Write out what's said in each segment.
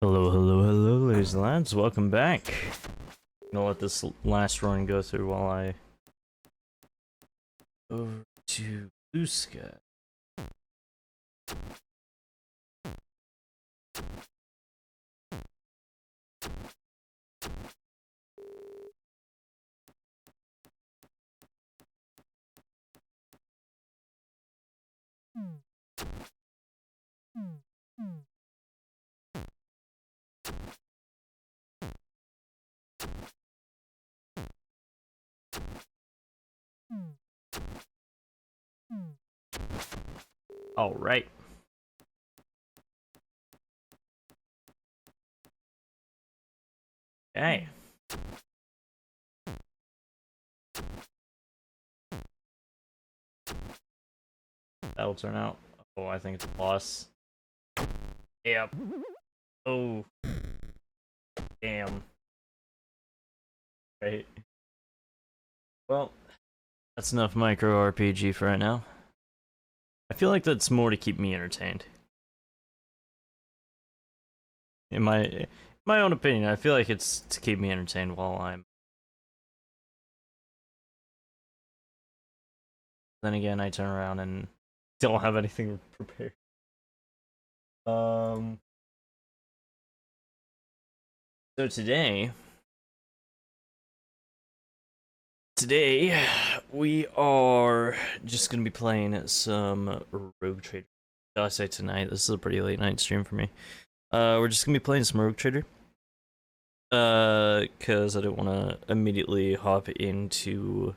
Hello, hello, hello, ladies and lads. Welcome back. I'm gonna let this last run go through while I over to Blue Sky. All right. Okay. That'll turn out. Oh, I think it's a boss. Yep. Oh. Damn. Right. Well, that's enough micro RPG for right now. I feel like that's more to keep me entertained. In my own opinion, I feel like it's to keep me entertained while I'm. Then again, I turn around and don't have anything prepared. So today we are just gonna be playing some Rogue Trader. I say tonight. This is a pretty late night stream for me. We're just gonna be playing some Rogue Trader. Cause I don't want to immediately hop into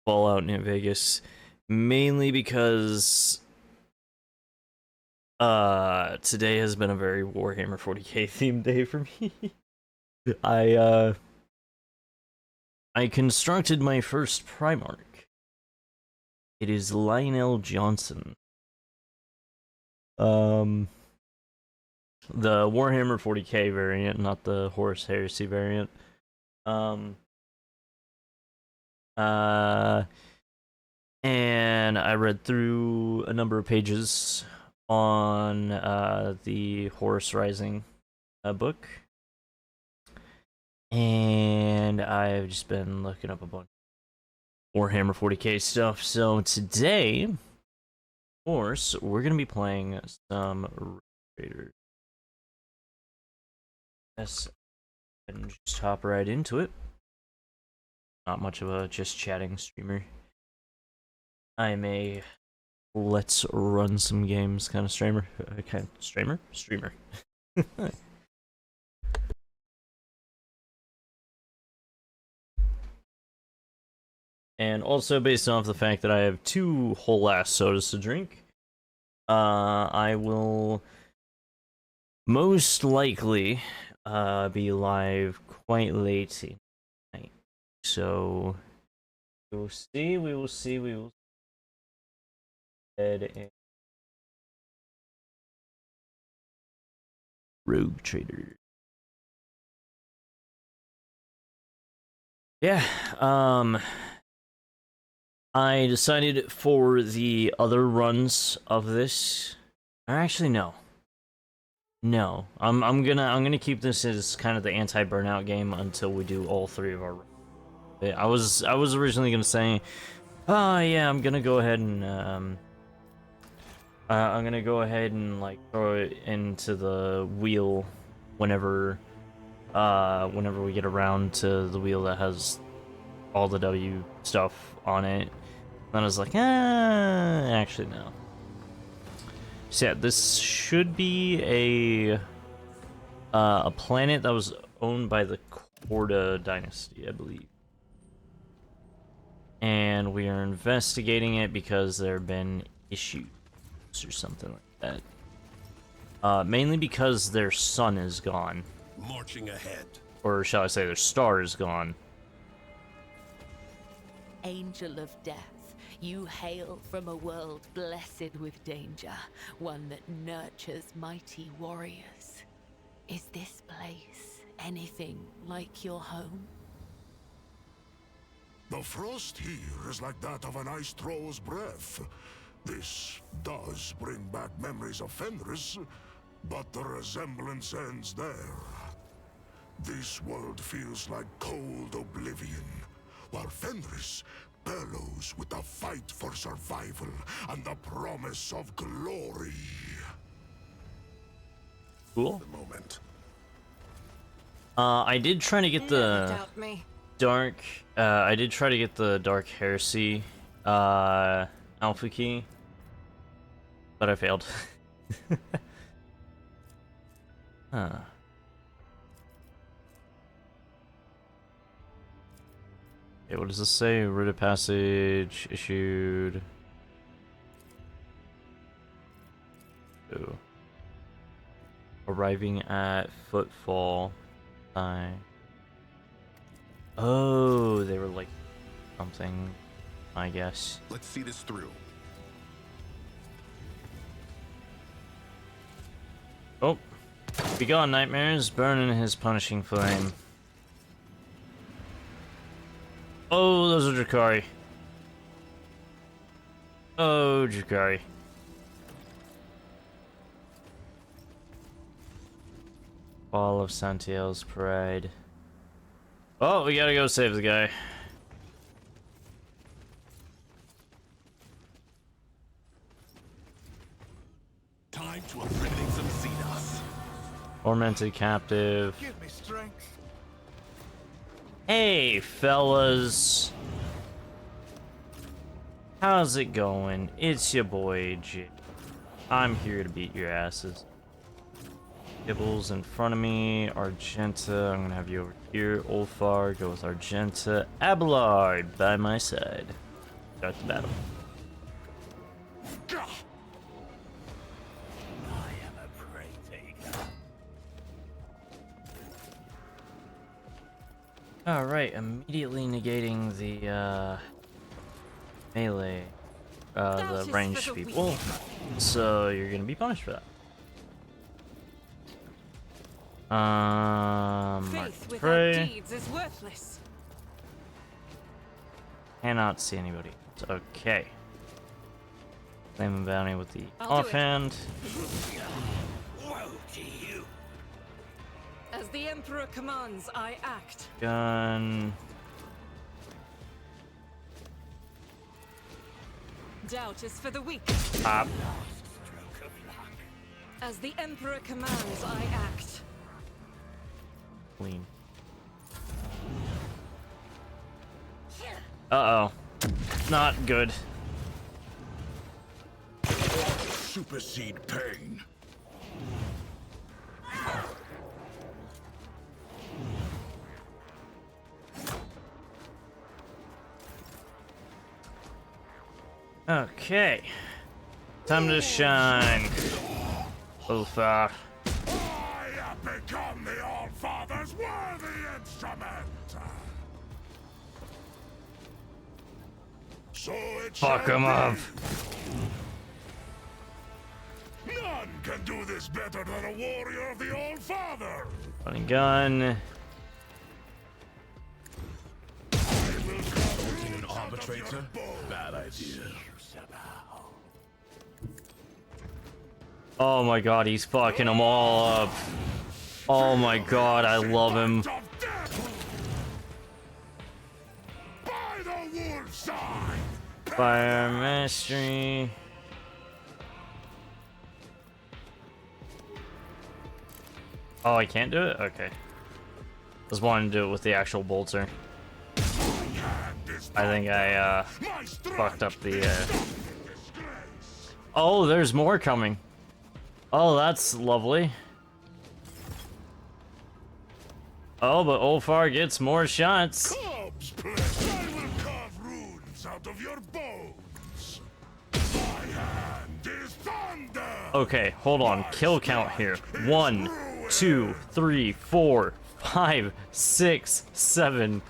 Fallout New Vegas, mainly because today has been a very Warhammer 40k themed day for me. I constructed my first Primarch. It is Lionel Johnson. The Warhammer 40k variant, not the Horus Heresy variant. And I read through a number of pages on the Horus Rising book. And I've just been looking up a bunch of Warhammer 40k stuff. So today, of course, we're going to be playing some Raiders. Yes, and just hop right into it. Not much of a just chatting streamer. I'm a let's run some games kind of streamer. Streamer. And also based off the fact that I have 2 whole ass sodas to drink, I will most likely be live quite late tonight. So we will see. Head and Rogue Trader. Yeah, I decided for the other runs of this, or actually no, I'm gonna keep this as kind of the anti-burnout game until we do all 3 of our. I was originally gonna say, oh yeah, I'm gonna go ahead and like throw it into the wheel whenever we get around to the wheel that has all the W stuff on it. Then I was like, actually no. So yeah, this should be a planet that was owned by the Korda dynasty, I believe. And we are investigating it because there have been issues or something like that. Mainly because their sun is gone. Marching ahead. Or shall I say their star is gone. Angel of death, you hail from a world blessed with danger, one that nurtures mighty warriors. Is this place anything like your home? The frost here is like that of an ice throw's breath. This does bring back memories of Fenris, but the resemblance ends there. This world feels like cold oblivion, while Fenris bellows with the fight for survival and the promise of glory. Cool. The moment. I did try to get the dark. I did try to get the Dark Heresy alpha key, but I failed. Huh. Okay, what does this say? Writ of passage issued. Arriving at Footfall. Oh, they were like something, I guess. Let's see this through. Oh, begone, nightmares, burn in his punishing flame. Oh, those are Drakari. Oh, Drakari. Fall of Santiel's Pride. Oh, we gotta go save the guy. Time to impregnate some Xenos. Tormented captive. Give me strength. Hey, fellas. How's it going? It's your boy, J. I'm here to beat your asses. Gibbles in front of me. Argenta. I'm gonna have you over here. Ulfar. Go with Argenta. Abelard by my side. Start the battle. Alright, immediately negating the melee, the ranged people. So you're gonna be punished for that. Faith without Prey. deeds is worthless. Cannot see anybody. Okay. Claim a bounty with the I'll do it. offhand. As the Emperor commands, I act. Gun. Doubt is for the weak. Pop. As the Emperor commands, I act. Clean. Uh-oh. Not good. Supersede pain. Okay. Time to shine. Ulfar. I have become the All-Father's worthy instrument. So it Fuck shall him be. up. None can do this better than a warrior of the All-Father. Running gun. An arbitrator? Bad idea. Oh my god, he's fucking them all up. Oh my god, I love him. By the wolf side. Fire mastery. Oh, I can't do it? Okay. Just wanted to do it with the actual bolter. I think I fucked up the Oh, there's more coming. Oh, that's lovely. Oh, but Ulfar gets more shots. Cubs, please. I will carve runes out of your bones. My hand is thunder. Okay, hold on. Kill count here. 1, 2, 3, 4, 5, 6, 7.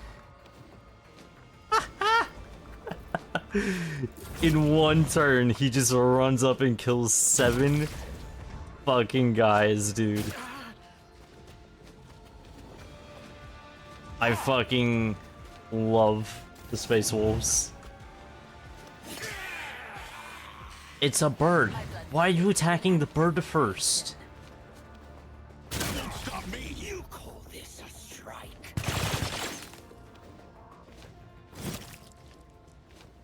In one turn, he just runs up and kills 7 fucking guys, dude. I fucking love the Space Wolves. It's a bird. Why are you attacking the bird first? Stop me! You call this a strike?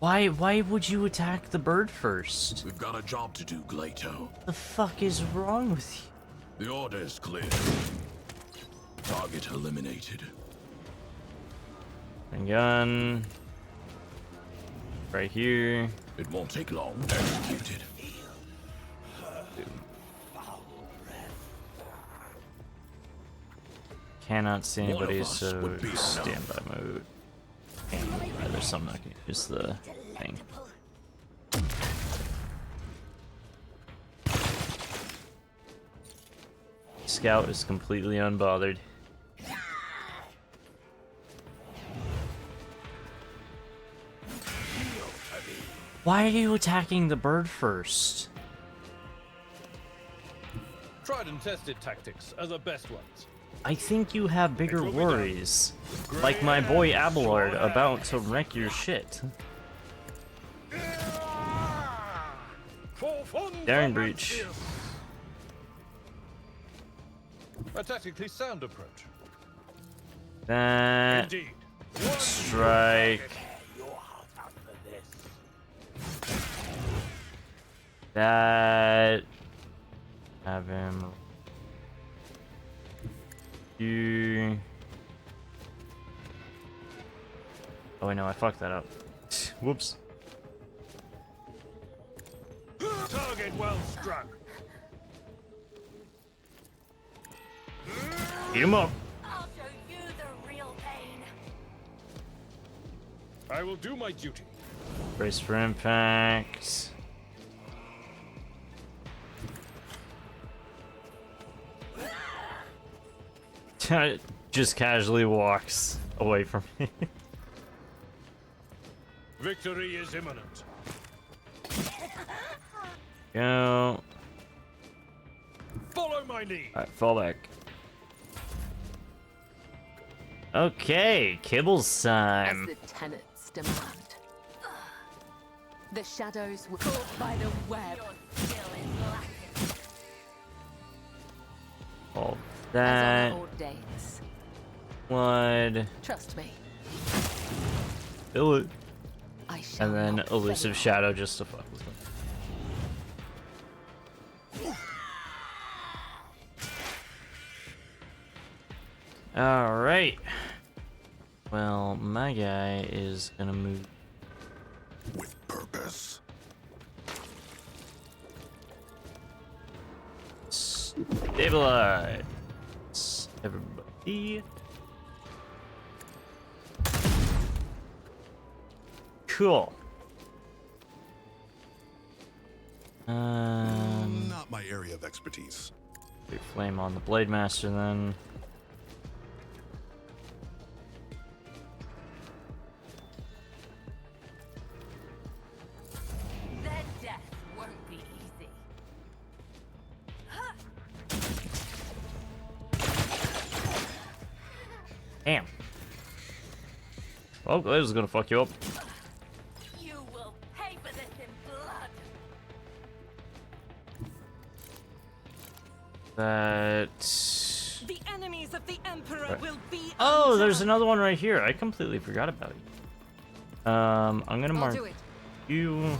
Why would you attack the bird first? We've got a job to do, Glato. The fuck is wrong with you? The order is clear. Target eliminated. And gun. Right here. It won't take long. Executed. Cannot see One anybody, of us so would be enough. standby mode. There's some not gonna use the thing. Scout is completely unbothered. Why are you attacking the bird first? Tried and tested tactics are the best ones. I think you have bigger will be done. worries. Like my boy Abelard about to wreck your shit. Daring breach. A tactically sound approach. That Indeed. strike. That have him. You. Oh wait, no, I fucked that up. Whoops. Target well struck. Beat him up. I'll show you the real pain. I will do my duty. Brace for impact. Just casually walks away from me. Victory is imminent. Go. Follow my lead. Alright, fall back. Okay, Kibbles As time. the tenants demand. The shadows were caught by the web. All As that on old days. would Trust me, fill it. I shall And then not elusive fail. shadow just to fuck with them. Alright. Well, my guy is gonna move. With purpose. Stabilize everybody. Cool. Not my area of expertise. Big flame on the Blade Master then. Their death won't be easy. Damn. Oh, that was gonna fuck you up. You will pay for this in blood. That. The enemies of the Emperor will be Oh, there's undone. another one right here. I completely forgot about you. I'm gonna I'll mark do it. you,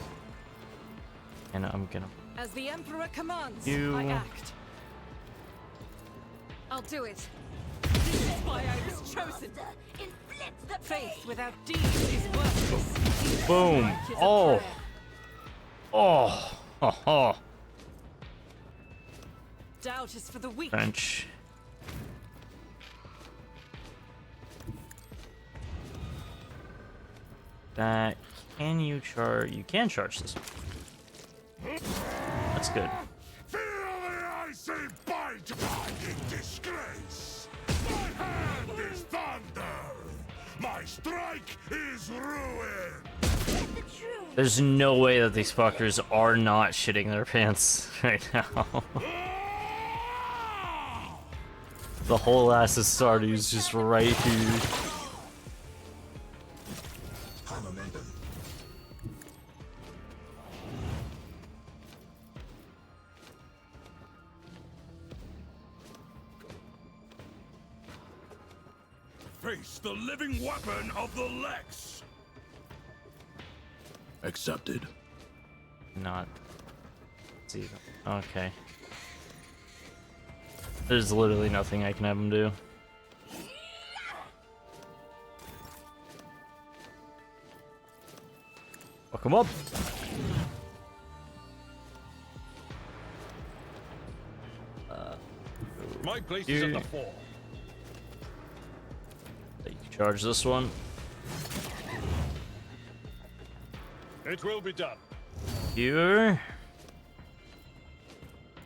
and I'm gonna. As the Emperor commands, You- I act. I'll do it. This is why I was chosen. Faith without deeds is worthless. Boom. Work is a Oh. prayer. Oh. Oh. Doubt is for the weak. French. That. Can you charge? You can charge this one. That's good. Feel the icy bite in disgrace. My hand is thunder. My strike is ruin. There's no way that these fuckers are not shitting their pants right now. The whole ass of Stardew's just right here. Face the living weapon of the Lex. Accepted. Not. See. Okay. There's literally nothing I can have him do. Fuck him up. My place is at the fore. You charge this one. It will be done. Here.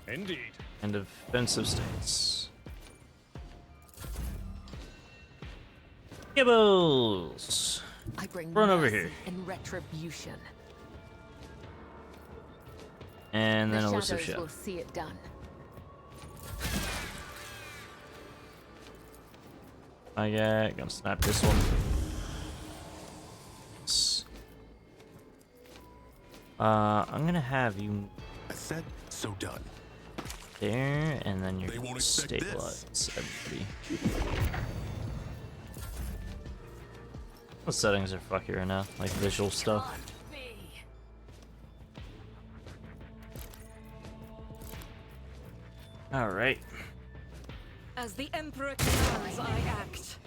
Indeed. And defensive stance. Gibbles! I bring Run over mercy here. and retribution. And then The Elusive shadows Shell. will see it done. Gonna snap this one. I'm gonna have you I said, so done. there, and then you're They gonna won't expect this. stabilize everybody. What settings are fuckier enough? Like visual stuff. Can't be. Alright. As the Emperor commands, I act.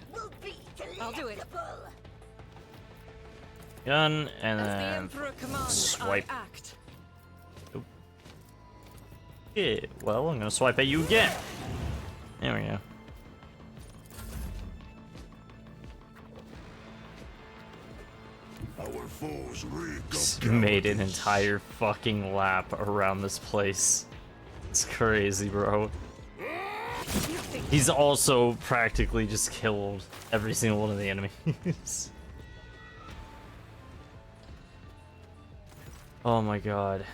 I'll do it. Gun, and As the then Emperor commands, swipe. I act. Yeah, well, I'm gonna swipe at you again. There we go. Our foes reek Just of made an cowardice. entire fucking lap around this place. It's crazy, bro. He's also practically just killed every single one of the enemies. Oh my god.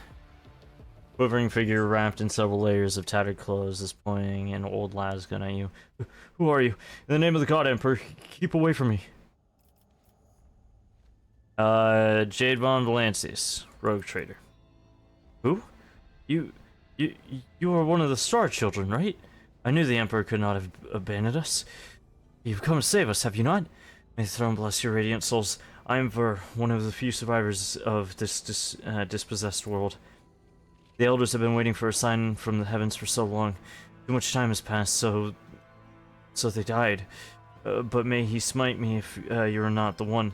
Quivering figure wrapped in several layers of tattered clothes is pointing an old lad's gun at you. Who are you? In the name of the god Emperor, keep away from me. Jade von Valancius, rogue trader. Who? You are one of the Star Children, right? I knew the Emperor could not have abandoned us. You've come to save us, have you not? May the throne bless your radiant souls. I am Ver, one of the few survivors of this dispossessed world. The elders have been waiting for a sign from the heavens for so long. Too much time has passed, so they died. But may he smite me if you are not the one.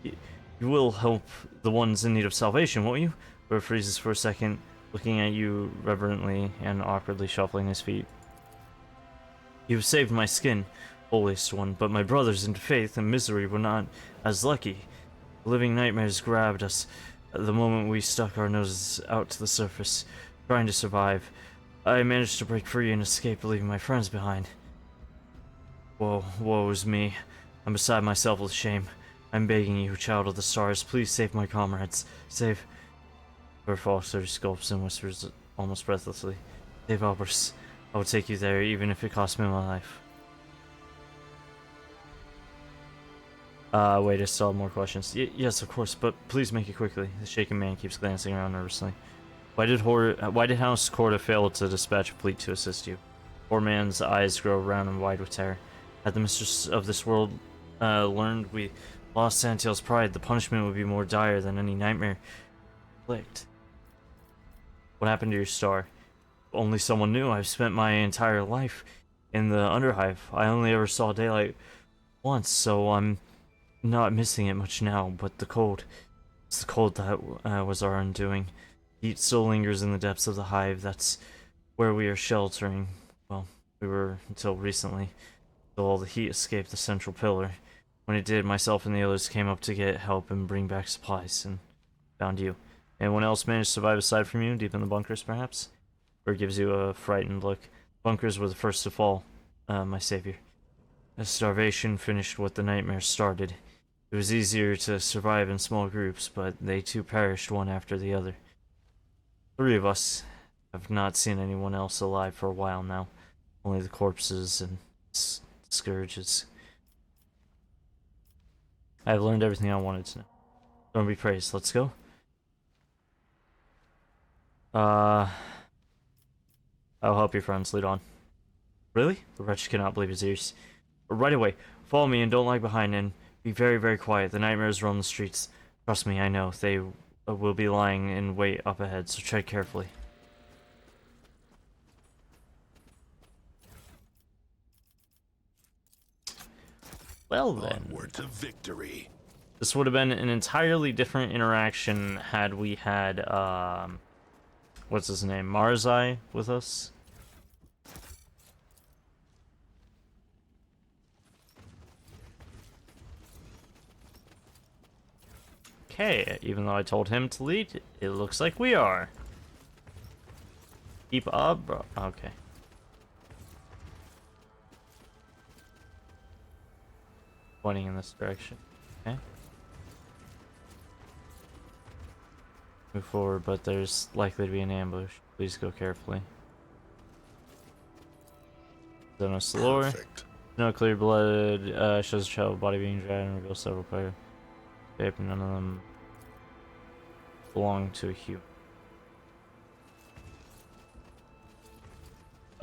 You will help the ones in need of salvation, won't you? Ver freezes for a second, looking at you reverently and awkwardly shuffling his feet. You have saved my skin, holiest one, but my brothers in faith and misery were not as lucky. Living nightmares grabbed us the moment we stuck our noses out to the surface, trying to survive. I managed to break free and escape, leaving my friends behind. Woe is me. I'm beside myself with shame. I'm begging you, child of the stars, please save my comrades. Save... Ver Foster gulps and whispers almost breathlessly. Save Albers. I will take you there, even if it costs me my life. Wait, I still have more questions. Yes, of course, but please make it quickly. The shaken man keeps glancing around nervously. Why did House Corda fail to dispatch a fleet to assist you? Poor man's eyes grow round and wide with terror. Had the mistress of this world learned we lost Santiel's pride, the punishment would be more dire than any nightmare inflict. What happened to your star? Only someone knew. I've spent my entire life in the Underhive. I only ever saw daylight once, so I'm not missing it much now, but the cold. It's the cold that was our undoing. Heat still lingers in the depths of the hive. That's where we are sheltering. Well, we were until recently. Till all the heat escaped the central pillar. When it did, myself and the others came up to get help and bring back supplies, and found you. Anyone else managed to survive aside from you, deep in the bunkers, perhaps? Or gives you a frightened look. Bunkers were the first to fall, my savior. As starvation finished what the nightmare started. It was easier to survive in small groups, but they too perished one after the other. 3 of us have not seen anyone else alive for a while now. Only the corpses and scourges. I have learned everything I wanted to know. Don't be praised. Let's go. I'll help your friends. Lead on. Really? The wretch cannot believe his ears. Right away. Follow me and don't lag behind, and be very, very quiet. The nightmares roam the streets. Trust me, I know. They will be lying in wait up ahead, so tread carefully. Well then. Onward to victory. This would have been an entirely different interaction had we had, what's his name? Marzai with us. Okay, even though I told him to lead, it looks like we are. Keep up, bro. Okay. pointing in this direction. Okay. Move forward, but there's likely to be an ambush. Please go carefully. Zone of Salor. Perfect. No clear blood. Shows a child body being dragged and reveals several players. Okay, but none of them belong to a human.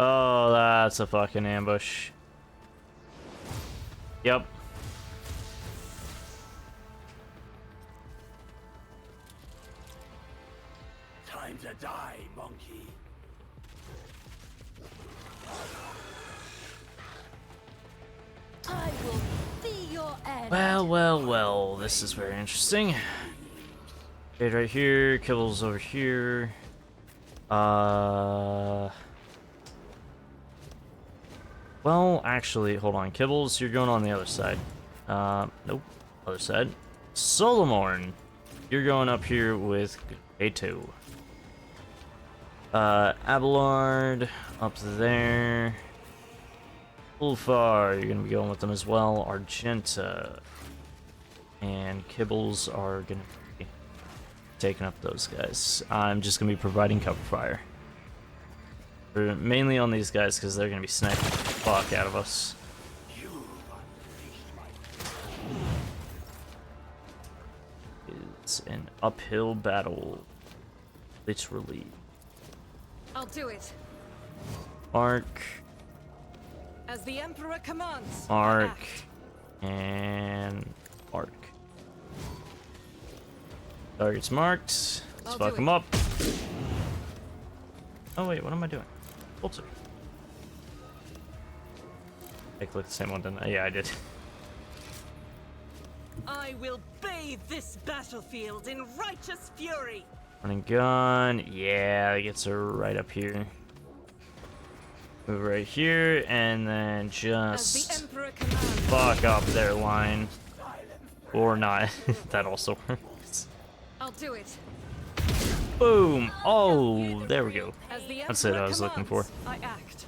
Oh, that's a fucking ambush. Yep. Time to die, monkey. I will be your end. Well, this is very interesting. Jade right here, Kibble's over here. Well, actually, hold on. Kibbles, you're going on the other side. Nope. Other side. Solomorn, you're going up here with A2. Abelard, up there. Ulfar, you're gonna be going with them as well. Argenta. And Kibbles are gonna be taking up those guys. I'm just gonna be providing cover fire. Mainly on these guys because they're gonna be sniping the fuck out of us. It's an uphill battle. It's relief. I'll do it. Mark, As the Emperor commands. I Mark, act. and Mark. Target's marked. Let's I'll fuck do him it. up. Oh wait, what am I doing? Bolter. I clicked the same one, didn't I? Yeah, I did. I will bathe this battlefield in righteous fury. Running gun. Yeah, it gets her right up here. Move right here, and then As the just Emperor commands. fuck up their line. Or not. That also works. I'll do it. Boom! Oh, there we go. As the That's it I Emperor was looking for. commands, I act.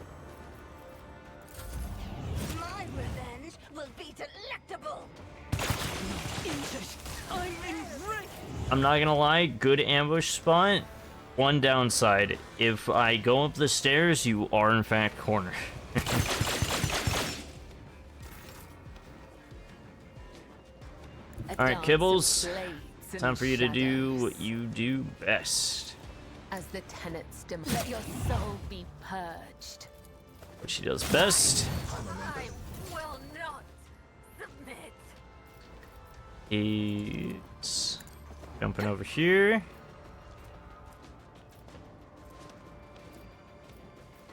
My revenge will be delectable. I'm enraged. I'm not gonna lie, good ambush spot. One downside, if I go up the stairs, you are in fact cornered. A Alright, dance of Kibbles, blades and time for you to do shadows. what you do best. As the tenets demand, let your soul be purged. What she does best I will not submit. is jumping over here.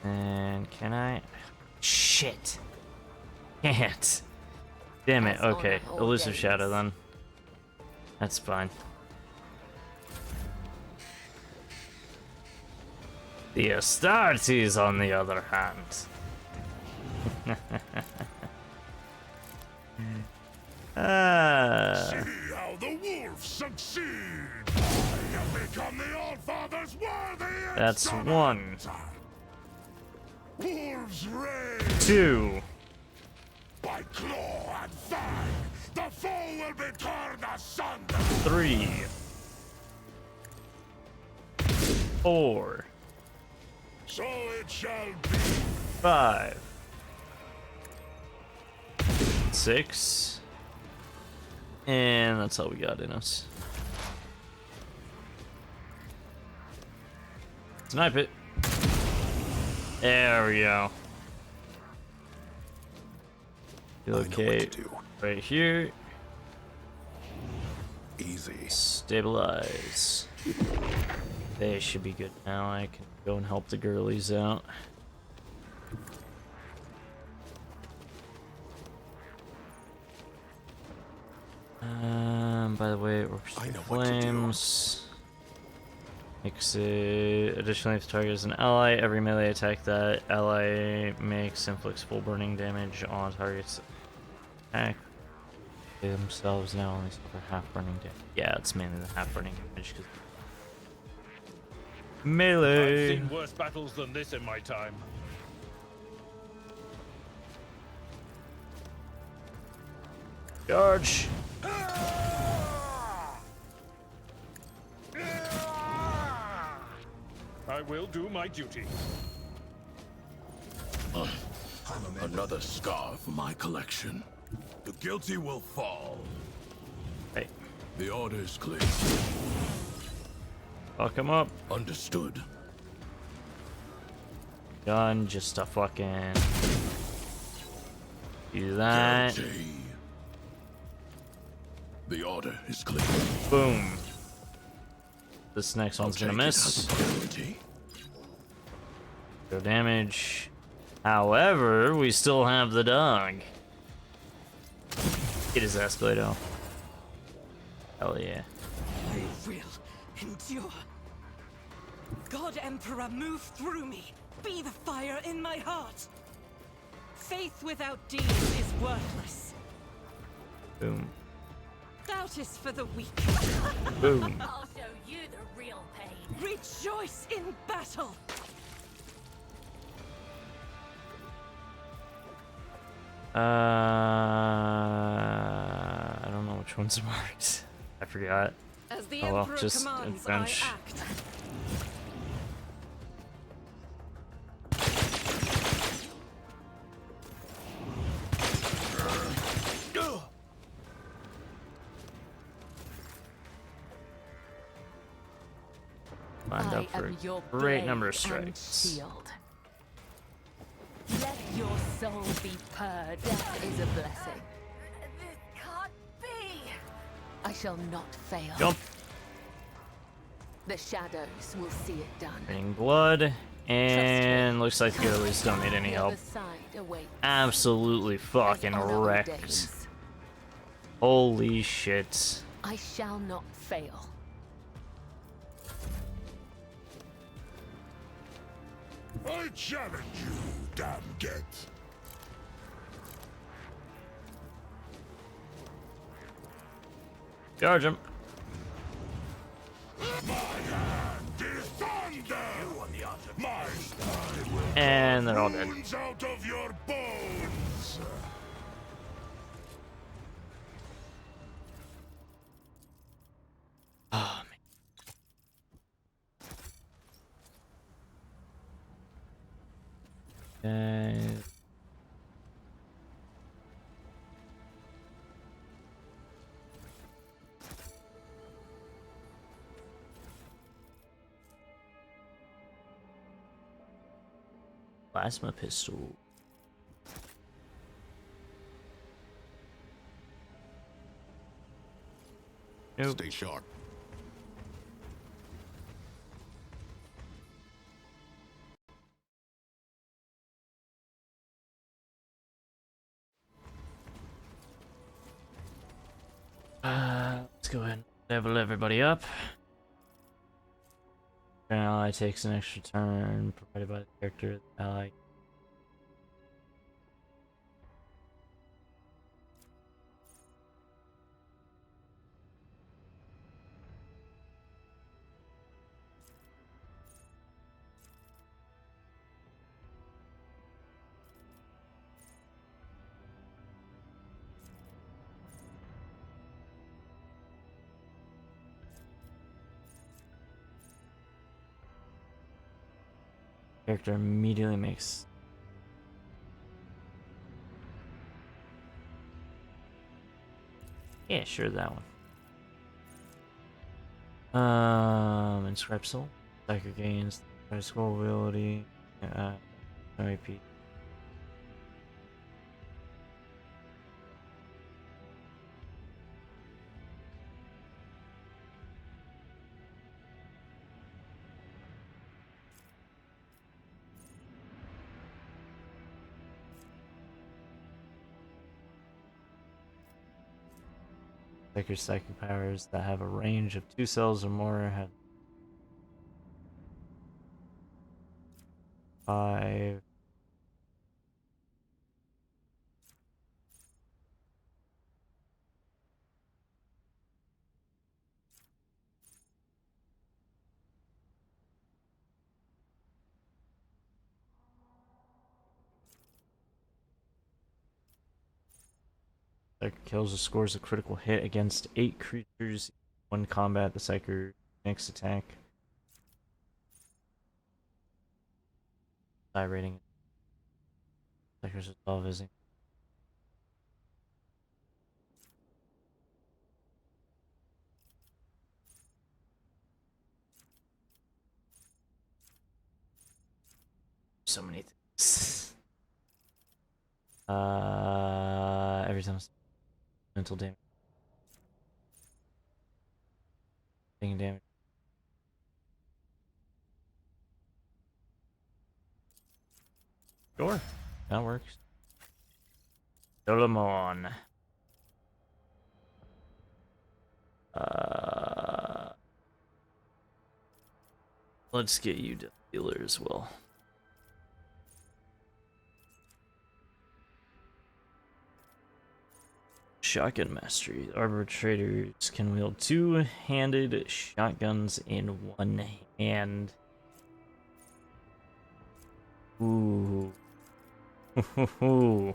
And can I? Shit. Can't. Damn it. As honor Okay. Elusive ordains. shadow then. That's fine. The Astartes, on the other hand. See how the wolves succeed. I have become the Allfather's worthy That's instrument. one. Wolves reign 2. by claw and fang. The foe will be torn asunder. 3. 4. So it shall be. 5. 6. And that's all we got in us. Snipe it. There we go. Okay, right here. Easy. Stabilize. They should be good now. I can go and help the girlies out. By the way, I know what to do. flames. Makes it additionally if the target is an ally, every melee attack that ally makes inflicts full burning damage on targets attack. They themselves now only suffer half burning damage. Yeah, it's mainly the half burning damage. 'Cause I've melee. seen worse battles than this in my time. Charge. I will do my duty. Another scar for my collection. The guilty will fall. Hey, The order is clear. fuck him up. Understood. Gun, just to fucking do that. Guilty. The order is clear. Boom. This next one's Take gonna it miss. as a priority. Go damage. However, we still have the dog. Get his ass, Glado. Hell yeah. I will endure. God Emperor, move through me. Be the fire in my heart. Faith without deeds is worthless. Boom. Doubt is for the weak. Boom. I'll show you the real pain. Rejoice in battle. I don't know which one's marked. I forgot. As the Oh well, Emperor just commands, advance. I act. Lined I up for am your a great blade number of and strikes. shield. Let your soul be purged. Death is a blessing. This can't be. I shall not fail. Jump. The shadows will see it done. Raining blood. And looks like the goalies don't need any The help. other side awaits. Absolutely fucking As honor wrecked. ordains. Holy shit. I shall not fail. I challenge you, damn get. Charge him. Is thunder! My style will And they're all dead. wounds out of your bones! Oh, man. Plasma pistol. Nope. Stay sharp. Let's go ahead and level everybody up. An ally takes an extra turn provided by the character ally. Character immediately makes. Yeah, sure, that one. Inscribe soul. Psychic gains. Scroll ability. No AP. Like your psychic powers that have a range of 2 cells or more have 5. Psyker kills or scores a critical hit against 8 creatures. One combat, the Psyker next attack. Die rating. Psyker's above is so many things. Every time mental damage. Taking damage. Sure, that works. Solomon. Let's get you to healer as well. Shotgun mastery. Arbitrators can wield 2-handed shotguns in one hand. Ooh. Ooh.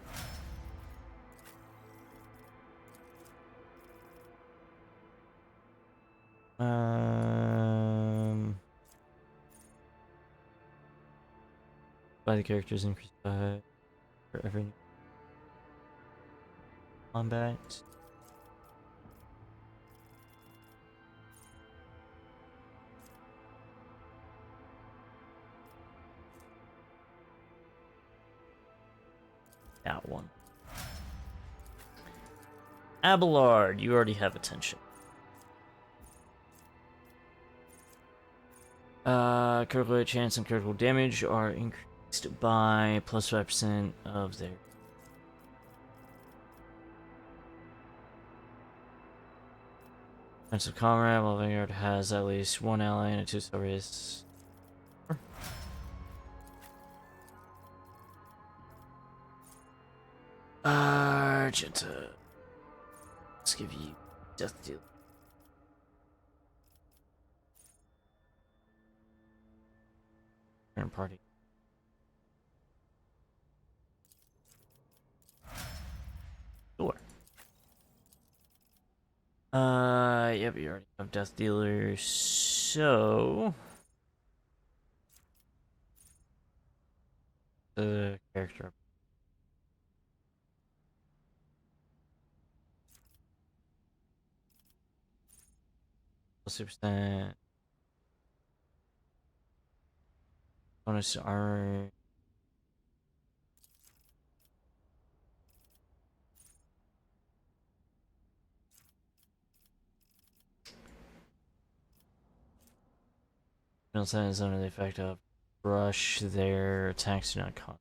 By the characters increased by for every combat. That one. Abelard, you already have attention. Critical hit chance and critical damage are increased by plus 5% of their defensive comrade, while Vanguard has at least one ally and a 2-star race. Argenta. Let's give you death deal. Current party. Sure. Yeah, but you already have Death Dealer, so the character. +2%. Bonus to armor. Send is under the effect of brush. Their attacks do not cost.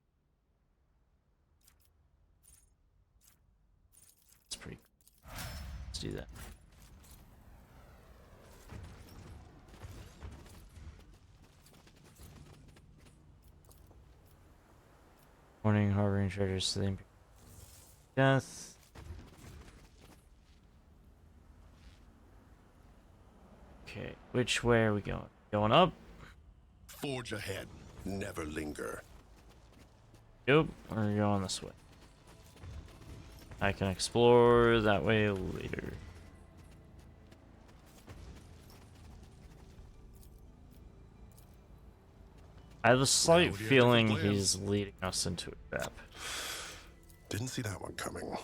That's pretty cool. Let's do that. Warning, harboring traitors to the Imperial death. Okay, which way are we going? Going up? Forge ahead. Never linger. Yep, we're going this way. I can explore that way later. I have a slight Now, dear, feeling different plans. he's leading us into a trap. Didn't see that one coming.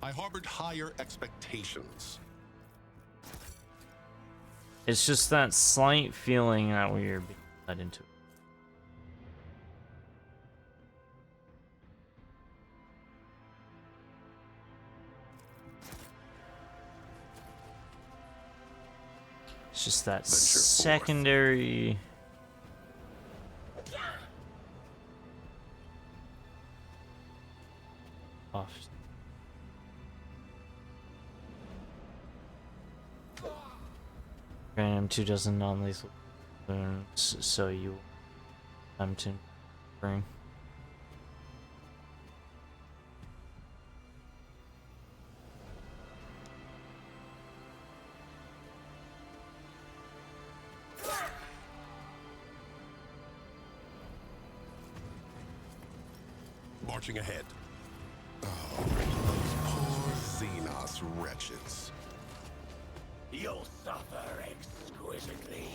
I harbored higher expectations. It's just that slight feeling that we're being led into it. It's just that Venture forth. secondary. Off. Random 24 non-lethal wounds, so you time to bring. Marching ahead. Oh, those wretches. You'll suffer exquisitely.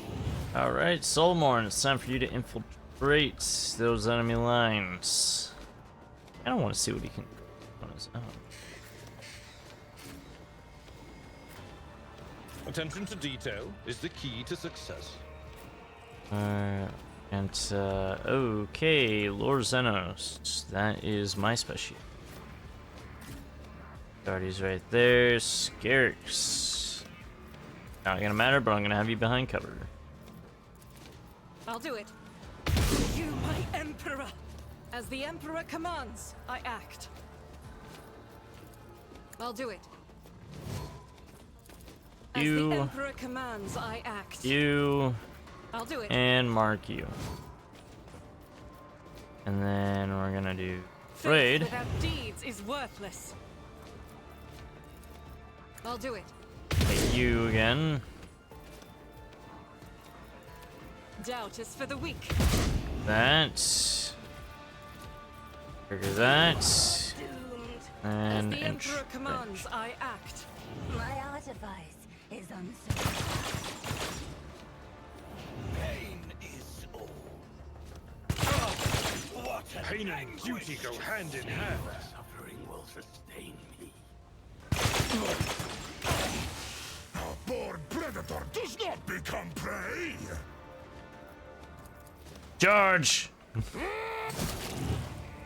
Alright, Solmorn, it's time for you to infiltrate those enemy lines. I don't want to see what he can do on his own. Attention to detail is the key to success. Okay, Lord Xenos. That is my special. Guardy's right there. Scarix. Not gonna matter, but I'm gonna have you behind cover. I'll do it. You, my Emperor! As the Emperor commands, I act. I'll do it. As You. the Emperor commands, I act. You. I'll do it. And mark you. And then we're gonna do Faith raid. without deeds is worthless. I'll do it. Hit you again. Doubt is for the weak. That. Trigger that. Doomed. And As the Emperor entrench. commands, I act. My artifice is unsurpassed. Pain is all. What an Pain and duty go hand in hand. suffering will sustain me. A born predator does not become prey! Charge!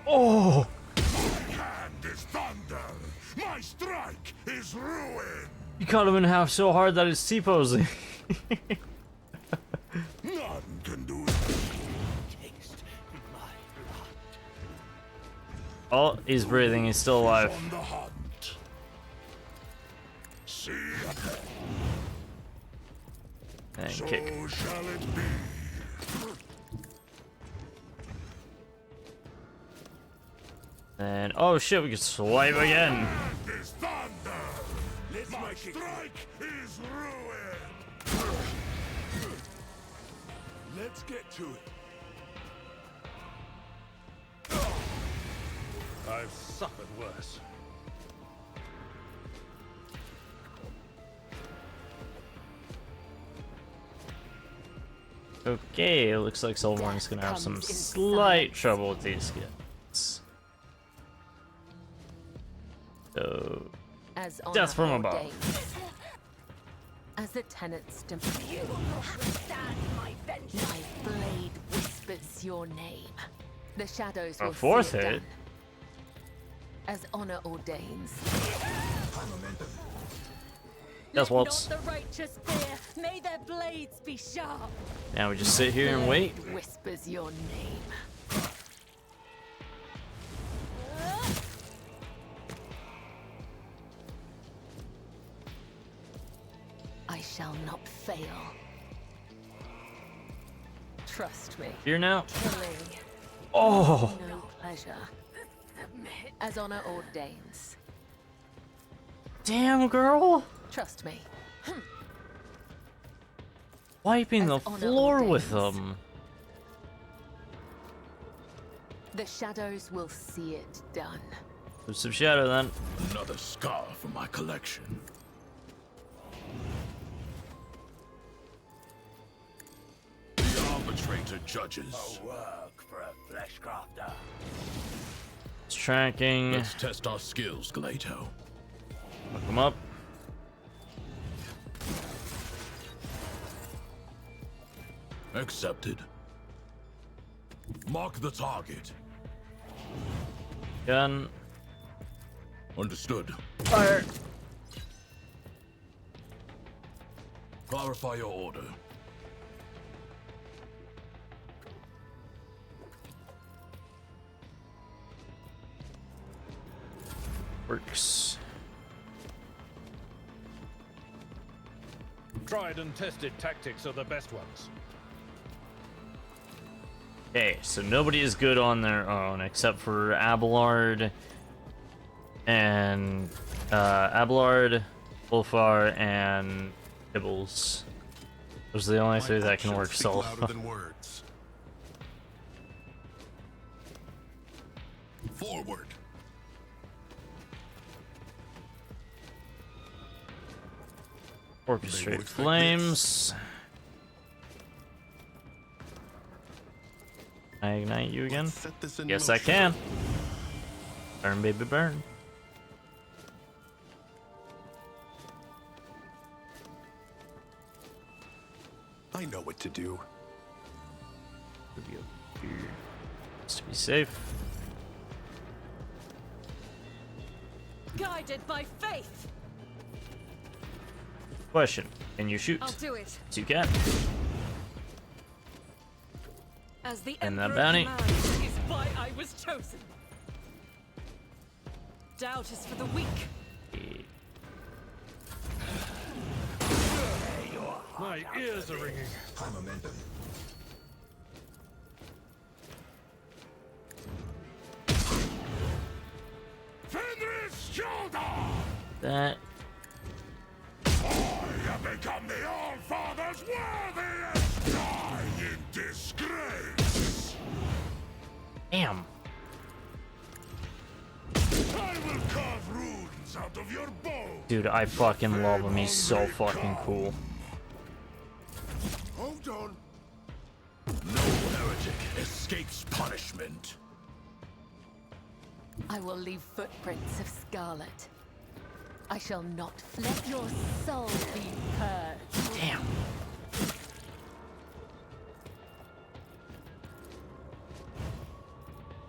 Oh! My hand is thunder! My strike is ruin! You caught him in half so hard that it's T-posing. None can do it. Taste my blood. Oh, he's breathing. He's still alive. On the hunt. See? And So kick. shall it be. And oh shit, we can swipe again. Hand is thunder! My strike is ruin! Let's get to it. I've suffered worse. Okay, it looks like Solmorn's gonna have some comes in slight silence. trouble with these kids. So, As death from honor above. ordains. As the tenants demand. You will not withstand my vengeance. My blade whispers your name. The shadows A will fourth see it hit? done. As honor ordains. Yes, Waltz. Not the righteous fear. May their blades be sharp. Now we just sit here and wait. Blade whispers your name. I shall not fail. Trust me. Here now. Killing Oh, no pleasure. As honor ordains. damn girl. Trust me. Wiping As the honor floor with ordains. them. The shadows will see it done. There's some shadow then. Another scar for my collection. The arbitrator judges. Work for a flesh crafter. It's tracking. Let's test our skills, Glato. Look him up. Accepted. Mark the target. Gun. Understood. Fire. Clarify your order. Works. Tried and tested tactics are the best ones. Okay, so nobody is good on their own except for Abelard and Abelard, Ulfar, and Tibbles. Those are the only three that can work solo. Words. Forward. Orchestrate flames. Can I ignite you again? Set this in Yes, I motion. can. Burn, baby, burn. I know what to do. Just to be safe. Guided by faith. Question: can you shoot? I'll do it. Yes, you can. As the And that Emperor bounty. commands is why I was chosen. Doubt is for the weak. My ears are ringing. Fenris shoulder! That. I have become the All-Father's worthiest! Die in disgrace! Damn. I will carve runes out of your bone! Dude, I fucking love him. He's so fucking cool. Hold on. No heretic escapes punishment. I will leave footprints of scarlet. I shall not let your soul be purged. Damn.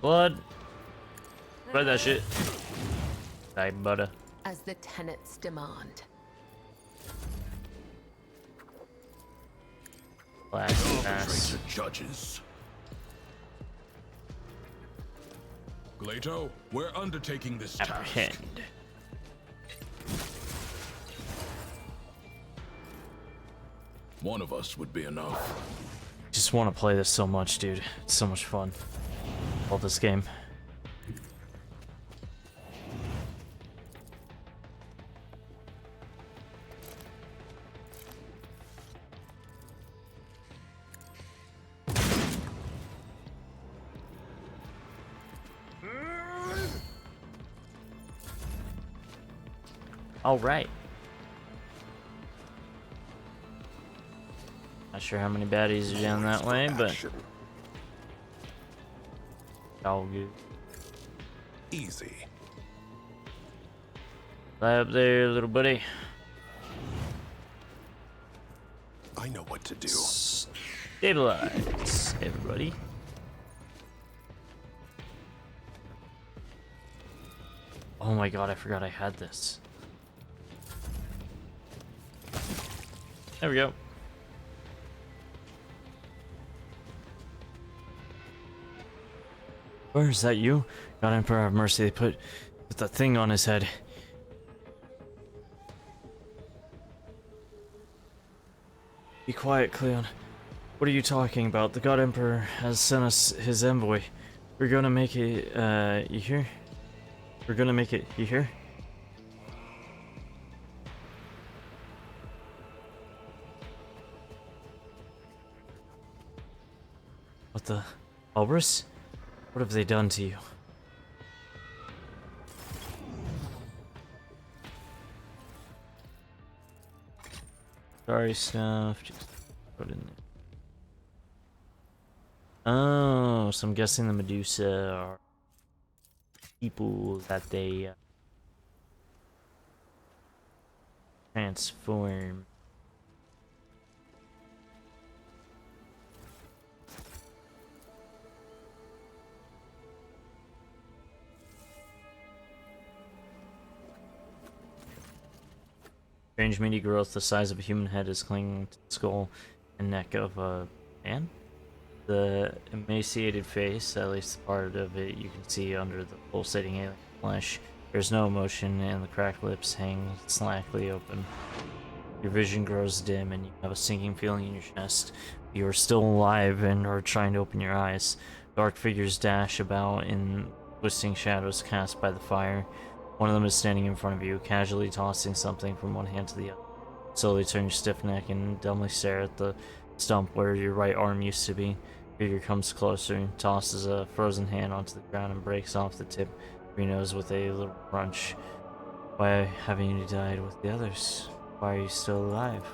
Blood. Spread that shit. Die, butter. As the tenets demand. Blast ass. Traitor judges. Glato, we're undertaking this task. Apprehend. One of us would be enough. Just want to play this so much, dude. It's so much fun. Love this game. All right. Not sure how many baddies are down that way, but Action. all good. Easy. Fly up there, little buddy. I know what to do. Stabilize, everybody. Oh my god, I forgot I had this. There we go. Where is that you? God Emperor have mercy, they put the thing on his head. Be quiet, Cleon. What are you talking about? The God Emperor has sent us his envoy. We're gonna make it, you hear? We're gonna make it, you hear? What the? Albris? What have they done to you? Sorry stuff, just put in there. Oh, so I'm guessing the Medusa are people that they transform. Strange meaty growth the size of a human head is clinging to the skull and neck of a man. The emaciated face, at least part of it you can see under the pulsating alien flesh. There's no emotion and the cracked lips hang slackly open. Your vision grows dim and you have a sinking feeling in your chest. You are still alive and are trying to open your eyes. Dark figures dash about in twisting shadows cast by the fire. One of them is standing in front of you, casually tossing something from one hand to the other. Slowly turn your stiff neck and dumbly stare at the stump where your right arm used to be. Figure comes closer and tosses a frozen hand onto the ground and breaks off the tip of your nose with a little crunch. Why haven't you died with the others? Why are you still alive?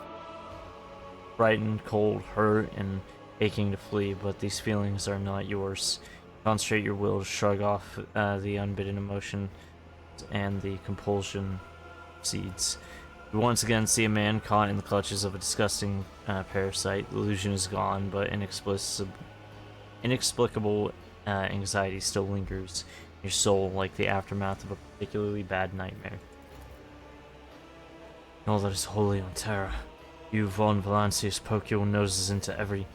Frightened, cold, hurt, and aching to flee, but these feelings are not yours. Concentrate your will to shrug off the unbidden emotion and the compulsion seeds. You once again see a man caught in the clutches of a disgusting parasite. The illusion is gone, but inexplicable anxiety still lingers in your soul like the aftermath of a particularly bad nightmare. All that is holy on Terra. You, Von Valancius, poke your noses into every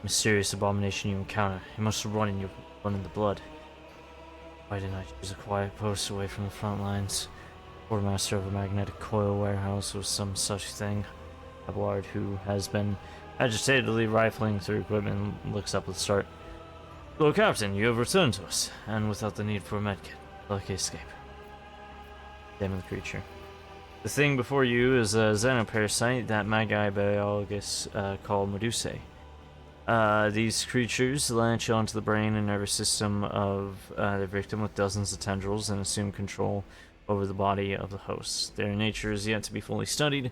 mysterious abomination you encounter. You must run in the blood. Why didn't I choose a quiet post away from the front lines? Quartermaster of a magnetic coil warehouse or some such thing. Abelard, who has been agitatedly rifling through equipment, looks up with a start. Hello, Captain, you have returned to us, and without the need for a medkit. Lucky escape. Name of the creature. The thing before you is a xenoparasite that magi biologists call Medusae. These creatures latch onto the brain and nervous system of their victim with dozens of tendrils and assume control over the body of the host. Their nature is yet to be fully studied,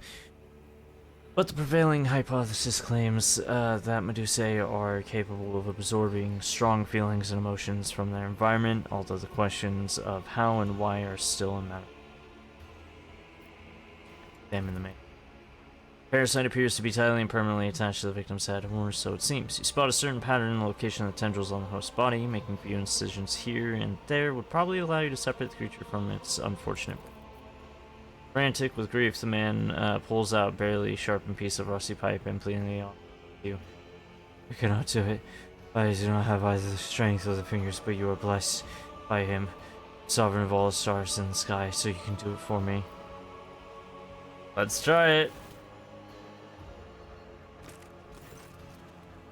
but the prevailing hypothesis claims that Medusae are capable of absorbing strong feelings and emotions from their environment, although the questions of how and why are still a matter. Examine the main. Parasite appears to be tightly and permanently attached to the victim's head, or so it seems. You spot a certain pattern in the location of the tendrils on the host's body. Making few incisions here and there would probably allow you to separate the creature from its unfortunate. Frantic with grief, the man pulls out a barely sharpened piece of rusty pipe and pleadingly on you. You cannot do it. I do not have either the strength or the fingers, but you are blessed by him, sovereign of all the stars in the sky, so you can do it for me. Let's try it.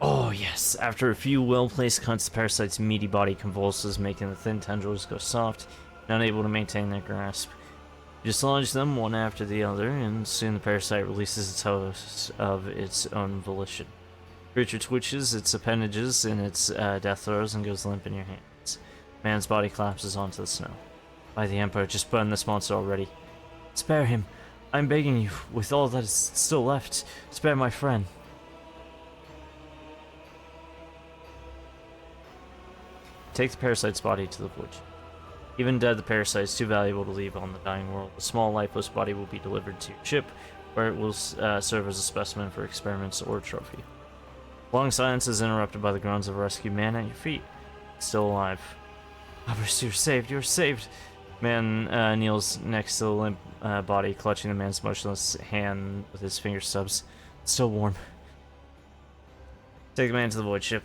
Oh yes, after a few well-placed cuts, the parasite's meaty body convulses, making the thin tendrils go soft and unable to maintain their grasp. You dislodge them one after the other, and soon the parasite releases its host of its own volition. The creature twitches its appendages in its death throes and goes limp in your hands. Man's body collapses onto the snow. By the Emperor, just burn this monster already. Spare him. I'm begging you, with all that is still left, spare my friend. Take the parasite's body to the void. Even dead, the parasite is too valuable to leave on the dying world. The small, lifeless body will be delivered to your ship, where it will serve as a specimen for experiments or trophy. Long silence is interrupted by the groans of a rescued man at your feet. Still alive. Abris, you're saved, you're saved! Man kneels next to the limp body, clutching the man's motionless hand with his finger stubs. Still warm. Take the man to the void ship.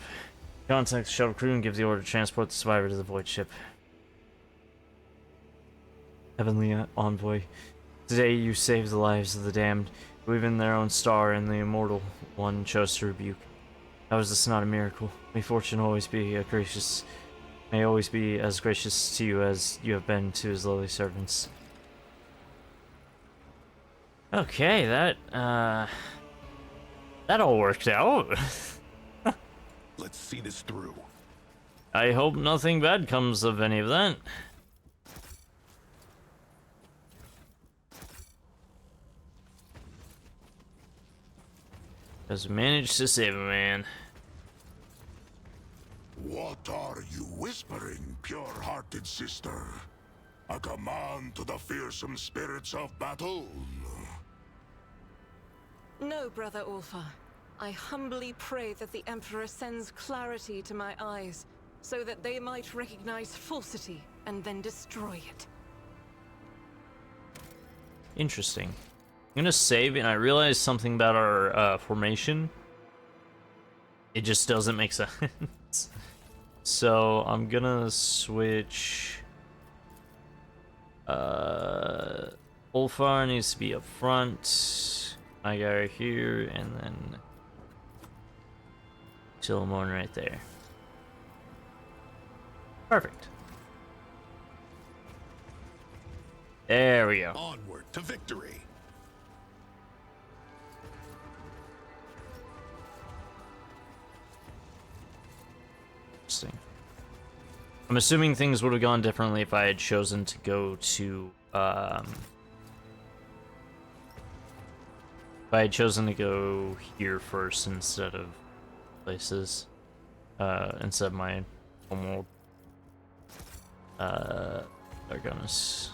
Contact the shuttle crew and give the order to transport the survivor to the void ship. Heavenly envoy, today you saved the lives of the damned, who even their own star and the immortal one chose to rebuke. How is this not a miracle? May fortune always be as gracious to you as you have been to his lowly servants. Okay, that all worked out. Let's see this through. I hope nothing bad comes of any of that. Has managed to save a man. What are you whispering, pure-hearted sister? A command to the fearsome spirits of battle? No, Brother Ulfar. I humbly pray that the Emperor sends clarity to my eyes, so that they might recognize falsity and then destroy it. Interesting. I'm gonna save, and I realized something about our formation. It just doesn't make sense. So I'm gonna switch. Ulfar needs to be up front. I got right here, and then Silmorn right there. Perfect. There we go. Onward to victory. Interesting. I'm assuming things would have gone differently if I had chosen to go to If I had chosen to go here first instead of places, instead of my homeworld, Dargonus.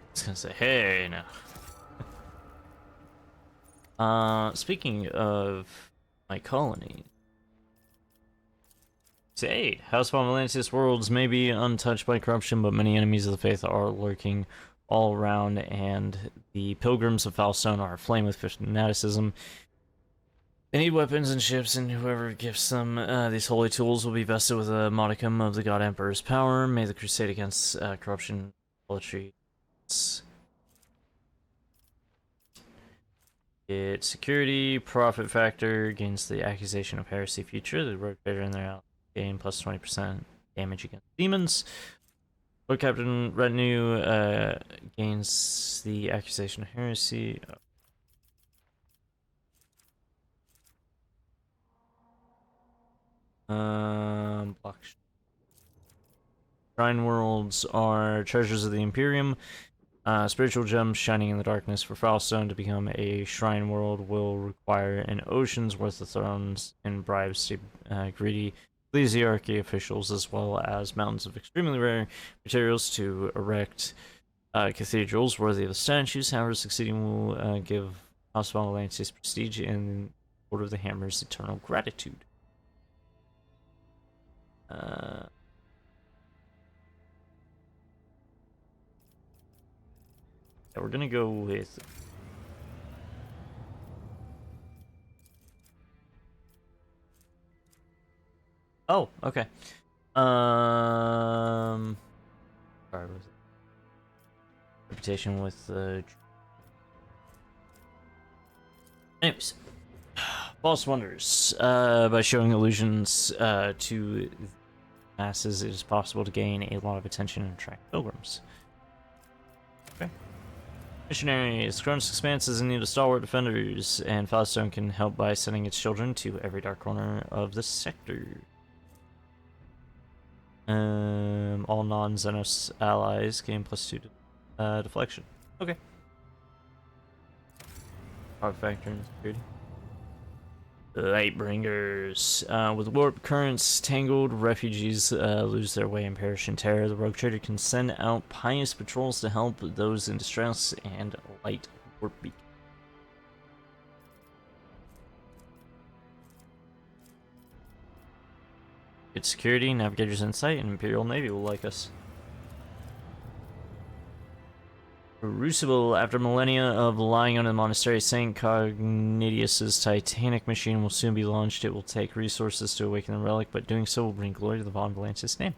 I was gonna say, hey, no. Speaking of my colony, say, House of Atlantis worlds may be untouched by corruption, but many enemies of the faith are lurking all around, and the pilgrims of Falstone are aflame with fanaticism. They need weapons and ships, and whoever gifts them these holy tools will be vested with a modicum of the God Emperor's power. May the crusade against corruption, poetry. Get security, profit factor, gains the accusation of heresy feature. The rogue trader in their gain plus 20% damage against demons. Lord Captain Retinue gains the accusation of heresy. Block. Shrine worlds are treasures of the Imperium. Spiritual gems shining in the darkness. For Falstone to become a shrine world will require an ocean's worth of thrones and bribes to greedy ecclesiarchy officials, as well as mountains of extremely rare materials to erect cathedrals worthy of the statues. However, succeeding will give House of Atlantis prestige and Order of the Hammer's eternal gratitude. Yeah, we're gonna go with oh, okay. Sorry, what was it? Reputation with anyways. False wonders. By showing illusions to masses, it is possible to gain a lot of attention and attract pilgrims. Okay. Missionaries. Cronus Expanse is in need of stalwart defenders, and Falstone can help by sending its children to every dark corner of the sector. All non-Xenos allies gain +2 deflection. Okay. Power factor and security. Lightbringers. With warp currents tangled, refugees lose their way and perish in terror. The rogue trader can send out pious patrols to help those in distress and light warp beacon. Good security, navigator's insight, and Imperial Navy will like us. Crucible. After millennia of lying under the monastery, Saint Cognitius's titanic machine will soon be launched. It will take resources to awaken the relic, but doing so will bring glory to the Von Valantis name.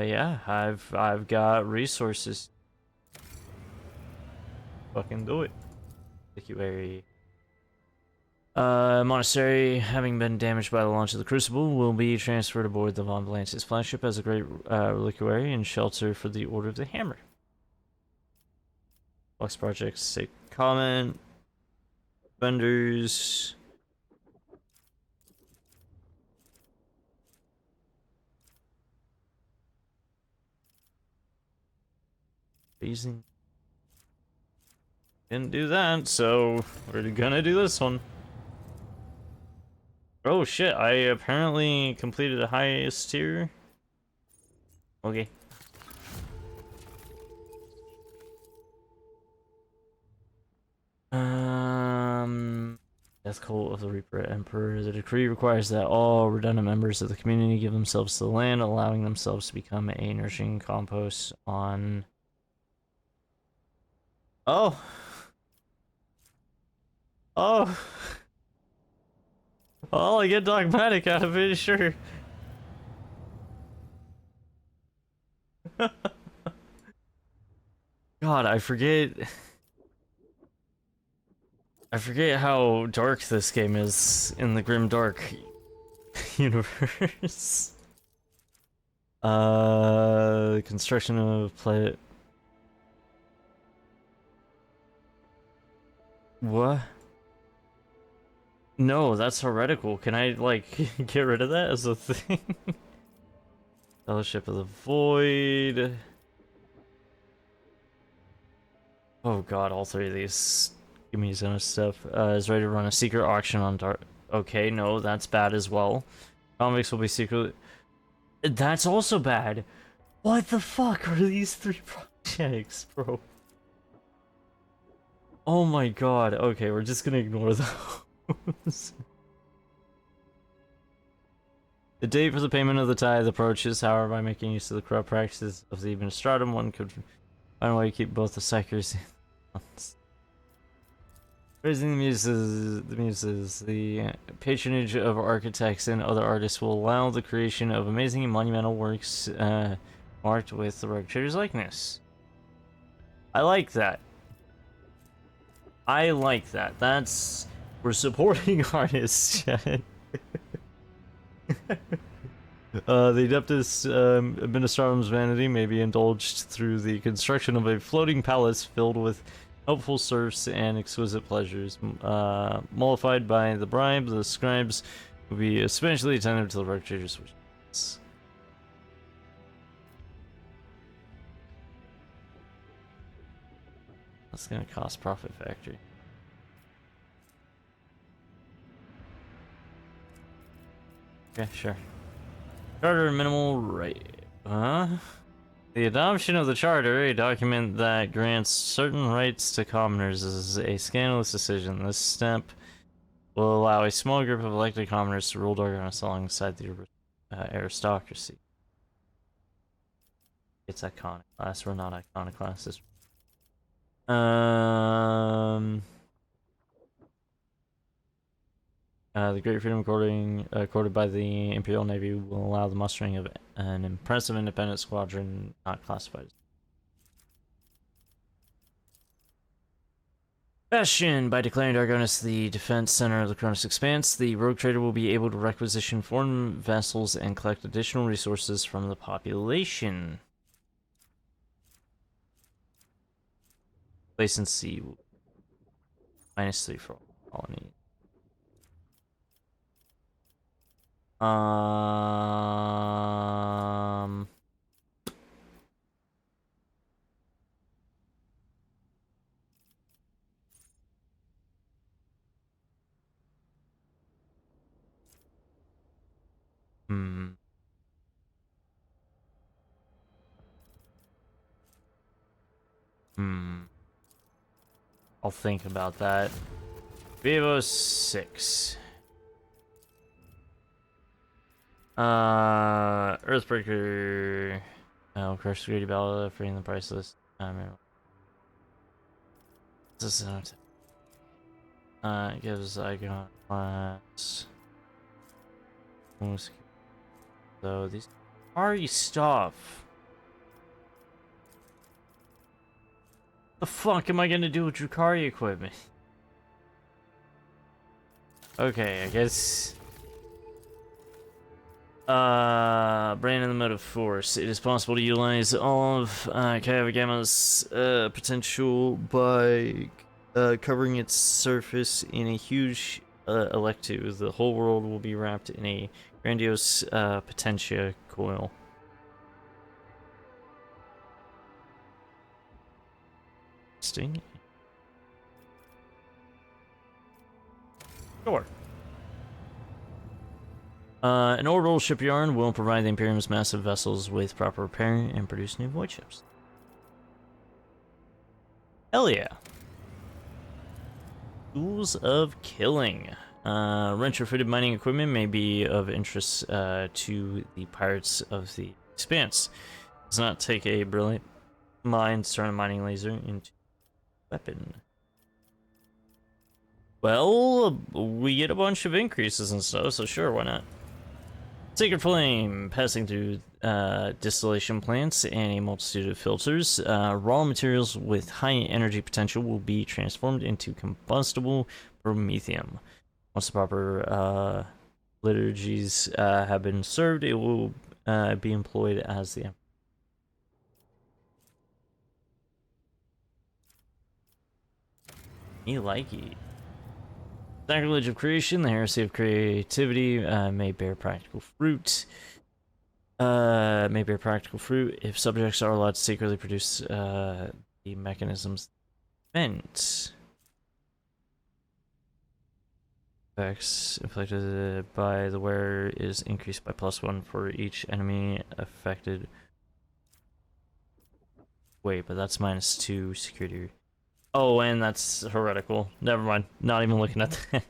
Yeah, I've got resources. Fucking do it. Estuary. Monastery, having been damaged by the launch of the Crucible, will be transferred aboard the Von Valantis flagship as a great reliquary and shelter for the Order of the Hammer. Box projects, say comment. Vendors. Raising. Didn't do that, so we're gonna do this one. Oh shit, I apparently completed the highest tier. Okay. Death Cult of the Reaper Emperor. The decree requires that all redundant members of the community give themselves to the land, allowing themselves to become a nourishing compost on... Oh! Oh! Well, I get dogmatic out of it, sure. God, I forget how dark this game is in the Grim Dark universe. Construction of planet. What? No, that's heretical. Can I, like, get rid of that as a thing? Fellowship of the Void. Oh god, all three of these give me some stuff. Is ready to run a secret auction on Dark. Okay, no, that's bad as well. Convicts will be secretly. That's also bad. What the fuck are these three projects, bro? Oh my god. Okay, we're just gonna ignore those. The date for the payment of the tithe approaches, however, by making use of the corrupt practices of the administratum, one could find a way to keep both the sectors. Raising the muses, the patronage of architects and other artists will allow the creation of amazing and monumental works marked with the Rogue Trader's likeness. I like that. I like that. That's... we're supporting artists, Chad. The Adeptus Administratum's vanity may be indulged through the construction of a floating palace filled with helpful serfs and exquisite pleasures. Mollified by the bribe, the scribes will be especially attentive to the Rogue Trader's wishes. That's gonna cost Profit Factory. Okay, sure. Charter minimal right. The adoption of the Charter, a document that grants certain rights to commoners, is a scandalous decision. This step will allow a small group of elected commoners to rule Dargonis alongside the aristocracy. It's iconoclast. We're not iconoclasts. The Great Freedom accorded by the Imperial Navy will allow the mustering of an impressive independent squadron not classified. Bastion. By declaring Dargonis the defense center of the Cronus Expanse, the Rogue Trader will be able to requisition foreign vessels and collect additional resources from the population. Place in sea. -3 for all colonies. I'll think about that. Vivo 6. Earthbreaker. Oh, crush the greedy battle, freeing the priceless. This is it gives icon class. So these are stuff. The fuck am I gonna do with Drukhari equipment? Okay, I guess. Brain in the mode of force. It is possible to utilize all of Kayavagamma's potential by covering its surface in a huge electu. The whole world will be wrapped in a grandiose potentia coil. Interesting. Sure. An orbital shipyard will provide the Imperium's massive vessels with proper repair and produce new void ships. Hell yeah. Tools of killing. Retrofitted mining equipment may be of interest to the pirates of the Expanse. It does not take a brilliant mind to turn a mining laser into a weapon. Well, we get a bunch of increases and stuff, so sure, why not? Sacred Flame, passing through distillation plants and a multitude of filters. Raw materials with high energy potential will be transformed into combustible promethium. Once the proper liturgies have been served, it will be employed as the me likey. Sacrilege of creation, the heresy of creativity may bear practical fruit. Maybe a practical fruit if subjects are allowed to secretly produce the mechanisms meant. Effects inflicted by the wearer is increased by +1 for each enemy affected. Wait, but that's -2 security. Oh, and that's heretical. Never mind. Not even looking at that.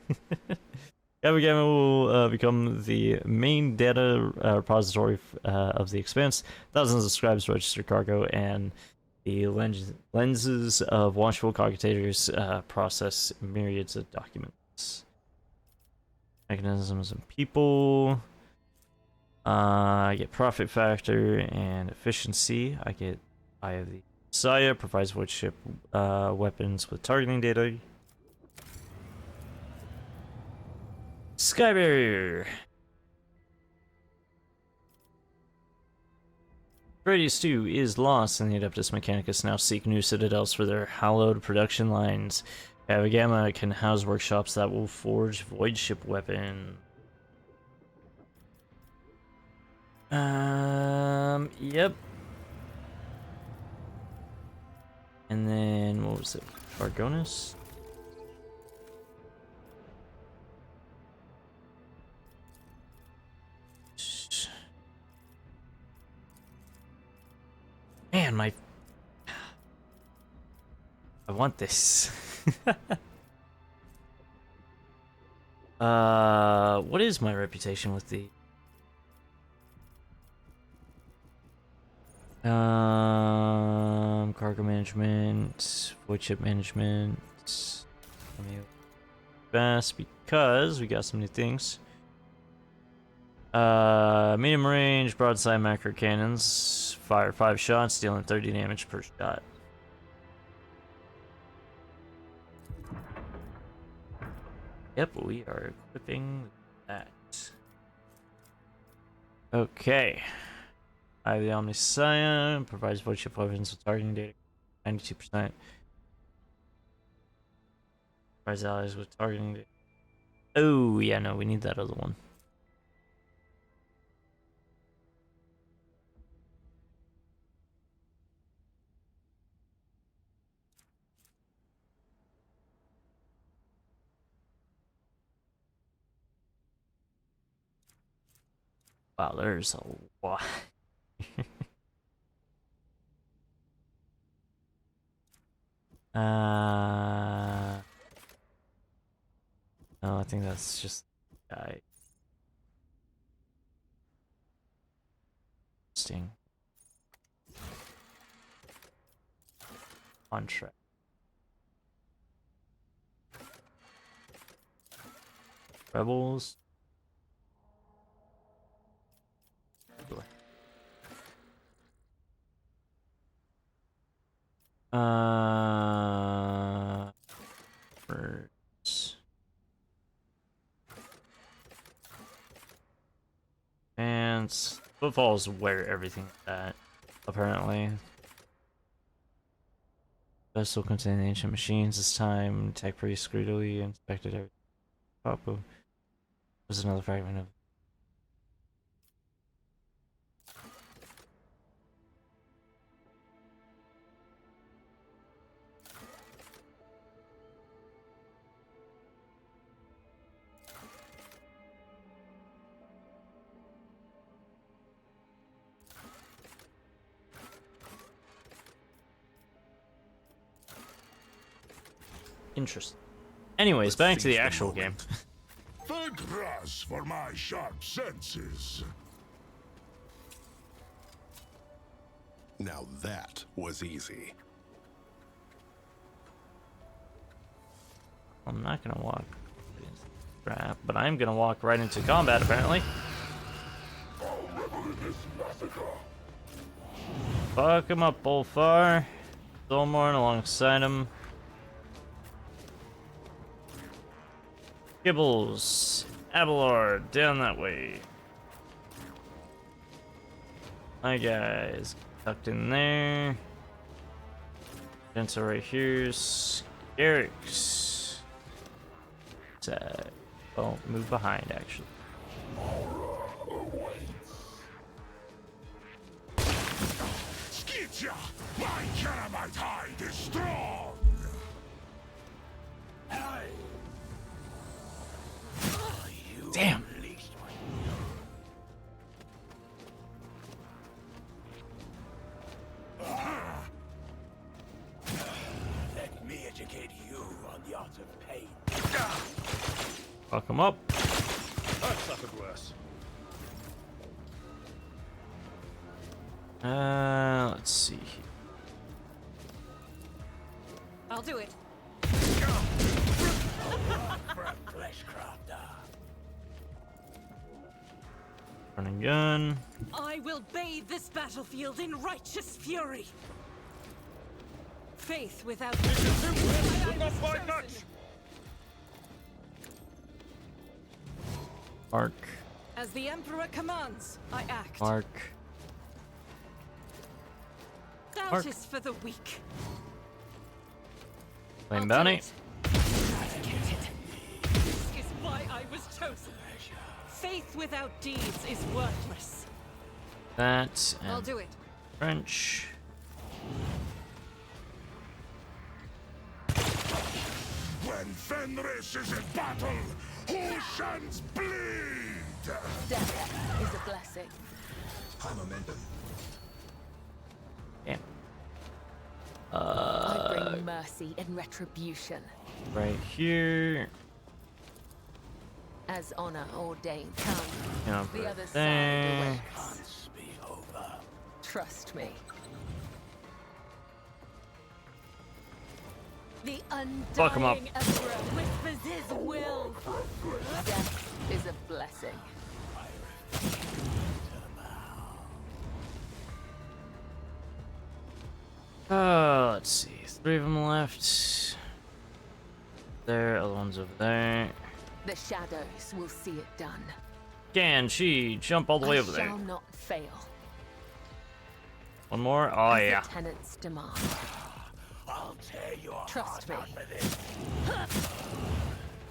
Yamagami will become the main data repository of the Expanse. Thousands of scribes register cargo, and the lenses of watchful computators process myriads of documents. Mechanisms and people. I get profit factor and efficiency. I get Eye of the Messiah, provides void ship weapons with targeting data. Sky Barrier. Radius 2 is lost, and the Adeptus Mechanicus now seek new citadels for their hallowed production lines. Kavagama can house workshops that will forge void ship weapons. Yep. And then, what was it? Argonis? Man, I want this. What is my reputation with the cargo management, void ship management. Fast because we got some new things. Medium range broadside macro cannons, fire 5 shots, dealing 30 damage per shot. Yep, we are equipping that. Okay. I have the Omniscion, provides void ship weapons with targeting data, 92%. Provides allies with targeting data. Oh, yeah, no, we need that other one. Wow, there's a lot. No, I think that's just guy. Sting. Contract. Rebels. Birds. And footfalls where everything is at, apparently. Vessel containing ancient machines this time. Tech priest greedily inspected everything. Papu. There's another fragment of. Interesting. Anyways, back to the actual game. Thank Raz for my sharp senses. Now that was easy. I'm not gonna walk into the trap, but I'm gonna walk right into combat apparently. Fuck him up, Bolfar. Zolmorn alongside him. Gibbles, Abelard, down that way. My guys tucked in there. Gentle right here. Scarix. Well, move behind actually. Gotcha! My Calamite hide is strong! Damn. Let me educate you on the art of pain. Fuck him up. I've suffered worse. Let's see here. I'll do it. Running gun. I will bathe this battlefield in righteous fury. Faith without Would not fight much. Mark. As the Emperor commands, I act. Mark. Doubt Mark. is for the weak. Flame I'll do bounty. it. This is why I was chosen. Faith without deeds is worthless. That I'll and do it. French. When Fenris is in battle, oceans bleed! Death is a blessing. High momentum. Damn. I bring mercy and retribution. Right here. As honor ordained. Come, Yeah, the right other side there. awaits. Be over. Trust me. The Fuck 'em up. undying Emperor whispers his will. Death is a blessing. Let's see. 3 of them left. There, other one's over there. The shadows will see it done. Can she jump all the way I over there? shall not fail. One more? Oh, As yeah. the tenants demand. I'll tear your Trust me. heart out with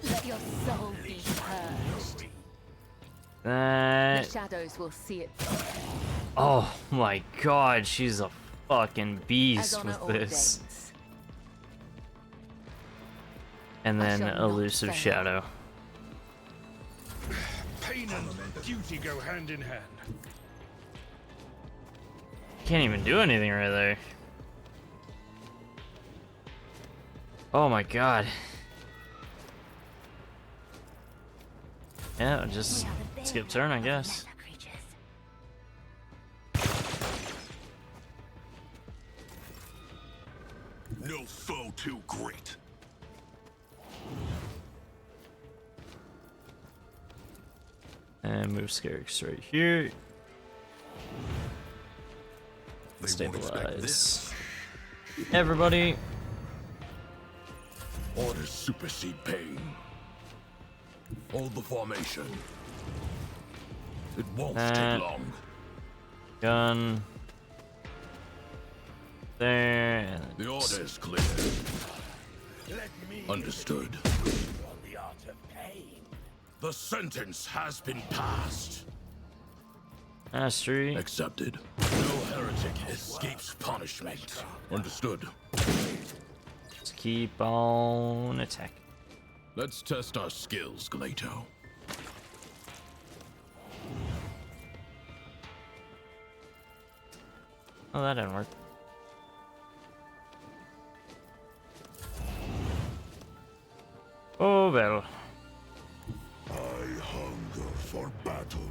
it. Let your soul be purged. The That. shadows will see it Oh my god, she's a fucking as beast honor with ordains. this. And I then shall not elusive fail. shadow. Pain and duty go hand in hand. Can't even do anything right there. Oh my god. Yeah, just skip turn, I guess. No foe too great. And move Scarix right here. They won't expect this. Stabilize. Everybody. Orders supersede pain. Hold the formation. It won't That- take long. Gun. There. And The order is clear. Understood. The sentence has been passed. Mastery. Accepted. No heretic escapes punishment. Understood. Just keep on attacking. Let's test our skills, Glato. Oh, that didn't work. Oh, battle. I hunger for battle.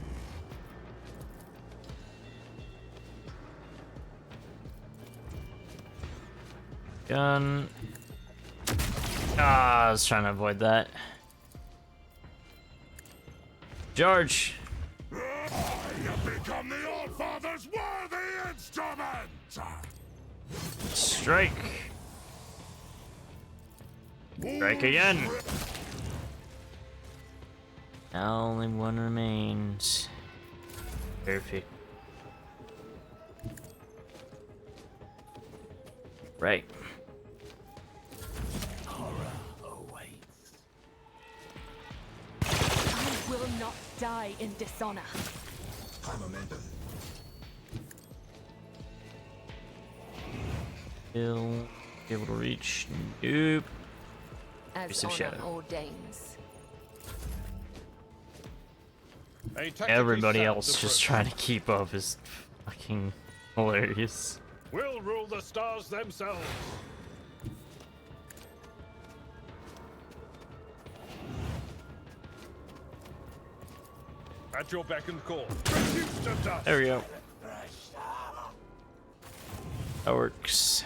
Gun. Ah, I was trying to avoid that. Charge. I have become the All-Father's worthy instrument! Strike. Strike again. Now only one remains. Perfect. Right. I will not die in dishonor. High momentum. He'll be able to reach. Nope. As Piece of honor shadow. ordains. A tactically Everybody sound else just approach. trying to keep up is fucking hilarious. We'll rule the stars themselves. At your beck and call. Reduce to dust. There we go. That works.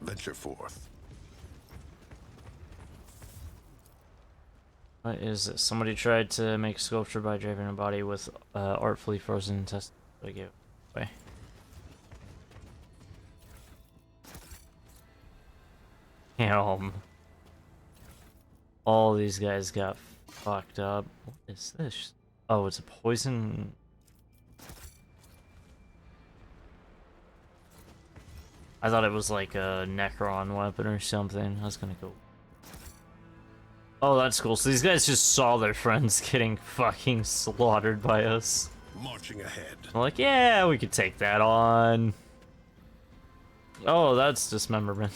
Venture forth. What is it? Somebody tried to make sculpture by draping a body with artfully frozen intestines. I give away. Damn. All these guys got fucked up. What is this? Oh, it's a poison. I thought it was like a Necron weapon or something. I was gonna go. Oh, that's cool. So these guys just saw their friends getting fucking slaughtered by us. Marching ahead. I'm like, yeah, we could take that on. Oh, that's dismemberment.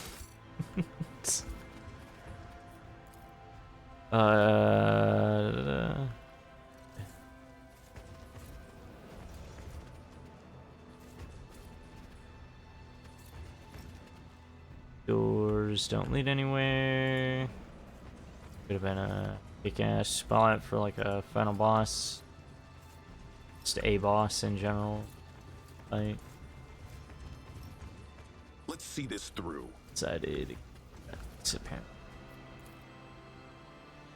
uh. Doors don't lead anywhere. Could have been a kick-ass spot for like a final boss. Just a boss in general. Like, Let's see this through. decided. It's apparent.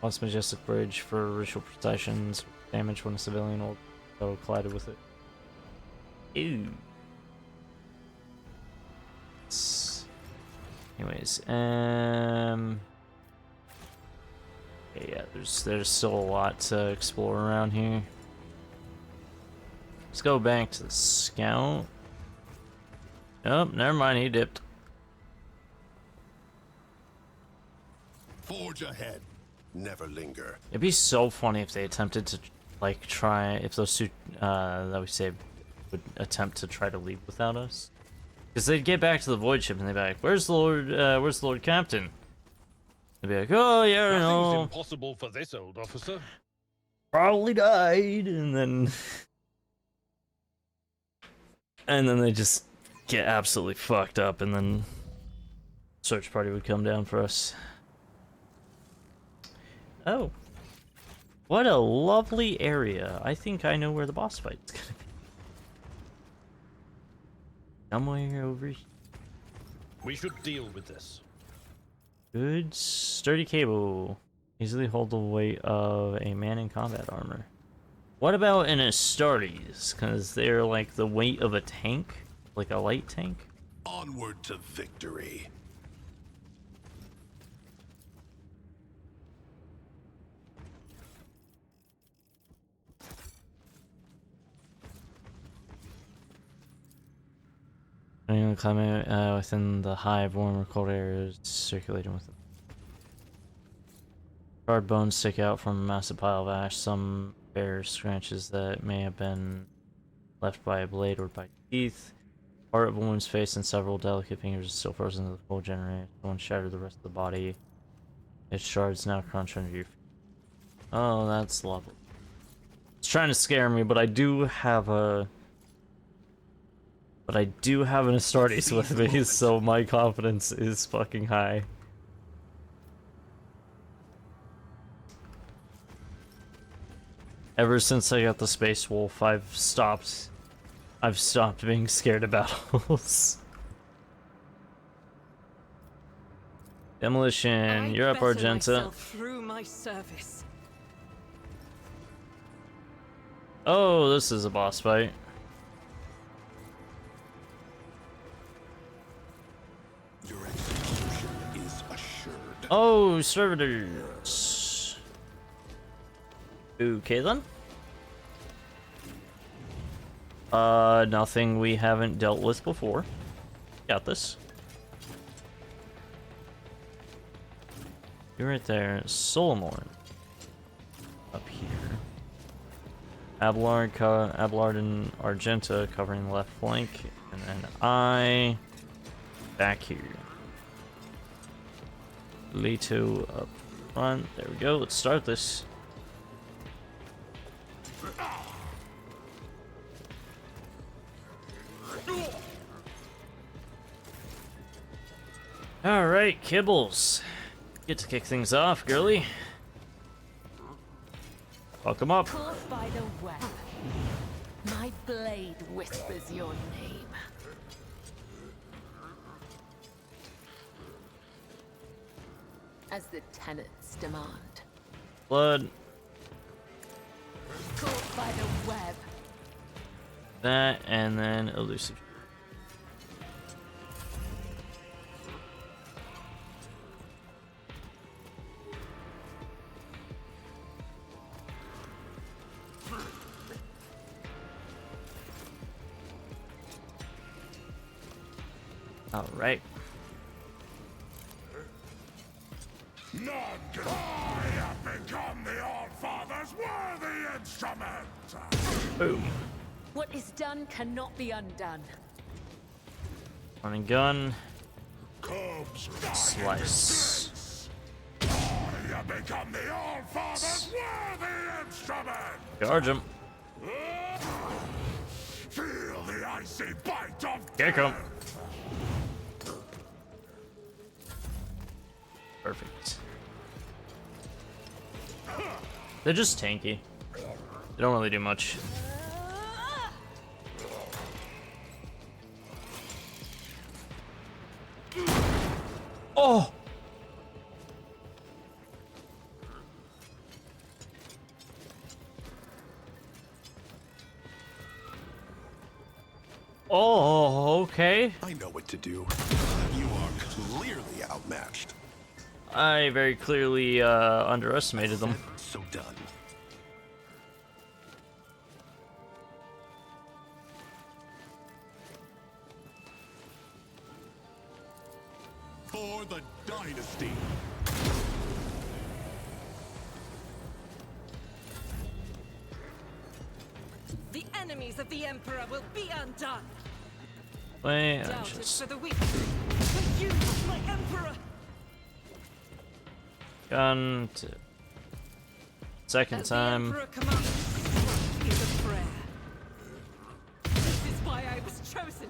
Lost Majestic Bridge for ritual processions. Damage when a civilian or foe collided with it. Ew. Anyways, yeah, there's still a lot to explore around here. Let's go back to the scout. Nope, never mind, he dipped. Forge ahead. Never linger. It'd be so funny if they attempted to, like, try, if those two, that we saved would attempt to try to leave without us. Because they'd get back to the void ship and they'd be like, where's the Lord Captain? They'd be like, oh yeah, Nothing's no, impossible for this old officer. probably died, and then they just get absolutely fucked up, and then search party would come down for us. Oh, what a lovely area. I think I know where the boss fight's gonna be. Somewhere over here. We should deal with this. Good sturdy cable. Easily hold the weight of a man in combat armor. What about an Astartes? Because they're like the weight of a tank? Like a light tank? Onward to victory. Depending on the climate within the hive, warm or cold air is circulating with it. Hard bones stick out from a massive pile of ash. Some bear scratches that may have been left by a blade or by teeth. Part of a woman's face and several delicate fingers are still frozen to the full generator. One shattered the rest of the body. Its shards now crunch under your feet. Oh, that's lovely. It's trying to scare me, but I do have an Astartes with me, so my confidence is fucking high. Ever since I got the Space Wolf, I've stopped being scared of battles. Demolition, you're up, better Argenta. myself through my service. Oh, this is a boss fight. Your execution is assured. Oh, servitors. Okay then. Nothing we haven't dealt with before. Got this. You're right there. Solomorn. Up here. Abelard and Argenta covering the left flank, and then I back here. Leto up front. There we go. Let's start this. All right, Kibbles. Get to kick things off, girly. Welcome up. Caught by the web. My blade whispers your name. As the tenets demand. Blood. Caught by the web. That, and then elusive. All right. None can. I have become the All-Father's worthy instrument! Boom. What is done cannot be undone. Running gun. Cubs, Slice. I have become the All-Father's worthy instrument! Charge him. Feel the icy bite of Kick him. death. Perfect. They're just tanky. They don't really do much. Oh! Oh, okay. I know what to do. You are clearly outmatched. I very clearly underestimated them. So done. For the dynasty. The enemies of the Emperor will be undone. Wait, Doubt is just for the weak. But you, my Emperor! gun to second As time. The Emperor commands, strike is a prayer. This is why I was chosen.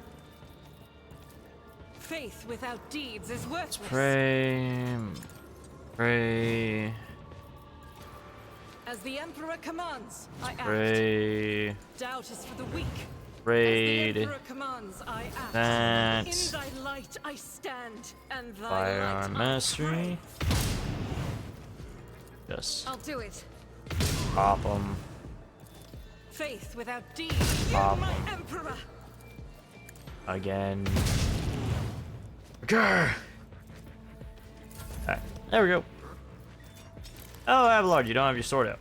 Faith without deeds is worthless. Pray. Pray. As the Emperor commands, I act. Pray. Doubt is for the weak. Raid. As the Emperor commands, I act. That. In thy light I stand, and thy Firearm light I mastery. Yes. I'll do it. Pop them. Faith without deeds, you Pop my 'em. Emperor! Again. Grr. Alright, there we go. Oh, Abelard, you don't have your sword out.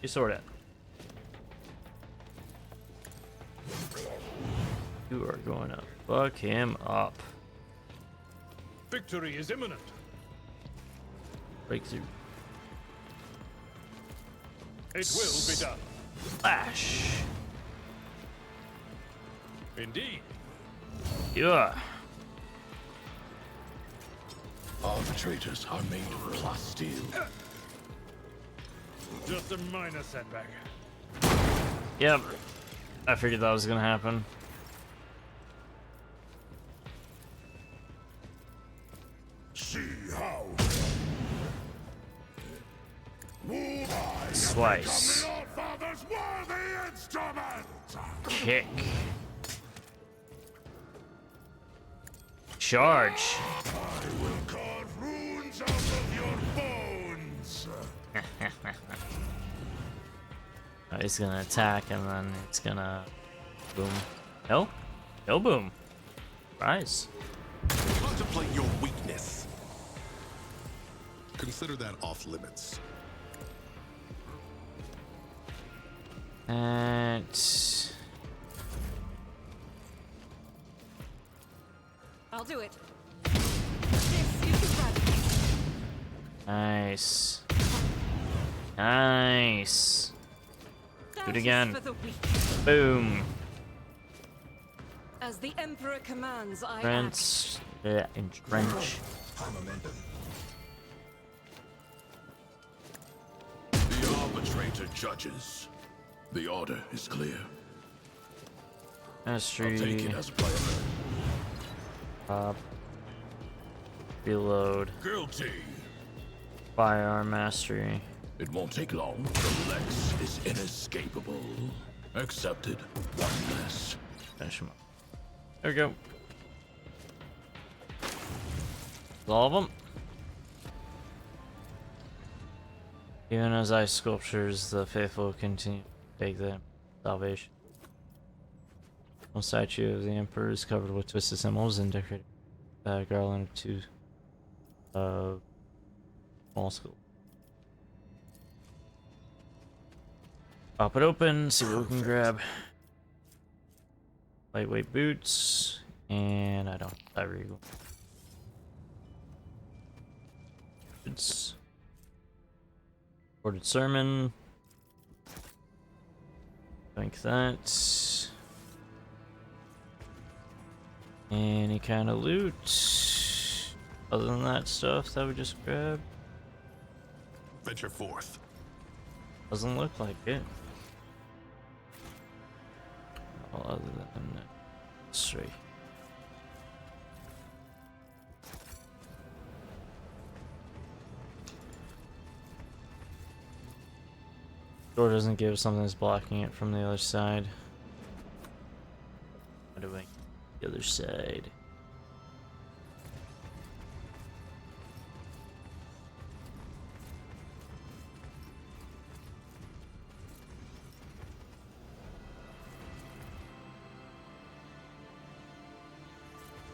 Your sword out. You are going to fuck him up. Victory is imminent. Breakthrough. It will be done. Flash. Indeed. Yeah. Arbitrators are made of plasteel. Just a minor setback. Yep. I figured that was gonna happen. See how. Slice. The All-Father's worthy instrument! Kick. Charge. I will carve runes out of your bones! He's gonna attack and then it's gonna boom. No? No boom. Rise. Contemplate your weakness. Consider that off limits. And I'll do it. This is the strategy. nice. Nice. Do it is again. for the weak. Boom. As the Emperor commands, I act. Drench. Yeah, entrench. High momentum. The arbitrator judges. The order is clear. I'll take Mastery. it as a priority. Reload. Guilty. Firearm mastery. It won't take long. The Lex is inescapable. Accepted. One less. Finish him up. There we go. All of them. Even as ice sculptures, the faithful continue to take them salvation. One statue of the Emperor is covered with twisted symbols and decorated with a garland of two small skulls. Pop it open, see what we can grab. Lightweight boots, and I don't have Regal. It's recorded sermon. Think that. Any kind of loot other than that stuff that we just grabbed? Venture forth. Doesn't look like it. Well, other than that, straight. Door doesn't give something that's blocking it from the other side. How do I get the other side?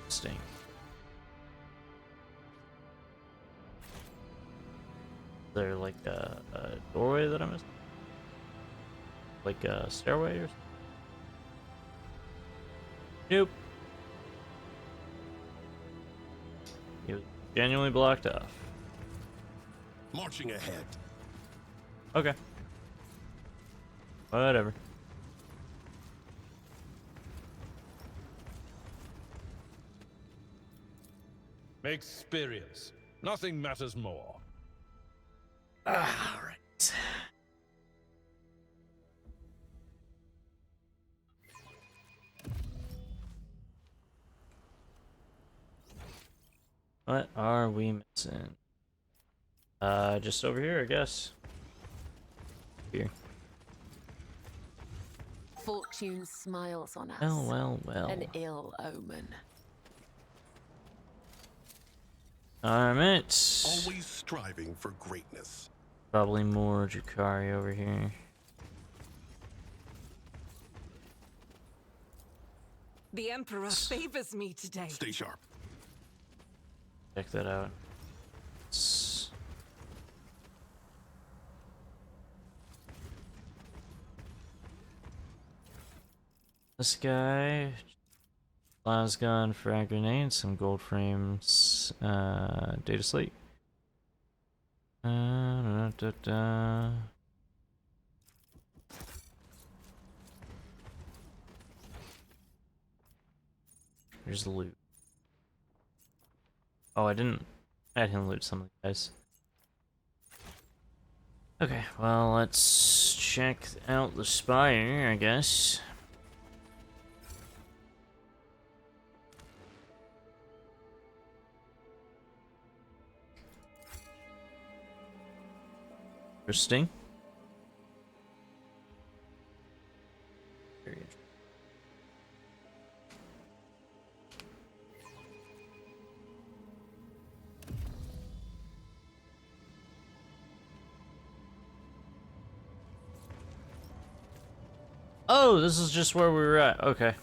Interesting. Is there like a doorway that I missed? Like a stairway or something? Nope. He was genuinely blocked off. Marching ahead. Okay. Whatever. Experience. Nothing matters more. Alright. What are we missing? Just over here, I guess. Here. Fortune smiles on us. Well. An ill omen. Alright. Always striving for greatness. Probably more Jakari over here. The Emperor favors me today. Stay sharp. Check that out. This guy, lasgun, frag grenade, some gold frames, data slate. Here's the loot. Oh, I didn't loot some of the guys. Okay, well, let's check out the spire, I guess. Interesting. Very interesting. Oh, this is just where we were at. Okay.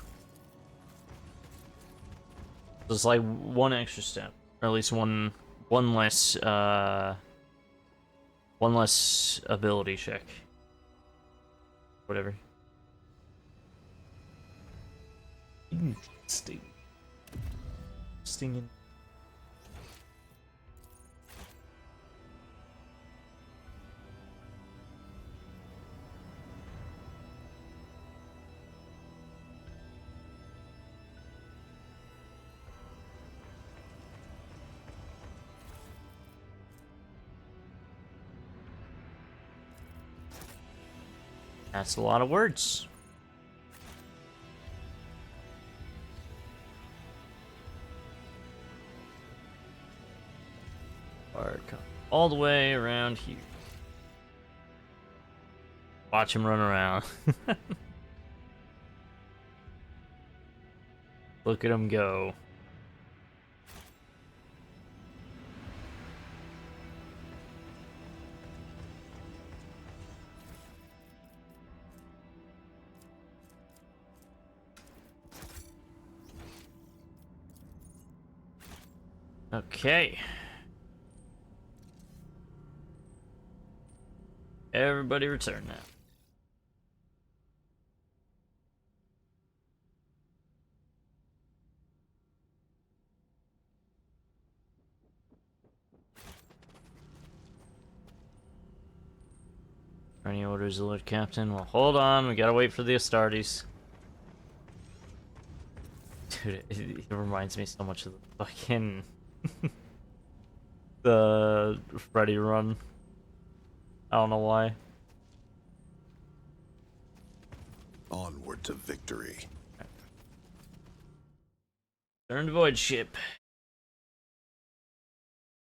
There's like one extra step, or at least one less ability check. Whatever. Interesting. Stinging. That's a lot of words. All the way around here. Watch him run around. Look at him go. Okay. Everybody return now. Any orders, Lord Captain? Well, hold on. We gotta wait for the Astartes. Dude, it reminds me so much of the fucking the Freddy run. I don't know why. Onward to victory. Turn to Void Ship.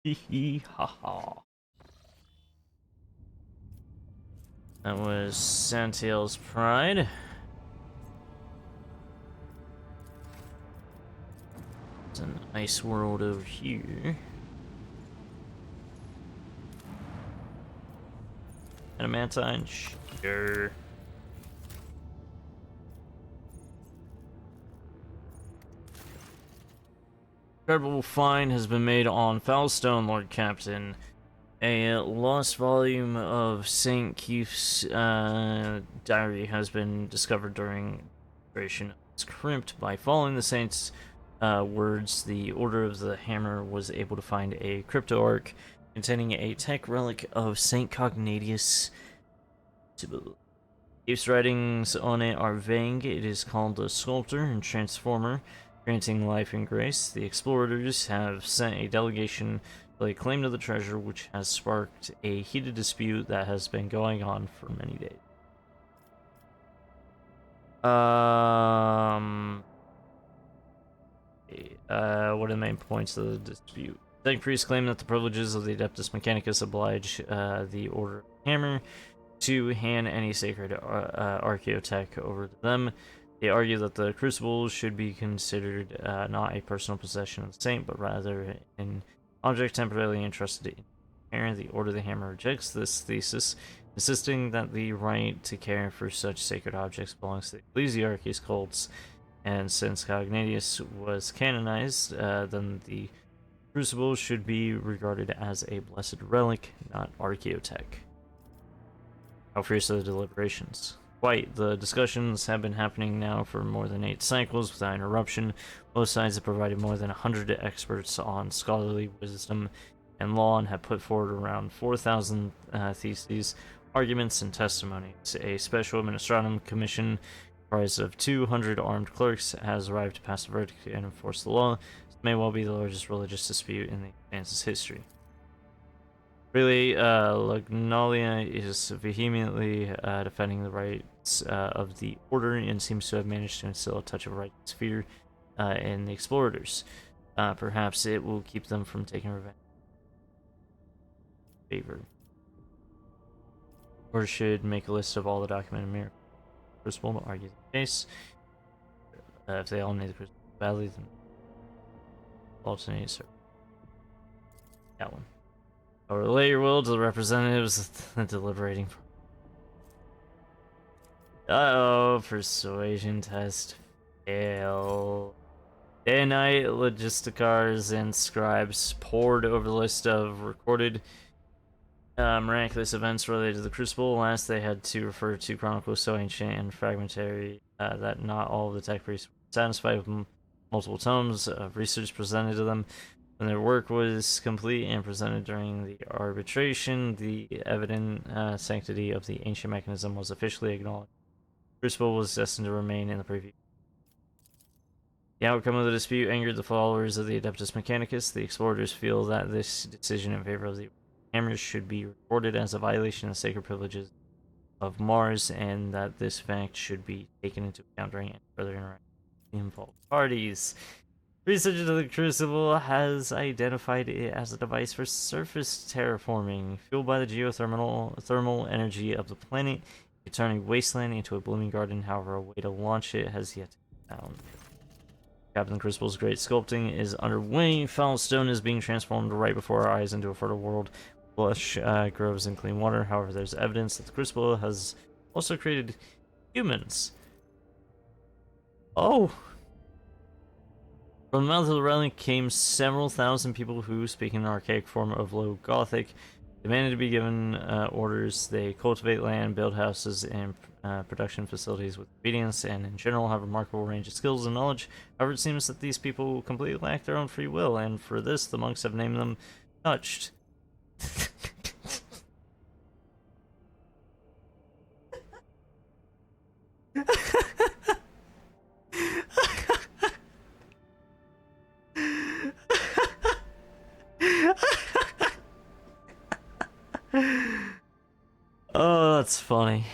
Hee hee ha ha. That was Santiel's Pride. It's an ice world over here. Adamantine? Sure. Incredible find has been made on Foulstone, Lord Captain. A lost volume of St. Keith's diary has been discovered during operation. It's crimped by following the saint's words. The Order of the Hammer was able to find a crypto-arc containing a tech relic of Saint Cognatius. Keith's writings on it are vague. It is called the Sculptor and Transformer, granting life and grace. The explorers have sent a delegation to lay claim to the treasure, which has sparked a heated dispute that has been going on for many days. What are the main points of the dispute? The priests claim that the privileges of the Adeptus Mechanicus oblige the Order of the Hammer to hand any sacred archaeotech over to them. They argue that the crucible should be considered not a personal possession of the saint, but rather an object temporarily entrusted in care. The Order of the Hammer rejects this thesis, insisting that the right to care for such sacred objects belongs to the Ecclesiarchy's cults, and since Cognatius was canonized, then the crucible should be regarded as a blessed relic, not archaeotech. How fierce are the deliberations? Quite. The discussions have been happening now for more than 8 cycles without interruption. Both sides have provided more than 100 experts on scholarly wisdom and law and have put forward around 4,000 theses, arguments, and testimonies. A special administratum commission comprised of 200 armed clerks has arrived to pass a verdict and enforce the law. This may well be the largest religious dispute in the Advance's history. Really, Lugnalia is vehemently defending the rights of the Order and seems to have managed to instill a touch of righteous fear in the explorers. Perhaps it will keep them from taking revenge. Favor. Or should make a list of all the documented miracles. Crucible to argue the case. If they all need the crucible badly, then alternate. That one. Or relay your will to the representatives deliberating. Uh-oh, persuasion test fail. Day and night, logisticars and scribes pored over the list of recorded miraculous events related to the Crucible. Last, they had to refer to chronicles so ancient and fragmentary that not all of the tech priests were satisfied with multiple tomes of research presented to them. When their work was complete and presented during the arbitration, the evident sanctity of the ancient mechanism was officially acknowledged. Crucible was destined to remain in the preview. The outcome of the dispute angered the followers of the Adeptus Mechanicus. The explorers feel that this decision in favor of the Hammers should be recorded as a violation of sacred privileges of Mars, and that this fact should be taken into account during any further interaction with the involved parties. Researchers of the Crucible has identified it as a device for surface terraforming, fueled by the thermal energy of the planet, turning a wasteland into a blooming garden. However, a way to launch it has yet to be found. Captain Crucible's great sculpting is underway. Foul stone is being transformed right before our eyes into a fertile world. Lush groves and clean water. However, there's evidence that the Crucible has also created humans. Oh! From the mouth of the relic came several thousand people who, speaking an archaic form of Low Gothic, demanded to be given orders. They cultivate land, build houses, and production facilities with obedience, and in general have a remarkable range of skills and knowledge. However, it seems that these people completely lack their own free will, and for this, the monks have named them Touched. Oh, that's funny.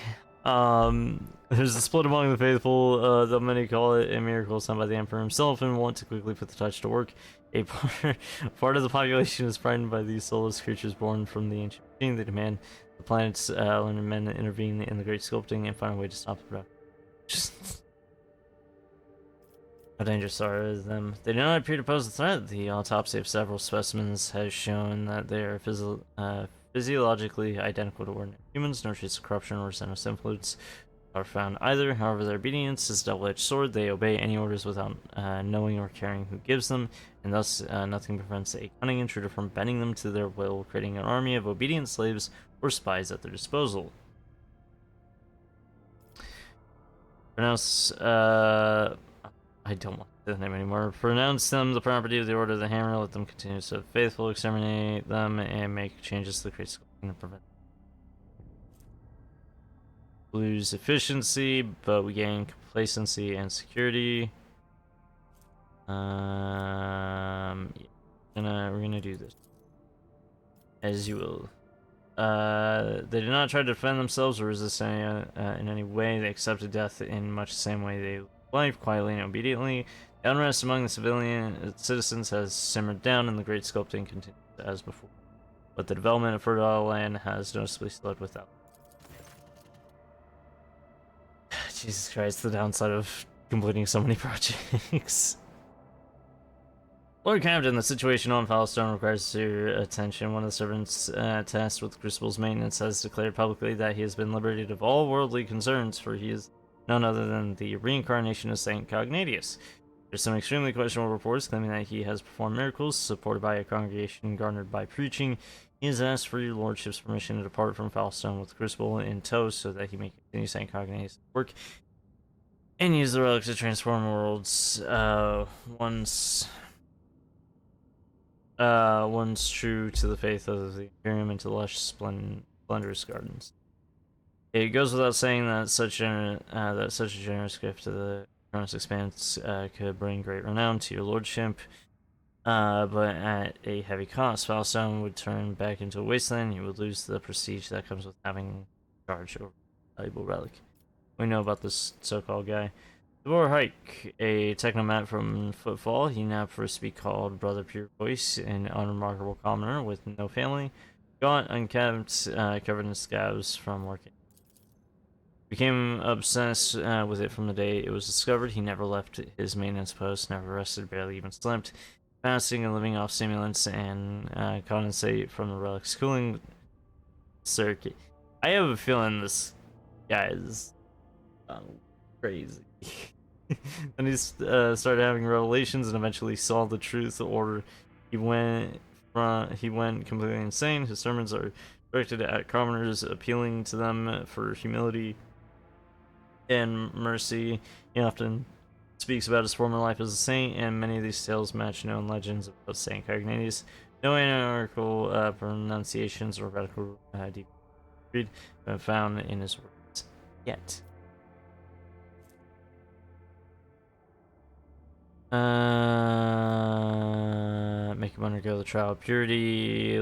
There's a split among the faithful, though many call it a miracle sent by the Emperor himself and want to quickly put the touch to work. A part of the population is frightened by these soulless creatures born from the ancient machine. They demand the planet's learned men intervene in the great sculpting and find a way to stop the production. How dangerous are them? They do not appear to pose a threat. The autopsy of several specimens has shown that they are physiologically identical to ordinary humans. No trace of corruption or sense influence are found either. However, their obedience is a double-edged sword. They obey any orders without knowing or caring who gives them, and thus nothing prevents a cunning intruder from bending them to their will, creating an army of obedient slaves or spies at their disposal. Pronounce I don't want the name anymore. Pronounce them the property of the Order of the Hammer. Let them continue to serve faithful, exterminate them, and make changes to the create sculpting to prevent. Lose efficiency, but we gain complacency and security. Yeah. We're gonna do this. As you will. They did not try to defend themselves or resist in any way. They accepted death in much the same way they life, quietly and obediently. The unrest among the civilian citizens has simmered down, and the great sculpting continues as before. But the development of fertile land has noticeably slowed without. Jesus Christ, the downside of completing so many projects. Lord Captain, the situation on Foulstone requires your attention. One of the servants tasked with Crucible's maintenance has declared publicly that he has been liberated of all worldly concerns, for he is none other than the reincarnation of Saint Cognatius. There's some extremely questionable reports claiming that he has performed miracles, supported by a congregation garnered by preaching. He has asked for your lordship's permission to depart from Foulstone with Crucible in tow so that he may continue Saint Cognatius' work and use the relics to transform worlds. Once true to the faith of the Imperium into lush, splendorous gardens. It goes without saying that such a generous gift to the Cronus Expanse could bring great renown to your lordship, but at a heavy cost. Foulstone would turn back into a wasteland. You would lose the prestige that comes with having charge over a valuable relic. We know about this so-called guy. Devor Hike, a technomat from Footfall. He now first to be called Brother Pure Voice, an unremarkable commoner with no family, gaunt, unkempt, covered in scabs from working. Became obsessed with it from the day it was discovered. He never left his maintenance post, never rested, barely even slept, fasting and living off stimulants and condensate from the relic's cooling circuit. I have a feeling this guy is crazy. And he started having revelations and eventually saw the truth, or he went completely insane. His sermons are directed at commoners, appealing to them for humility and mercy. He often speaks about his former life as a saint, and many of these tales match known legends about Saint Cognatius. No anarchical pronunciations or radical deep creed have been found in his works yet. Make him undergo the trial of purity,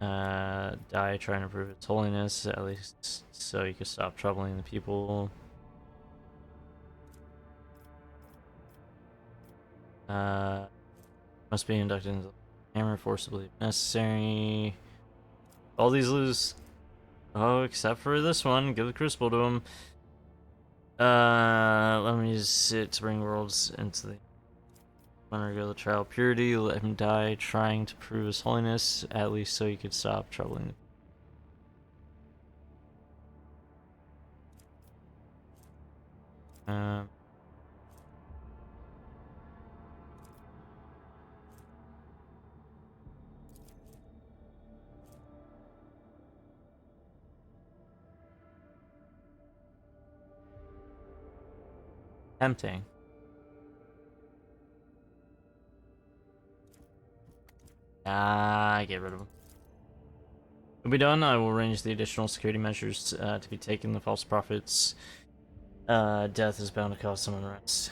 Die trying to prove its holiness, at least so you can stop troubling the people. Must be inducted into the hammer forcibly if necessary. All these lose. Oh, except for this one. Give the crucible to him. Let me use it to bring worlds into the undergo the trial of purity. Let him die trying to prove his holiness, at least so you could stop troubling the tempting. Get rid of him. Will be done. I will arrange the additional security measures to be taken. The false prophet's death is bound to cause some unrest.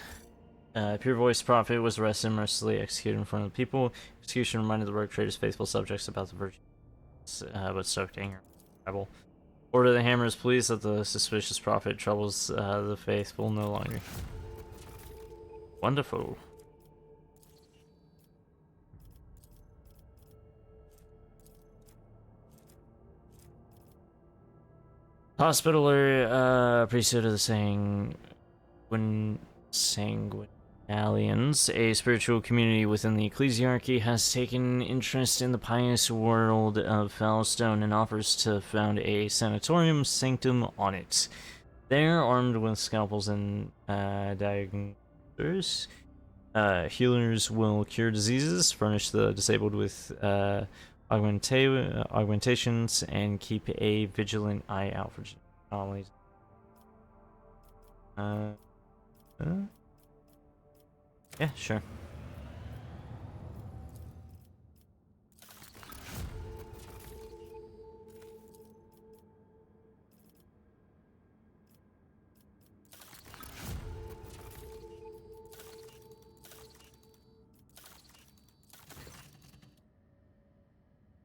Pure Voice Prophet was arrested and mercilessly executed in front of the people. Execution reminded the rogue trader's faithful subjects about the virgin, but stoked anger. Rebel. Order the Hammer is pleased that the suspicious prophet troubles the faithful no longer. Wonderful. Hospitaller, priesthood of the Sanguinalians, a spiritual community within the ecclesiarchy, has taken interest in the pious world of Fellstone and offers to found a sanatorium sanctum on it. They're armed with scalpels and diagnosers. Healers will cure diseases, furnish the disabled with augmentations, and keep a vigilant eye out for anomalies. Yeah, sure.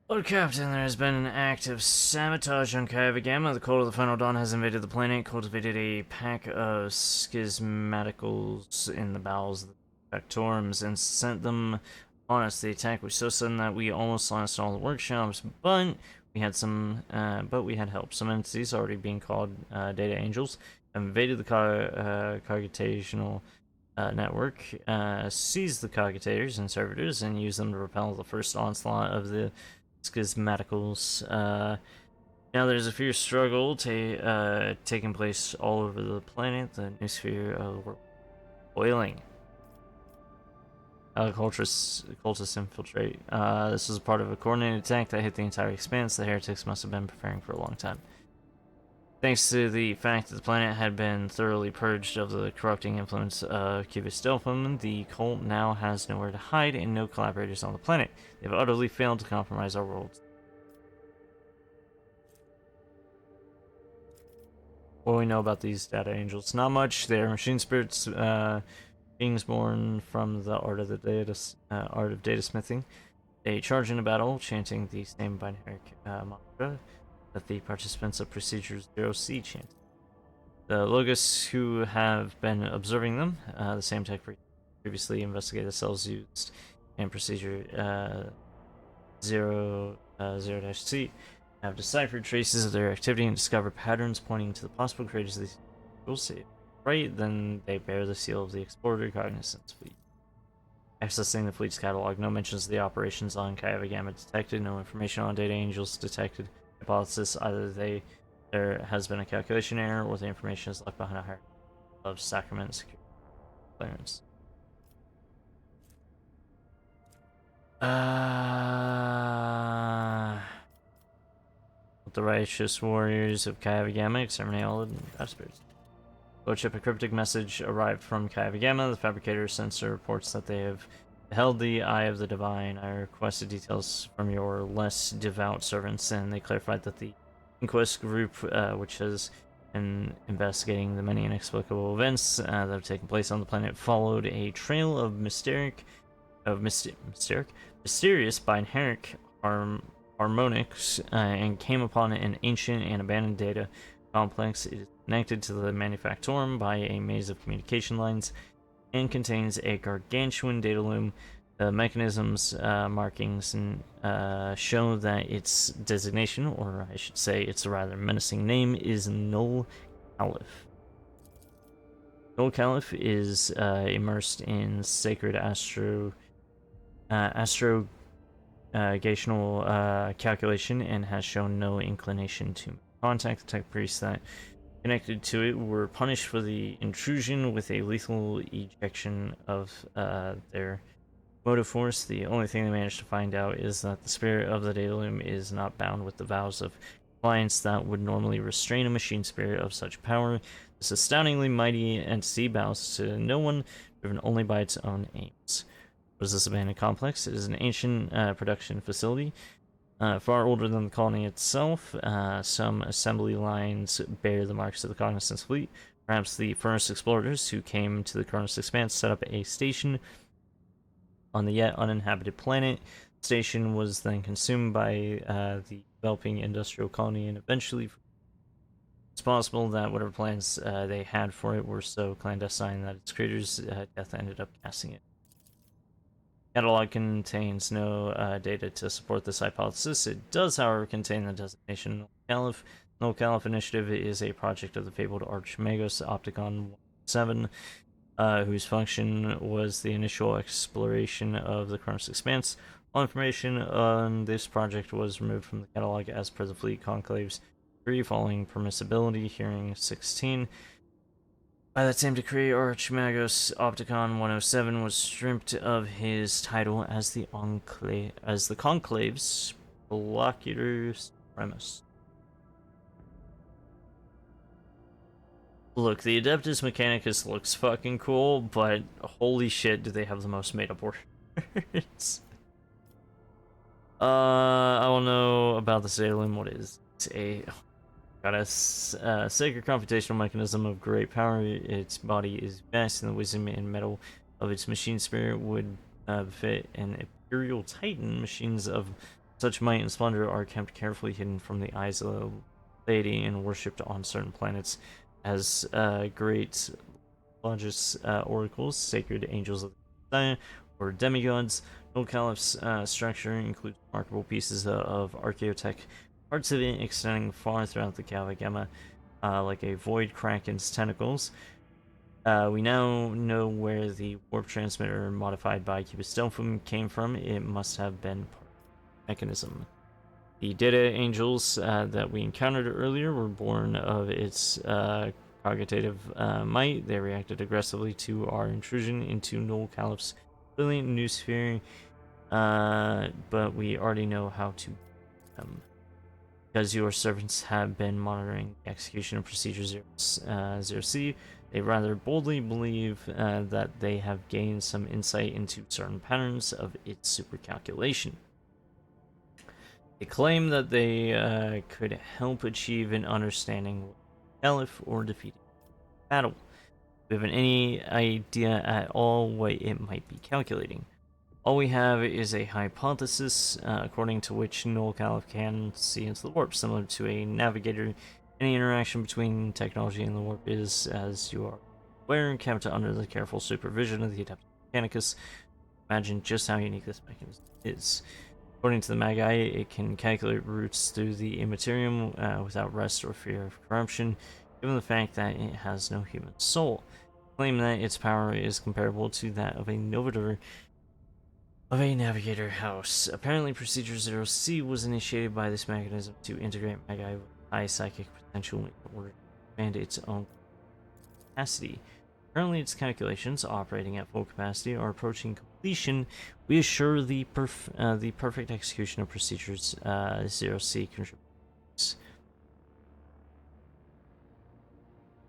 Lord Captain, there has been an act of sabotage on Kaiba Gamma. The Cult of the Final Dawn has invaded the planet, cultivated a pack of schismaticals in the bowels of the Factorums, and sent them on us. The attack was so sudden that we almost lost all the workshops, but we had help. Some entities, already being called Data Angels, invaded the cogitational network, seized the cogitators and servitors, and used them to repel the first onslaught of the schismaticals. Now there's a fierce struggle taking place all over the planet. The new sphere of the world boiling. Cultists infiltrate. This was part of a coordinated attack that hit the entire expanse. The heretics must have been preparing for a long time. Thanks to the fact that the planet had been thoroughly purged of the corrupting influence of Cubus Delphim, the cult now has nowhere to hide and no collaborators on the planet. They've utterly failed to compromise our world. What do we know about these data angels? Not much. They are machine spirits, beings born from the art of data smithing. They charge into battle, chanting the same binary mantra that the participants of Procedure 0C chant. The Logos who have been observing them, the same tech previously investigated cells used in Procedure 0-C, have deciphered traces of their activity and discovered patterns pointing to the possible creators of these angels. Right, then they bear the seal of the Explorer Cognizance Fleet. Accessing the fleet's catalog, no mentions of the operations on Kaiba Gamma detected, no information on Data Angels detected. Hypothesis: either there has been a calculation error, or the information is left behind a hierarchy of sacrament security clearance. The righteous warriors of Kaiba Gamma exterminate all the spirits. Lordship, a cryptic message arrived from Kaiba Gamma. The Fabricator Sensor reports that they have beheld the Eye of the Divine. I requested details from your less devout servants, and they clarified that the Inquest group, which has been investigating the many inexplicable events that have taken place on the planet, followed a trail of mysterious binaric harmonics and came upon an ancient and abandoned data complex. It is connected to the Manufactorum by a maze of communication lines and contains a gargantuan data loom. The mechanisms markings show that its designation, or I should say its rather menacing name, is Null Caliph. Null Caliph is immersed in sacred astrogational calculation and has shown no inclination to contact. The tech priests that connected to it were punished for the intrusion with a lethal ejection of their motive force. The only thing they managed to find out is that the spirit of the data loom is not bound with the vows of compliance that would normally restrain a machine spirit of such power. This astoundingly mighty entity bows to no one, driven only by its own aims. What is this abandoned complex? It is an ancient production facility, far older than the colony itself. Some assembly lines bear the marks of the Cognizance fleet. Perhaps the first explorers who came to the Cronus Expanse set up a station on the yet uninhabited planet. The station was then consumed by the developing industrial colony, and eventually it's possible that whatever plans they had for it were so clandestine that its creators' death ended up casting it. Catalog contains no data to support this hypothesis. It does, however, contain the designation Null Caliph. Null Caliph Initiative is a project of the fabled Archimagos Opticon 7, whose function was the initial exploration of the Cronus Expanse. All information on this project was removed from the catalog as per the Fleet Conclave's decree following permissibility hearing 16. By that same decree, Archimagos Opticon 107 was stripped of his title as the Conclave's Blockulator Supremus. Look, the Adeptus Mechanicus looks fucking cool, but holy shit, do they have the most made-up words. I don't know about the Salem. What is it? Got a sacred computational mechanism of great power. Its body is vast, and the wisdom and metal of its machine spirit would fit an Imperial Titan. Machines of such might and splendor are kept carefully hidden from the eyes of the laity and worshipped on certain planets as great Logis oracles, sacred angels of the sky, or demigods. Null Caliph's structure includes remarkable pieces of archaeotech, parts of it extending far throughout the Galva Gamma, like a void kraken's tentacles. We now know where the warp transmitter modified by Cubus Delphum came from. It must have been part of the mechanism. The data angels that we encountered earlier were born of its cogitative might. They reacted aggressively to our intrusion into Null Caliph's brilliant new sphere, but we already know how to beat them. Because your servants have been monitoring the execution of Procedure 0C, they rather boldly believe that they have gained some insight into certain patterns of its supercalculation. They claim that they could help achieve an understanding of Caliph or defeat battle. We haven't any idea at all what it might be calculating. All we have is a hypothesis, according to which Null Caliph can see into the warp, similar to a navigator. Any interaction between technology and the warp is, as you are aware, kept under the careful supervision of the Adeptus Mechanicus. Imagine just how unique this mechanism is. According to the Magi, it can calculate routes through the Immaterium without rest or fear of corruption, given the fact that it has no human soul. Claim that its power is comparable to that of a Novator of a Navigator house. Apparently, Procedure 0C was initiated by this mechanism to integrate Magi with high psychic potential in order to expand its own capacity. Currently, its calculations, operating at full capacity, are approaching completion. We assure the perfect execution of Procedures 0C contributes.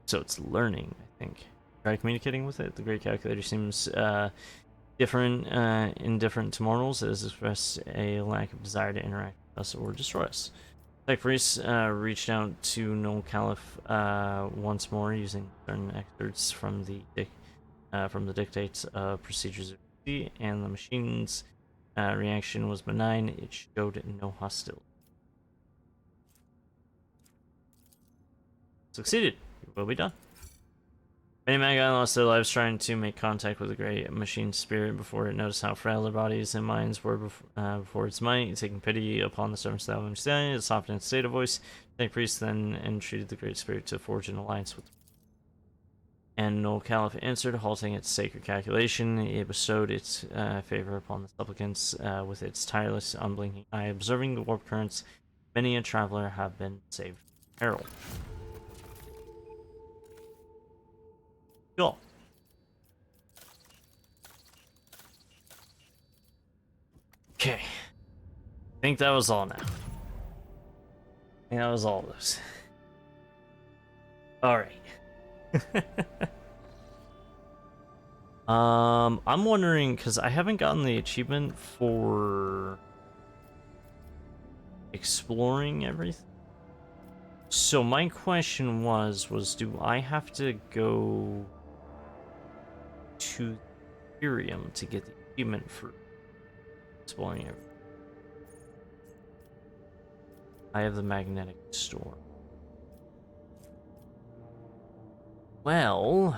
So it's learning, I think. Try communicating with it. The Great Calculator seems different, indifferent to mortals. It has expressed a lack of desire to interact with us or destroy us. Tech priests reached out to Null Caliph once more using certain excerpts from the dictates of Procedures and the machines reaction was benign. It showed no hostility. Succeeded. You will be done. Many Magi lost their lives trying to make contact with the great machine spirit before it noticed how frail their bodies and minds were before its might. Taking pity upon the servants of understanding, it softened its state of voice. The priest then entreated the great spirit to forge an alliance with them. And Noel Caliph answered, halting its sacred calculation. It bestowed its favor upon the supplicants with its tireless, unblinking eye. Observing the warp currents, many a traveler have been saved from peril. Cool. Okay. I think that was all now. I think that was all of those. Alright. I'm wondering, because I haven't gotten the achievement for exploring everything. So my question was do I have to go to Ethereum to get the achievement for exploring everything? I have the magnetic storm. Well,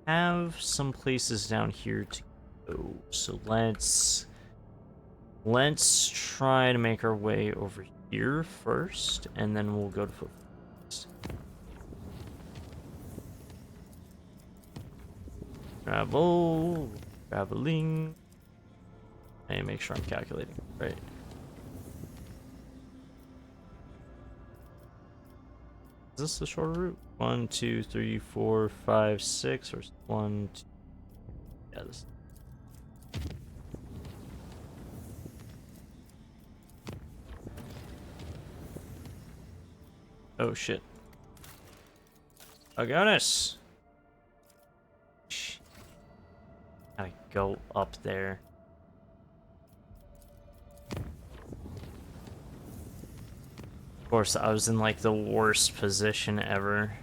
have some places down here to go. So let's try to make our way over here first, and then we'll go to Footforest. Traveling. I need to make sure I'm calculating right. Is this the shorter route? 1, 2, 3, 4, 5, 6, or 1, 2. Yeah, this. Oh shit. Agonis! Gotta go up there. Of course, I was in like the worst position ever.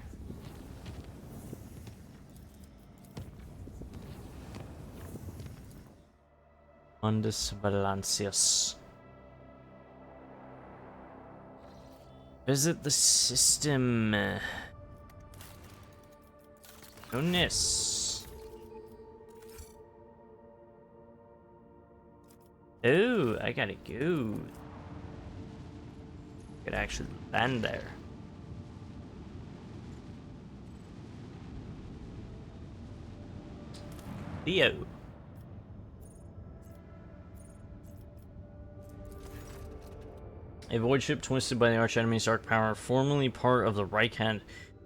Mundus Valancius. Visit the system. Goodness. Oh, I gotta go. Could actually land there. Theo. A void ship twisted by the archenemy's dark power, formerly part of the Reichhand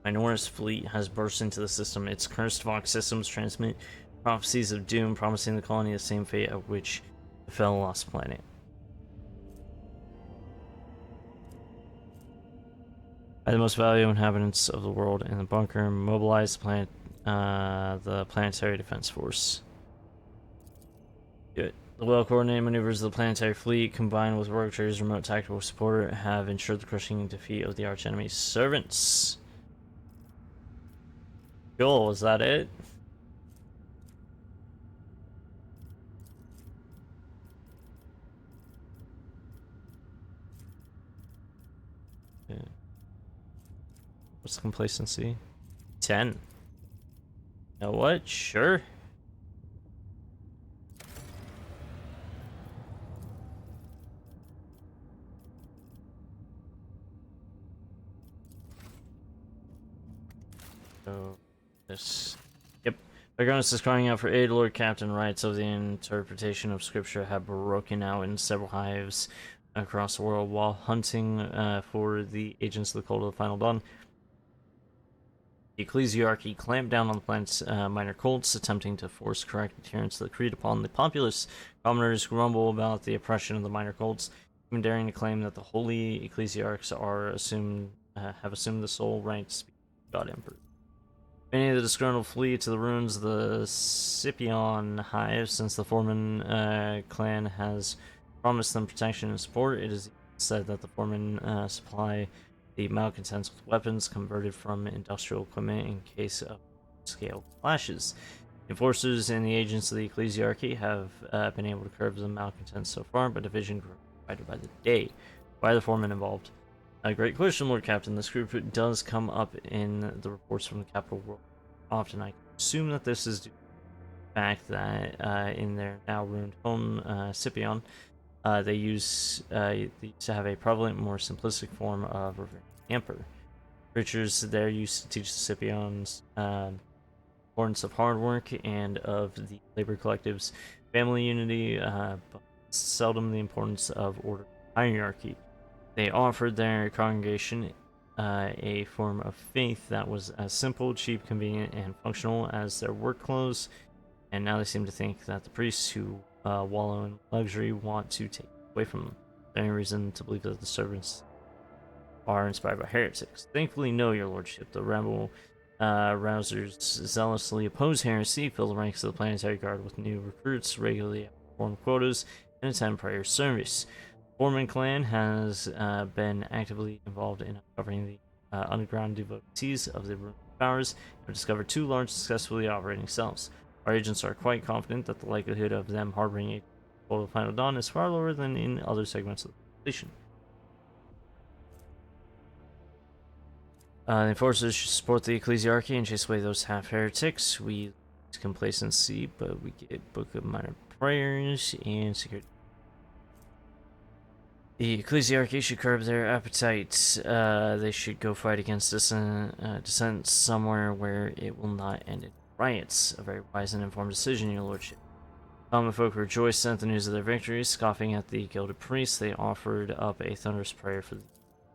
Minoris fleet, has burst into the system. Its cursed Vox systems transmit prophecies of doom, promising the colony the same fate at which befell Lost Planet. By the most valuable inhabitants of the world in the bunker, mobilize the planetary defense force. Good. The well-coordinated maneuvers of the planetary fleet, combined with Rogue Trader's remote tactical support, have ensured the crushing defeat of the archenemy's servants. Cool, is that it? Yeah. What's the complacency? 10. You know what? Sure. So, this. Yep. Agonis is crying out for aid. Lord Captain writes of the interpretation of scripture have broken out in several hives across the world while hunting for the agents of the cult of the Final Dawn. The Ecclesiarchy clamped down on the planet's minor cults, attempting to force correct adherence to the creed upon the populace. Commoners grumble about the oppression of the minor cults, even daring to claim that the holy ecclesiarchs have assumed the sole right to speak to God Emperor. Many of the disgruntled flee to the ruins of the Scipion hive, since the Foreman clan has promised them protection and support. It is said that the Foreman supply the malcontents with weapons converted from industrial equipment in case of scale clashes. Enforcers and the agents of the Ecclesiarchy have been able to curb the malcontents so far, but division grew wider by the day. Why are the foremen involved? A great question, Lord Captain. This group does come up in the reports from the capital world often. I assume that this is due to the fact that in their now ruined home, Scipion, they used to have a prevalent, more simplistic form of revering the Emperor. Preachers there used to teach the Scipions importance of hard work and of the labor collectives, family unity, but seldom the importance of order and hierarchy. They offered their congregation a form of faith that was as simple, cheap, convenient, and functional as their work clothes, and now they seem to think that the priests who wallow in luxury want to take it away from them. Is there any reason to believe that the servants are inspired by heretics? Thankfully, no, your lordship. The rebel rousers zealously oppose heresy, fill the ranks of the Planetary Guard with new recruits, regularly perform quotas, and attend prayer service. Foreman clan has been actively involved in uncovering the underground devotees of the ruined powers and have discovered 2 large successfully operating cells. Our agents are quite confident that the likelihood of them harboring a total final dawn is far lower than in other segments of the population. The enforcers should support the Ecclesiarchy and chase away those half-heretics. We lose complacency, but we get Book of Minor Prayers and security. The Ecclesiarchy should curb their appetite. They should go fight against dissent somewhere where it will not end in riots. A very wise and informed decision, your lordship. Common folk rejoiced at the news of their victory. Scoffing at the gilded priests, they offered up a thunderous prayer for the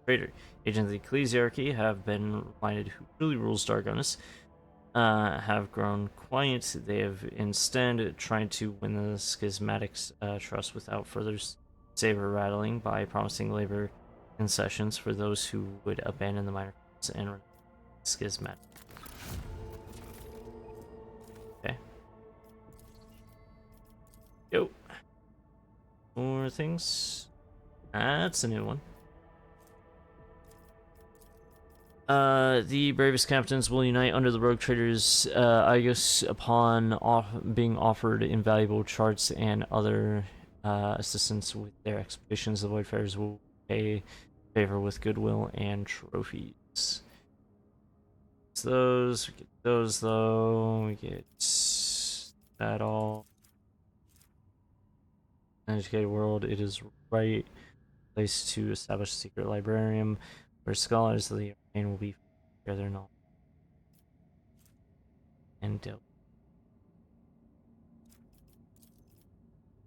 traitor. Agents of the Ecclesiarchy have been reminded who really rules Dargonus, have grown quiet. They have instead tried to win the schismatics' trust without further saber rattling by promising labor concessions for those who would abandon the minor and schismatic. Okay. Yo. More things. That's a new one. The bravest captains will unite under the rogue traders Aegis upon being offered invaluable charts and other assistance with their expeditions. The Voidfarers will pay favor with goodwill and trophies. So those, we get those though, we get that all. Uneducated world, it is right place to establish a secret librarium where scholars of the arcane will be together knowledge and dealt.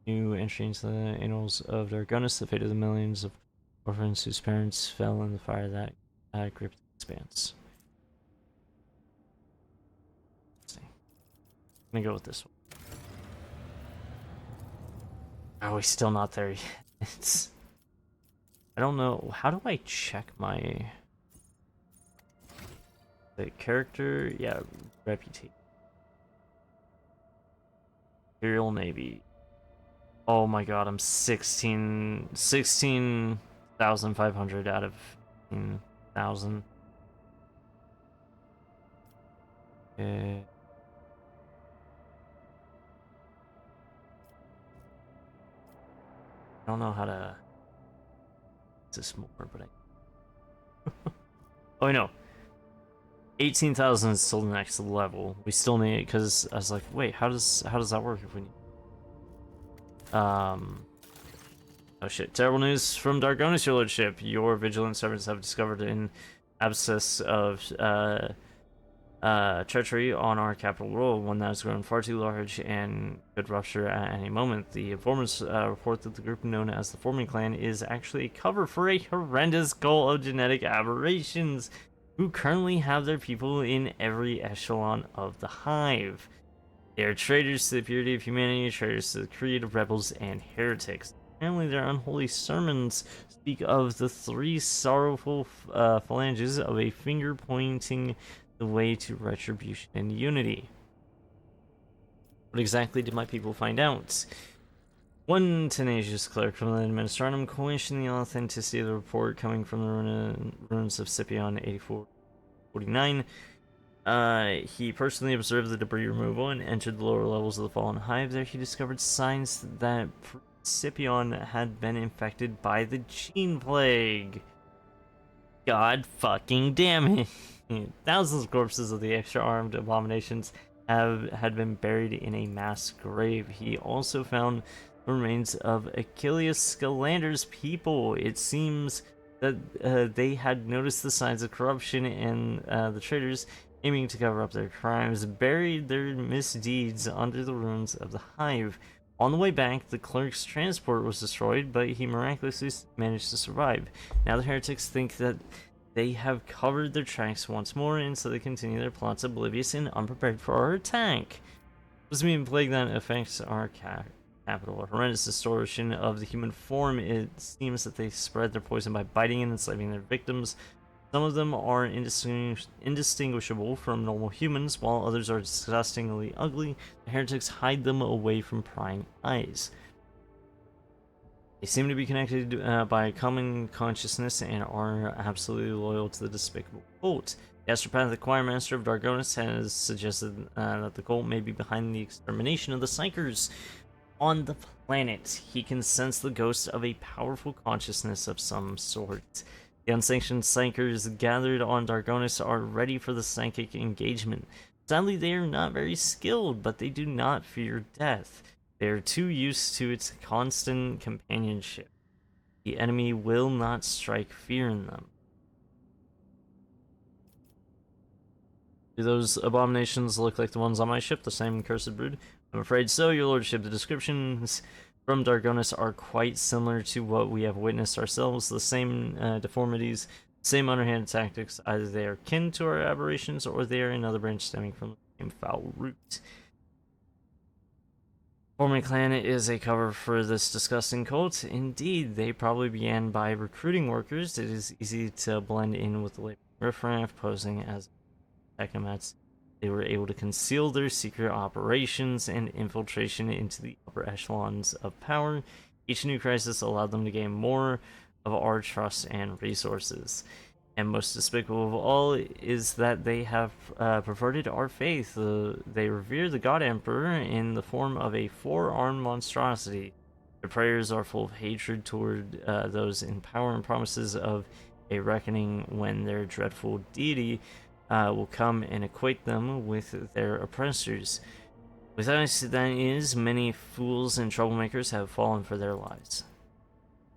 New entry into the annals of Dargonus, the fate of the millions of orphans whose parents fell in the fire that gripped the expanse. Let's see. I'm gonna go with this one. Oh, we're still not there yet. It's... I don't know. How do I check my... the character? Yeah, reputation. Imperial Navy. Oh my god, I'm 16,500 out of 15,000. Okay. I don't know how to this more, but I oh, I know. 18,000 is still the next level. We still need it because I was like, wait, how does that work if we need? Oh shit! Terrible news from Dargonus, your lordship. Your vigilant servants have discovered an abscess of treachery on our capital world, one that has grown far too large and could rupture at any moment. The informers report that the group known as the Foreman clan is actually a cover for a horrendous cult of genetic aberrations who currently have their people in every echelon of the hive. They are traitors to the purity of humanity, traitors to the creed of rebels and heretics. Apparently their unholy sermons speak of the 3 sorrowful phalanges of a finger pointing the way to retribution and unity. What exactly did my people find out? One tenacious clerk from the Administratum questioned the authenticity of the report coming from the ruins of Scipion 8449. He personally observed the debris removal and entered the lower levels of the fallen hive. There he discovered signs that Scipion had been infected by the gene plague. God fucking damn it. Thousands of corpses of the extra-armed abominations had been buried in a mass grave. He also found the remains of Achilles Scalander's people. It seems that they had noticed the signs of corruption, and the traitors, aiming to cover up their crimes, buried their misdeeds under the ruins of the hive. On the way back, the clerk's transport was destroyed, but he miraculously managed to survive. Now the heretics think that they have covered their tracks once more, and so they continue their plots oblivious and unprepared for our attack. This mean plague that affects our capital, a horrendous distortion of the human form. It seems that they spread their poison by biting and enslaving their victims. Some of them are indistinguishable from normal humans, while others are disgustingly ugly. The heretics hide them away from prying eyes. They seem to be connected by a common consciousness and are absolutely loyal to the despicable cult. The astropathic choirmaster of Dargonis has suggested that the cult may be behind the extermination of the Psykers on the planet. He can sense the ghost of a powerful consciousness of some sort. The unsanctioned Psykers gathered on Dargonis are ready for the psychic engagement. Sadly, they are not very skilled, but they do not fear death. They are too used to its constant companionship. The enemy will not strike fear in them. Do those abominations look like the ones on my ship, the same cursed brood? I'm afraid so, your lordship. The descriptions from Dargonis are quite similar to what we have witnessed ourselves. The same deformities, same underhand tactics. Either they are kin to our aberrations, or they are another branch stemming from the same foul root. Forming clan is a cover for this disgusting cult. Indeed, they probably began by recruiting workers. It is easy to blend in with the labor riffraff, posing as technomats. They were able to conceal their secret operations and infiltration into the upper echelons of power. Each new crisis allowed them to gain more of our trust and resources. And most despicable of all is that they have perverted our faith. They revere the God Emperor in the form of a four-armed monstrosity. Their prayers are full of hatred toward those in power and promises of a reckoning when their dreadful deity will come and equate them with their oppressors. With us, that is, many fools and troublemakers have fallen for their lies.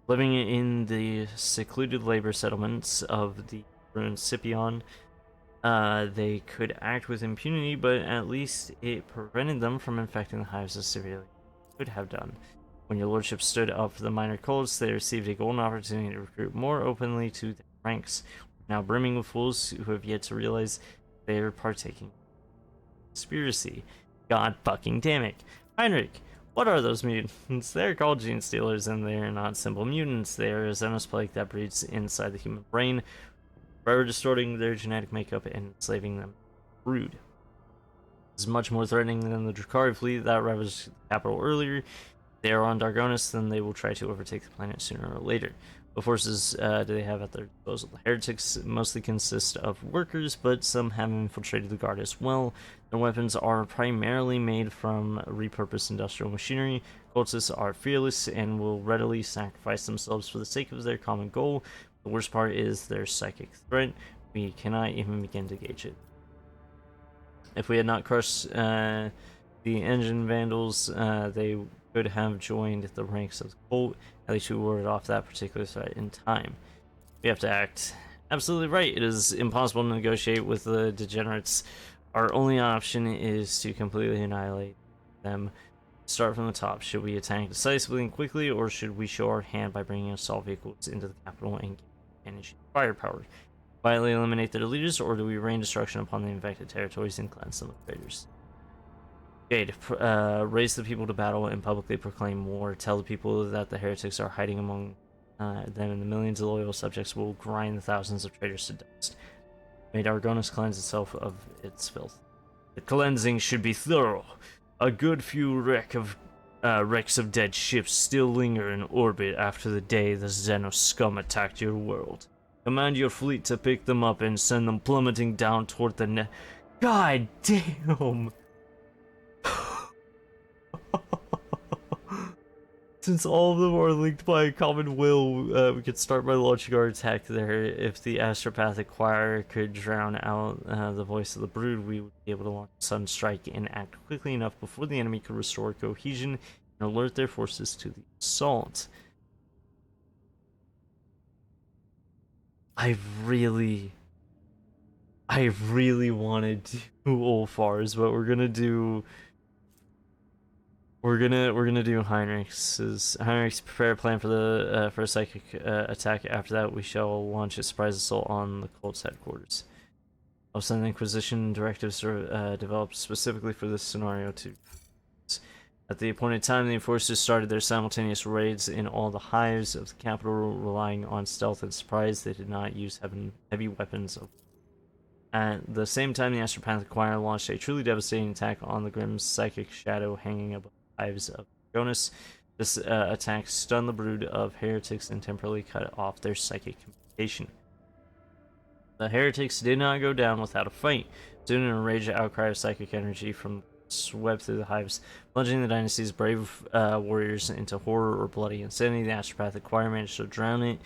Living in the secluded labor settlements of the ruined Scipion, they could act with impunity, but at least it prevented them from infecting the hives as severely as they could have done. When your lordship stood up for the minor cults, they received a golden opportunity to recruit more openly to their ranks, now brimming with fools who have yet to realize they are partaking in conspiracy. God fucking damn it. Heinrich, what are those mutants? They're called gene stealers, and they're not simple mutants. They are a xenos plague that breeds inside the human brain, forever distorting their genetic makeup and enslaving them. Rude. This is much more threatening than the Drukhari fleet that ravaged the capital earlier. If they are on Dargonis, then they will try to overtake the planet sooner or later. What forces do they have at their disposal? The heretics mostly consist of workers, but some have infiltrated the guard as well. Their weapons are primarily made from repurposed industrial machinery. Cultists are fearless and will readily sacrifice themselves for the sake of their common goal. The worst part is their psychic threat. We cannot even begin to gauge it. If we had not crushed the engine vandals, they could have joined the ranks of the cult. At least we warded off that particular threat in time. We have to act. Absolutely right. It is impossible to negotiate with the degenerates. Our only option is to completely annihilate them. Start from the top. Should we attack decisively and quickly, or should we show our hand by bringing assault vehicles into the capital and manage firepower? Violently eliminate their leaders, or do we rain destruction upon the infected territories and cleanse them of traitors? Okay, raise the people to battle and publicly proclaim war. Tell the people that the heretics are hiding among them, and the millions of loyal subjects will grind the thousands of traitors to dust. May Dargonis cleanse itself of its filth. The cleansing should be thorough. A good few wrecks of dead ships still linger in orbit after the day the Xenos scum attacked your world. Command your fleet to pick them up and send them plummeting down toward the God damn! Since all of them are linked by a common will, we could start by launching our attack there. If the Astropathic Choir could drown out the voice of the Brood, we would be able to launch a sudden strike and act quickly enough before the enemy could restore cohesion and alert their forces to the assault. I really wanted to do Ulfars, but we're gonna do Heinrich's prepare a plan for the for a psychic attack. After that, we shall launch a surprise assault on the cult's headquarters. I'll send Inquisition directives developed specifically for this scenario to. At the appointed time, the enforcers started their simultaneous raids in all the hives of the capital, relying on stealth and surprise. They did not use heavy weapons. At the same time, the Astropathic Choir launched a truly devastating attack on the Grim Psychic Shadow hanging above the hives of Jonas. This attack stunned the brood of heretics and temporarily cut off their psychic communication. The heretics did not go down without a fight. Soon, an enraged outcry of psychic energy from swept through the hives, plunging the dynasty's brave warriors into horror or bloody insanity. The Astropathic Choir managed to drown it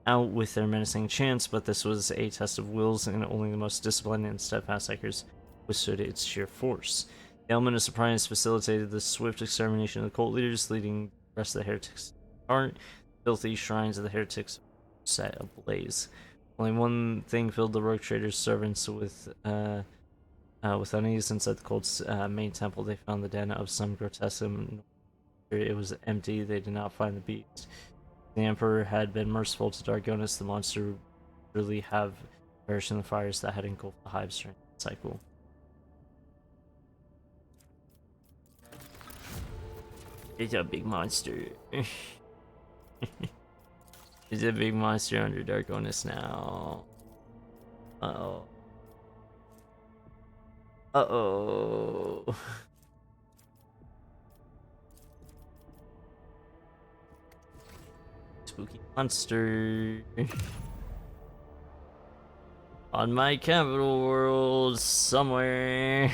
out with their menacing chants, but this was a test of wills, and only the most disciplined and steadfast psychers withstood its sheer force. The element of surprise facilitated the swift extermination of the cult leaders, leading the rest of the heretics apart. Filthy shrines of the heretics set ablaze. Only one thing filled the rogue traders' servants with unease. Inside the cult's main temple, they found the den of some grotesque. It was empty. They did not find the beast. The Emperor had been merciful to Dargonis. The monster would really have perished in the fires that had engulfed the hives during the cycle. It's a big monster. It's a big monster under Dargonis now. Uh-oh. Uh-oh. Spooky monster. On my capital world somewhere.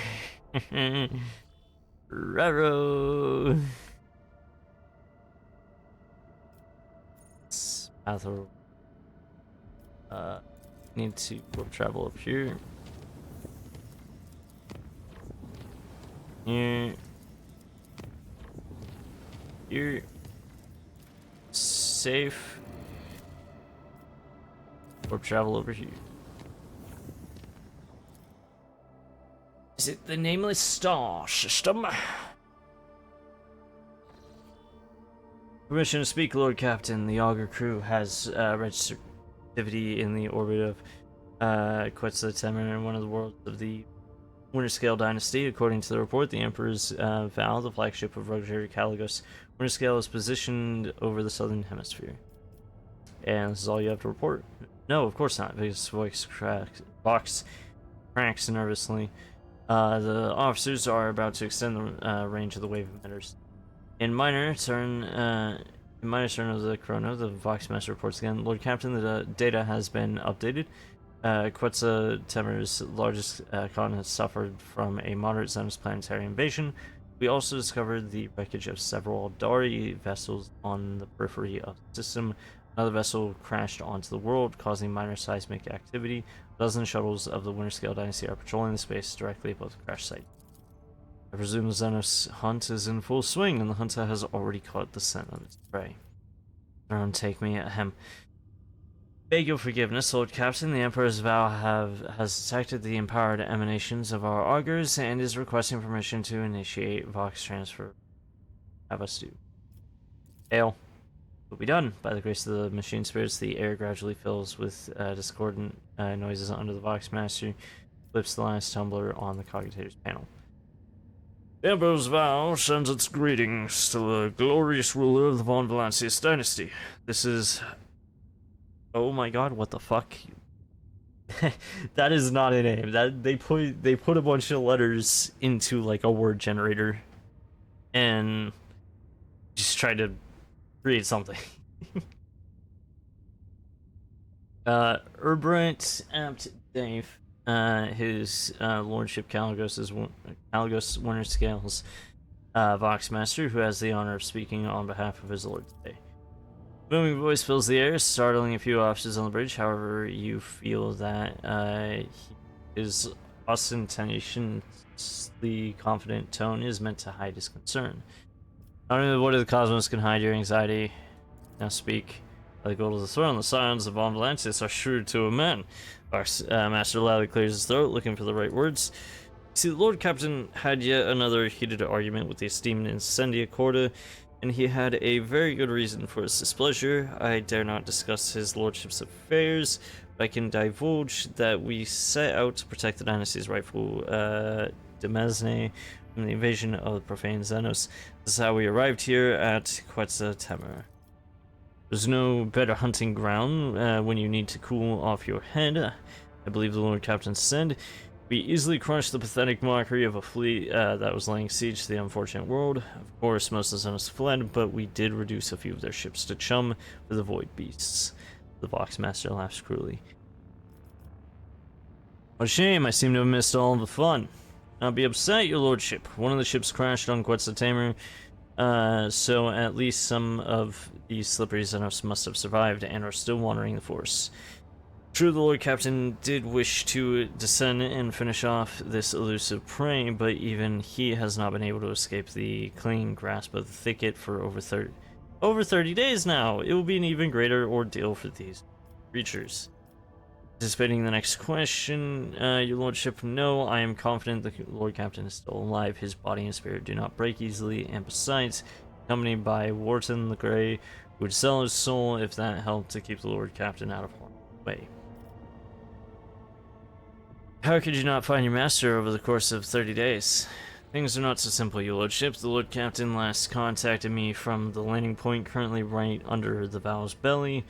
Raro. Need to warp travel up here. Here. Here. Safe. Warp travel over here. Is it the Nameless Star System? Permission to speak, Lord Captain. The Augur crew has registered activity in the orbit of Quetzaltemur, one of the worlds of the Winterscale dynasty. According to the report, the Emperor's Vow, the flagship of Roger Caligos, Winterscale is positioned over the southern hemisphere. And this is all you have to report? No, of course not. His voice cracks nervously. The officers are about to extend the range of the wave emitters. In minor turn of the chrono, the Voxmaster reports again. Lord Captain, the data has been updated. Quetzaltemur's largest continent has suffered from a moderate Xenos planetary invasion. We also discovered the wreckage of several Aldari vessels on the periphery of the system. Another vessel crashed onto the world, causing minor seismic activity. A dozen shuttles of the Winterscale dynasty are patrolling the space directly above the crash site. I presume the Xenos hunt is in full swing, and the hunter has already caught the scent of its prey. Don't take me at him. Beg your forgiveness, Lord Captain. The Emperor's Vow has detected the empowered emanations of our augurs and is requesting permission to initiate Vox transfer. Have us do. Hail. Will be done. By the grace of the machine spirits, the air gradually fills with discordant noises under the Voxmaster. Flips the last tumbler on the Cogitator's panel. The Emperor's Vow sends its greetings to the glorious ruler of the Von Valancius dynasty. This is... Oh my god, what the fuck? That is not a name. That they put a bunch of letters into like a word generator and just tried to create something. Urbrant Apt Dave his lordship Caligos Winter Scales Voxmaster, who has the honor of speaking on behalf of his lord today. Booming voice fills the air, startling a few officers on the bridge. However, you feel that his ostentatiously confident tone is meant to hide his concern. Not only the void of the cosmos can hide your anxiety. Now speak. By the gold of the throne, the scions of Volantis are shrewd to a man. Master loudly clears his throat, looking for the right words. See, the Lord Captain had yet another heated argument with the esteemed Incendia Corda, and he had a very good reason for his displeasure. I dare not discuss his lordship's affairs, but I can divulge that we set out to protect the dynasty's rightful Demesne from the invasion of the profane Xenos. This is how we arrived here at Quetzaltemur. There's no better hunting ground when you need to cool off your head, I believe the Lord Captain said. We easily crushed the pathetic mockery of a fleet that was laying siege to the unfortunate world. Of course, most of the Xenos fled, but we did reduce a few of their ships to chum with the Void Beasts. The Voxmaster laughs cruelly. What a shame, I seem to have missed all of the fun. Not be upset, your lordship. One of the ships crashed on Quetzaltemur, so at least some of these slippery Xenos must have survived and are still wandering the force. True, the Lord Captain did wish to descend and finish off this elusive prey, but even he has not been able to escape the clinging grasp of the thicket for over 30 days now. It will be an even greater ordeal for these creatures. Anticipating the next question, your lordship, no, I am confident the Lord Captain is still alive. His body and spirit do not break easily, and besides, accompanied by Wharton the Grey, who would sell his soul if that helped to keep the Lord Captain out of harm's way. How could you not find your master over the course of 30 days? Things are not so simple, your lordship. The Lord Captain last contacted me from the landing point currently right under the Valve's belly.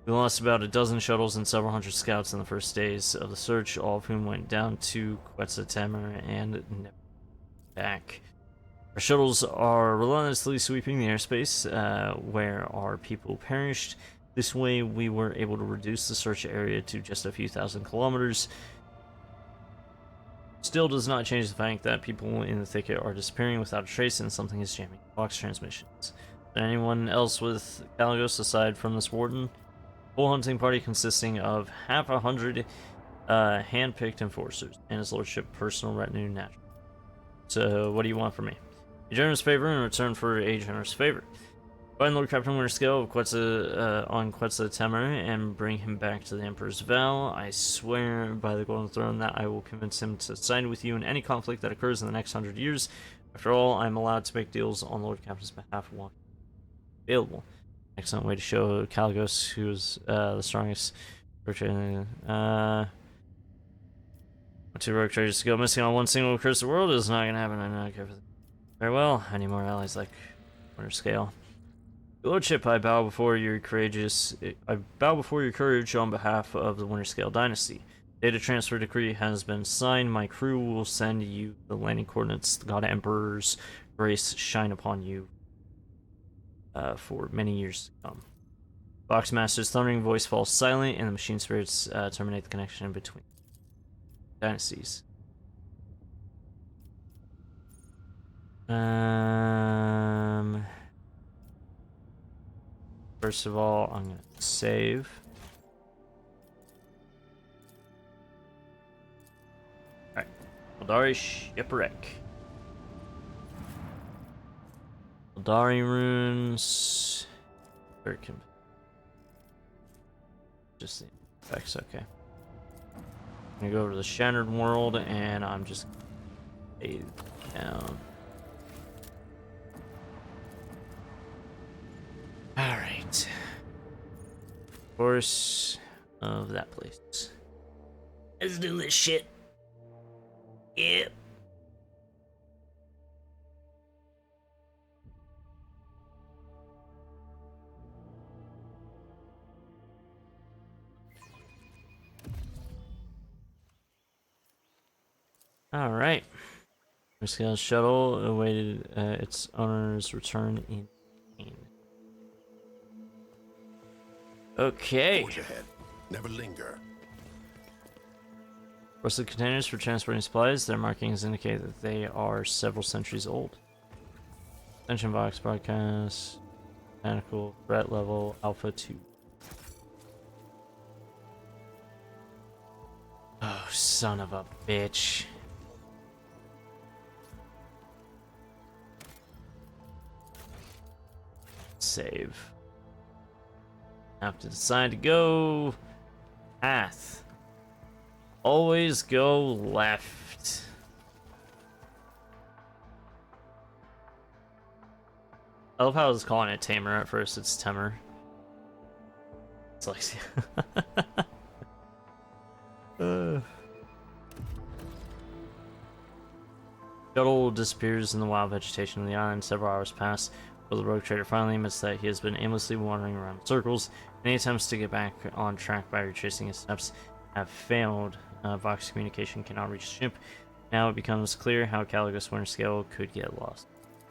We lost about a dozen shuttles and several hundred scouts in the first days of the search, all of whom went down to Quetzaltemur and never back. Our shuttles are relentlessly sweeping the airspace where our people perished. This way, we were able to reduce the search area to just a few thousand kilometers. Still does not change the fact that people in the thicket are disappearing without a trace and something is jamming box transmissions. Is there anyone else with Caligos aside from this warden? Full hunting party consisting of half 100 hand-picked enforcers and his lordship personal retinue naturally. So what do you want from me? A generous favor in return for a generous favor. Find Lord Captain Winterscale on Quetzaltemur and bring him back to the Emperor's Vow. I swear by the Golden Throne that I will convince him to side with you in any conflict that occurs in the next 100 years. After all, I'm allowed to make deals on Lord Captain's behalf while available. Excellent way to show Caligos who's the strongest. 2 rogue traders to go missing on one single cursed world is not gonna happen. I don't care for that. Very well. I need more allies like Winterscale. Your lordship, I bow before your courage on behalf of the Winterscale dynasty. Data transfer decree has been signed. My crew will send you the landing coordinates. The God Emperor's grace shine upon you for many years to come. Voxmaster's thundering voice falls silent, and the machine spirits terminate the connection between dynasties. First of all, I'm gonna save. Alright. Eldari Shipwreck. Eldari runes. Just the effects, okay. I'm gonna go over to the Shattered World and I'm just gonna down. Alright. Course of that place. Let's do this shit. Yep. Alright. Winterscale shuttle awaited its owner's return in Maine. Okay. Forge ahead. Never linger. Most of the containers for transporting supplies, their markings indicate that they are several centuries old. Extension box broadcast, mechanical, threat level, Alpha 2. Oh, son of a bitch. Save. Have to decide to go path. Always go left. I love how I was calling it Tamer at first, it's Temer. It's like... Shuttle disappears in the wild vegetation of the island. Several hours pass, but the rogue trader finally admits that he has been aimlessly wandering around in circles. Any attempts to get back on track by retracing his steps have failed. Vox communication cannot reach the ship. Now it becomes clear how Caligos Winterscale could get lost.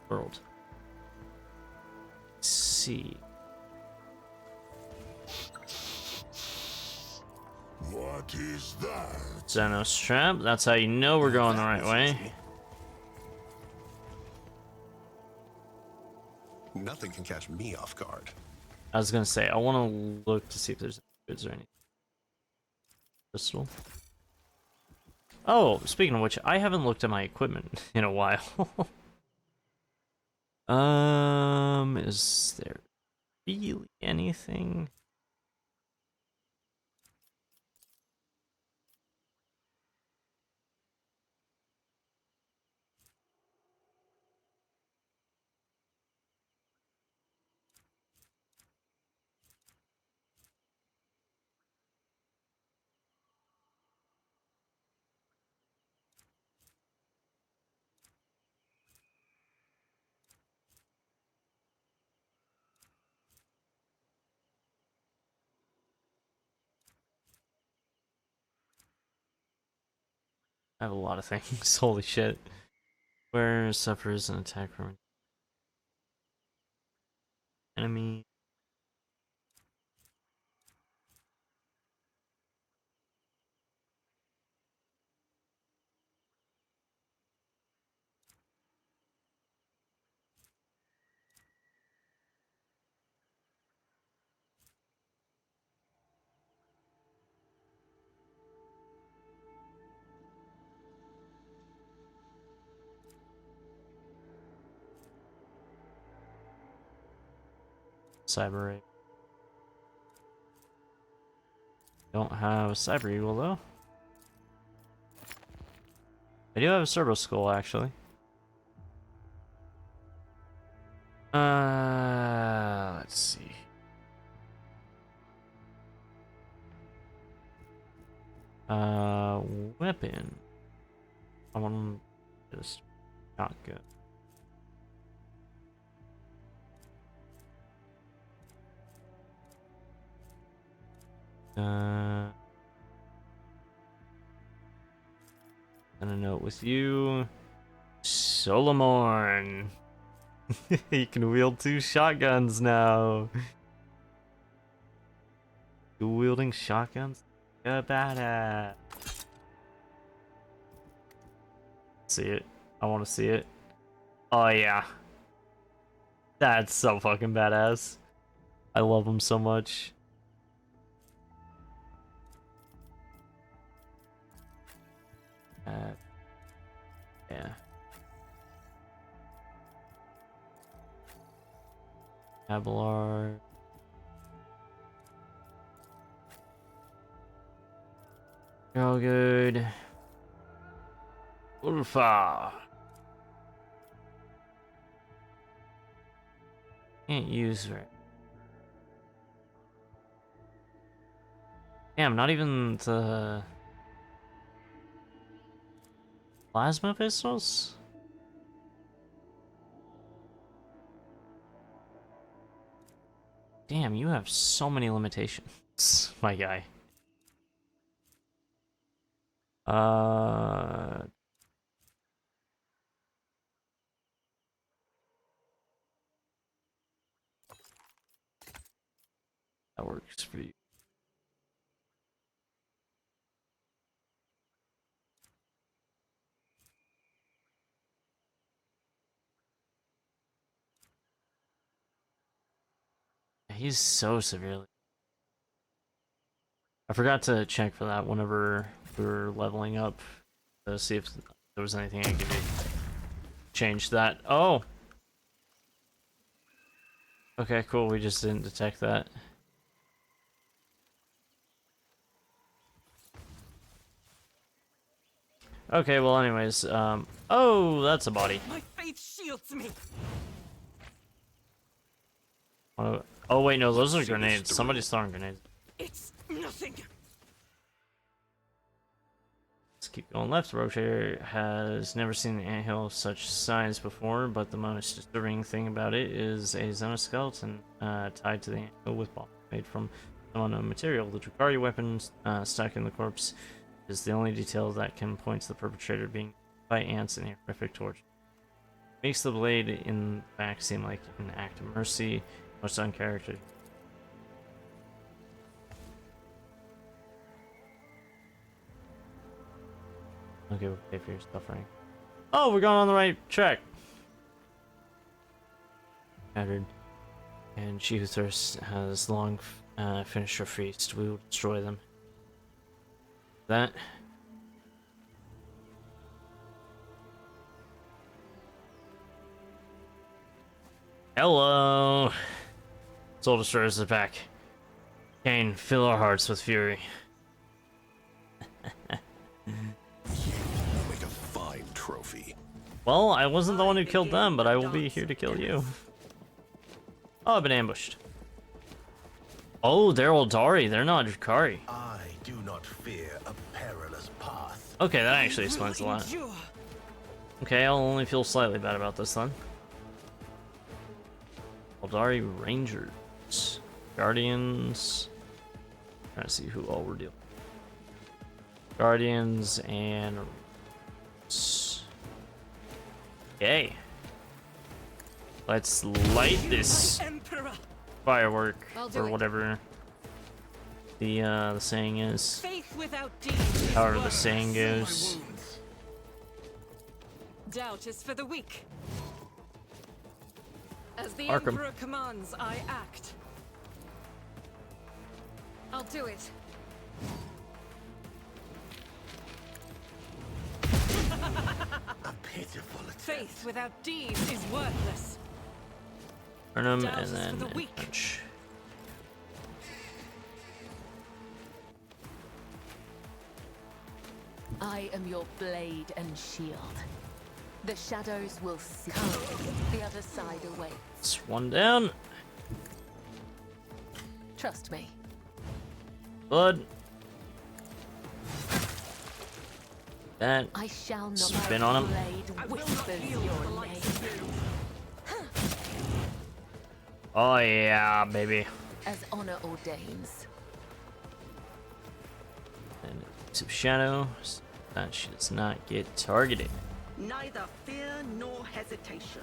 World. Let's see. What is that? Xenos trap. That's how you know we're going the right way. Nothing can catch me off guard. I was gonna say, I want to look to see if there's goods or anything. Crystal. Oh, speaking of which, I haven't looked at my equipment in a while. Is there really anything? I have a lot of things. Holy shit. Where suffers an attack from enemy. Cyber Ray. Don't have a Cyber Eagle though. I do have a Cerberus Skull actually. Let's see. Weapon. I want to just shotgun. And a note with you, Solomorn. You can wield 2 shotguns now. Dual wielding shotguns? Yeah, badass. See it. I want to see it. Oh yeah. That's so fucking badass. I love them so much. Yeah. Abelard. Oh, good. Ulfa. Can't use her. Damn, not even the plasma pistols? Damn, you have so many limitations, my guy. That works for you. he's so severely. I forgot to check for that whenever we were leveling up to see if there was anything I could do. Change that. Oh! Okay, cool. We just didn't detect that. Okay, well, anyways, oh, that's a body. My faith shields me. Oh, wait, no, those are grenades. Somebody's throwing grenades. It's nothing. Let's keep going left. Rocher has never seen an anthill of such size before, but the most disturbing thing about it is a xenoskeleton tied to the anthill with bombs made from some unknown material. The Drukhari weapon stuck in the corpse is the only detail that can point to the perpetrator being by ants in a horrific torture. Makes the blade in the back seem like an act of mercy, most uncharacteristic. Okay, we'll pay for your suffering. Oh, we're going on the right track. Shattered. And she who thirsts has long finished her feast. We will destroy them. That. Hello. Soul Destroyers is back. Cain, fill our hearts with fury. Make a fine trophy. Well, I wasn't the one who killed them, but I will be here to kill you. Oh, I've been ambushed. Oh, they're Eldari. They're not Drukhari. I do not fear a perilous path. Okay, that actually explains a lot. Okay, I'll only feel slightly bad about this then. Eldari Rangers. Guardians. Trying to see who all we're dealing with. Guardians and... Okay. Let's light this firework, or whatever the saying is. Faith without deeds. However the saying goes. Doubt is for the weak. As the Arkham. Emperor commands, I act. I'll do it. A pitiful attempt. Faith without deeds is worthless. Burn them Doubt and is for then the weak. punch. I am your blade and shield. The shadows will see. Come, the other side awaits. It's one down. Trust me. Blood. That. I shall not. Spin on him. Blade whispers your name. Oh yeah, baby. As honor ordains. And some shadow. So that she does not get targeted. Neither fear nor hesitation.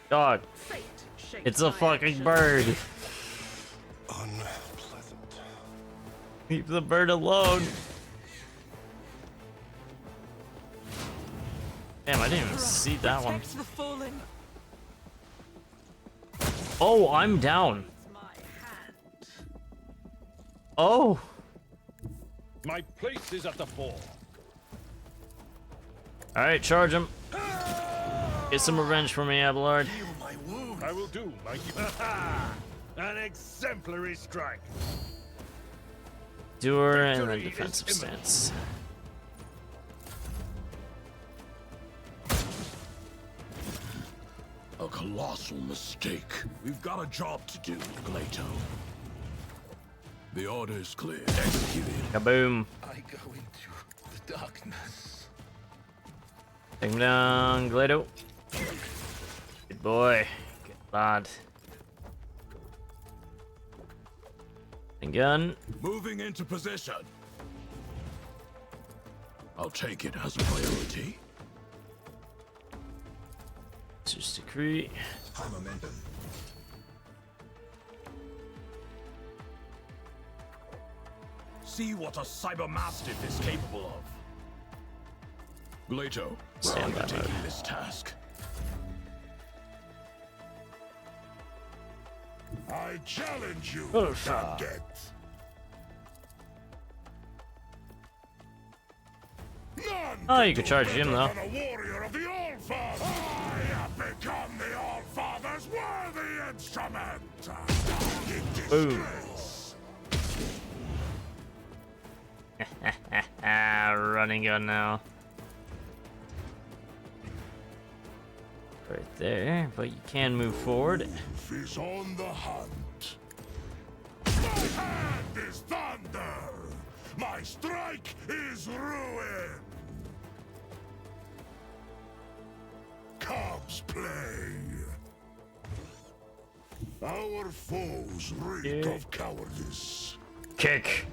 Dog. Fate shapes It's a my fucking actions. bird. Unpleasant. Leave the bird alone. Damn, I didn't even see that one. Protect the fallen. Oh, I'm down. My hand. Oh. My place is at the fore. Alright, charge him. Get some revenge for me, Abelard. Heal my wounds. I will do, Mikey. An exemplary strike. Do her in the Victory is defensive imminent. stance. A colossal mistake. We've got a job to do, Glato. The order is clear. Executed. Kaboom. I go into the darkness. Take him down, Glado. Good boy. Good lad. And gun. Moving into position. I'll take it as a priority. Just decree. High momentum. See what a cyber mastiff is capable of. Glato, we're Stand by undertaking mode. this task. I challenge you, Ursa. Target. None Oh, you can could do charge better him, though. than a warrior of the Allfather. I have become the Allfather's worthy instrument. In Boom. disgrace. Running gun now. Right there, but you can move forward. Is on the hunt. My hand is thunder. My strike is ruin. Cubs play. Our foes reek Yeah. of cowardice. Kick.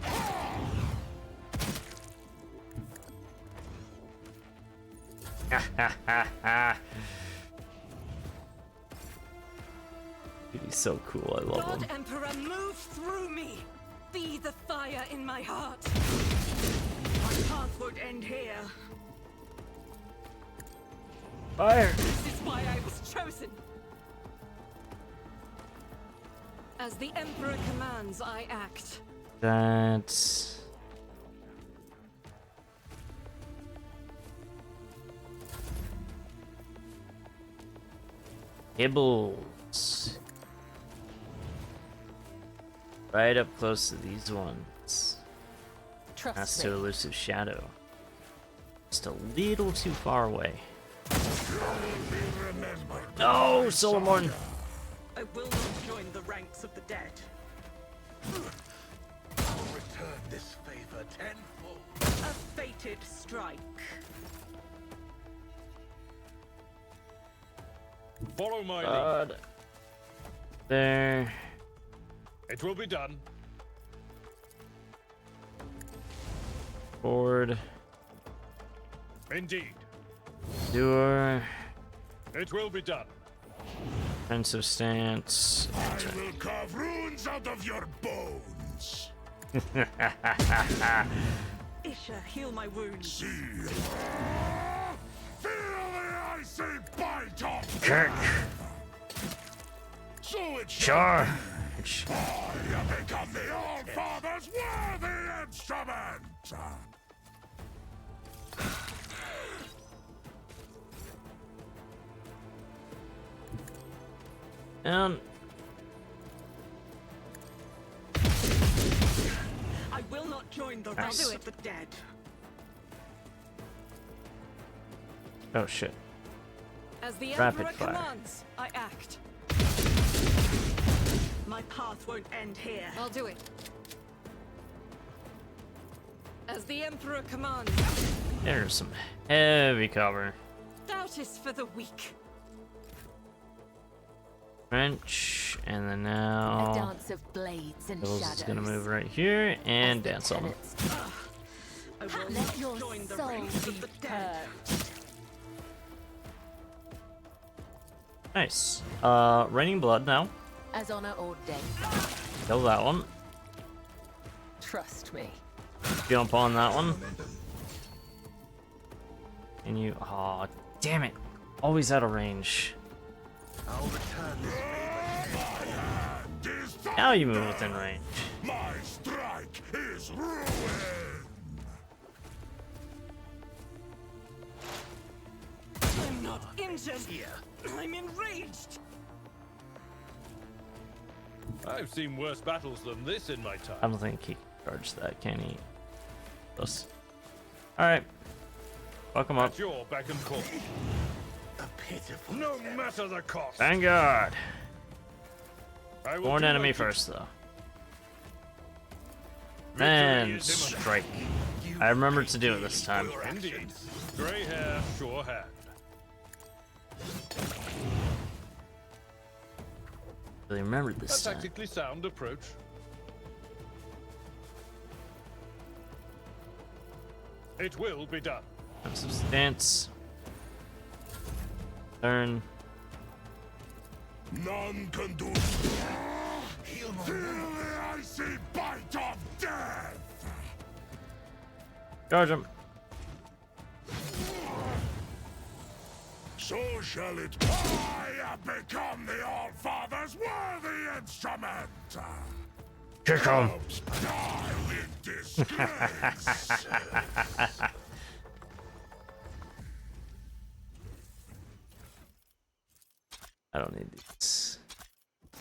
He's so cool. I love God him. Emperor, move through me! Be the fire in my heart! My path won't end here. Fire. This is why I was chosen! As the Emperor commands, I act. That's Hibbles. Right up close to these ones. Trust Master me. Elusive Shadow. Just a little too far away. No, Solomon! I will not join the ranks of the dead. I'll return this favor tenfold. A fated strike. Follow my lead. God. There. It will be done. Forward. Indeed. Door. It will be done. Defensive stance. I will carve runes out of your bones. Isha, heal my wounds. See. Feel the icy bite of Kirk. So it shall Charge. I have become the All-Father's worthy instrument! And I will not join the Nice. ranks of the dead. oh shit. As the Rapid Emperor fire. commands, I act. My path won't end here. I'll do it. As the Emperor commands, There's some heavy cover. doubt is for the weak. Wrench, and then A now dance of blades and Hills shadows. is gonna move right here and As the dance on him. tenets I will Let not your join the soul ranks be of the dead. purged. Nice. Raining blood now. As honor ordained. Kill that one. Trust me. Jump on that one. And you. Aw, damn it. Always out of range. I'll return this favor. Is Now you move within range. My strike is ruin! I'm not injured. I'm enraged. I've seen worse battles than this in my I time. don't think he can charge that, can he? Close. Alright. Fuck him up. At your beck and call. A pitiful No matter the cost. Vanguard. I will Born do my enemy duty. first, though. Victory And is imminent. strike. I remembered to do it this time. Indeed. Grey hair, sure hand. Really remembered A this time. tactically sound approach. It will be done. Defensive stance. Turn. None can do. Feel the icy bite of death! Charge him. So shall it be. I have become the All-Father's worthy instrument. Kick him. Helps die in disgrace. I don't need these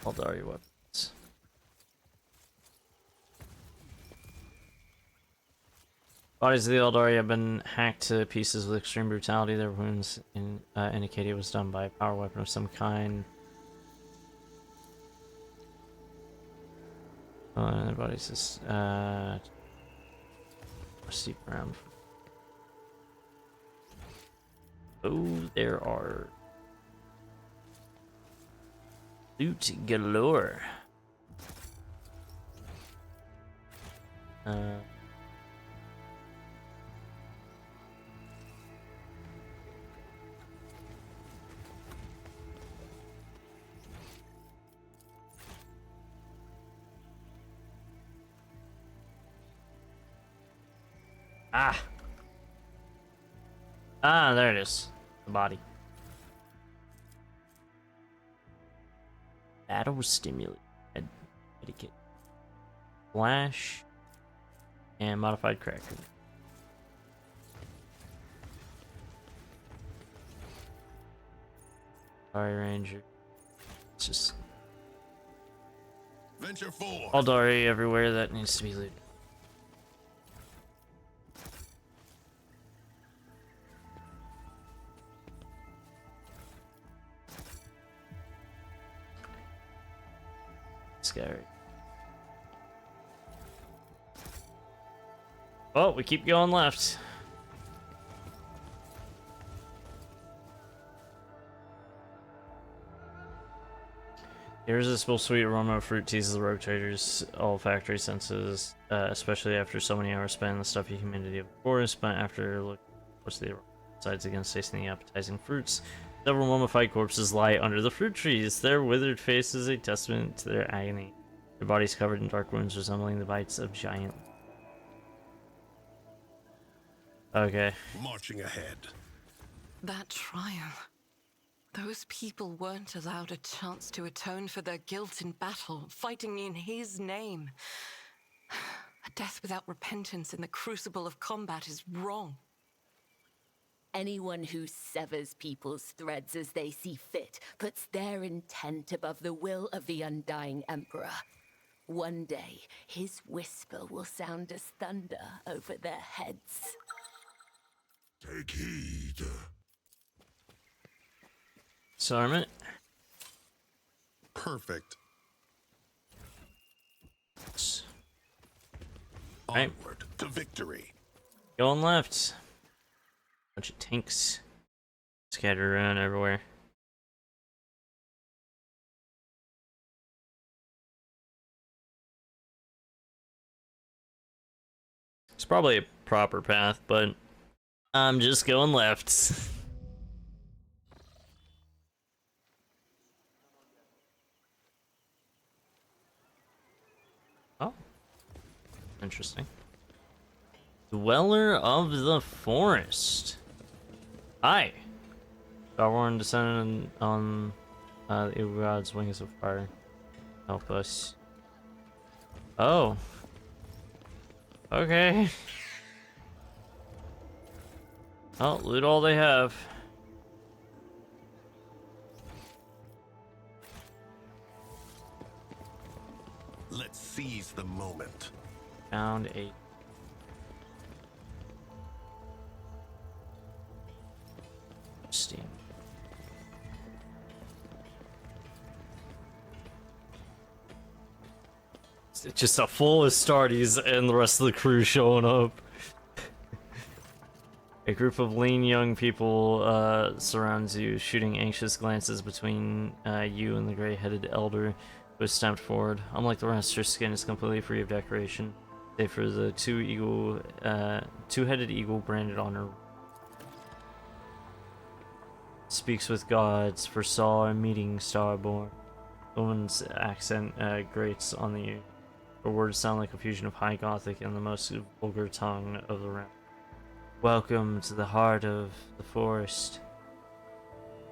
Aldari weapons. Bodies of the Aldari have been hacked to pieces with extreme brutality. Their wounds indicate it was done by a power weapon of some kind. And their bodies is steep around. Oh, there are loot galore. There it is. The body. Battle stimulate. Medikit. Flash. And modified cracker. Aldari Ranger. It's just Venture forward. Aldari everywhere that needs to be looted. Scary. Well, we keep going left. The irresistible sweet aroma of fruit teases the rogue trader's olfactory senses, especially after so many hours spent in the stuffy humidity of the forest. But after looking close to the aroma, decides against tasting the appetizing fruits. Several mummified corpses lie under the fruit trees, their withered faces a testament to their agony. Their bodies covered in dark wounds resembling the bites of giant. Okay. Marching ahead. That trial. Those people weren't allowed a chance to atone for their guilt in battle, fighting in his name. A death without repentance in the crucible of combat is wrong. Anyone who severs people's threads as they see fit puts their intent above the will of the undying Emperor. One day, his whisper will sound as thunder over their heads. Take heed. Disarmament. Perfect. Right. Onward to victory. Going left. Bunch of tanks scattered around everywhere. It's probably a proper path, but I'm just going left. Oh. Interesting. Dweller of the Forest. Hi. Starborn descended on the Evil God's wings of fire. Help us. Oh. Okay. Oh, loot all they have. Let's seize the moment. Found a Steam. It's just a full Astartes and the rest of the crew showing up. A group of lean young people surrounds you, shooting anxious glances between you and the gray-headed elder who is stamped forward. Unlike the rest, her skin is completely free of decoration, save for the two-headed eagle branded on her. Speaks with gods, foresaw a meeting starborn. The woman's accent grates on the ear. Her words sound like a fusion of High Gothic and the most vulgar tongue of the realm. Welcome to the heart of the forest,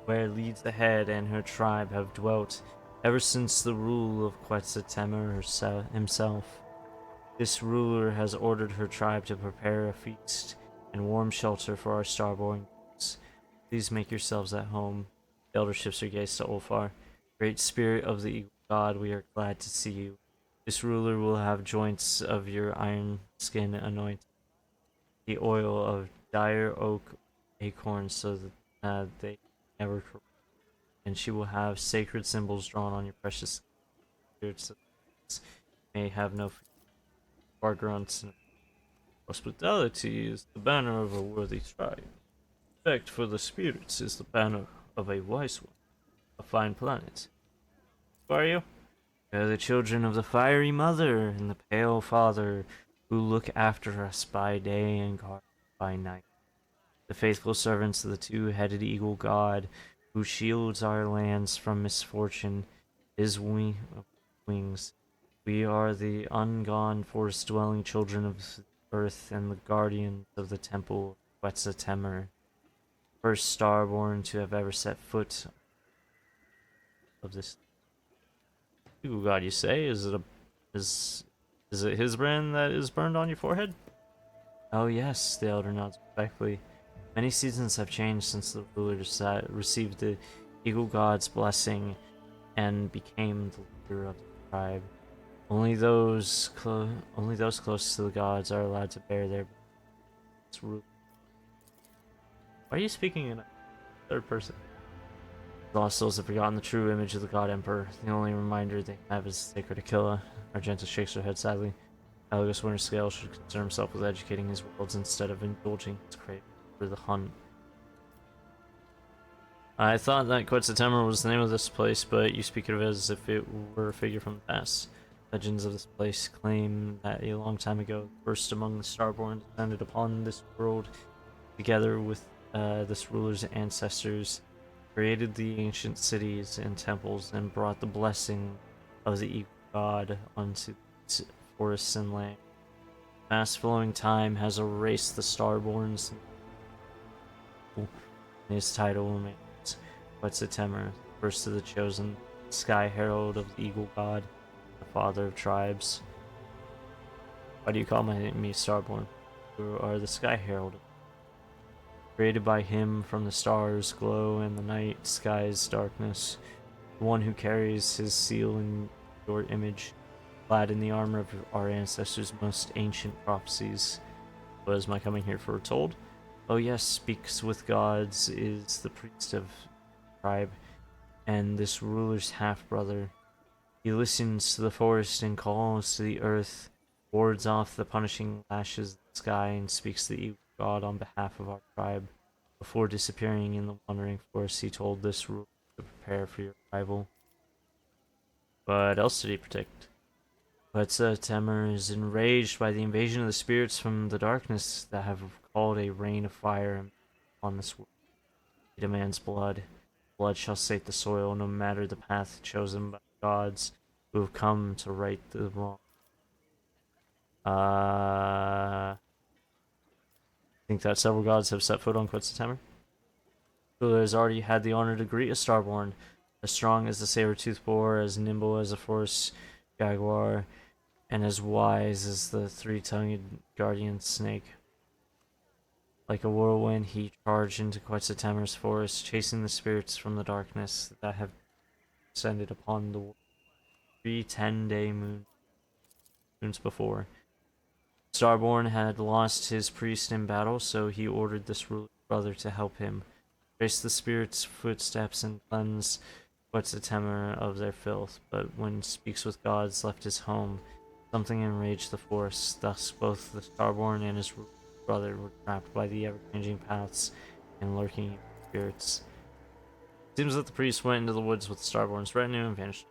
where leads the head and her tribe have dwelt ever since the rule of Quetzaltemur himself. This ruler has ordered her tribe to prepare a feast and warm shelter for our starborn youths. Please make yourselves at home. The elder shifts her gaze to Ulfar. Great spirit of the eagle god, we are glad to see you. This ruler will have joints of your iron skin anointed, the oil of dire oak acorns so that they never corrupt. And she will have sacred symbols drawn on your precious spirits so that may have no fear. Our grunts and hospitality is the banner of a worthy tribe. Respect for the spirits is the banner of a wise one. A fine planet. Who are you? We are the children of the fiery mother and the pale father who look after us by day and guard by night. The faithful servants of the two-headed eagle god who shields our lands from misfortune, his wings. We are the ungone forest-dwelling children of the earth and the guardians of the temple of Quetzaltemur, first starborn to have ever set foot of this eagle god. You say, is it his brand that is burned on your forehead? Oh yes, the elder nods respectfully. Many seasons have changed since the ruler received the eagle god's blessing and became the leader of the tribe. Only those close to the gods are allowed to bear their rule. Why are you speaking in a third person? Lost souls have forgotten the true image of the god emperor. The only reminder they have is sacred Aquila. Argenta shakes her head sadly. Elagos Winterscale should concern himself with educating his worlds instead of indulging his craving for the hunt. I thought that Quetzaltemur was the name of this place, but you speak of it as if it were a figure from the past. Legends of this place claim that a long time ago, the first among the Starborn descended upon this world, together with this ruler's ancestors, created the ancient cities and temples, and brought the blessing of the eagle god onto forests and land. Fast-flowing time has erased the Starborns, and his title remains Quetzaltemur, first of the chosen, Sky Herald of the eagle god, the father of tribes. Why do you call me Starborn? You are the Sky Herald. Created by him from the stars' glow and the night sky's darkness, the one who carries his seal in your image, clad in the armor of our ancestors' most ancient prophecies. Was my coming here foretold? Oh yes, speaks with gods, is the priest of the tribe, and this ruler's half-brother. He listens to the forest and calls to the earth, wards off the punishing lashes of the sky, and speaks to the eagle god on behalf of our tribe. Before disappearing in the wandering forest, he told this ruler to prepare for your arrival. What else did he predict? Quetzaltemur is enraged by the invasion of the spirits from the darkness that have called a rain of fire upon this world. He demands blood. Blood shall sate the soil, no matter the path chosen by the gods who have come to right the wrong. I think that several gods have set foot on Quetzaltemur. Who has already had the honor to greet a Starborn, as strong as the saber-toothed boar, as nimble as a forest jaguar, and as wise as the three-tongued guardian snake. Like a whirlwind, he charged into Quetzaltemur's forest, chasing the spirits from the darkness that have descended upon the world 3 10-day moons before. Starborn had lost his priest in battle, so he ordered this ruler's brother to help him trace the spirits' footsteps and cleanse Quetzaltemur of their filth. But when Speaks with Gods left his home, something enraged the force. Thus, both the Starborn and his brother were trapped by the ever-changing paths and lurking spirits. Seems that the priest went into the woods with the Starborn's retinue and vanished.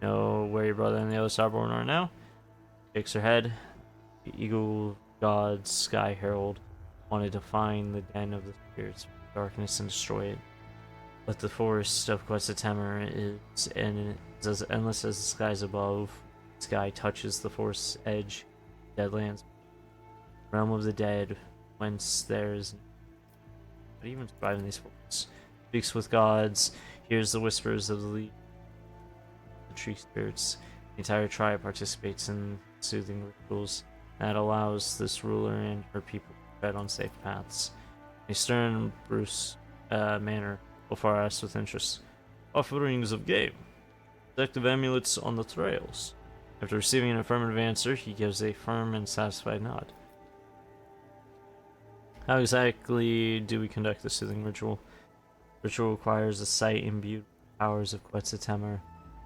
Know where your brother and the other Starborn are now? Shakes her head. The eagle god Sky Herald wanted to find the den of the spirits of darkness and destroy it. But the forest of Quetzaltemur is as endless as the skies above. The sky touches the forest's edge. Deadlands. Realm of the dead, whence there is but even surviving these forms. Speaks with gods, hears the whispers of the tree spirits. The entire tribe participates in soothing rituals that allows this ruler and her people to tread on safe paths. A stern Bruce manner, Ulfar asks with interest. Offerings of game. Protective amulets on the trails. After receiving an affirmative answer, he gives a firm and satisfied nod. How exactly do we conduct the soothing ritual? The ritual requires a site imbued with powers of Quetzaltemur,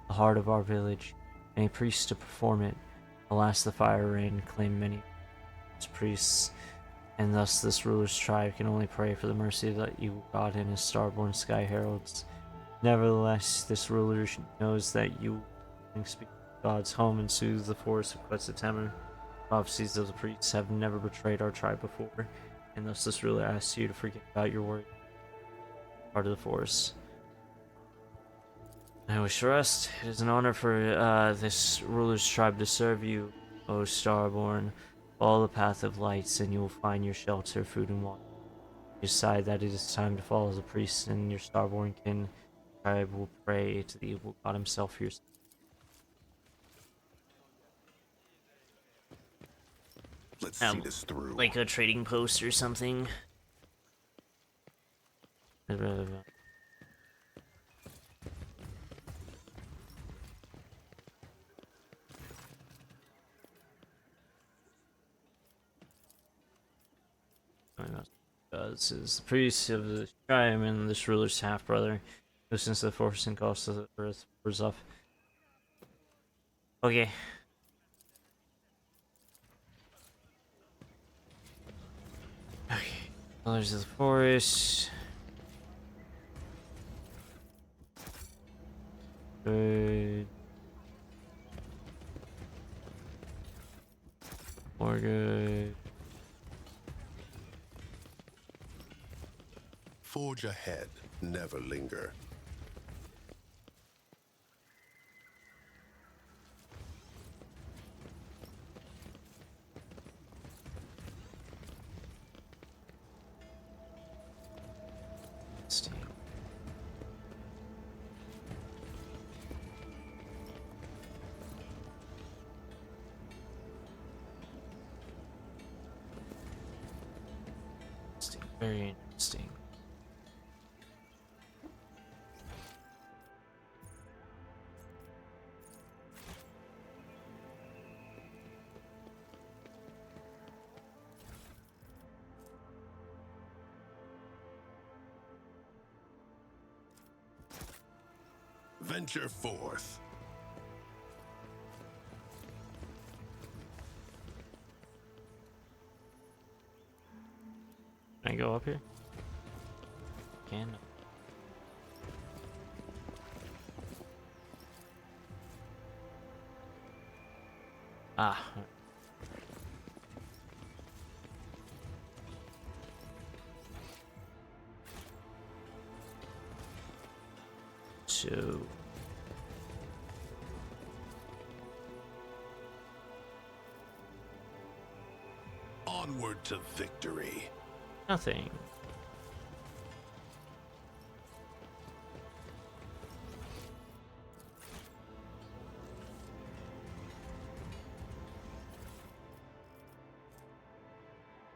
the heart of our village, and a priest to perform it. Alas, the fire rain claimed many priests, and thus this ruler's tribe can only pray for the mercy of the evil god and his starborn sky heralds. Nevertheless, this ruler knows that you can speak to God's home and soothe the forest of Quetzaltemur. Prophecies of the priests have never betrayed our tribe before, and thus this ruler asks you to forget about your worry. Part of the forest. I wish to rest. It is an honor for this ruler's tribe to serve you, O Starborn. Follow the path of lights, and you will find your shelter, food, and water. You decide that it is time to follow the priest and your Starborn kin. Tribe will pray to the evil god himself for your. Let's see this through. Like a trading post or something. Does is the priest of the tribe and this ruler's half brother, who since the force and cost of the earth was up. Okay. Okay. Colors of the forest. Good. More good. Forge ahead, never linger. Steam. Very interesting. Venture forth. Can I go up here? Can. Ah. So. Onward to victory. Nothing.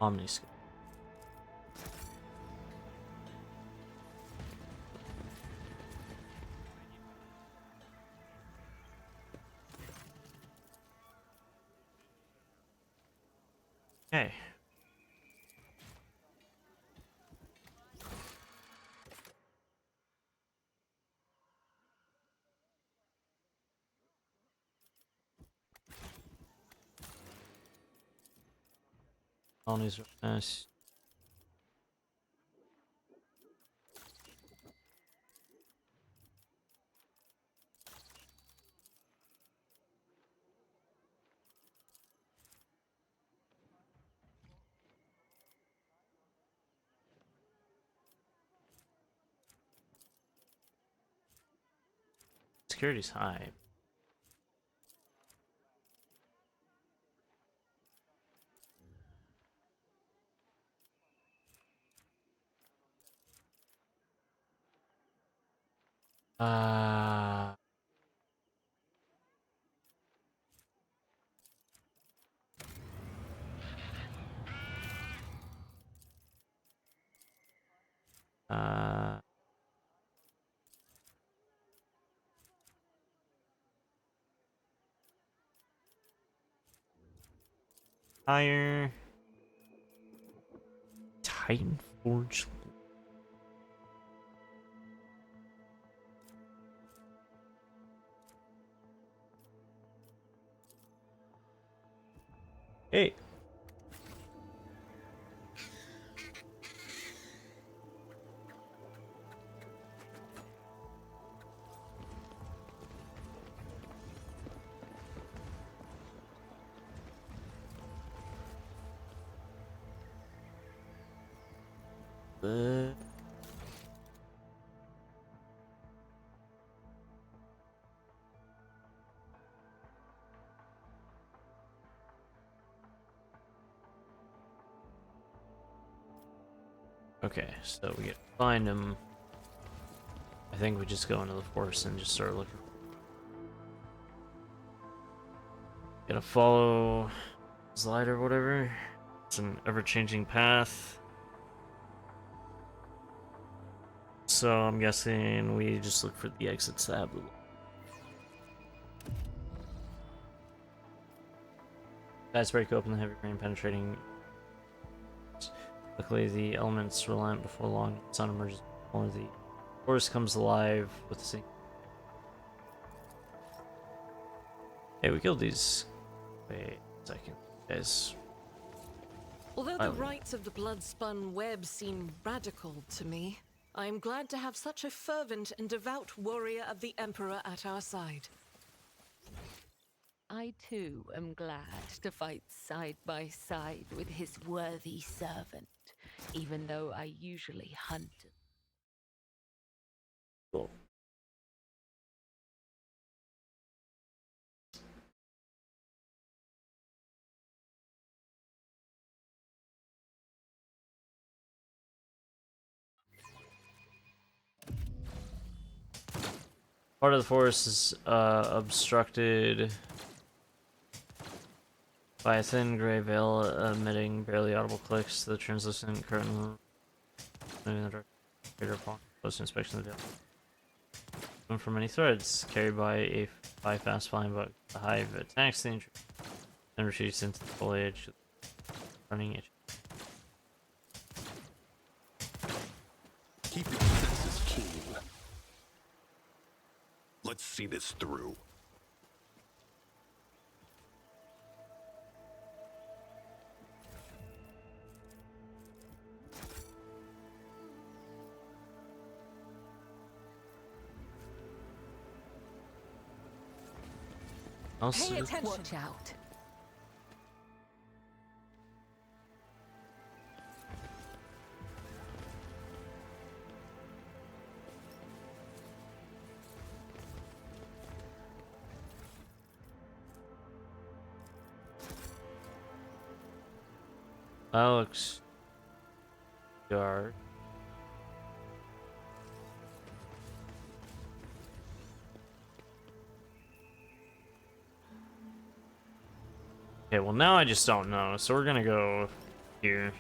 Omniscope. Okay. Colonies are nice. Security's high. Uh, uh, Higher. Titan Forge. Hey. Okay, so we get to find him. I think we just go into the forest and just start looking. Gotta follow his light or whatever. It's an ever-changing path. So I'm guessing we just look for the exits that have the guys break open the heavy rain penetrating. Luckily, the elements relent before long. The sun emerges before the forest comes alive with the sea. Hey, we killed these. Wait a second, guys. Although the rites of the blood-spun web seem radical to me, I am glad to have such a fervent and devout warrior of the Emperor at our side. I too am glad to fight side by side with his worthy servant, even though I usually hunt. Cool. Part of the forest is obstructed by a thin gray veil emitting barely audible clicks. The translucent curtain moving the dark greater upon close inspection of the veil. From many threads carried by fast flying bug. The hive attacks the intruder and retreats into the foliage, running it. Keep your senses keen. Let's see this through. Pay attention. Watch out. That looks dark. Okay, well now I just don't know, so we're gonna go here.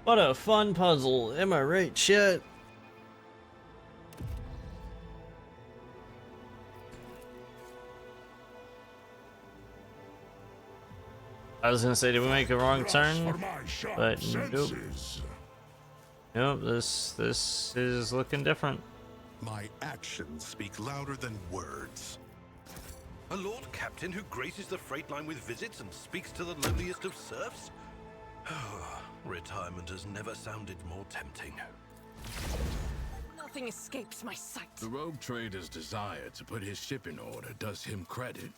What a fun puzzle, am I right, chat? I was gonna say, did we make a wrong turn? But nope. Nope, this is looking different. My actions speak louder than words. A Lord Captain who graces the freight line with visits and speaks to the lowliest of serfs? Retirement has never sounded more tempting. Nothing escapes my sight. The rogue trader's desire to put his ship in order does him credit,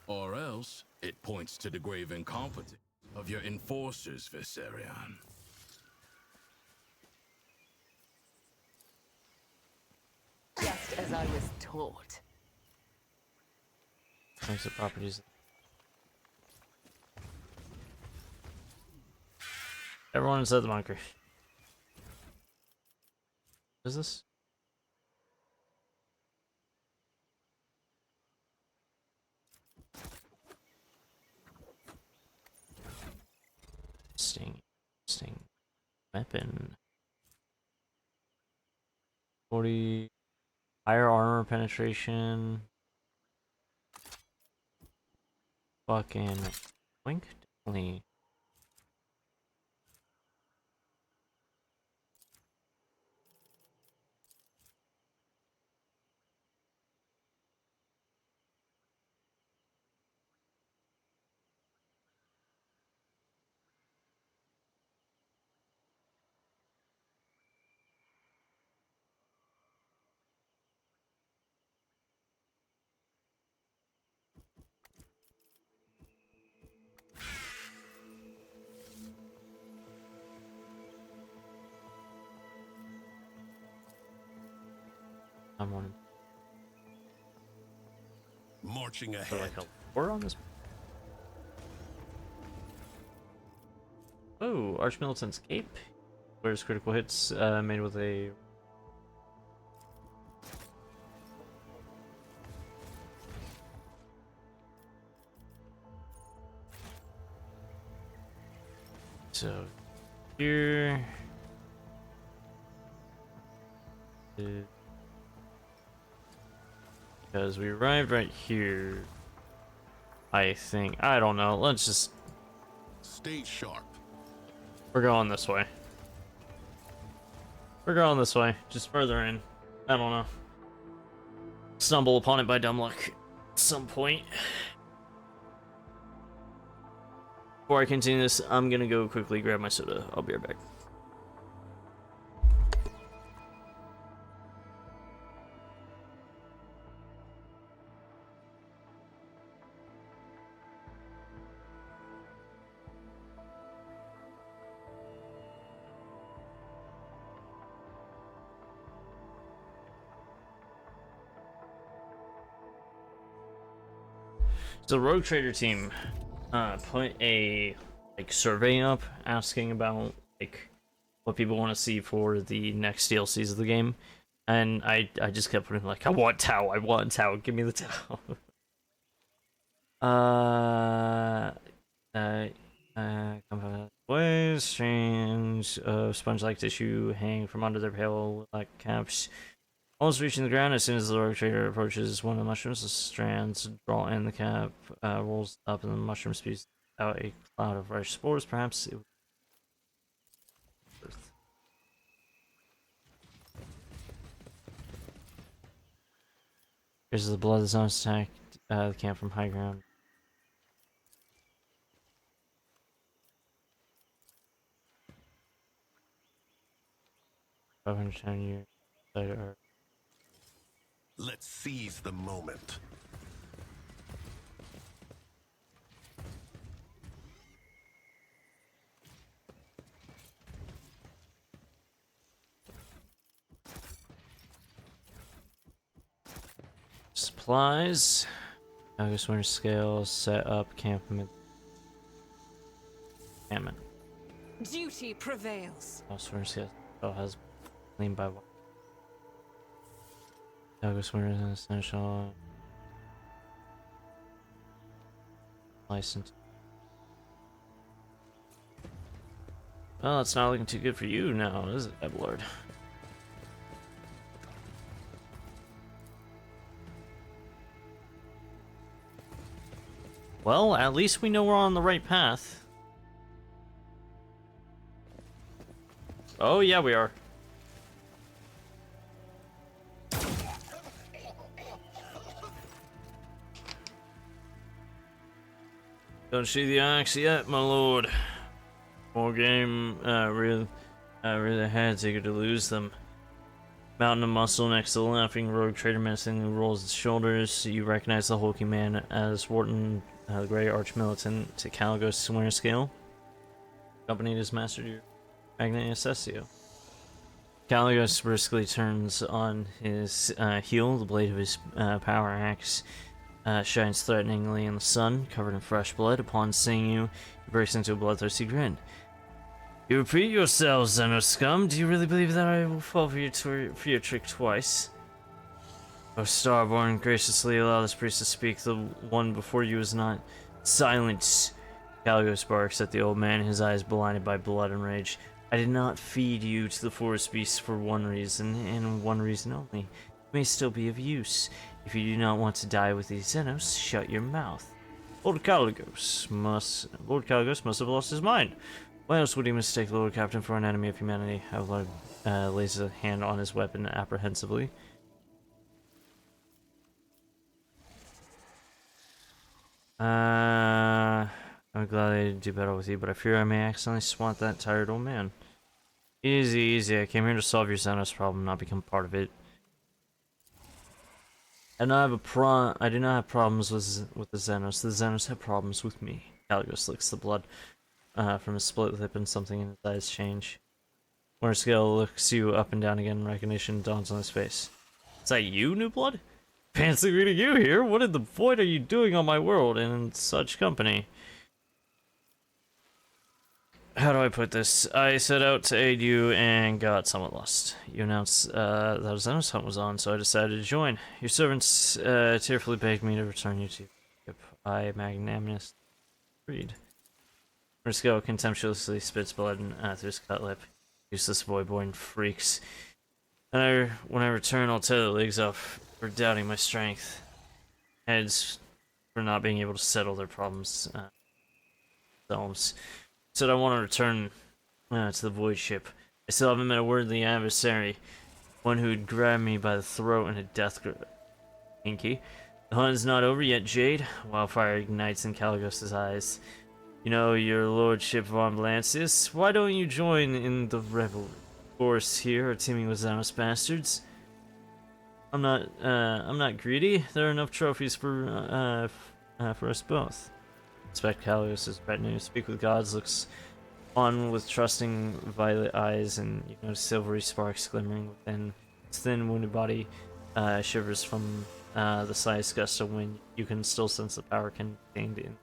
or else it points to the grave incompetence of your enforcers, Viserion. Just as I was taught. Exit properties. Everyone inside the bunker. What is this? Interesting weapon. 40 higher armor penetration. Fucking blink, definitely. I'm on Marching for ahead. like a 4 on this. Oh, Archmilitant's Cape. Where's critical hits made with a. So here. Because we arrived right here. I think. I don't know. Let's just. Stay sharp. We're going this way. We're going this way. Just further in. I don't know. Stumble upon it by dumb luck at some point. Before I continue this, I'm gonna go quickly grab my soda. I'll be right back. So Rogue Trader team put a survey up asking about what people want to see for the next DLCs of the game, and I just kept putting I want Tau, I want Tau, give me the Tau. Ways strands of sponge-like tissue hang from under their pale like caps. Almost reaching the ground, as soon as the Rogue Trader approaches one of the mushrooms, the strands draw in, the cap rolls up, and the mushroom spews out a cloud of fresh spores. Perhaps it was Here's the blood zones attacked the camp from high ground. $510 years. Let's seize the moment. Supplies. August Winter Scale, set up campment. Campment. Duty prevails. August Winter Scale has cleaned by what? August Winter is an essential license. Well, it's not looking too good for you now, is it, Eblord? Well, at least we know we're on the right path. Oh, yeah, we are. Don't see the axe yet, my lord. More game, really had eager to lose them. Mountain of muscle next to the laughing Rogue Trader menacingly rolls his shoulders. You recognize the hulking man as Wharton, the Grey Archmilitant, to Caligos Winter Scale. Accompanied his master, Magna Assessio. Caligos briskly turns on his heel, the blade of his power axe shines threateningly in the sun, covered in fresh blood. Upon seeing you, he breaks into a bloodthirsty grin. You repeat yourself, Xenos scum. Do you really believe that I will fall for your trick twice? O Starborn, graciously allow this priest to speak. The one before you is not. Silence! Kalecgos barks at the old man, his eyes blinded by blood and rage. I did not feed you to the forest beasts for one reason, and one reason only. It may still be of use. If you do not want to die with these Xenos, shut your mouth. Lord Kalecgos must have lost his mind. Why else would he mistake Lord Captain for an enemy of humanity? Avlar lays a hand on his weapon apprehensively. I'm glad I do battle with you, but I fear I may accidentally swat that tired old man. Easy, easy. I came here to solve your Xenos problem, not become part of it. I do not have problems with the Xenos. The Xenos have problems with me. Kalecgos licks the blood from his split lip, and something in his eyes change. Morscale looks you up and down again, recognition dawns on his face. Is that you, New Blood? Fancy meeting you here. What in the void are you doing on my world and in such company? How do I put this? I set out to aid you and got somewhat lost. You announced that a Xenos hunt was on, so I decided to join. Your servants tearfully begged me to return you to your I magnanimous agreed. Morscale contemptuously spits blood through his cut lip. Useless void-born freaks. And when I return, I'll tear their legs off for doubting my strength. Heads for not being able to settle their problems themselves. Said I want to return to the void ship. I still haven't met a worthy adversary. One who'd grab me by the throat in a death grip. Inky. The hunt is not over yet, Jade. Wildfire ignites in Kalecgos' eyes. You know, your lordship von Blancis, why don't you join in the revelry? Forests here are teeming with Xenos bastards. I'm not greedy. There are enough trophies for us both. Inspect Kalecgos' retinue. Speak with gods looks on with trusting violet eyes, and you notice silvery sparks glimmering within his thin, wounded body. Shivers from the slightest gust of wind. You can still sense the power contained in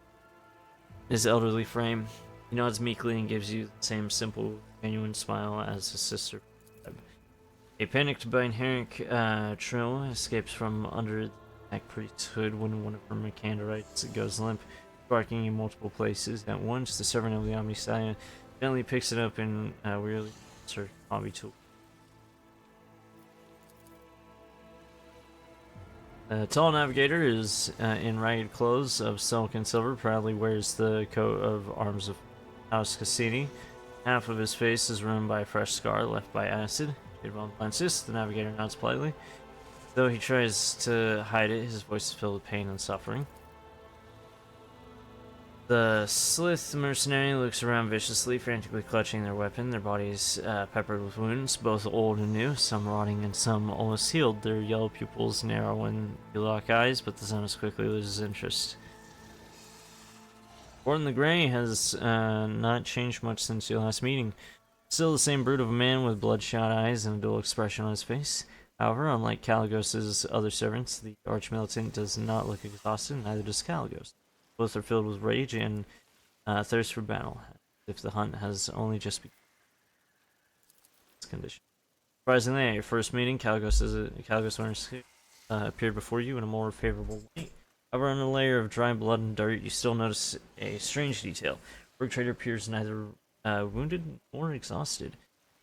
his elderly frame. He nods meekly and gives you the same simple, genuine smile as his sister. A panicked Binherric Trill escapes from under the neck priest's hood when one of her Mechanites goes limp, barking in multiple places at once. The servant of the Omniscient gently picks it up and wearily puts her hobby tool. The tall navigator is in ragged clothes of silk and silver, proudly wears the coat of arms of House Cassini. Half of his face is ruined by a fresh scar left by acid. Jade von Blancis, the navigator nods politely. Though he tries to hide it, his voice is filled with pain and suffering. The Slith mercenary looks around viciously, frantically clutching their weapon. Their bodies peppered with wounds, both old and new, some rotting and some almost healed. Their yellow pupils narrow when you lock eyes, but the Xenos quickly loses interest. Gordon the Grey has not changed much since your last meeting. Still the same brute of a man with bloodshot eyes and a dull expression on his face. However, unlike Kalecgos' other servants, the Archmilitant does not look exhausted, neither does Kalecgos. Both are filled with rage and thirst for battle, if the hunt has only just begun. Condition. Surprisingly, at your first meeting, Kalecgos appeared before you in a more favorable light. However, on a layer of dry blood and dirt, you still notice a strange detail. Rogue Trader appears neither wounded nor exhausted.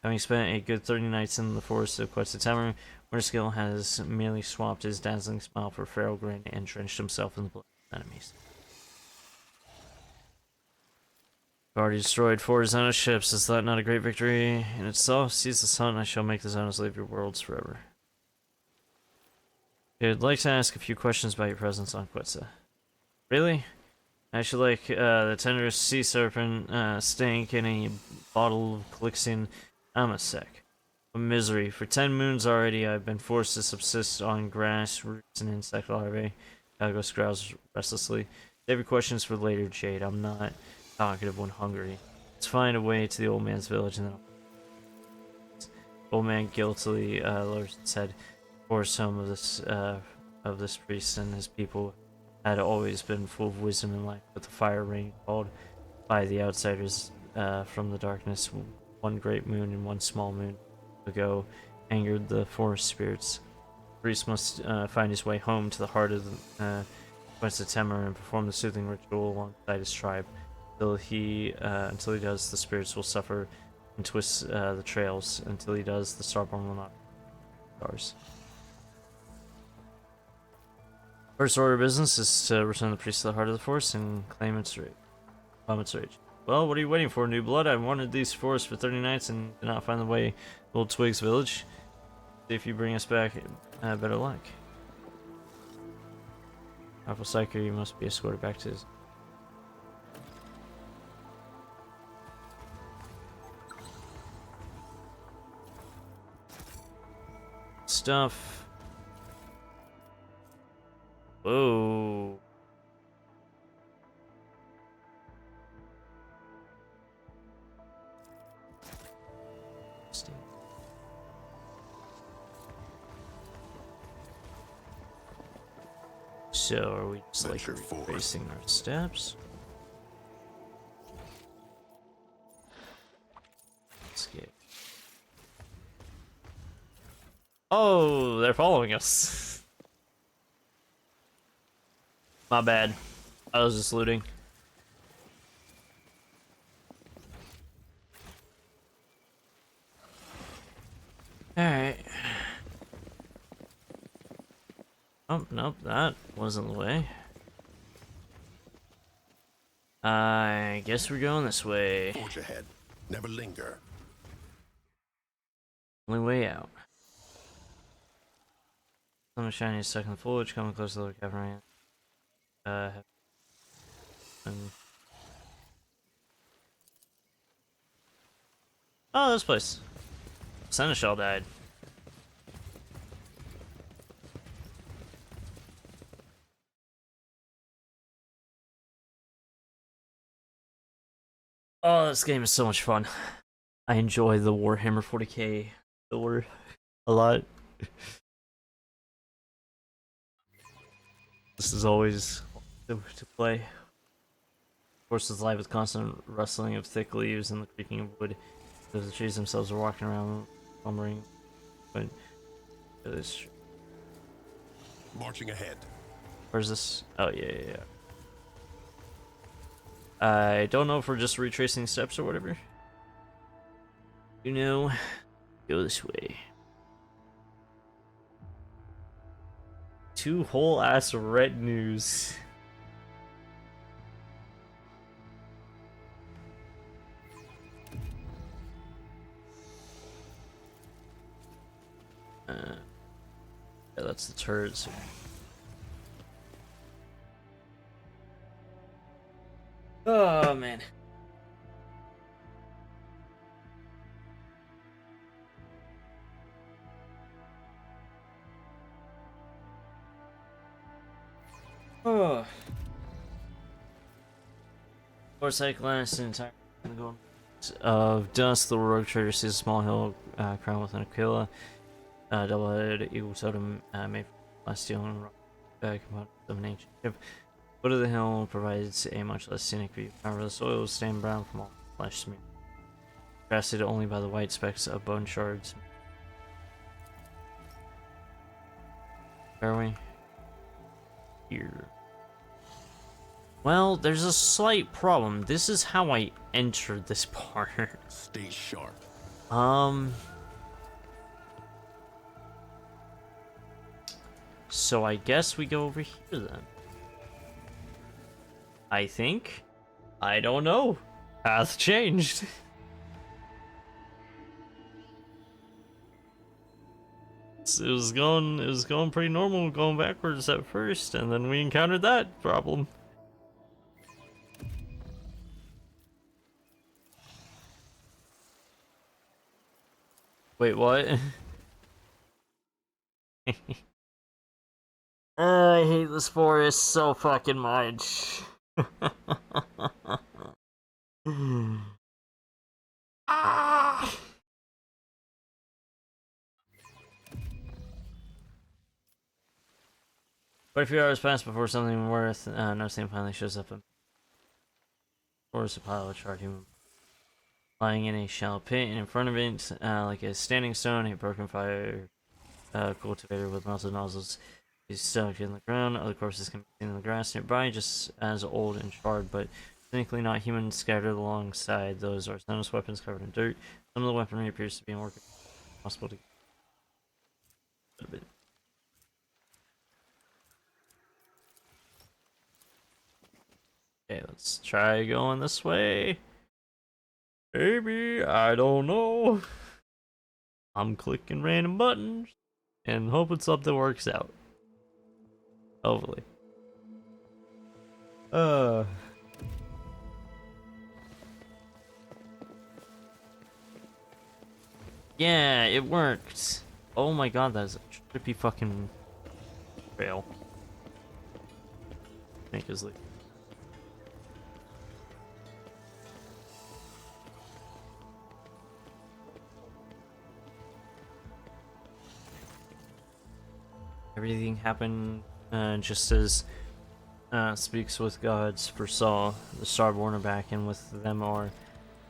Having spent a good 30 nights in the forest of Quetzaltemur, Morscale has merely swapped his dazzling smile for feral grin and drenched himself in the blood of his enemies. I've already destroyed 4 Xenos ships. Is that not a great victory in itself? Seize the sun, I shall make the Xenos leave your worlds forever. I'd like to ask a few questions about your presence on Quetzal. Really? I should like the tenderest sea serpent stank in a bottle of Clixian Amasec. A misery. For 10 moons already, I've been forced to subsist on grass, roots, and insect larvae. Kalecgos growls restlessly. Save your questions for later, Jade. I'm not talkative when hungry. Let's find a way to the old man's village, and then old man guiltily lowers his head, pours some of this priest and his people had always been full of wisdom and light, but the fire rain called by the outsiders from the darkness, one great moon and one small moon ago, angered the forest spirits. Priest must find his way home to the heart of the West of Temur and perform the soothing ritual alongside his tribe. Until he does, the spirits will suffer and twist the trails. Until he does, the Starborn will not stars. First order of business is to return the priest to the heart of the forest and claim its rage. Well, what are you waiting for, new blood? I've wandered these forests for 30 nights and did not find the way to Old Twigs village. See if you bring us back, better luck. Powerful Psyker, you must be escorted back to his... stuff. Whoa. So are we just like retracing our steps? Escape. Oh, they're following us. My bad. I was just looting. Alright. Oh, nope, that wasn't the way. I guess we're going this way. Forge ahead. Never linger. Only way out. Sun is shining, stuck in the foliage, coming close to the cavern. Oh, this place. Seneschal died. Oh, this game is so much fun. I enjoy the Warhammer 40k lore a lot. This is always to play. Of course, it's live with constant rustling of thick leaves and the creaking of wood. The trees themselves are walking around, lumbering. But it's... Marching ahead. Where's this? Oh, yeah. I don't know if we're just retracing steps or whatever. You know, go this way. 2 whole ass retinues. Yeah, that's the turrets. Oh man. Oh. Forsyth glanced an entire of dust. The rogue trader sees a small hill crowned with an aquila, double-headed eagle totem made from steel and rock component of an ancient ship. Foot of the hill provides a much less scenic view. However, the soil is stained brown from all flesh smear, contrasted only by the white specks of bone shards. Where are we? Here. Well, there's a slight problem. This is how I entered this part. Stay sharp. So I guess we go over here then. I think. I don't know. Path changed. It was going pretty normal going backwards at first, and then we encountered that problem. Wait, what? I hate this forest so fucking much. Ah! Quite a few hours pass before something worth noticing finally shows up. Or is a pile of charred human lying in a shallow pit, and in front of it, like a standing stone, a broken fire cultivator with melted nozzles is stuck in the ground. Other corpses can be seen in the grass nearby, just as old and charred, but technically not human, scattered alongside those arsonist weapons covered in dirt. Some of the weaponry appears to be in work. Possible to a bit. Okay, let's try going this way. Maybe, I don't know. I'm clicking random buttons and hoping something works out. Hopefully. Yeah, it worked. Oh my god, that's a trippy fucking trail. Make his leave. Everything happened just as Speaks with Gods foresaw. The Starborn are back, and with them are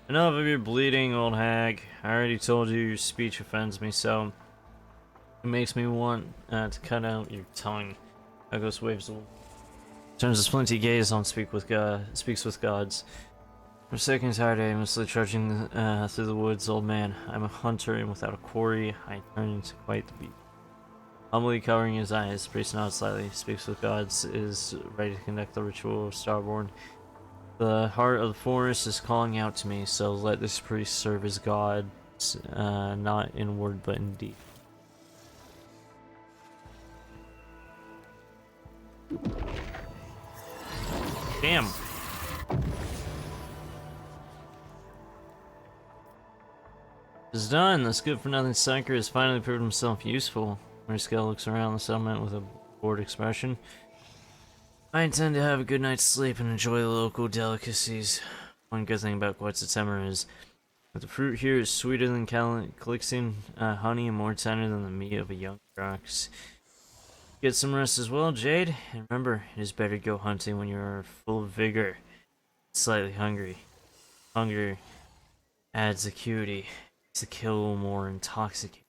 enough of your bleeding, old hag. I already told you your speech offends me, so it makes me want to cut out your tongue. Agos waves turns his flinty gaze on Speaks with Gods. For a second tired, aimlessly trudging through the woods, old man. I'm a hunter, and without a quarry, I turn into quite the beast. Humbly covering his eyes, priest nods slightly. Speaks with Gods is ready to conduct the ritual of Starborn. The heart of the forest is calling out to me, so let this priest serve his gods, not in word but in deed. Damn. It's done. This good-for-nothing sucker has finally proved himself useful. Mariscal looks around the settlement with a bored expression. I intend to have a good night's sleep and enjoy the local delicacies. One good thing about Quetzal Temur is that the fruit here is sweeter than Calixine honey and more tender than the meat of a young ox. Get some rest as well, Jade. And remember, it is better to go hunting when you are full of vigor, slightly hungry. Hunger adds acuity, makes the kill more intoxicating.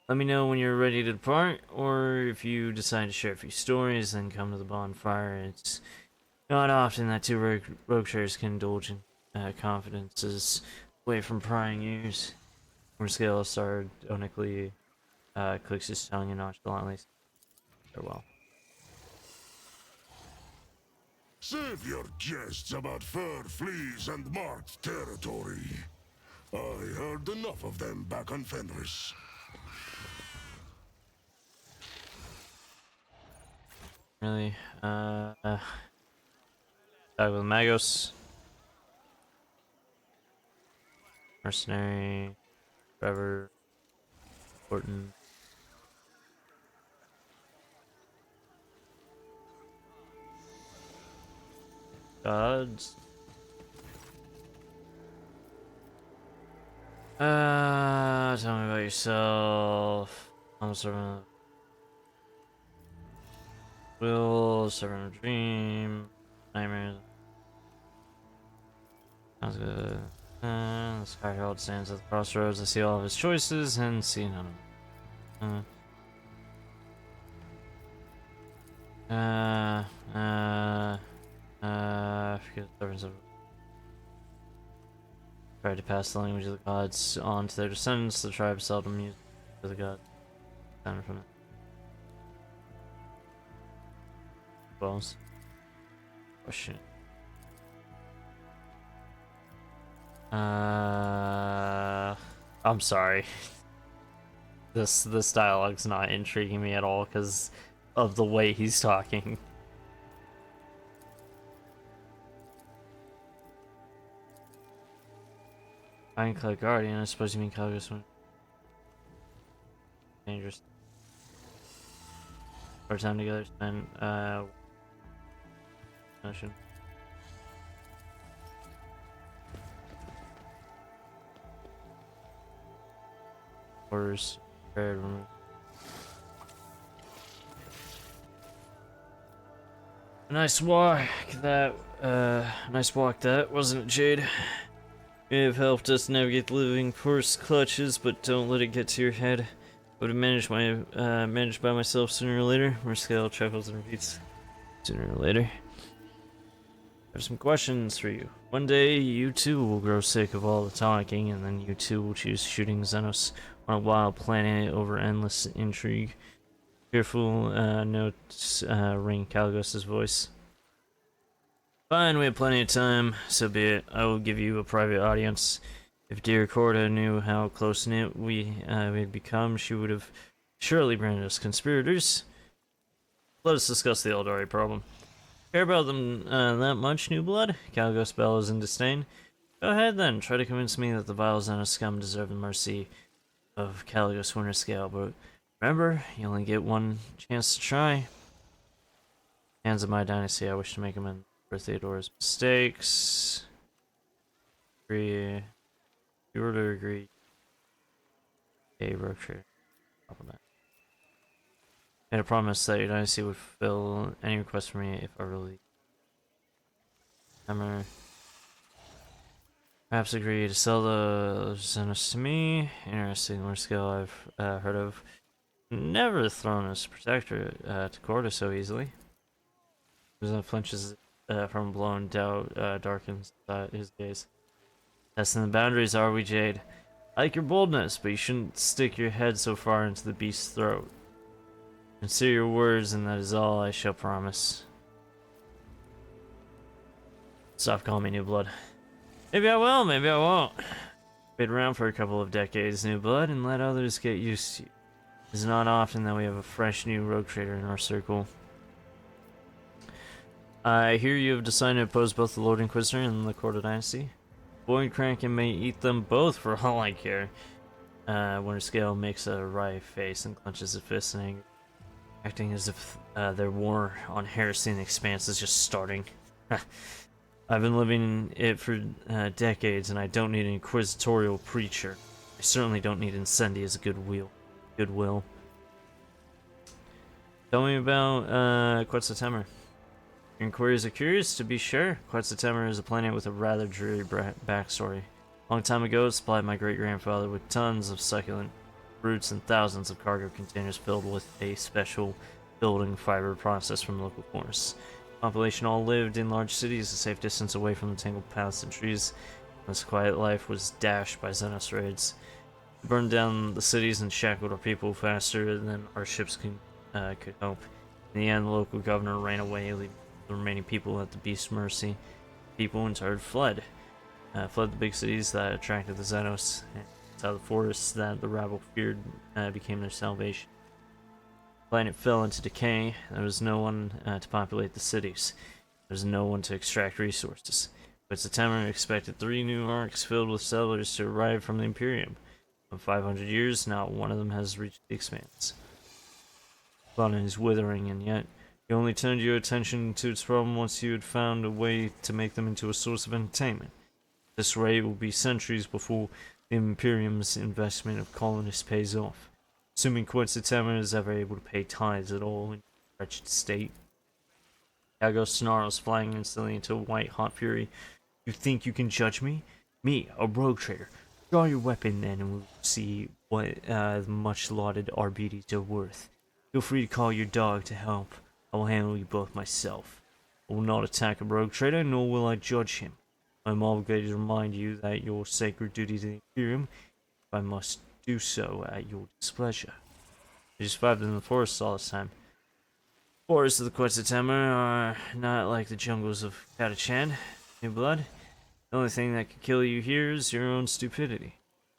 Let me know when you're ready to depart, or if you decide to share a few stories, then come to the bonfire. It's not often that two rogue traders can indulge in confidences away from prying ears. Mariscal sardonically clicks his tongue and nonchalantly farewell. Save your jests about fur, fleas, and marked territory. I heard enough of them back on Fenris. Really? Back with Magos. Mercenary. Trevor. Orton. Gods. Tell me about yourself. I'm a servant of Will, servant of Dream, Nightmares. Sounds good. The Sky Herald stands at the crossroads. I see all of his choices and see none of them. I forget the servants of. Tried to pass the language of the gods on to their descendants. The tribe seldom used for the gods. Down from it. Balls. Question. I'm sorry. This dialogue's not intriguing me at all because of the way he's talking. Ironclad Guardian, I suppose you mean Congressman. Dangerous. Our time together spent mission. Orders prepared. Nice walk that, wasn't it, Jade? You have helped us navigate the living force clutches, but don't let it get to your head. I would have managed by myself sooner or later. Merscale chuckles and repeats. Sooner or later. I have some questions for you. One day, you too will grow sick of all the talking, and then you too will choose shooting Xenos on a wild planet over endless intrigue. Fearful notes ring Caligos's voice. Fine, we have plenty of time, so be it. I will give you a private audience. If dear Corda knew how close-knit we had become, she would have surely branded us conspirators. Let us discuss the Eldari problem. Care about them that much, New Blood? Caligos bellows in disdain. Go ahead then, try to convince me that the vile Xenos scum deserve the mercy of Caligos Winterscale, but remember, you only get one chance to try. Hands of my dynasty, I wish to make amends for Theodora's mistakes. Agree. You were to agree. Okay, Rocher. Compliment. Made a promise that your dynasty would fulfill any request from me if I really Hammer. Perhaps agree to sell the Xenos to me. Interesting more skill I've heard of. Never thrown as protector to Corda so easily. Flinches from blown doubt, darkens his gaze. Testing the boundaries, are we, Jade? I like your boldness, but you shouldn't stick your head so far into the beast's throat. Consider your words, and that is all I shall promise. Stop calling me New Blood. Maybe I will, maybe I won't. Been around for a couple of decades, New Blood, and let others get used to you. It's not often that we have a fresh new rogue trader in our circle. I hear you have decided to oppose both the Lord Inquisitor and the Corda Dynasty. Boy and Kraken may eat them both for all I care. Winterscale makes a wry face and clenches his fist in anger, acting as if their war on heresy and the Expanse is just starting. I've been living in it for decades, and I don't need an inquisitorial preacher. I certainly don't need Incendia's goodwill. Tell me about Quetzaltemur. Your inquiries are curious, to be sure. Quetzaltemur is a planet with a rather dreary backstory. A long time ago, it supplied my great-grandfather with tons of succulent fruits and thousands of cargo containers filled with a special building fiber process from local forests. Population all lived in large cities a safe distance away from the tangled paths and trees. This quiet life was dashed by Xenos raids. It burned down the cities and shackled our people faster than our ships could help. In the end, the local governor ran away, leaving the remaining people at the beast's mercy. People in turn fled the big cities that attracted the Xenos, and out of the forests that the rabble feared became their salvation. The planet fell into decay. There was no one to populate the cities. There was no one to extract resources. But September expected 3 new arcs filled with settlers to arrive from the Imperium. In 500 years, not one of them has reached the Expanse. The planet is withering, and yet you only turned your attention to its problem once you had found a way to make them into a source of entertainment. This rate will be centuries before the Imperium's investment of colonists pays off, assuming Quetzaltemur is ever able to pay tithes at all in a wretched state. Yago snarls, flying instantly into white-hot fury. You think you can judge me? Me, a rogue trader. Draw your weapon then, and we'll see what the much-lauded Arbites are worth. Feel free to call your dog to help. I will handle you both myself. I will not attack a rogue trader, nor will I judge him. I am obligated to remind you that your sacred duty to the Imperium, if I must do so at your displeasure. You survived in the forest all this time. The forests of the Quetzaltemur are not like the jungles of Catachan, New Blood. The only thing that could kill you here is your own stupidity,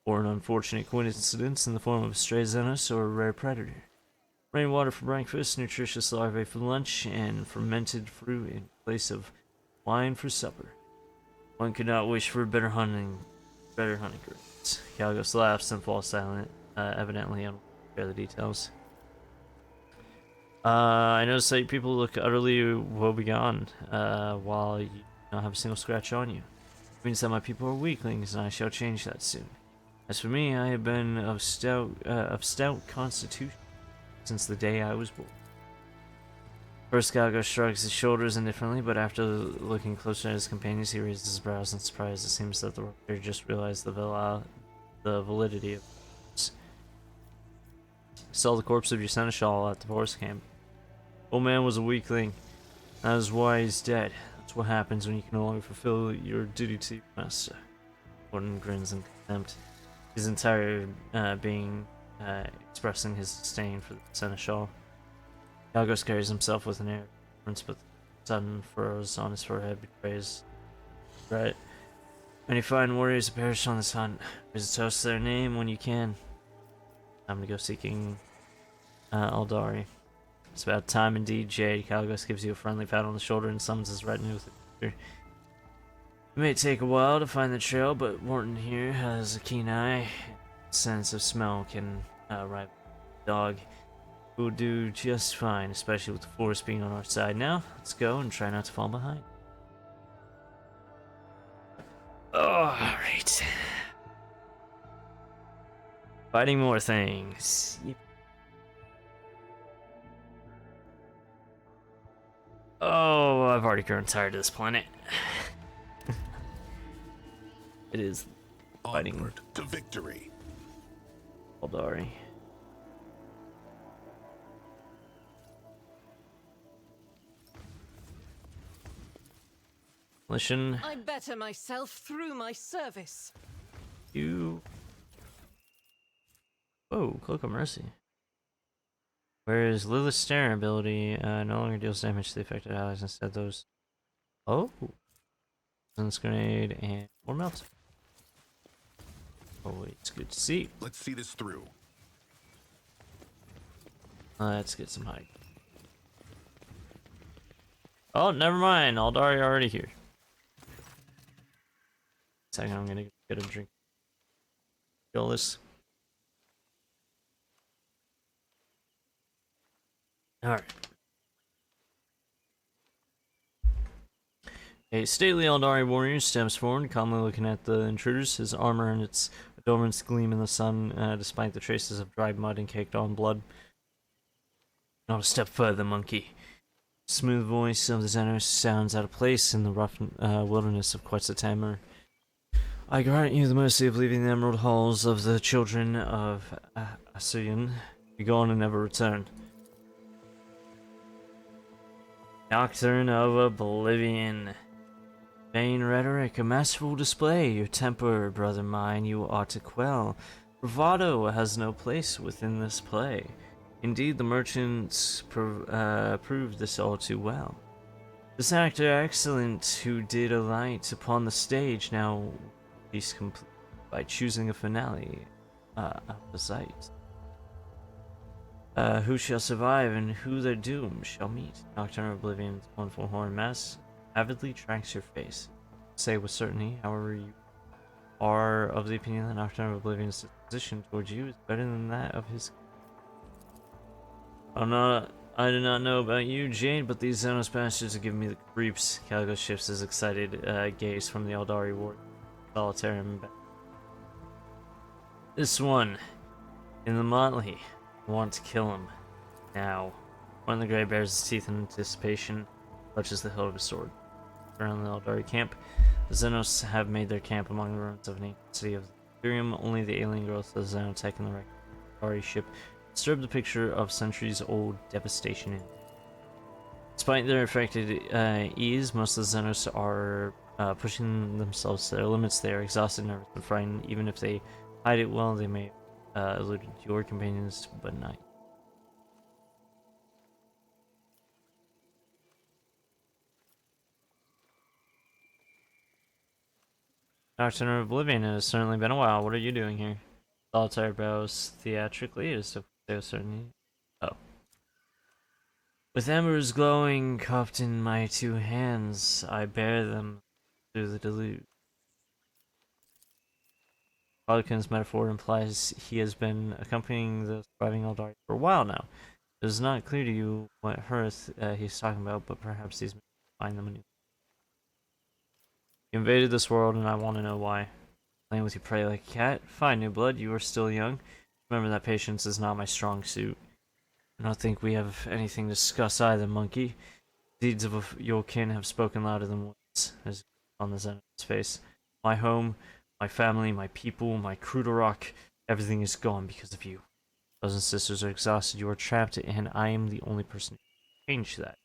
or an unfortunate coincidence in the form of a stray Xenos or a rare predator. Rainwater for breakfast, nutritious larvae for lunch, and fermented fruit in place of wine for supper. One could not wish for better hunting grounds. Caligos laughs and falls silent, evidently unaware of the details. I notice that people look utterly woebegone, while you don't have a single scratch on you. It means that my people are weaklings, and I shall change that soon. As for me, I have been of stout constitution since the day I was born. First, Galgo shrugs his shoulders indifferently, but after looking closer at his companions, he raises his brows in surprise. It seems that the warrior just realized the validity of this. Saw the corpse of your seneschal at the forest camp. Old man was a weakling. That is why he's dead. That's what happens when you can no longer fulfill your duty to your master. Gordon grins in contempt, his entire being expressing his disdain for the seneschal. Galgos carries himself with an air of indifference, but the sudden furrows on his forehead betrays regret. Many fine warriors have perished on this hunt. Raise a toast to their name when you can. Time to go seeking Aldari. It's about time indeed, Jade. Galgos gives you a friendly pat on the shoulder and summons his retinue with a picture. It may take a while to find the trail, but Morton here has a keen eye. Sense of smell can rival a dog. We'll do just fine, especially with the forest being on our side now. Let's go and try not to fall behind. Alright. Fighting more things. Yep. Oh, I've already grown tired of this planet. It is fighting Onward to victory. Aldari. Listen, I better myself through my service. you. Whoa, Cloak of Mercy. Whereas Lilith's Stare ability no longer deals damage to the affected allies, instead those. Oh! Sense Grenade and more melt. Oh, wait, it's good to see. Let's see this through. Let's get some height. Oh, never mind. Aldari already here. Second, I'm gonna get a drink. Kill this. Alright. A stately Aldari warrior steps forward, calmly looking at the intruders. His armor and its adornments gleam in the sun, despite the traces of dried mud and caked on blood. Not a step further, monkey. Smooth voice of the Xenos sounds out of place in the rough wilderness of Quetzaltamar. I grant you the mercy of leaving the emerald halls of the children of Asuyan. Be gone and never return. Nocturne of Oblivion. Vain rhetoric, a masterful display. Your temper, brother mine, you ought to quell. Bravado has no place within this play. Indeed, the merchants proved this all too well. This actor excellent who did alight upon the stage now he's complete by choosing a finale out of sight. Who shall survive and who their doom shall meet? Nocturnal Oblivion's mournful horn mass avidly tracks your face. Say with certainty, however, you are of the opinion that Nocturnal Oblivion's disposition towards you is better than that of his. I do not know about you, Jade, but these Xenos bastards are giving me the creeps. Galgo shifts his excited gaze from the Aldari ward. Solitaire and back. This one, in the motley, I want to kill him. Now. One of the Grey bares his teeth in anticipation, clutches the hilt of his sword. Around the Aldari camp, the Xenos have made their camp among the ruins of an ancient city of Ethereum. Only the alien growth of the Xenotech and the Aldari ship disturb the picture of centuries-old devastation in. Despite their affected ease, most of the Xenos are pushing themselves to their limits. They are exhausted, nervous, and frightened. Even if they hide it well, they may elude your companions, but not. Nocturne of Oblivion, it has certainly been a while. What are you doing here? Solitaire bows theatrically as to say certainty. Oh. With embers glowing cupped in my two hands, I bear them through the deluge. Harlequin's metaphor implies he has been accompanying the surviving Aldari for a while now. It is not clear to you what hearth he's talking about, but perhaps these men find them anew. You invaded this world, and I want to know why. Playing with your prey like a cat? Fine, New Blood, you are still young. Remember that patience is not my strong suit. I don't think we have anything to discuss either, monkey. Deeds of your kin have spoken louder than words, as on the Zenith's face. My home, my family, my people, my Crudarok, everything is gone because of you. Brothers and sisters are exhausted, you are trapped, and I am the only person who can change that.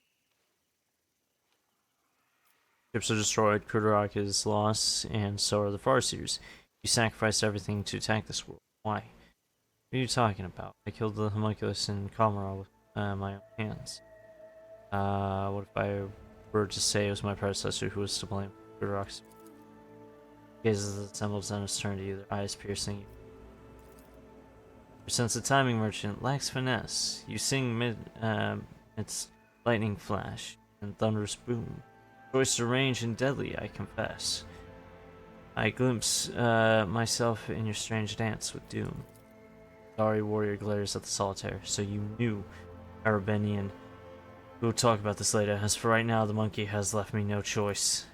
Ships are destroyed, Crudarok is lost, and so are the Farseers. You sacrificed everything to attack this world. Why? What are you talking about? I killed the homunculus in Kamara with my own hands. What if I were to say it was my predecessor who was to blame for Crudarok's? Gazes at the assembled Zeniths turn to you, their eyes piercing you. Your sense of timing, merchant, lacks finesse. You sing it's lightning flash and thunderous boom. Choice to range and deadly, I confess. I glimpse myself in your strange dance with doom. Sorry warrior glares at the solitaire, so you knew Arabenian. We'll talk about this later. As for right now, the monkey has left me no choice.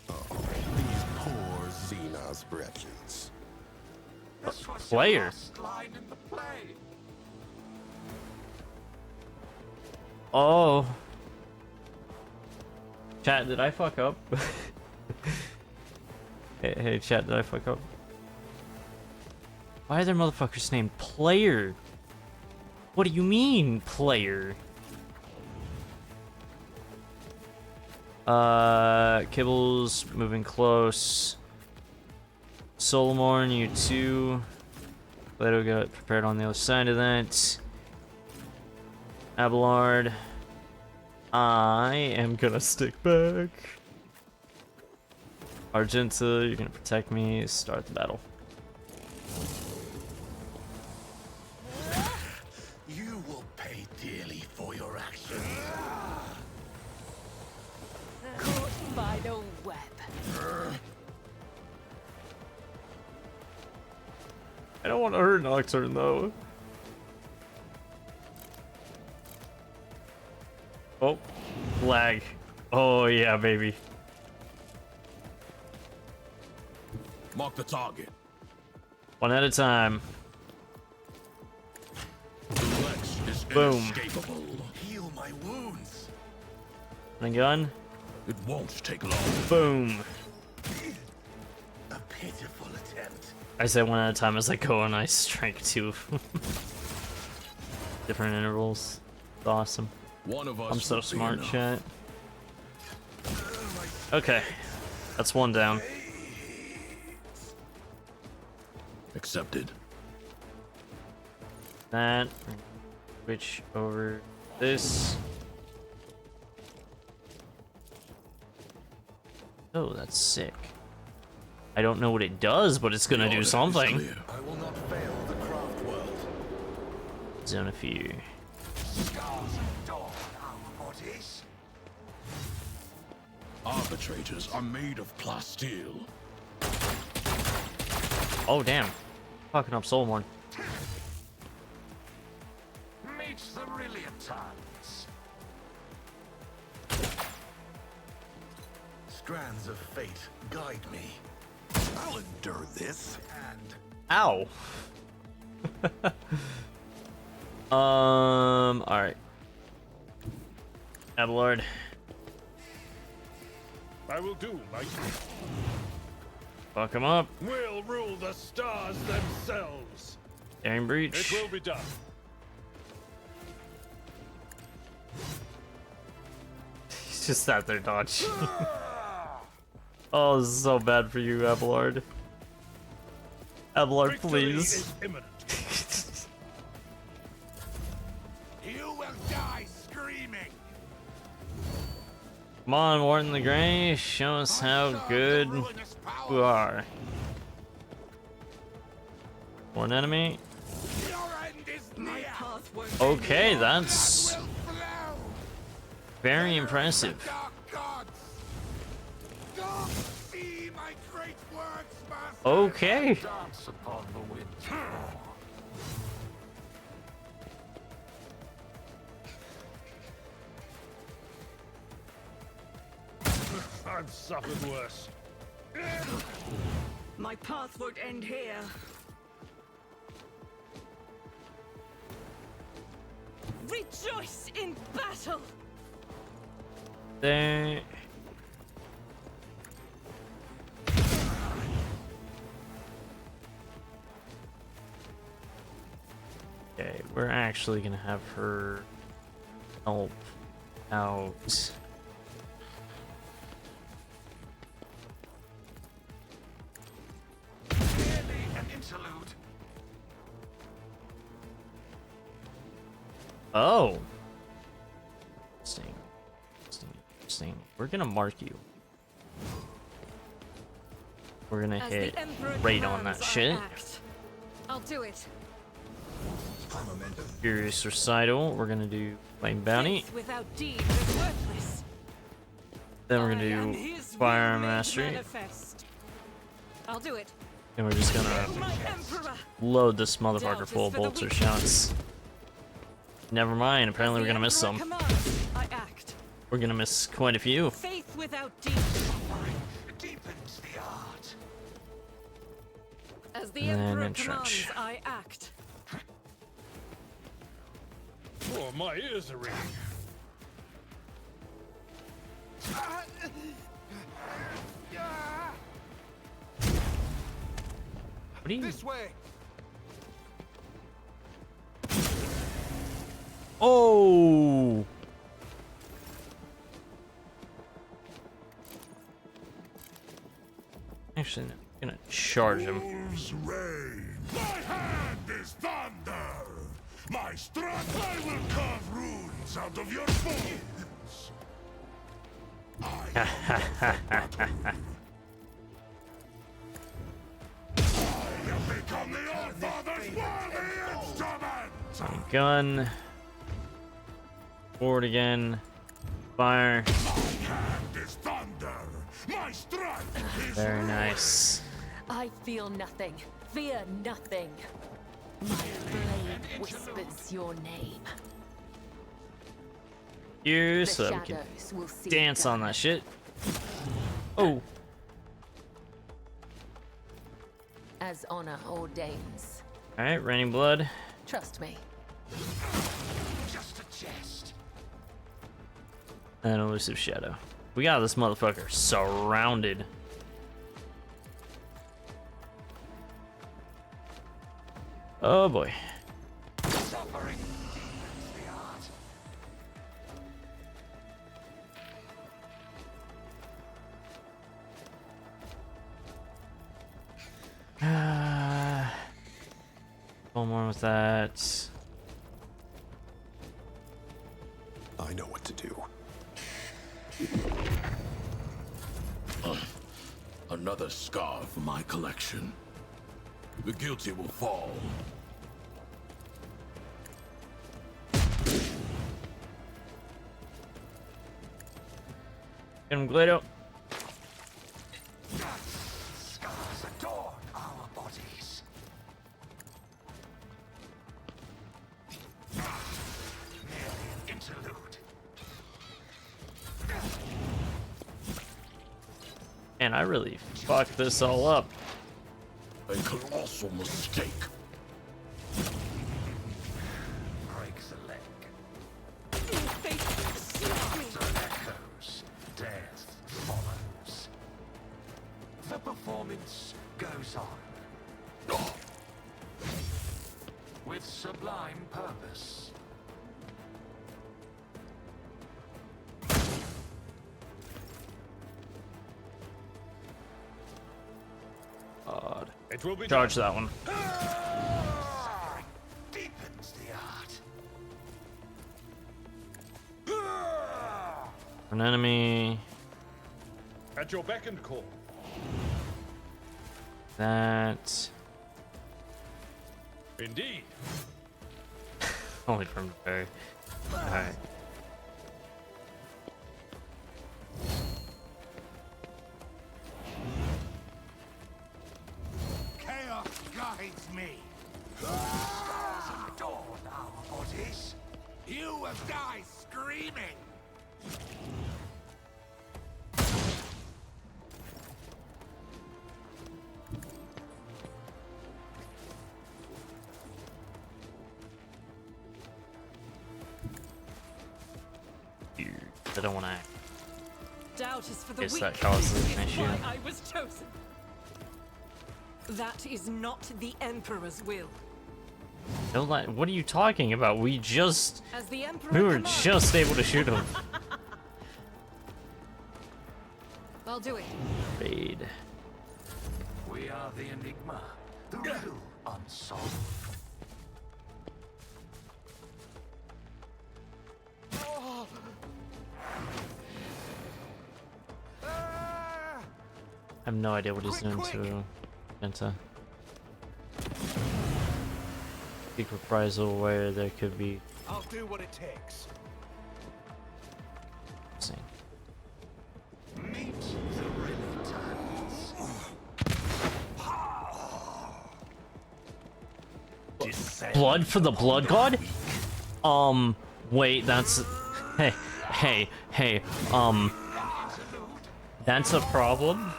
These poor Xenos wretches. Player. Oh. Chat, did I fuck up? hey, chat, did I fuck up? Why are there motherfuckers named Player? What do you mean, Player? Kibbles moving close. Solomorn, you two. Leto got prepared on the other side of that. Abelard. I am gonna stick back. Argenta, you're gonna protect me. Start the battle. You will pay dearly for your actions. Caught by the web. I don't want to hurt Nocturne though. Oh, lag. Oh yeah, baby. Mark the target. One at a time. The Lex is Boom. inescapable. Heal my wounds. And a gun. It won't take long. Boom. A pitiful attempt. I say one at a time as I go, and I strike two. Different intervals. It's awesome. One of us I'm so will be smart, enough. chat. Okay, that's one down. Accepted. That. Switch over this. Oh, that's sick. I don't know what it does, but it's gonna The do order is something. clear. I will not fail the craft world. Zone of Fear. Scars of dawn, our bodies. Arbitrators are made of plasteel. Oh, damn. Fucking up Soulmorn. Meet the Rilliantons. Strands of fate guide me. I'll endure this. And Ow. Alright. Abelard. I will do, mighty. Fuck him up. We'll rule the stars themselves. Daring It Breach. will be done. He's just sat there, dodge. Oh, this is so bad for you, Abelard. Abelard, Victory please. is imminent. you will die screaming. Come on, Warden the Grey. Show us how good you are. One enemy. Your end is My near. path won't Okay, that's Will flow. very impressive. Dark gods. Don't see my great works, master. Okay. Dance upon the wind. I've suffered worse. My path won't end here. rejoice in battle. There. Okay, we're actually gonna have her help out. Merely an interlude. Oh. Interesting. Interesting. We're gonna mark you. We're gonna As the hit Emperor right on that commands, I shit. act. I'll do it. Furious Recital. We're gonna do Flame Bounty. Faith without deed is worthless. Then we're I gonna am do his Fire will made Mastery. manifest. I'll do it. And we're just gonna My Emperor. load this motherfucker Doubt full is of for the bolts or weak. shots. Never mind, apparently we're The gonna miss Emperor some. commands, I act. We're gonna miss quite a few. Faith without deed. Deepens the art. As the And Emperor entrench. commands, I act. Oh, my ears are ringing. What do you? This way. Oh! Actually, no, I'm gonna charge him. Wolves reign. My hand is thunder. My strength, I will carve runes out of your bones. I have become the All-Father's worthy instrument. Gun. Forward again. Fire. My hand is thunder. My strength is Very nice. I feel nothing. Fear nothing. My blade whispers your name. You The so that we can shadows will see dance on dark. that shit. Oh. As honor ordains. Alright, Raining Blood. Trust me. Just a jest. And Elusive Shadow. We got this motherfucker surrounded. Oh boy. Suffering deepens the art. One more with that. I know what to do. Another scar for my collection. The guilty will fall. Get him, Glado. Scars adorn our bodies. Merely an interlude. Man, I really fucked this all up. A colossal mistake. Breaks a leg. Faith, save me. After echoes, death follows. The performance goes on. With sublime purpose. God. It will be Charge done. that one. Suffering deepens the art. An enemy. At your beck and call. That. Indeed. Only from very. Alright. Chaos guides me. Scars adorn our bodies. You will die screaming. They don't want to act. Doubt is for the Guess weak. that causes an Is issue. why I was chosen. That is not the Emperor's will. Don't let. What are you talking about? We just. As the Emperor We were commands, just able to shoot him. I'll do it. Raid. We are the enigma, the riddle unsolved. I have no idea what he's doing to Penta. Big reprisal where there could be. I'll do what it takes. Insane. Meet the Renitans. Blood for the blood god? Wait, that's. Hey, that's a problem?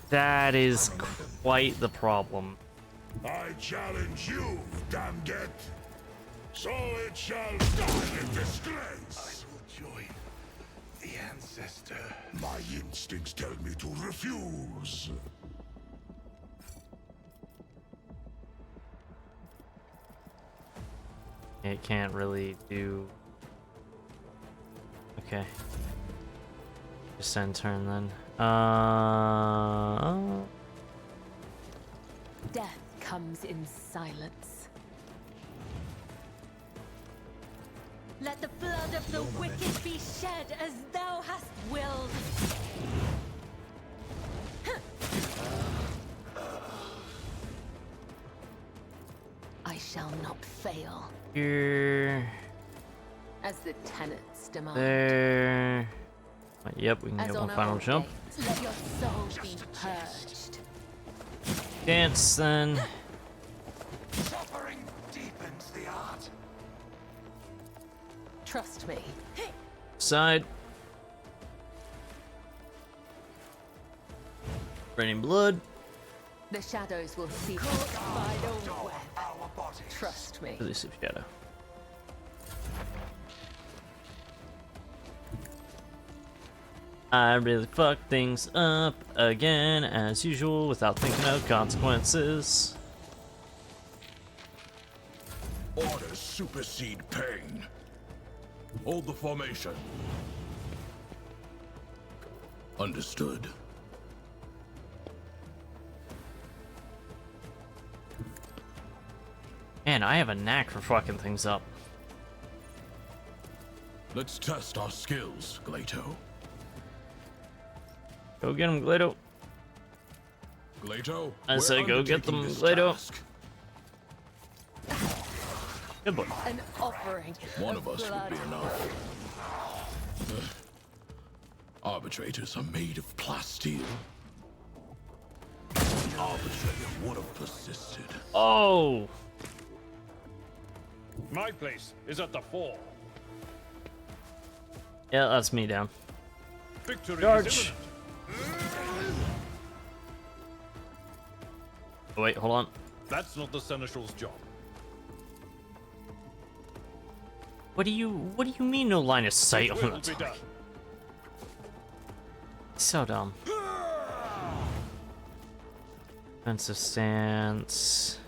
That is quite the problem. I challenge you, Damget. So it shall die in disgrace. I will join the ancestor. My instincts tell me to refuse. It can't really do. Okay. Just end turn then. Death comes in silence. Let the blood of the wicked be shed as thou hast willed. I shall not fail, Here. as the tenets demand. There. Yep, we can As get on one final our jump. gates, let your soul be purged. Dance then. Suffering deepens the art. Trust me. Side. Raining blood. The shadows will see the final web. Our bodies. Trust me. Elusive shadow. I really fucked things up again, as usual, without thinking of consequences. Orders supersede pain. Hold the formation. Understood. Man, I have a knack for fucking things up. Let's test our skills, Glato. Go get him, Glato. Glato, I say we're go get them, undertaking this Glato. task. Good boy. An offering. One of us would blood. be enough. Arbitrators are made of plasteel. The arbitrator would have persisted. Oh! My place is at the fore. Yeah, that's me down. Victory Charge. is imminent. Oh, wait, hold on. That's not the Seneschal's job. What do you mean no line of sight It on will the be top? done. So dumb. Defensive stance.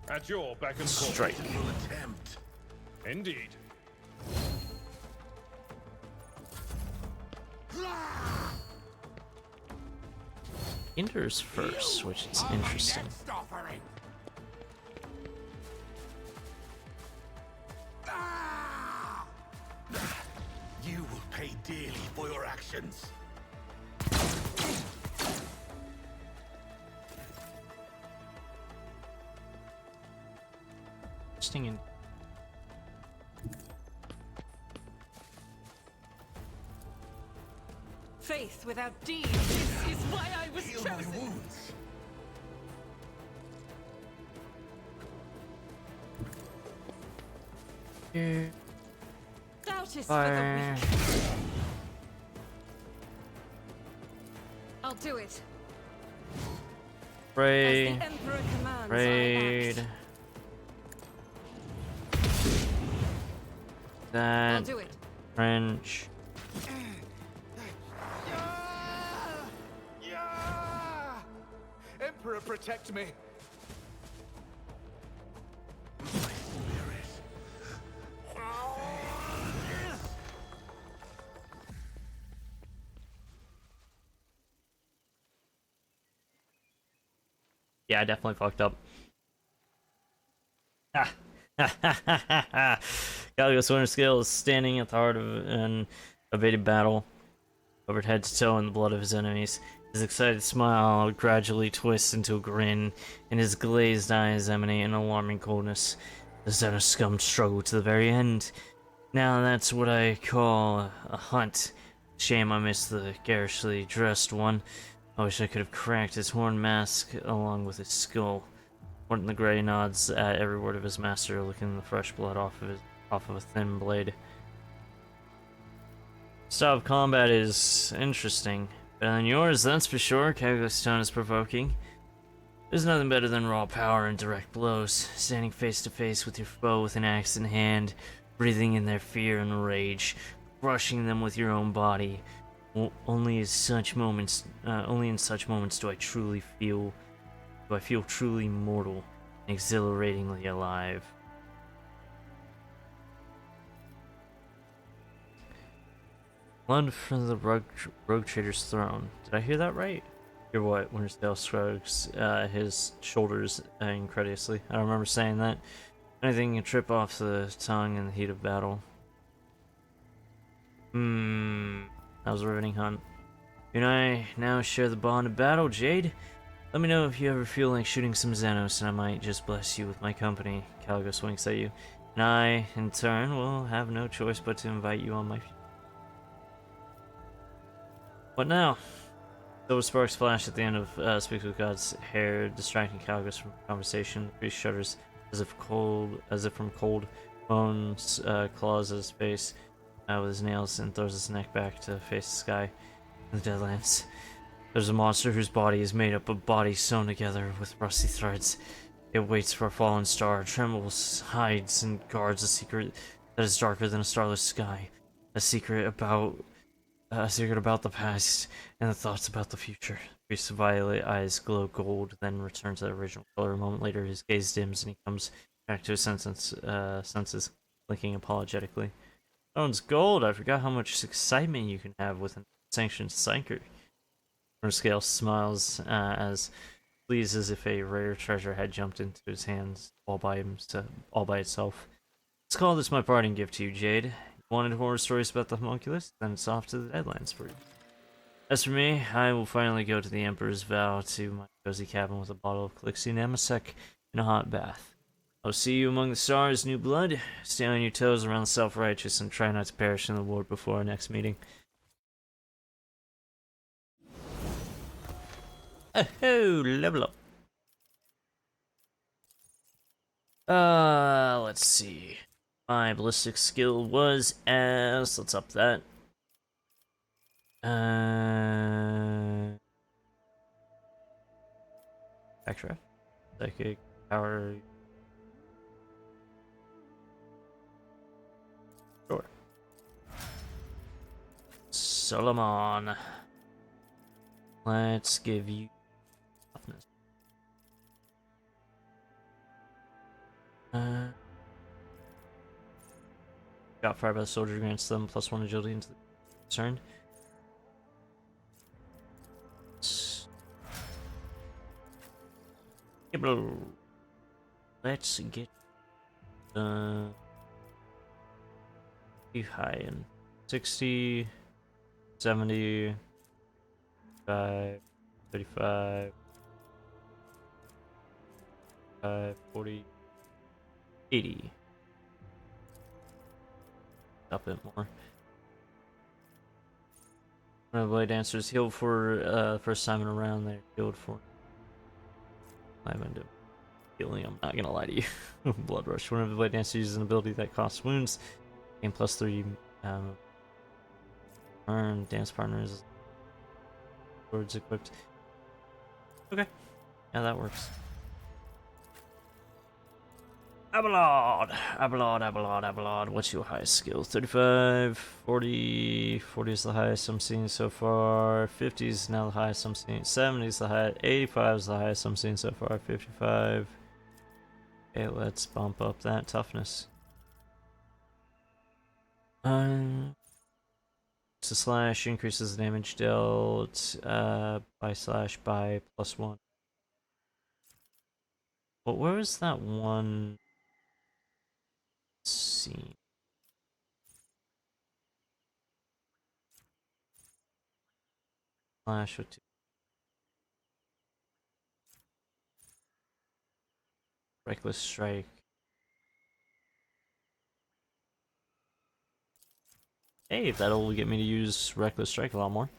At your beck and call. Strike. Will attempt. Indeed. Enters first, which is interesting. Next offering. You will pay dearly for your actions. Interesting. And Faith without deeds is why I was Heal my chosen. wounds. here. Doubt is Fire. for the weak. I'll do it. Pray. As the Emperor commands, I Raid. act. I'll That. do it. French. Yeah! Emperor, protect me. Yeah, I definitely fucked up. Ha! Ha ha ha ha ha! Caligos Winterscale is standing at the heart of an evaded battle, covered head to toe in the blood of his enemies. His excited smile gradually twists into a grin, and his glazed eyes emanate an alarming coldness. The Xenos scum struggle to the very end. Now that's what I call a hunt. Shame I missed the garishly dressed one. I wish I could have cracked his horn mask along with his skull. Morton the Grey nods at every word of his master, licking the fresh blood off of a thin blade. Style of combat is interesting. Better than yours, that's for sure. Caligos' tone is provoking. There's nothing better than raw power and direct blows. Standing face to face with your foe with an axe in hand, breathing in their fear and rage, crushing them with your own body. Only in such moments do I feel truly mortal and exhilaratingly alive. Blood from the rogue trader's throne. Did I hear that right? Hear what? Wintersdale shrugs his shoulders incredulously. I don't remember saying that. Anything can trip off the tongue in the heat of battle. That was a riveting hunt. You and I now share the bond of battle, Jade. Let me know if you ever feel like shooting some Xenos, and I might just bless you with my company. Caligos winks at you. And I, in turn, will have no choice but to invite you on my... What now? Silver sparks flash at the end of Speaks with God's hair, distracting Caligos from conversation. The priest shudders as if from cold bones, claws at his face with his nails, and throws his neck back to face the sky in the Deadlands. There's a monster whose body is made up of bodies sewn together with rusty threads. It waits for a fallen star, trembles, hides, and guards a secret that is darker than a starless sky. A secret about the past and the thoughts about the future. Priest's violet eyes glow gold, then return to their original color. A moment later, his gaze dims and he comes back to his senses, blinking apologetically. Stone's gold! I forgot how much excitement you can have with an sanctioned psyker. Winterscale smiles as pleased as if a rare treasure had jumped into his hands all by itself. Let's call this my parting gift to you, Jade. You wanted horror stories about the homunculus? Then it's off to the Deadlands for you. As for me, I will finally go to the Emperor's Vow to my cozy cabin with a bottle of Calixia Namasec and a hot bath. I'll see you among the stars, new blood. Stay on your toes around the self-righteous and try not to perish in the Lord before our next meeting. Oh, level up. Let's see. My ballistic skill was S. Let's up that. Extra. Psychic power. Sure. Solomon. Let's give you toughness. Got fired by the soldier grants them +1 agility into the turn. Let's get too high in 60, 70, 35, 40, 80. Up it more. One of the Blade Dancers healed for first time in a round. They're healed for. I'm into healing. I'm not gonna lie to you. Blood Rush. One of the Blade Dancers uses an ability that costs wounds. Gain +3. Earn dance partners. Swords equipped. Okay. Yeah, that works. Abelard! Abelard, Abelard, Abelard. What's your highest skill? 35, 40. 40 is the highest I'm seeing so far. 50 is now the highest I'm seeing. 70 is the highest. 85 is the highest I'm seeing so far. 55. Okay, let's bump up that toughness. So slash increases the damage dealt by +1. But where was that one scene? Slash or 2. Reckless strike. Hey, that'll get me to use reckless strike a lot more.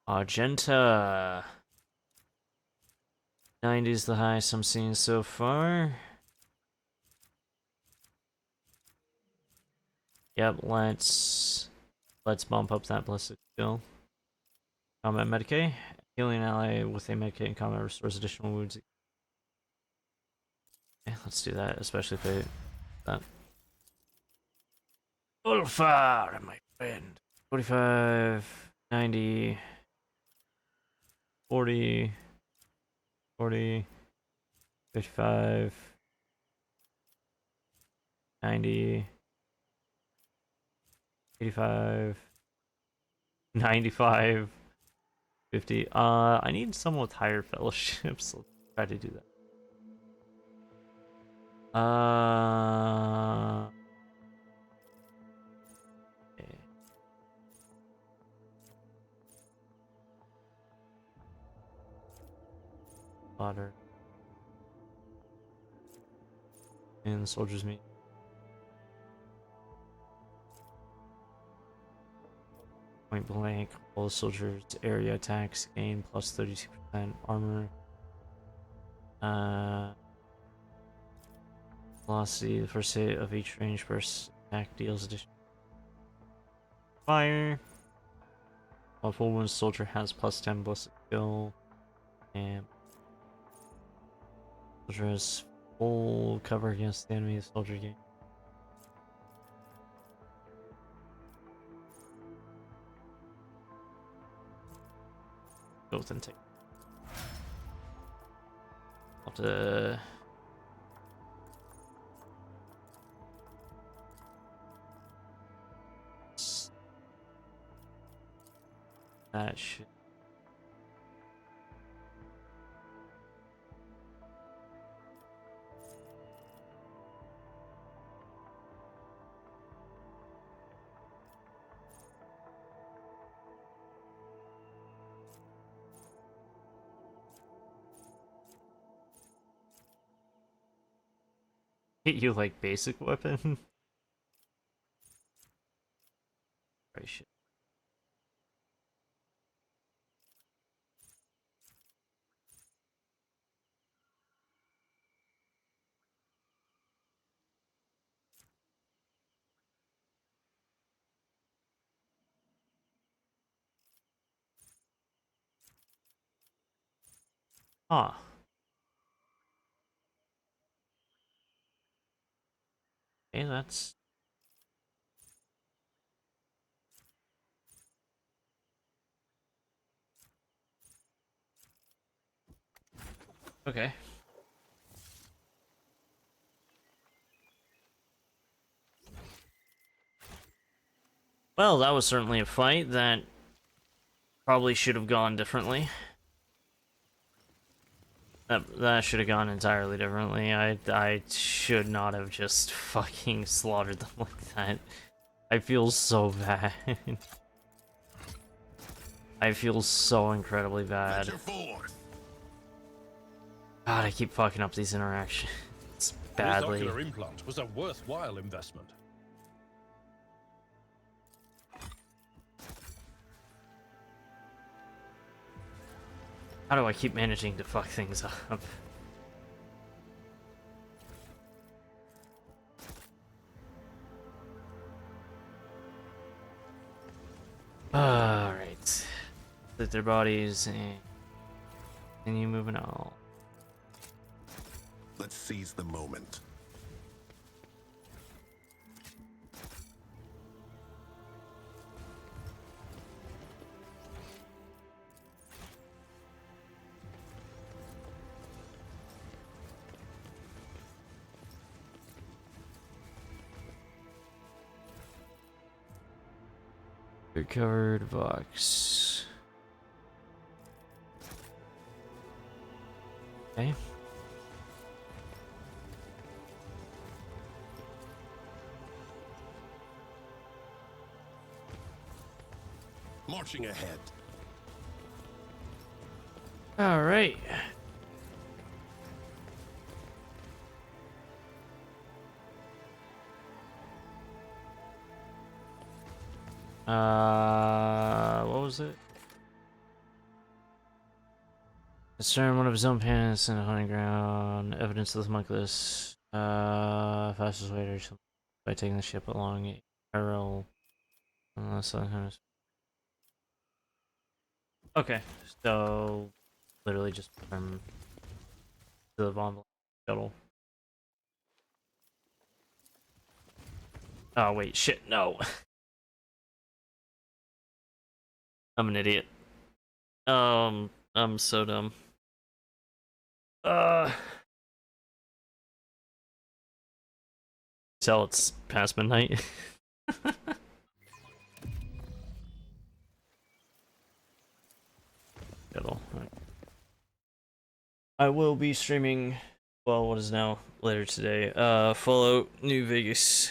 Argenta. 90 is the highest I'm seeing so far. Yep, let's bump up that ballistic skill. Combat Medicae. Healing ally with a Medicae in combat restores additional wounds. Yeah, let's do that, especially if it that. Ulfar, my friend. 45, 90, 40, 40, 55, 90, 85, 95, 50. I need someone with higher fellowships. Let's try to do that. Okay. Slaughter. And the soldiers meet. Point blank, all the soldiers' area attacks gain plus 32% armor. Velocity, the first hit of each range burst attack deals additional fire. While full wound soldier has plus 10 ballistic skill. And soldier has full cover against the enemy the soldier gain. Both and take. I'll have to that shit. You like basic weapon? Right shit. Ah. Okay, that's okay. Well, that was certainly a fight that probably should have gone differently. That should have gone entirely differently. I should not have just fucking slaughtered them like that. I feel so bad. I feel so incredibly bad. God, I keep fucking up these interactions badly. This ocular implant was a worthwhile investment. How do I keep managing to fuck things up? Alright. Split their bodies and Continue moving on. Let's seize the moment. Recovered box. Okay. Marching ahead. All right. What was it? Discern one of his own pants in a hunting ground. Evidence of the homunculus. Fastest way to by taking the ship along a parallel. Unless okay, so literally just from the Von shuttle. Oh wait, shit, no. I'm an idiot. I'm so dumb. Tell it's past midnight. I will be streaming, well, what is now later today, Fallout New Vegas.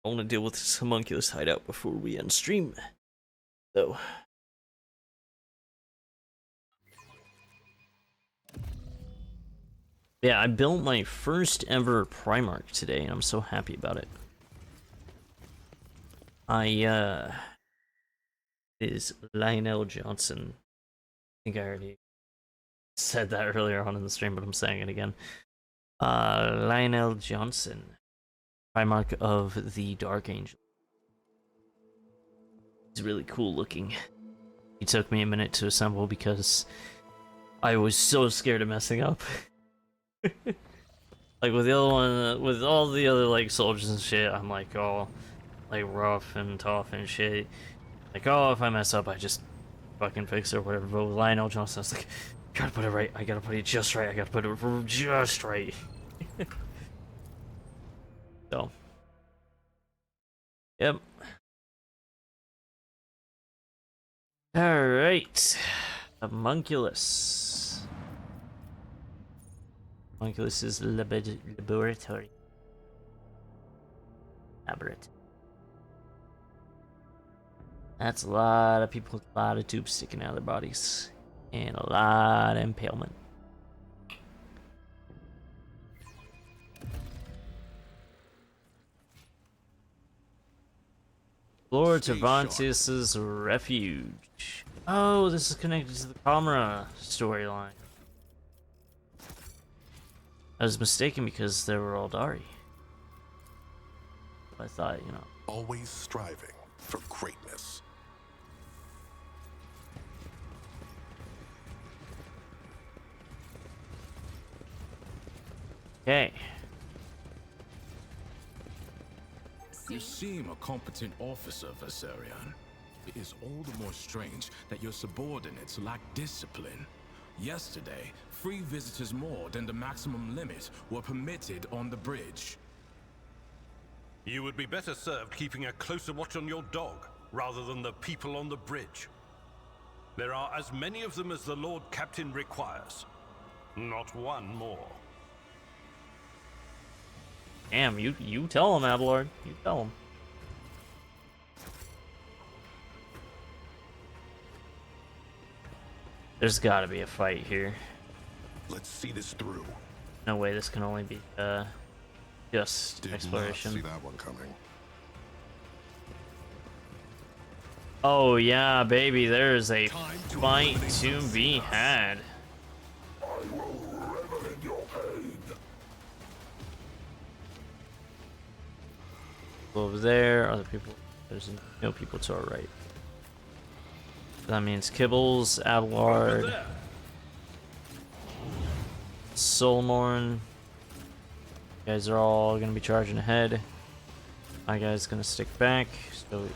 I want to deal with this homunculus hideout before we end stream, though. Yeah, I built my first ever Primarch today, and I'm so happy about it. Is Lionel Johnson. I think I already said that earlier on in the stream, but I'm saying it again. Lionel Johnson, Primarch of the Dark Angel. He's really cool looking. He took me a minute to assemble because I was so scared of messing up. Like with the other one, with all the other like soldiers and shit, I'm like all like rough and tough and shit. Like, oh, if I mess up, I just fucking fix it or whatever. But with Lionel Johnson, I was like, gotta put it right. I gotta put it just right. I gotta put it just right. So, yep. All right, homunculus. Homunculus's laboratory. That's a lot of people with a lot of tubes sticking out of their bodies. And a lot of impalement. Lord Cervantes' refuge. Oh, this is connected to the Kamara storyline. I was mistaken because they were all Dari. I thought, you know. Always striving for greatness. Okay. You seem a competent officer, Viserion. It is all the more strange that your subordinates lack discipline. Yesterday, 3 visitors more than the maximum limit were permitted on the bridge. You would be better served keeping a closer watch on your dog, rather than the people on the bridge. There are as many of them as the Lord Captain requires. Not one more. Damn, you tell him, Adelard. You tell him. There's gotta be a fight here. Let's see this through. No way, this can only be, just exploration. Did not see that one coming. Oh yeah, baby, there's a fight to be had. I will revel in your pain. Over there, other people. There's no people to our right. That means Kibbles, Adelard, Soulmorn. You guys are all gonna be charging ahead. My guy's gonna stick back. So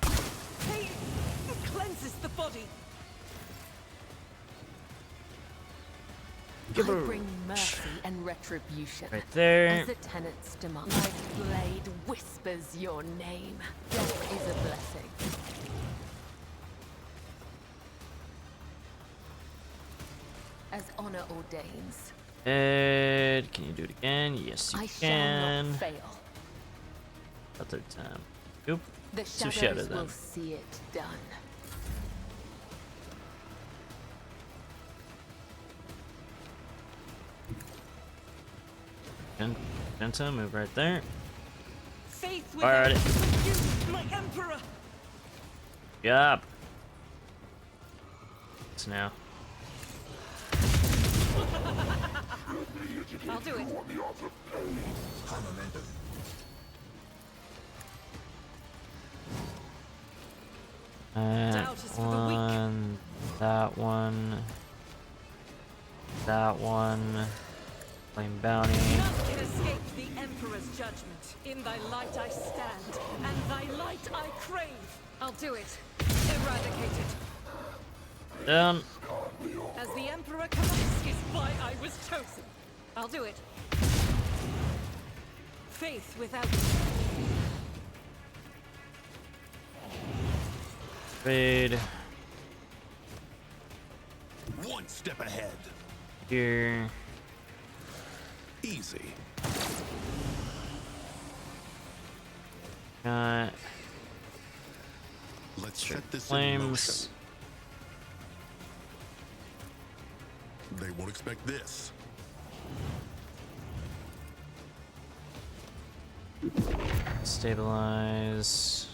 Faith cleanses the body. I bring mercy and retribution. right there. As the tenants demand. My blade whispers your name. Death is a blessing. As honor ordains. Ed, can you do it again? Yes, you I shall can. not fail. A third time. Oop. The So shadows shadow then. will see it done. Genta, move right there. Faith Alright. with you, my emperor. Yup. It's now. I'll do it. That Doubt is for the weak. one. That one. That one. Flame bounty. None can escape the emperor's judgment. In thy light I stand, and thy light I crave. I'll do it. Eradicate it. Down. As the emperor commands is why I was chosen. I'll do it. Faith without Fade. One step ahead. Here. Easy. Got Let's set this in motion. flames. They won't expect this. Stabilize.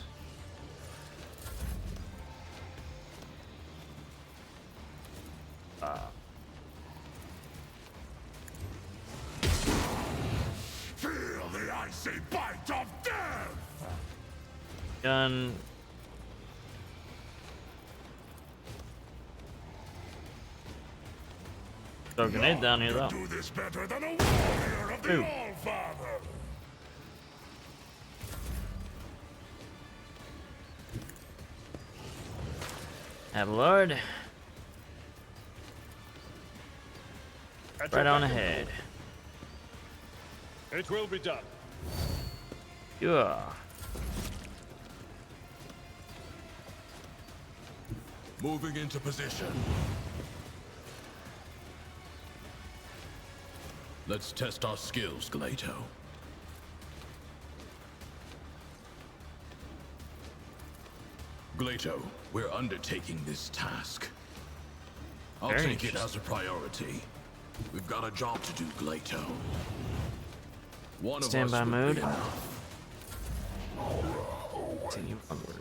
Feel the icy bite of death! Gun. Throw a grenade down here though. Do this better than a warrior of the Ooh. All-Father! Have Lord. At Right your on beck and ahead. call. It will be done. Yeah. Moving into position. Let's test our skills, Glato. Glato, we're undertaking this task. I'll Very take it interesting. as a priority. We've got a job to do, Glato. One of us Standby would be mode. enough. Continue onward.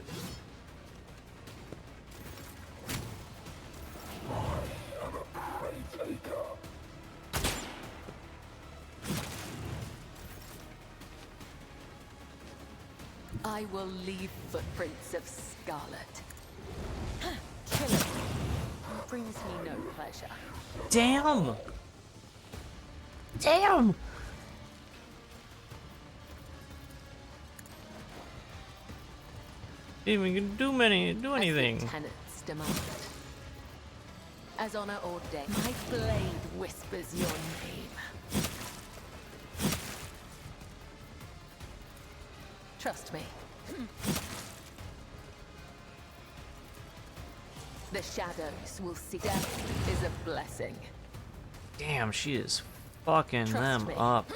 I will leave footprints of scarlet. Killing brings me no pleasure. Damn! Damn! Didn't even do anything. As the tenants demand. As honor ordained, my blade whispers your name. Trust me. The shadows will see death is a blessing. Damn, she is fucking Trust them me. up.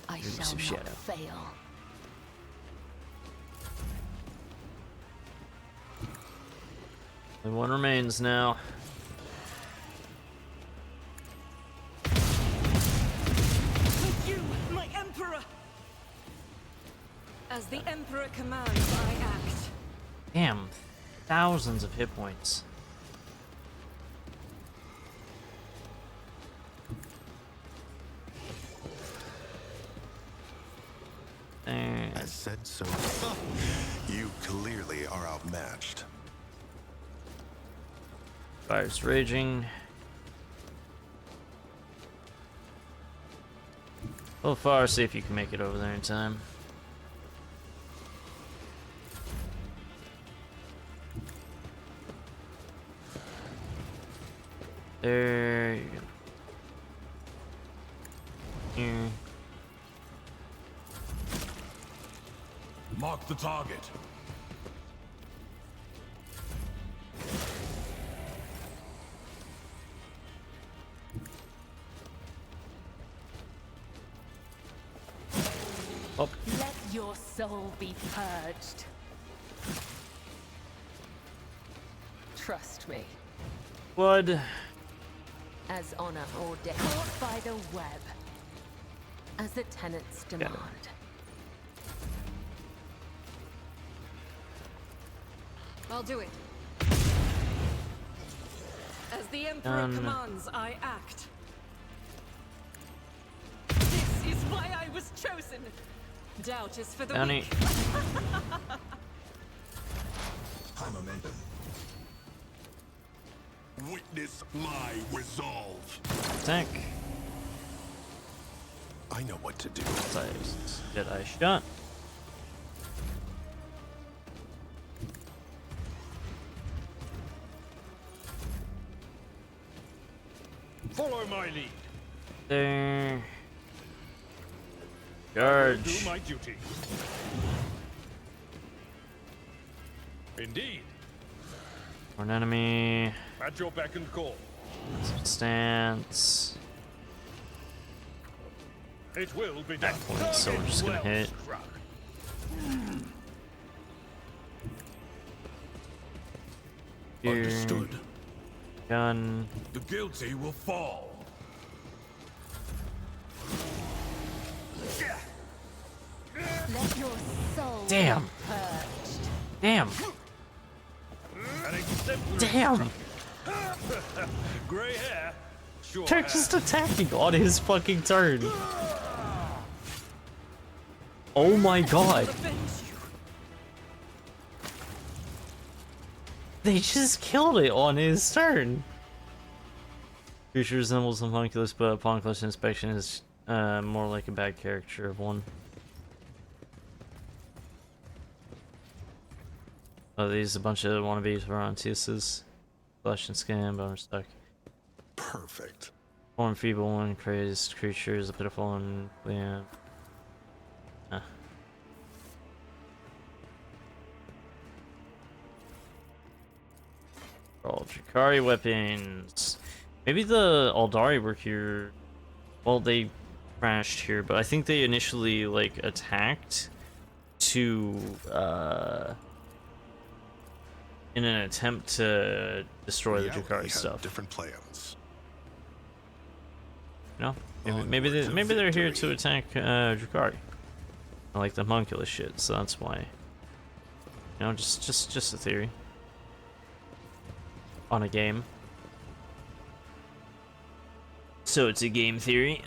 I Give me shall some not shadow. fail. Only one remains now. Damn, thousands of hit points. There. I said so. You clearly are outmatched. Fire's raging. So far, see if you can make it over there in time. There you go. Here. Mark the target. Up. Let your soul be purged. Trust me. Blood. As honor or death. Caught by the web. As the tenants demand. I'll do it. As the Emperor Done. commands, I act. This is why I was chosen. Doubt is for the Downey. weak. High momentum. Witness my resolve. Attack. I know what to do. Jedi shot. Follow my lead. There. Do Charge. my duty. Indeed. One enemy. At your beck and call. Stance. It will be done. Point, so we're just gonna Well hit. struck. Here. Understood. Gun. The guilty will fall. Let your soul Damn. be purged. Damn. An exemplary Damn. grey hair. Sure. They're just attacking on his fucking turn. Oh my god. Avenge you. They just killed it on his turn. Creature resembles an homunculus, but upon close inspection is more like a bad caricature of one. Oh, these a bunch of wannabes for Ontiuses. Flesh and skin, bone stuck. Perfect. Form feeble and crazed creatures, a pitiful and yeah. All Drakari weapons. Maybe the Aldari were here. Well, they crashed here, but I think they initially like attacked to in an attempt to destroy the Yeah, we Drakari have stuff. different plans. No, Onward maybe to they're here to victory. attack Drakari. I like the homunculus shit, so that's why. You know, just a theory. On a game. So it's a game theory.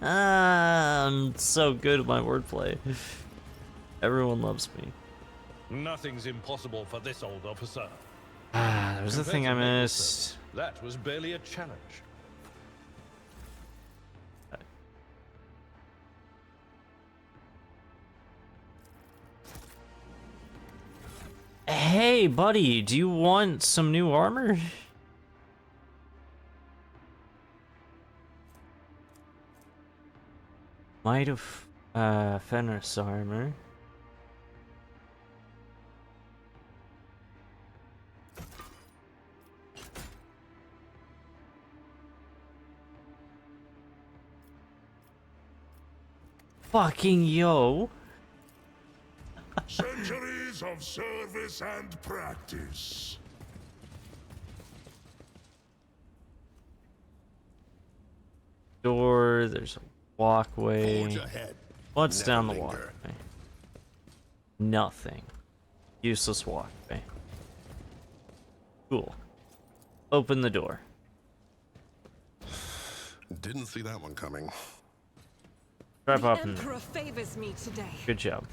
I'm so good at my wordplay. Everyone loves me. Nothing's impossible for this old officer. There's the Compared thing to I Maple missed. Syrup, That was barely a challenge. Hey, buddy, do you want some new armor? Might of Fenris armor. Fucking yo. Centuries of service and practice. Door, there's a walkway. Forge ahead. What's Never down the linger. walkway? Nothing. Useless walkway. Cool. Open the door. Didn't see that one coming. Drive The up and Emperor favors me today. good job.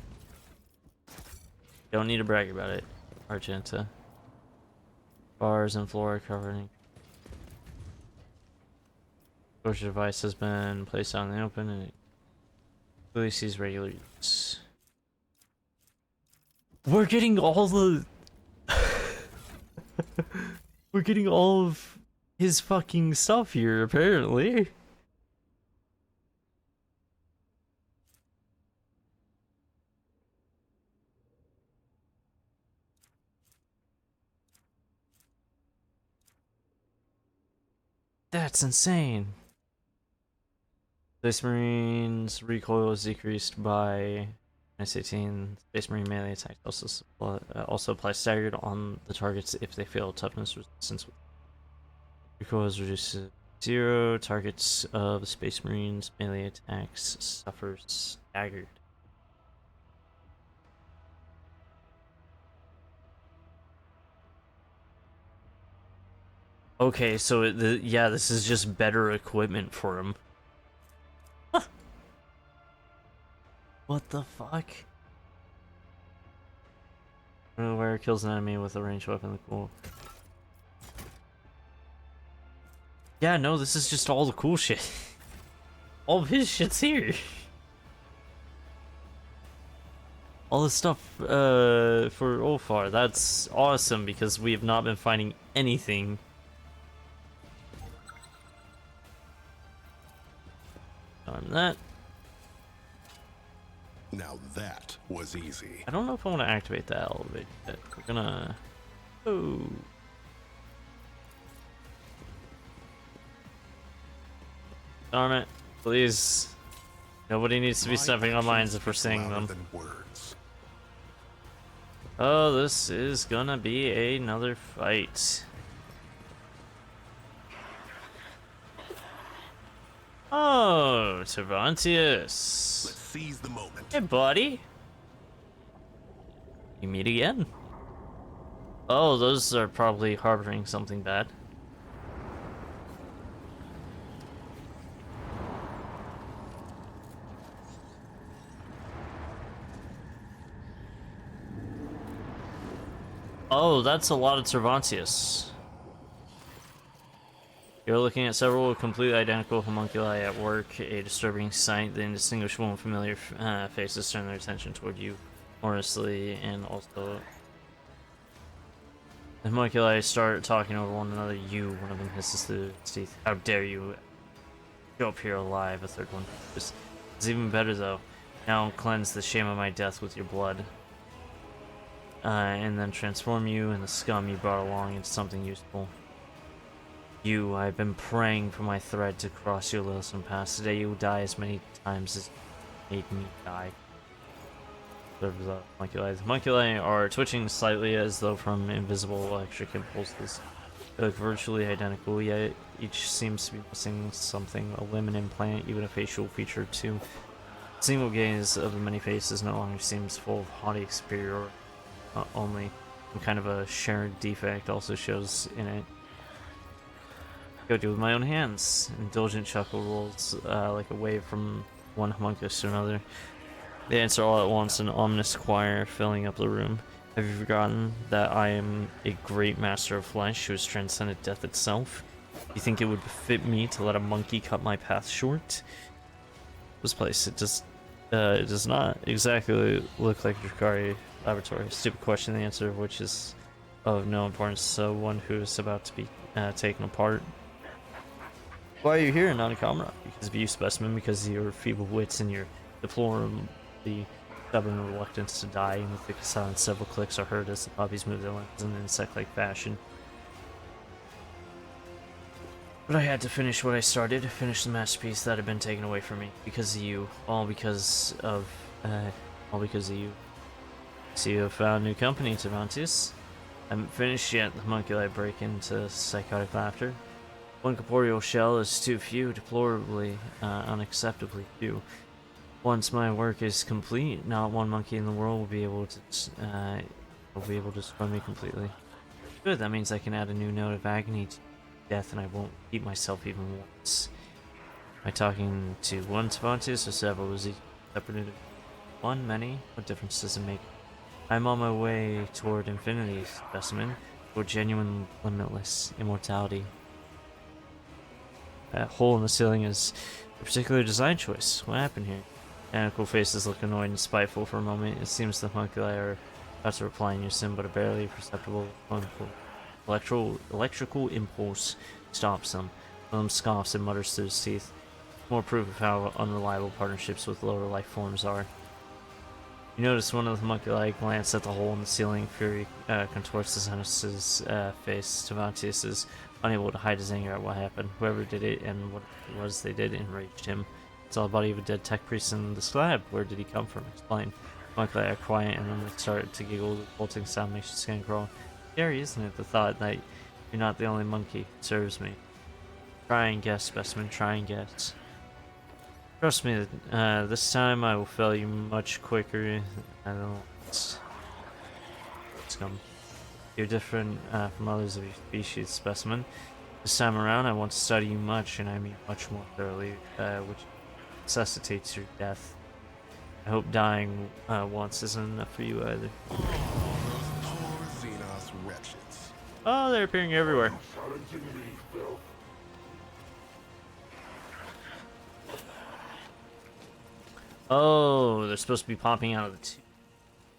Don't need to brag about it, Argenta. Bars and floor covered in. Exposure device has been placed out in the open and it clearly sees regular use. We're getting all the we're getting all of his fucking stuff here, apparently. That's insane. Space Marines recoil is decreased by -18. Space Marine melee attack also applies staggered on the targets if they fail toughness resistance. Recoil is reduced to 0. Targets of Space Marines melee attacks suffer staggered. Okay, so yeah, this is just better equipment for him. What the fuck? Where kills an enemy with a ranged weapon. Cool. Yeah, no, this is just all the cool shit. All of his shit's here. All the stuff for Ulfar. That's awesome because we have not been finding anything. Arm that. Now that was easy. I don't know if I want to activate that elevator yet. We're gonna. Oh. Darn it. Please. Nobody needs to be stepping on mines if we're seeing them. Words. Oh, this is gonna be another fight. Oh, Cervantes. Let's seize the moment. Hey, buddy. You meet again. Oh, those are probably harboring something bad. Oh, that's a lot of Cervantes. You're looking at several completely identical homunculi at work, a disturbing sight. The indistinguishable and familiar faces turn their attention toward you, humorously, and also the homunculi start talking over one another. One of them hisses through its teeth. How dare you show up here alive? A third one. It's even better though. Now cleanse the shame of my death with your blood. And then transform you and the scum you brought along into something useful. I've been praying for my thread to cross your loathsome path. Today you will die as many times as you made me die. The homunculi. The homunculi are twitching slightly as though from invisible electric impulses. They look virtually identical, yet each seems to be missing something, a limb, an implant, even a facial feature or two. The single gaze of the many faces no longer seems full of haughty superiority. Only some kind of a shared defect also shows in it. Go do it with my own hands. Indulgent chuckle rolls like a wave from one homunculus to another. They answer all at once, an ominous choir filling up the room. Have you forgotten that I am a great master of flesh who has transcended death itself? You think it would befit me to let a monkey cut my path short? This place, it does not exactly look like a Drukhari laboratory. Stupid question, the answer of which is of no importance. So one who is about to be taken apart. Why are you here, not a comrade? Because of you, specimen, because of your feeble wits and your deplorably stubborn reluctance to die. In the thick of silence, several clicks are heard as the puppies move their limbs in an insect-like fashion. But I had to finish what I started, finish the masterpiece that had been taken away from me. Because of you. All because of you. So you have found new company, Cervantes. I haven't finished yet. The homunculi break into psychotic laughter. One corporeal shell is too few, deplorably, unacceptably few. Once my work is complete, not one monkey in the world will be able to will be able to destroy me completely. Good, that means I can add a new note of agony to death and I won't beat myself even once. Am I talking to one Cervantes or several? Is he separated? One? Many? What difference does it make? I'm on my way toward infinity, specimen. Toward genuine, limitless immortality. That hole in the ceiling is a particular design choice. What happened here? Tentacle faces look annoyed and spiteful for a moment. It seems the homunculi are about to reply in unison, but a barely perceptible electrical impulse stops them. One of them scoffs and mutters through his teeth. More proof of how unreliable partnerships with lower life forms are. You notice one of the homunculi glance at the hole in the ceiling. Fury contorts the Zenus's face. Cervantes is unable to hide his anger at what happened. Whoever did it and what it was they did enraged him. It's all the body of a dead tech priest in the slab. Where did he come from? Explain. Homunculi are quiet and then they start to giggle. The bolting sound makes your skin crawl. Scary, isn't it? The thought that you're not the only monkey serves me. Try and guess, specimen. Try and guess. Trust me, this time I will fail you much quicker. I don't know. It's come. You're different from others of your species, specimen. This time around, I want to study you much, and I mean much more thoroughly, which necessitates your death. I hope dying once isn't enough for you either. Oh, those poor Xenos wretches. Oh, they're appearing everywhere. Oh, they're supposed to be popping out of the tube.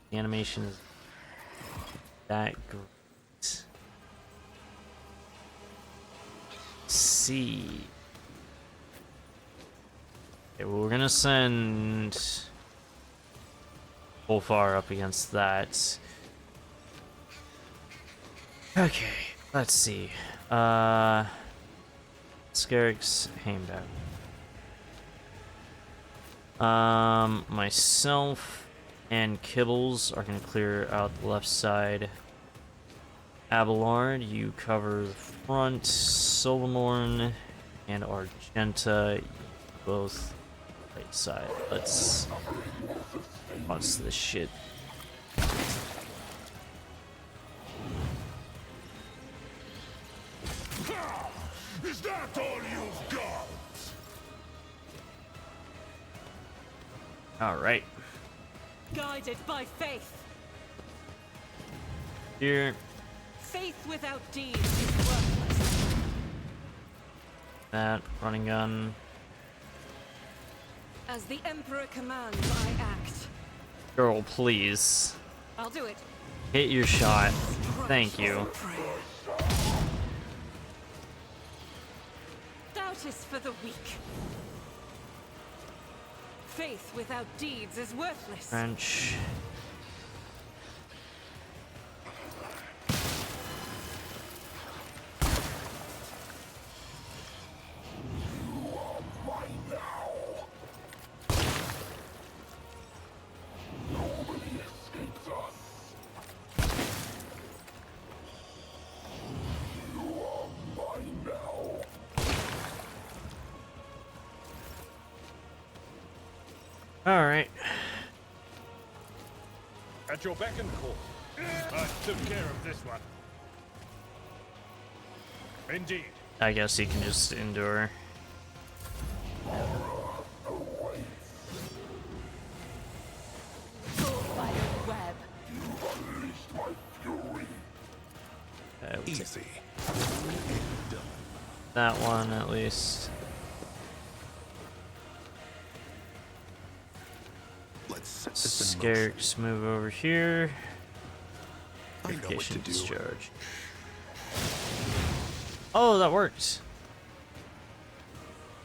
The animation is that great. See. Okay, well, we're gonna send Ulfar up against that. Okay, let's see. Scarix, Heimdall. Myself and Kibbles are gonna clear out the left side. Abelard, you cover the front. Silvermorn and Argenta, both right side. Let's bust this shit. Is that all you've got? All right. Guided by faith. Here. Faith without deeds is worthless. That running gun. As the Emperor commands, I act. Girl, please. I'll do it. Hit your shot. Thank you. Doubt is for the weak. Faith without deeds is worthless. French. Alright. At your beck and call. I took care of this one. Indeed. I guess he can just endure. Web. Easy. That one at least. Let's set this in motion. Scarix, move over here. I know what to Purification do. discharge. Oh, that works.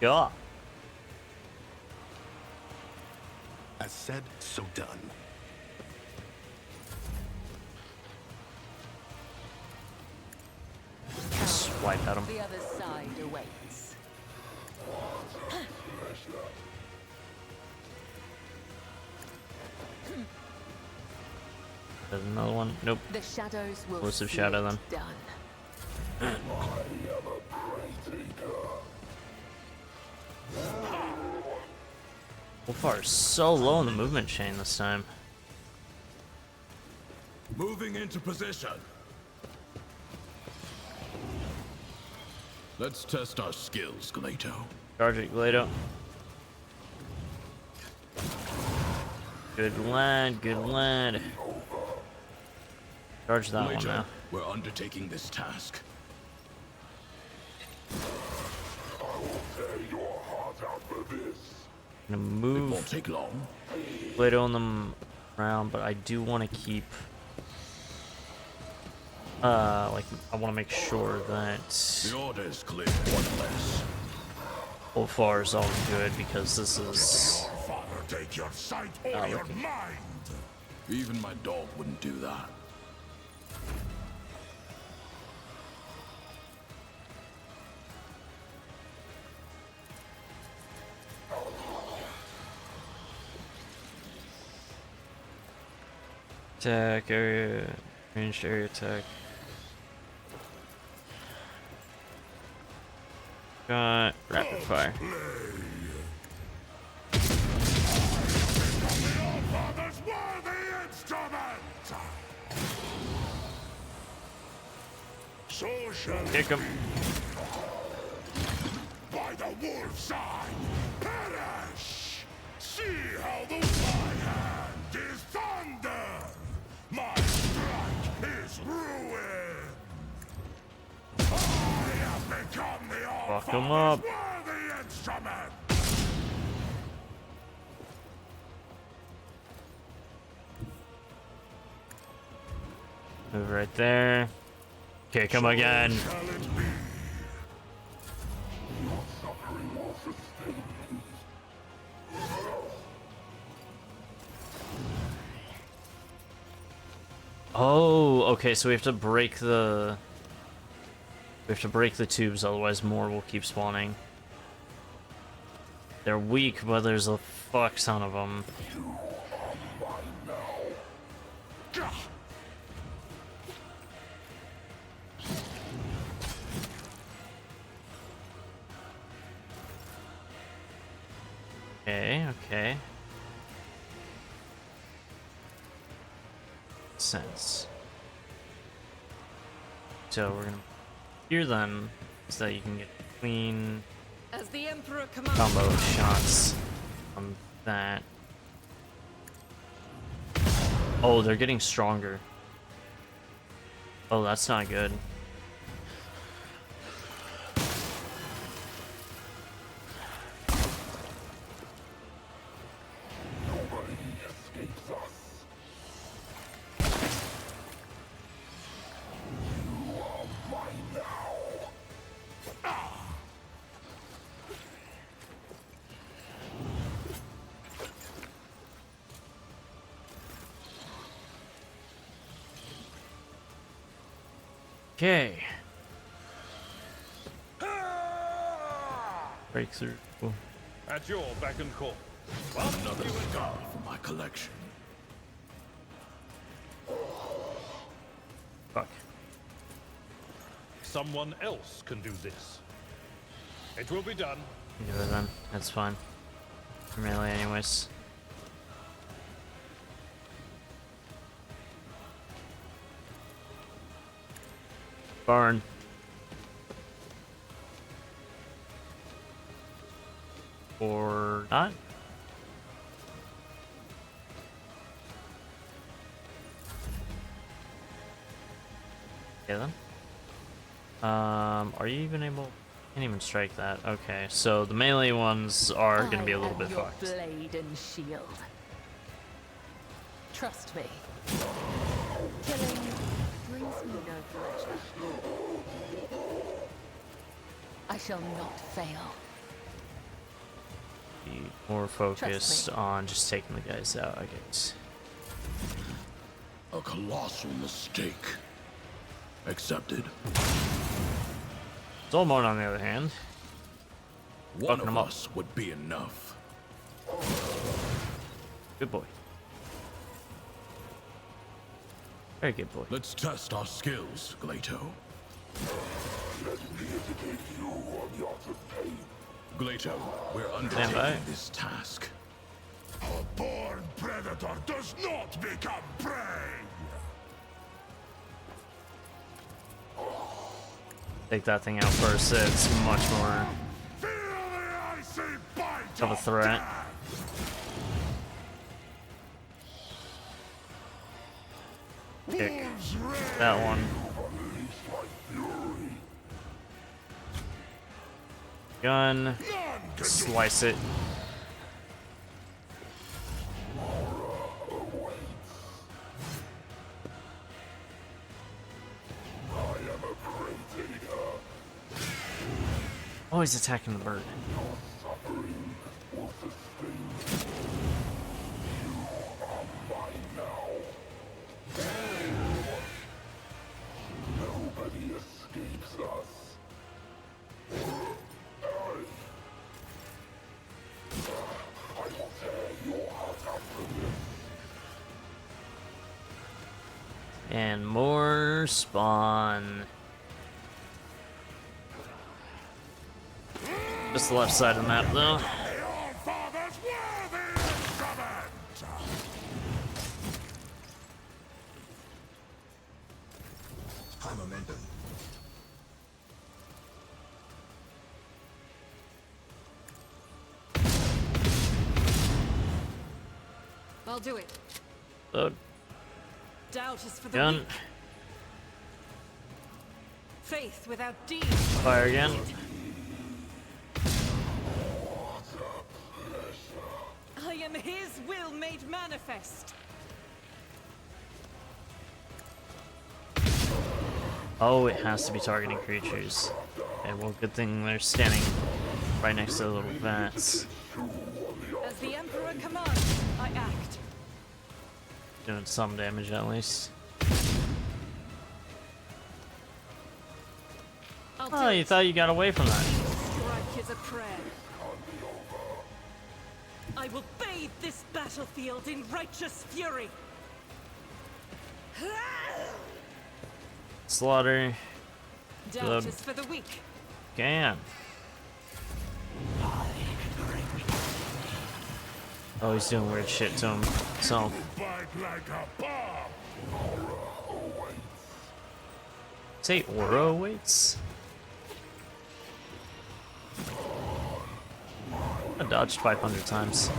Yeah. As said, so done. Swipe at him. The other side awaits. There's another one. Nope. The shadows will Elusive see shadow it then. done. Ulfar is so low in the movement chain this time. Moving into position. Let's test our skills, Gleito. Charge it, Glado. Good lad, good lad. Charge that one Gleito, now. we're undertaking this task. I'm gonna It move won't take long. Glado on them around, but I do want to keep. Like I want to make sure that The order is clear. One less. Ulfar is all good because this is. Your father take your sight or your mind. Even my dog wouldn't do that. Attack area, ranged area attack. Got rapid fire. Your father's worthy instrument. So shall Kick him. by the wolf's eye perish. See how the my hand is thunder. My strike is ruin. I have become the Fuck him All-Father's up. worthy instrument. Move right there. Kick him again. Shall it be? Oh, okay, so we have to break the... We have to break the tubes, otherwise more will keep spawning. They're weak, but there's a fuck ton of them. Okay, okay. Sense. So we're gonna hear them so that you can get clean As the Emperor commands. combo shots on that. Oh, they're getting stronger. Oh, that's not good. Okay. Breakthrough. At your beck and call. Another scar for my collection. Fuck. Someone else can do this. It will be done. Do it then. That's fine. Melee anyways. Burn. Or not? Okay then. Are you even able? Can't even strike that. Okay, so the melee ones are gonna be a little bit your fucked. Blade and shield. Trust me. Killing brings me no pleasure. I shall not fail. Be more focused on just taking the guys out, I guess. A colossal mistake. Accepted. Zolmon, on the other hand, One Fucking of him up. us would be enough. good boy. Very good boy. Let's test our skills, Gleito. Gleito, we're undertaking by. this task. A born predator does not become prey. take that thing out first. It's much more Feel the icy bite of a threat. Kick that one. Gun. Slice it. Oh, he's attacking the bird. Nobody escapes us. I will tear your heart out from this. And more spawn. Just the left side of the map, though. Your father's worthy instrument! High momentum. I'll do it. Load. Doubt is for the Gun. weak. Faith without deeds. Fire again. I am his will made manifest. Oh, it has to be targeting creatures. Okay, well, good thing they're standing right next to the little vats. As the Emperor commands, I act. Doing some damage at least. I'll do Oh, you it. thought you got away from that. Strike is a prayer. I will bathe this battlefield in righteous fury. Slaughter. Doubt Good. is for the weak. Can. Oh, he's doing weird shit to himself. Bite like a bomb! Say aura awaits? I dodged 500 times.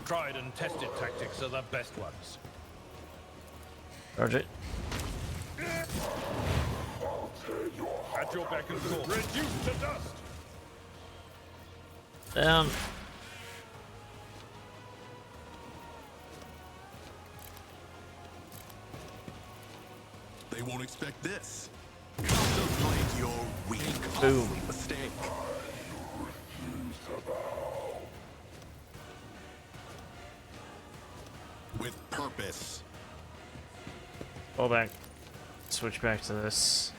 Tried and tested tactics are the best ones. Charge it. At your beck and call. Reduced to dust! Down. They won't expect this. Contemplate your weak, Boom. costly mistake. With purpose. Fall back. Switch back to this.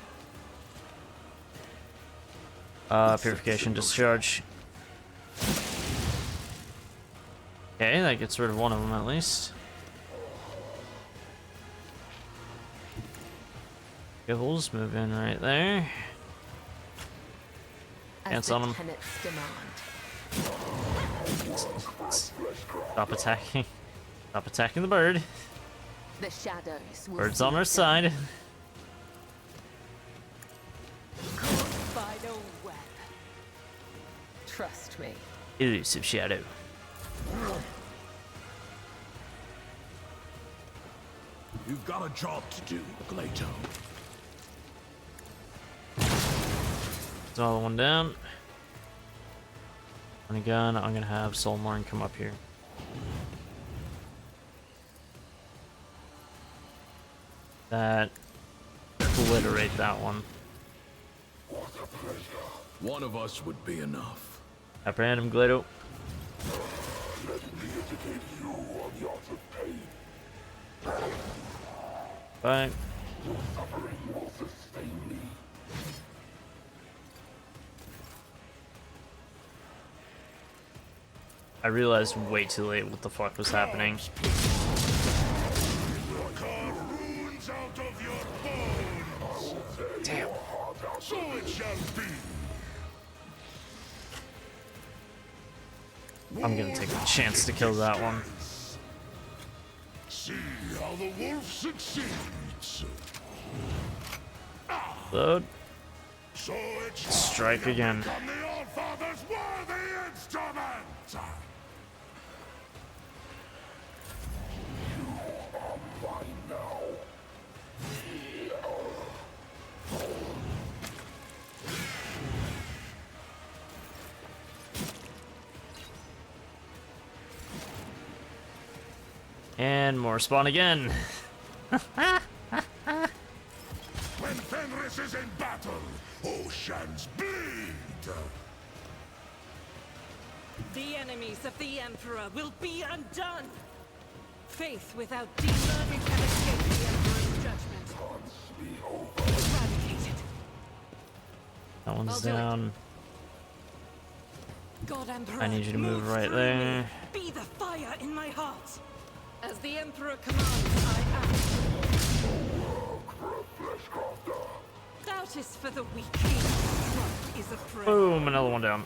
Purification discharge. Okay, that gets rid of one of them at least. Okay, we'll just move in right there. Dance on him. Stop attacking. Stop attacking the bird. The shadows will Bird's on our side. final weapon. Trust me. Elusive shadow. You've got a job to do, Glato. Another one down. On a gun, I'm gonna have Solmorn come up here. That obliterate that one. One of us would be enough. Apprehend him, Glato. Fine. I realized way too late what the fuck was happening. Carve runes out of your bones! Damn. So it shall be! I'm gonna take a chance to kill that one. See how the wolf succeeds. Load. So it's Strike again. become the All-Father's worthy instrument. And more spawn again. When Fenris is in battle, oceans bleed. The enemies of the Emperor will be undone. Faith without deed, nothing can escape the Emperor's judgment. Eradicated. That one's I'll do it. down. God Emperor, I need you to move right through there. me. Be the fire in my heart. As the Emperor commands, I act. Doubt is for the weak. Strength is a prayer. Boom, another one down.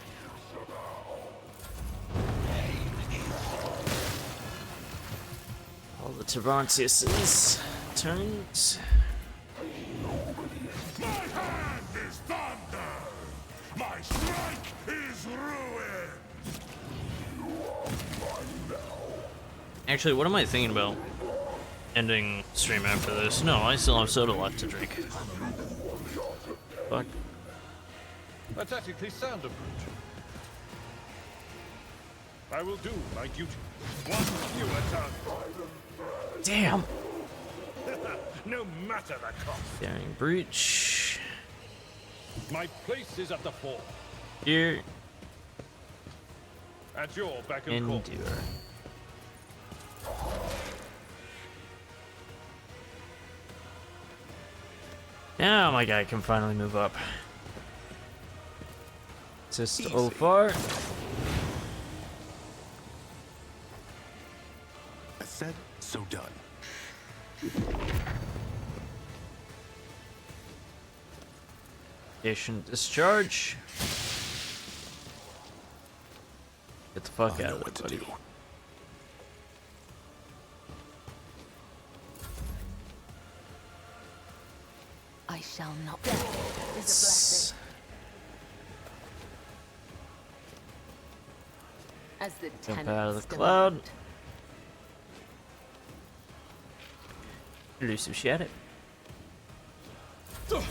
All the Tavantius's turns. My hand is thunder. My strike is ruin. Actually, what am I thinking about? Ending stream after this? No, I still have soda left to drink. Fuck. That's ethically sound approach. I will do my duty. One fewer tongue. Damn. No matter the cost. Daring breach. My place is at the fore. Here. At your beck and call. Endure. Now my guy can finally move up. Just Olfar. I said, so done. Station discharge. Get the fuck I out know of what there, to buddy. do. I shall not. Death is a blessing. As the Jump tenants out of the demand. cloud. Elusive Shadow. Mark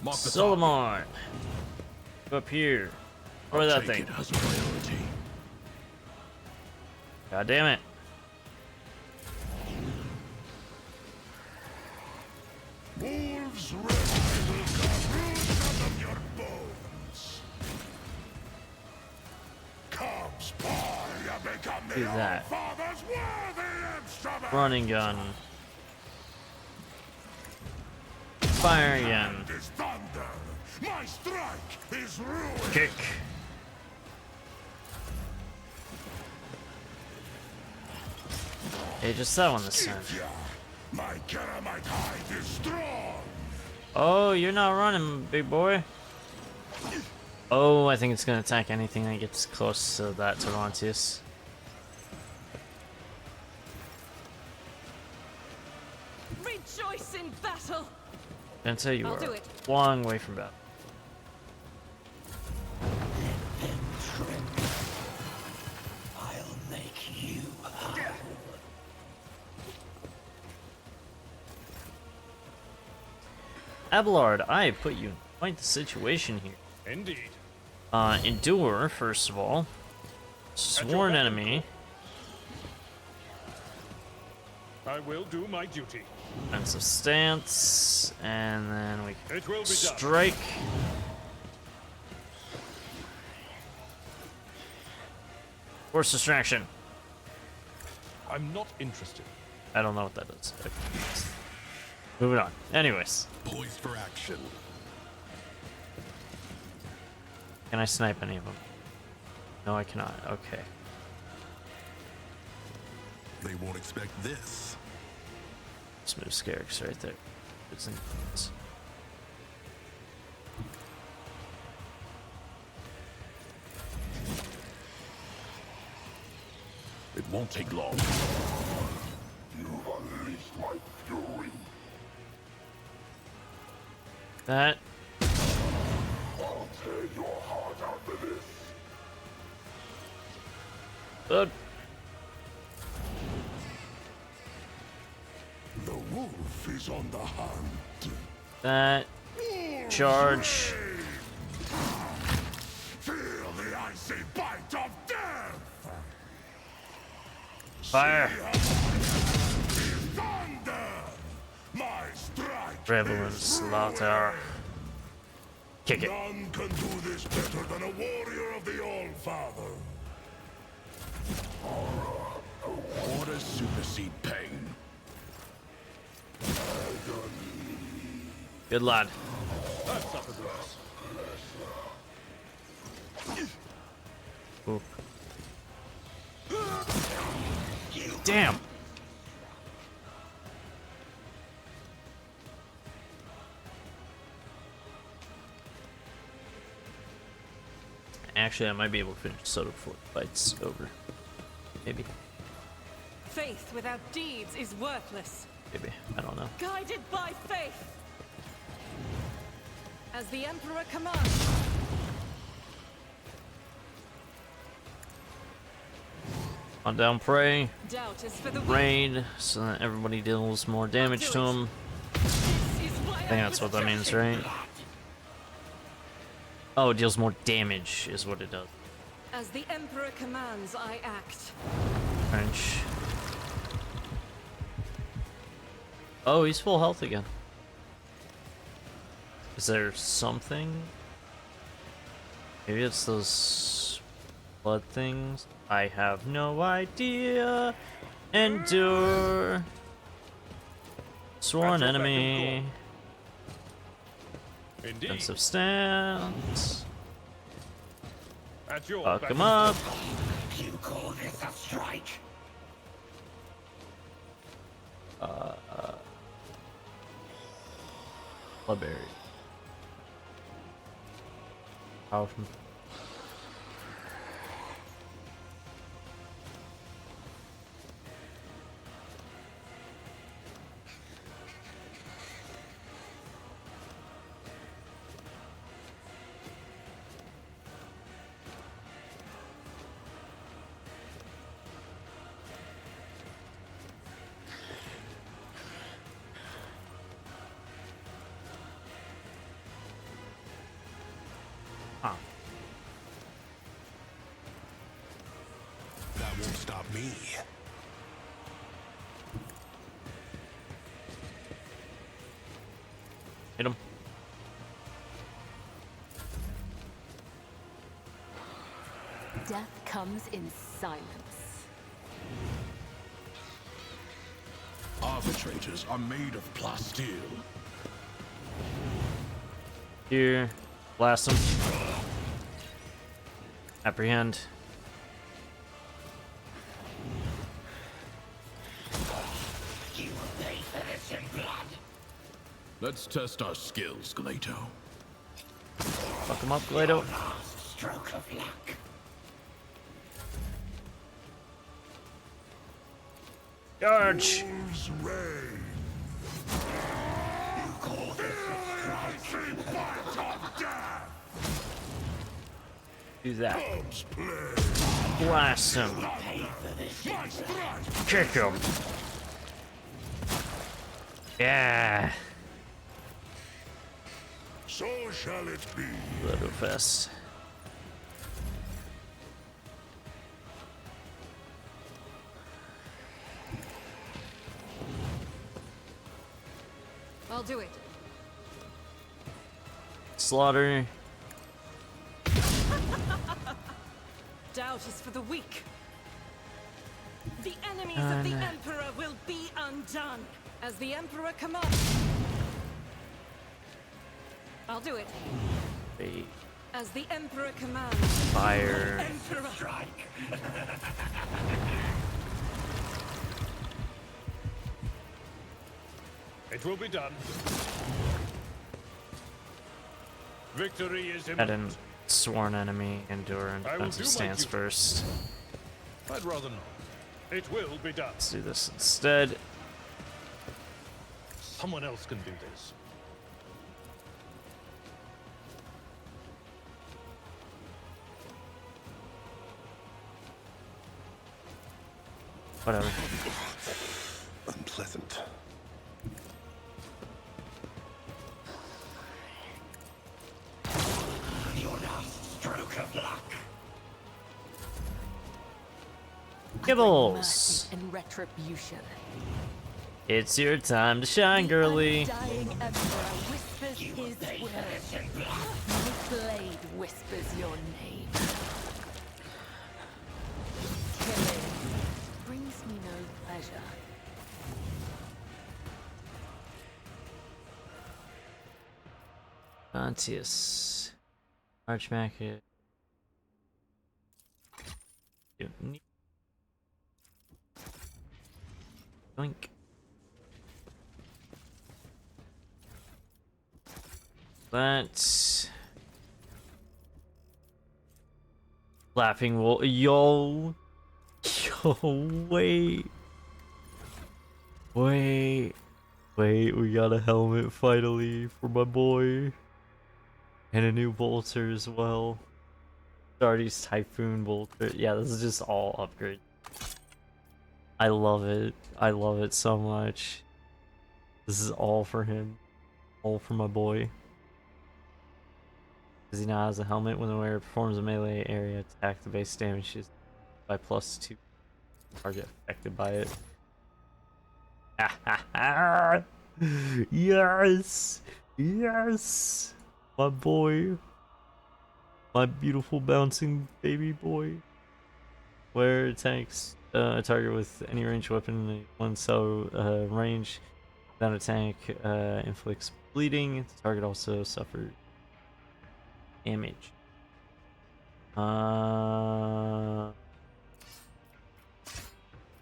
the target. Solomon. Up here. Or that Take thing. it as a priority. God damn it. Wolves rest will come roots out of your bones. Cubs paw, you become Do the that. All-Father's worthy instrument. Running gun. Fire again. Hand is thunder. My strike is ruin. Kick. Hey, just that one this time. Yeah, my Keramite hide is strong. Oh, you're not running, big boy. Oh, I think it's gonna attack anything that gets close to that Tavantius. Rejoice in battle. Gonna tell you I'll are do it. a long way from battle. I'll make you. Abelard, I put you in quite the situation here. Indeed. Endure, first of all. Sworn beck and enemy. I will do my duty. Defensive stance. And then we It will be done. strike. Force distraction. I'm not interested. I don't know what that is. Okay. Moving on. Anyways, Poised for action. can I snipe any of them? No, I cannot. Okay. They won't expect this. Just move Scarix right there. It's in place. won't take long. You've unleashed my fury. That. I'll tear your heart out for this. Good. The wolf is on the hunt. That. Charge. Feel the icy bite of death. Fire. Thunder. My strike. Revel in is slaughter. Kick it. None can do this better than a warrior of the All-Father. Orders supersede pain. Good lad. That's not the glass. Ooh. Damn. Actually, I might be able to finish Soda before the fight's over. Maybe. Faith without deeds is worthless. Maybe. I don't know. Guided by faith. As the Emperor commands. On down, pray. Doubt is for the weak. Raid, so that everybody deals more damage to him. This is why I think that's what that means, right? Oh, it deals more damage, is what it does. As the Emperor commands, I act. French. Oh, he's full health again. Is there something? Maybe it's those blood things? I have no idea. Endure. Sworn enemy. Indeed. Defensive stance. At your Fuck back him and up. You call this a strike? Bloodberry. Powerful. That won't stop me. Hit him. Death comes in silence. Arbitrators are made of plasteel. Here. Blast him. Apprehend. You will pay for this in blood. Let's test our skills, Glato. Fuck him up, Glado. Last stroke of luck. Charge! Wolves reign. You call this a strike? Bite of death. Do that. Comes play. Blast him. My strike. Kick him. Yeah. So shall it be. Blood fest. I'll do it. Slaughter. Doubt is for the weak. The enemies of the Emperor will be undone. As the Emperor commands. I'll do it. Wait. As the Emperor commands. Fire. Emperor. Strike. It will be done. Victory is Add imminent. in sworn enemy, endure, and I will defensive do my stance duty. first. I'd rather not. It will be done. Let's do this instead. Someone else can do this. Whatever. Unpleasant. Your last stroke of luck. Gibbles! Mercy and retribution. It's your time to shine, girly. The undying Emperor whispers his will. My blade whispers your name. Killing brings me no pleasure. Pontius. Archmachia. Doink. That's Laughing Wolf. Yo, wait, we got a helmet finally for my boy, and a new bolter as well. Stardy's Typhoon bolter. Yeah, this is just all upgrade. I love it. I love it so much. This is all for him. All for my boy. Because he now has a helmet. When the wearer performs a melee area attack, the base damage is by +2. Target affected by it. Yes! Yes! My boy. My beautiful bouncing baby boy. Where attacks a target with any ranged weapon in one cell range. That attack inflicts bleeding. The target also suffers damage.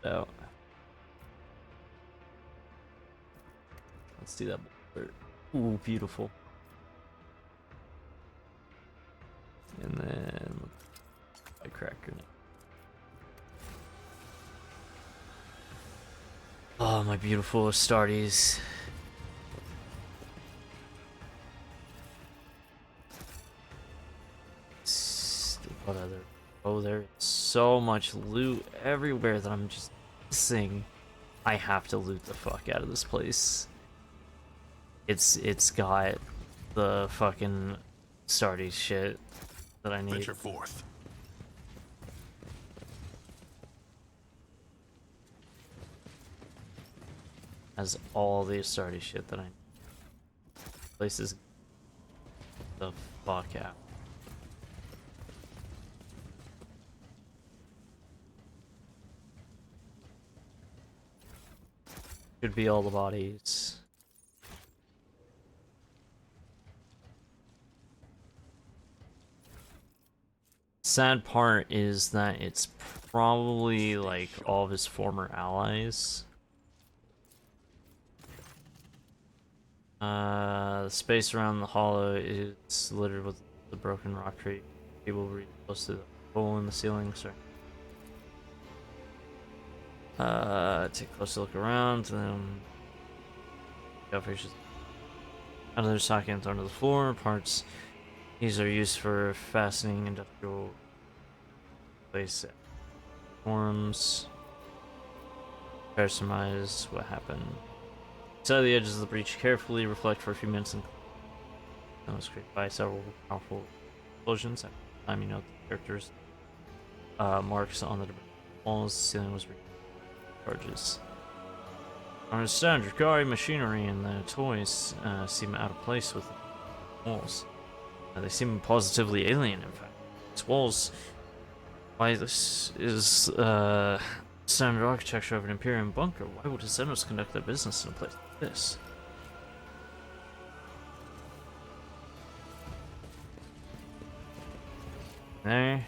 So let's do that. Ooh, beautiful. And then I crack grenade. Oh, my beautiful Astartes. What other? Oh, there's so much loot everywhere that I'm just missing. I have to loot the fuck out of this place. It's got the fucking Astartes shit that I need. Venture forth. Has all the Astartes shit that I need. Places the fuck out. Could be all the bodies. Sad part is that it's probably like all of his former allies. The space around the hollow is littered with the broken rock tree. People were close to the hole in the ceiling. Sorry. Take a closer look around. Shellfishes out of their socket and thrown to the floor. Parts. These are used for fastening industrial place forms. Prepare to surmise what happened. Inside the edges of the breach carefully, reflect for a few minutes, and that was created by several powerful explosions. At the time, you know the characters marks on the walls. The ceiling was charges. I understand your Drukari machinery and the toys seem out of place with the walls. They seem positively alien, in fact. These walls. Why this is standard architecture of an Imperium bunker. Why would Xenos conduct their business in a place like this? There.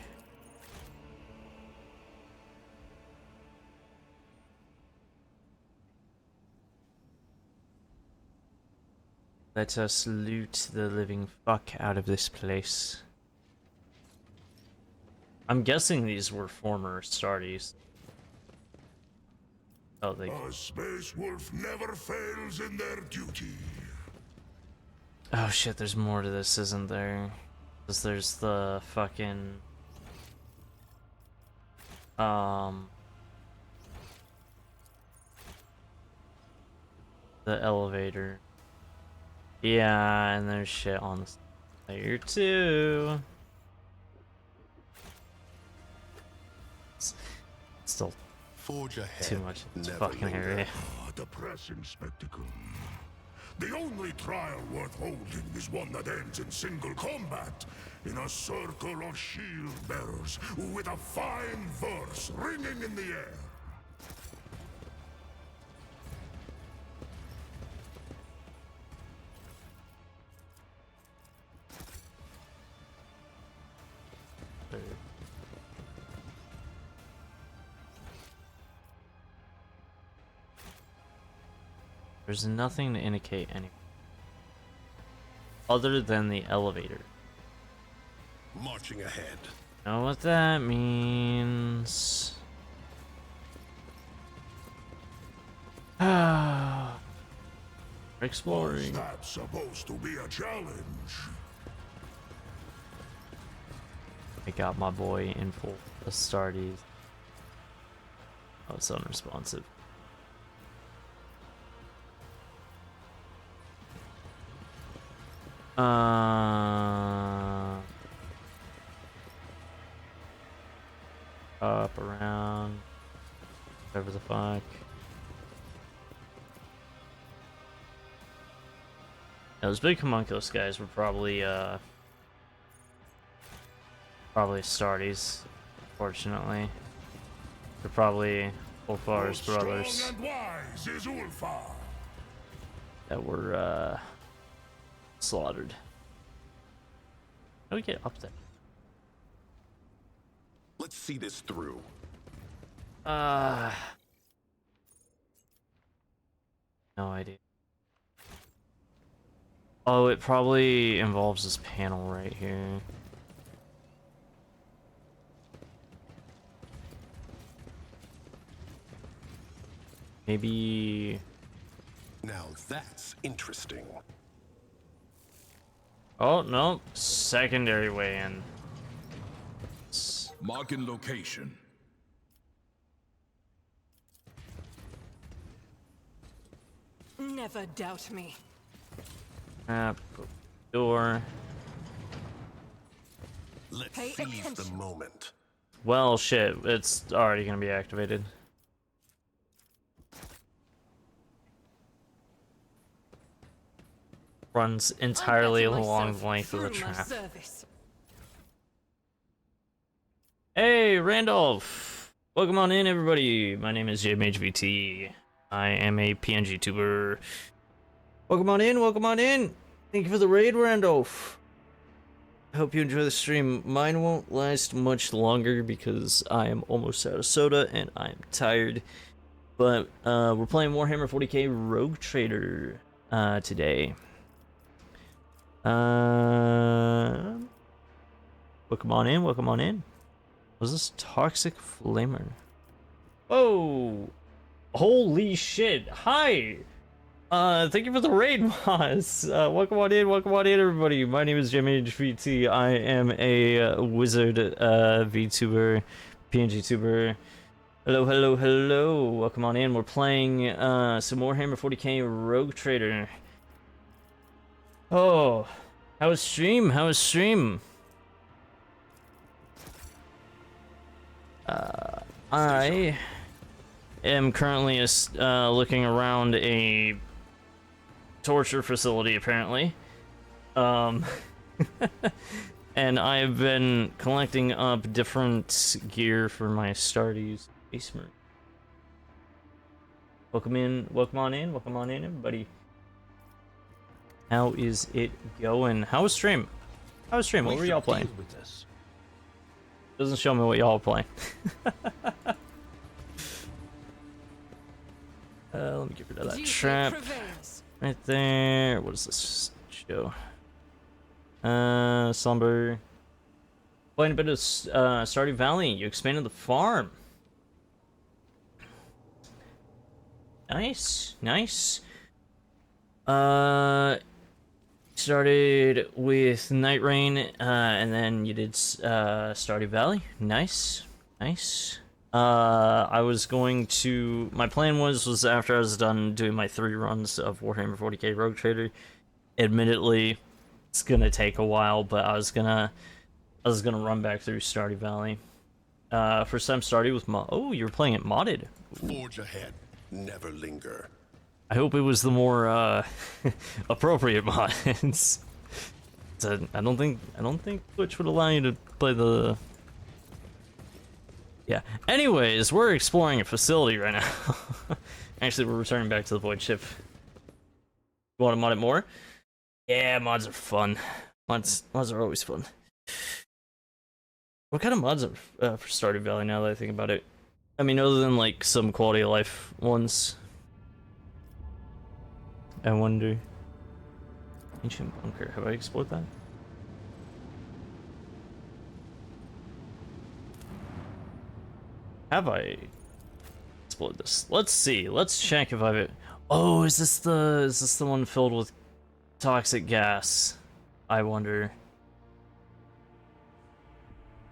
Let us loot the living fuck out of this place. I'm guessing these were former Astartes. Oh, they. A space wolf never fails in their duty. Oh shit, there's more to this, isn't there? Because there's the fucking... The elevator. Yeah, and there's shit on this layer too. It's still Forge ahead. too much. It's Never fucking linger. area. A depressing spectacle. The only trial worth holding is one that ends in single combat, in a circle of shield bearers, with a fine verse ringing in the air. There's nothing to indicate any other than the elevator. Marching ahead. Know what that means? We're exploring. That's supposed to be a challenge. I got my boy in full Astartes. Oh, it's unresponsive. Up, around, whatever the fuck. Yeah, those big homunculus guys were probably Astartes, fortunately. They're probably Ulfar's brothers Strong and wise is Ulfar. that were slaughtered. How do we get up there? Let's see this through. No idea. Oh, it probably involves this panel right here. Maybe... Now that's interesting. Oh, no. Secondary way in. Marking location. Never doubt me. Door. Let's Pay seize the attention. moment. Well, shit. It's already gonna be activated. Runs entirely I'll bet along myself the length of the through my trap. service. Hey, Randolph! Welcome on in, everybody. My name is JMHVT. I am a PNG tuber. Welcome on in, welcome on in. Thank you for the raid, Randolph. I hope you enjoy the stream. Mine won't last much longer because I am almost out of soda and I'm tired. But we're playing Warhammer 40k Rogue Trader today. Welcome on in, welcome on in. Was this Toxic Flamer? Oh, holy shit! Hi, thank you for the raid, Moss. Welcome on in, everybody. My name is JimHVT. I am a wizard, VTuber, PNG tuber. Hello, hello, hello. Welcome on in. We're playing some Warhammer 40k Rogue Trader. Oh, how was stream? How was stream? I am currently looking around a torture facility, apparently. And I've been collecting up different gear for my Astartes basement. Welcome on in, everybody. How is it going? How was stream? What were y'all playing? Doesn't show me what y'all are playing. Let me get rid of that trap right there. What does this show? Slumber. Playing a bit of Stardew Valley. You expanded the farm. Nice, nice. Started with Night Rain, and then you did Stardew Valley. Nice, nice. I was going to. My plan was after I was done doing my 3 runs of Warhammer 40k Rogue Trader. Admittedly, it's gonna take a while, but I was gonna run back through Stardew Valley. First time Stardew with mod. Oh, you were playing it modded. Forge ahead. Never linger. I hope it was the more appropriate mods. I don't think Twitch would allow you to play the. Yeah. Anyways, we're exploring a facility right now. Actually, we're returning back to the Void Ship. You want to mod it more? Yeah, mods are fun. Mods are always fun. What kind of mods are for Stardew Valley now that I think about it? I mean, other than like some quality of life ones. I wonder. Ancient Bunker. Have I explored that? Have I explored this? Let's see. Let's check if I've. Oh, is this the one filled with toxic gas? I wonder.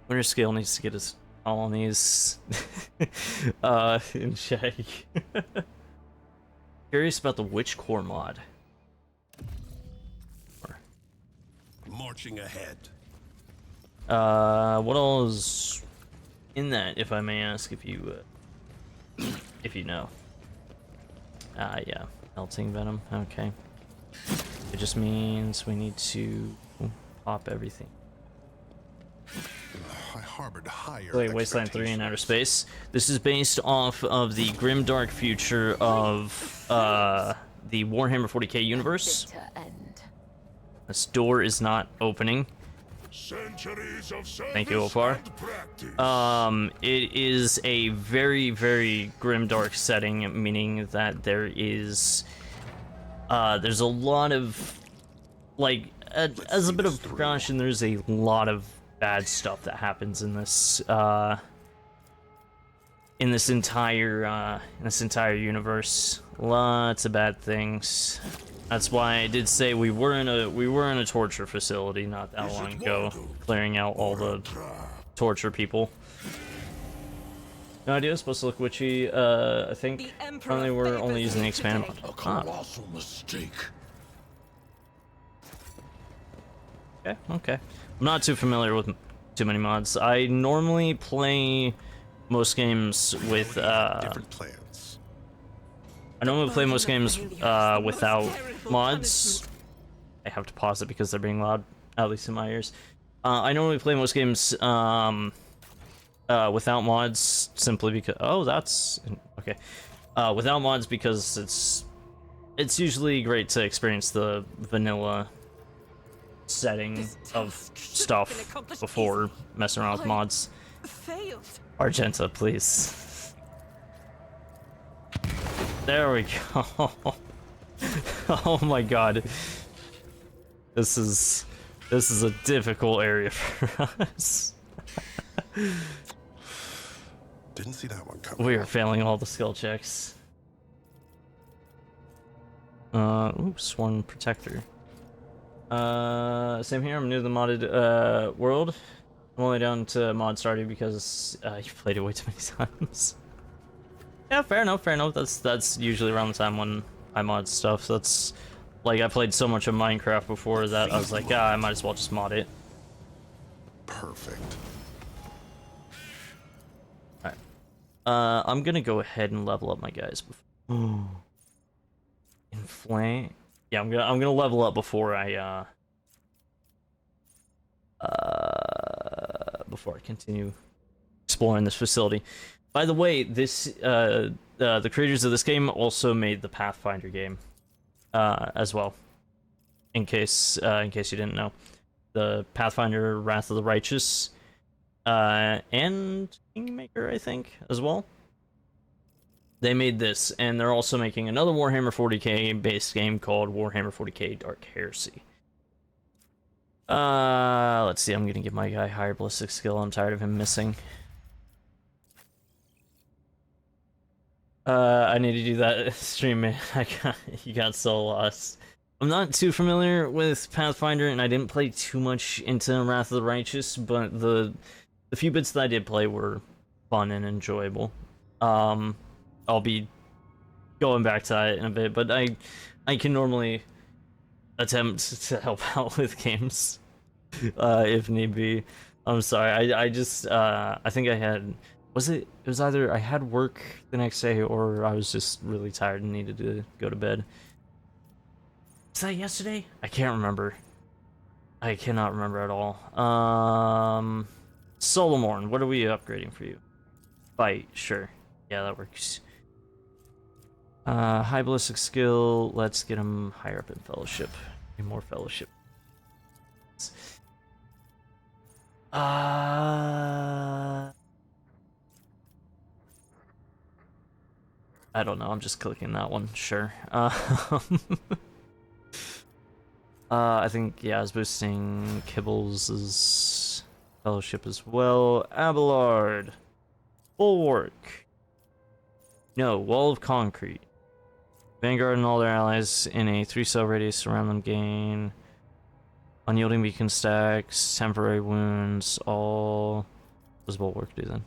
Winter Scale needs to get his colonies in check. Curious about the Witch Core mod. Marching ahead. What all is in that, if I may ask, if you know? Yeah, melting venom. Okay. It just means we need to pop everything. I harbored higher. Wait, Wasteland 3 in outer space. This is based off of the grimdark future of the Warhammer 40k universe. This door is not opening. Thank you, Opar. It is a very, very grimdark setting, meaning that there is there's a lot of like as a bit of precaution, there's a lot of bad stuff that happens in this entire universe. Lots of bad things. That's why I did say we were in a torture facility not that long ago, clearing out all the torture people. No idea. It's supposed to look witchy. I think currently we're only using the expanded mod. A colossal mistake. Okay. I'm not too familiar with too many mods. I normally play most games with different plans. I normally play most games without mods. I have to pause it because they're being loud, at least in my ears. I normally play most games without mods simply because that's okay. Without mods because it's usually great to experience the vanilla setting of stuff before messing around with mods. Argenta, please. There we go. Oh my god. This is a difficult area for us. Didn't see that one coming. We are failing all the skill checks. Ooh, Sworn Protector. Same here. I'm new to the modded world. I'm only down to mod Stardew because you've played it way too many times. Yeah, fair enough. That's usually around the time when I mod stuff. That's like I played so much of Minecraft before that I was like, I might as well just mod it. Perfect. Alright. I'm gonna go ahead and level up my guys before. Inflame. Yeah, I'm gonna level up before I continue exploring this facility. By the way, this the creators of this game also made the Pathfinder game as well. In case you didn't know, the Pathfinder Wrath of the Righteous and Kingmaker, I think, as well. They made this, and they're also making another Warhammer 40k based game called Warhammer 40k Dark Heresy. Let's see, I'm gonna give my guy higher ballistic skill. I'm tired of him missing. I need to do that stream, man. You got so lost. I'm not too familiar with Pathfinder, and I didn't play too much into Wrath of the Righteous, but the few bits that I did play were fun and enjoyable. I'll be going back to that in a bit, but I can normally attempt to help out with games if need be. I'm sorry. I just I think I had it was either I had work the next day or I was just really tired and needed to go to bed. Was that yesterday? I can't remember. I cannot remember at all. Solomorn, what are we upgrading for you? Fight, sure. Yeah, that works. High ballistic skill, let's get him higher up in fellowship. Need more fellowship. I don't know, I'm just clicking that one, sure. I think, yeah, I was boosting Kibbles' fellowship as well. Abelard. Bulwark. No, Wall of Concrete. Vanguard and all their allies in a 3-cell radius surround them gain unyielding beacon stacks, temporary wounds, all... What does Bulwark do then?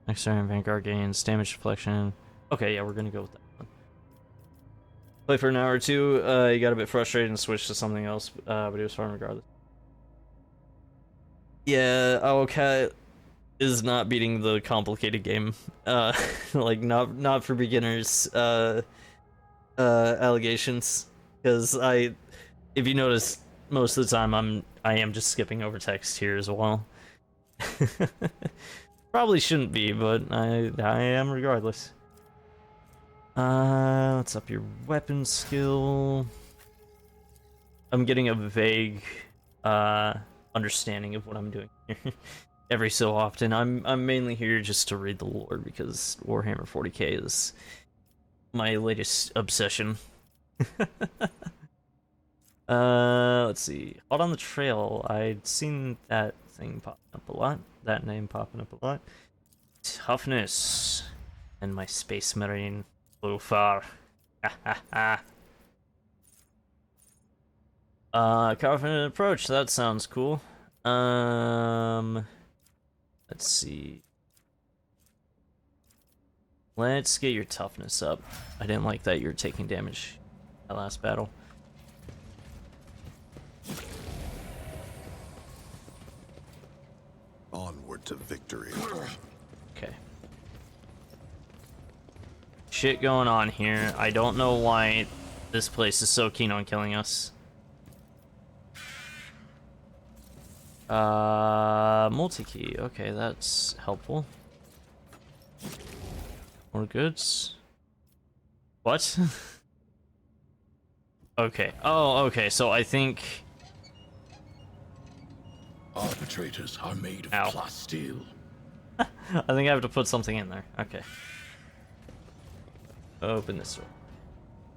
Next turn, Vanguard gains damage deflection. Okay, yeah, we're gonna go with that one. Play for an hour or two, he got a bit frustrated and switched to something else, but he was fine regardless. Yeah, Owlcat is not beating the complicated game. Like, not for beginners, allegations. Because if you notice, most of the time I am just skipping over text here as well. Probably shouldn't be, but I am regardless. Let's up your weapon skill. I'm getting a vague understanding of what I'm doing here every so often. I'm mainly here just to read the lore because Warhammer 40k is my latest obsession. Let's see. Hot on the Trail. I'd seen that thing popping up a lot. That name popping up a lot. Toughness. And my Space Marine. Far. Confident approach, that sounds cool. Let's see. Let's get your toughness up. I didn't like that you were taking damage that last battle. Onward to victory. Okay. Shit going on here. I don't know why this place is so keen on killing us. Multi-key. Okay, that's helpful. More goods. What? Okay. Oh, okay. So I think... Arbitrators are made of plasteel. I think I have to put something in there. Okay. Open this door.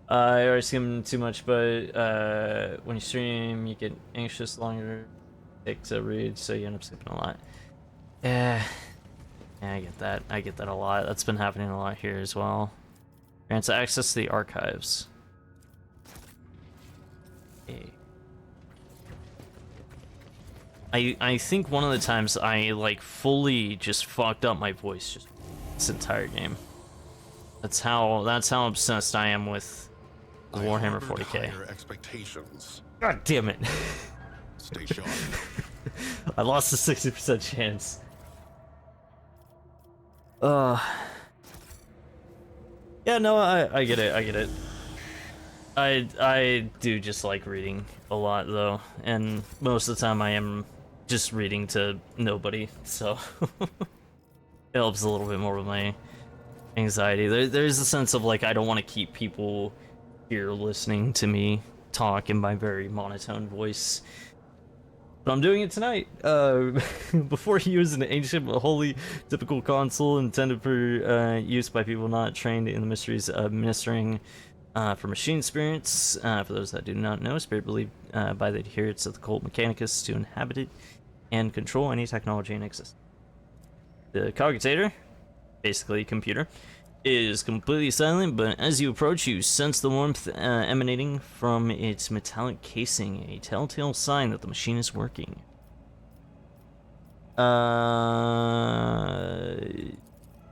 I already skimmed too much, but when you stream, you get anxious longer. Take to read, so you end up skipping a lot. Yeah, I get that. I get that a lot. That's been happening a lot here as well. Grants access to the archives. Okay. I think one of the times I like fully just fucked up my voice just this entire game. That's how obsessed I am with Warhammer 40k. Expectations. God damn it. Stay sharp. I lost a 60% chance. Yeah, no, I get it. I get it. I do just like reading a lot though, and most of the time I am just reading to nobody, so it helps a little bit more with my anxiety. There's a sense of like I don't want to keep people here listening to me talk in my very monotone voice. But I'm doing it tonight. Before you use an ancient but wholly typical console intended for use by people not trained in the mysteries of ministering for machine spirits. For those that do not know, spirit believed by the adherents of the cult Mechanicus to inhabit it and control any technology in existence. The Cogitator, basically a computer, is completely silent, but as you approach, you sense the warmth emanating from its metallic casing, a telltale sign that the machine is working.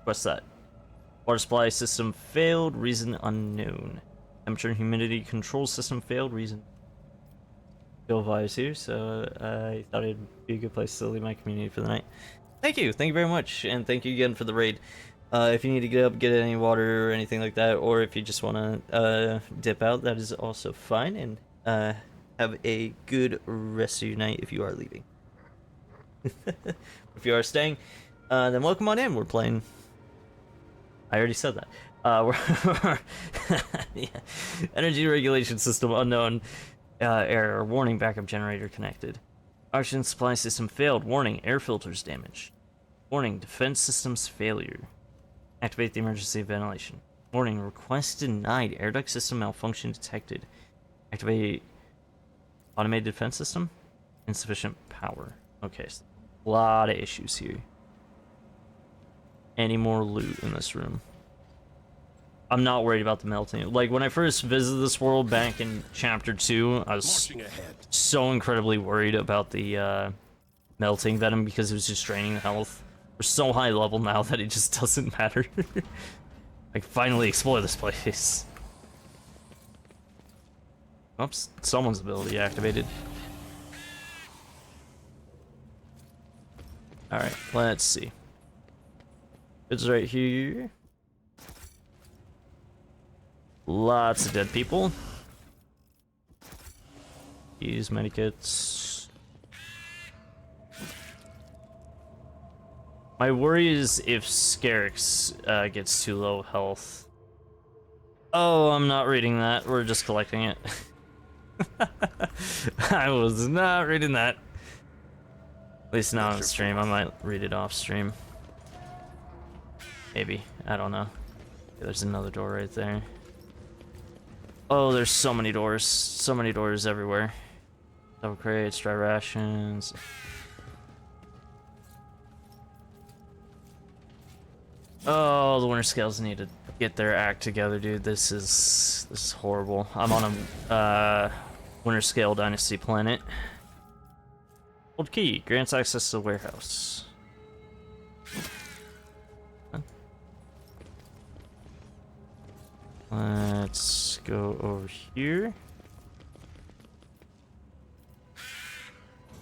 What's that? Water supply system failed, reason unknown. Temperature and humidity control system failed, reason. Bill Vibes here, so I thought it'd be a good place to leave my community for the night. Thank you very much, and thank you again for the raid. If you need to get up, get any water or anything like that, or if you just want to dip out, that is also fine, and have a good rest of your night if you are leaving. If you are staying, then welcome on in. We're playing. I already said that. We're yeah. Energy regulation system unknown. Error. Warning, backup generator connected. Oxygen supply system failed. Warning, air filters damaged. Warning, defense systems failure. Activate the emergency ventilation. Warning, request denied. Air duct system malfunction detected. Activate automated defense system. Insufficient power. Okay, so a lot of issues here. Any more loot in this room? I'm not worried about the melting. Like, when I first visited this world back in Chapter 2, I was so incredibly worried about the melting venom because it was just draining health. We're so high level now that it just doesn't matter. I can finally explore this place. Oops, someone's ability activated. Alright, let's see. It's right here. Lots of dead people. Use medikits. My worry is if Scarix gets too low health. Oh, I'm not reading that. We're just collecting it. I was not reading that. At least not on stream. I might read it off stream. Maybe. I don't know. There's another door right there. Oh, there's so many doors. So many doors everywhere. Double crates, dry rations. Oh, the Winter Scales need to get their act together, dude. This is horrible. I'm on a Winter Scale Dynasty planet. Old key grants access to the warehouse. Huh? Let's go over here.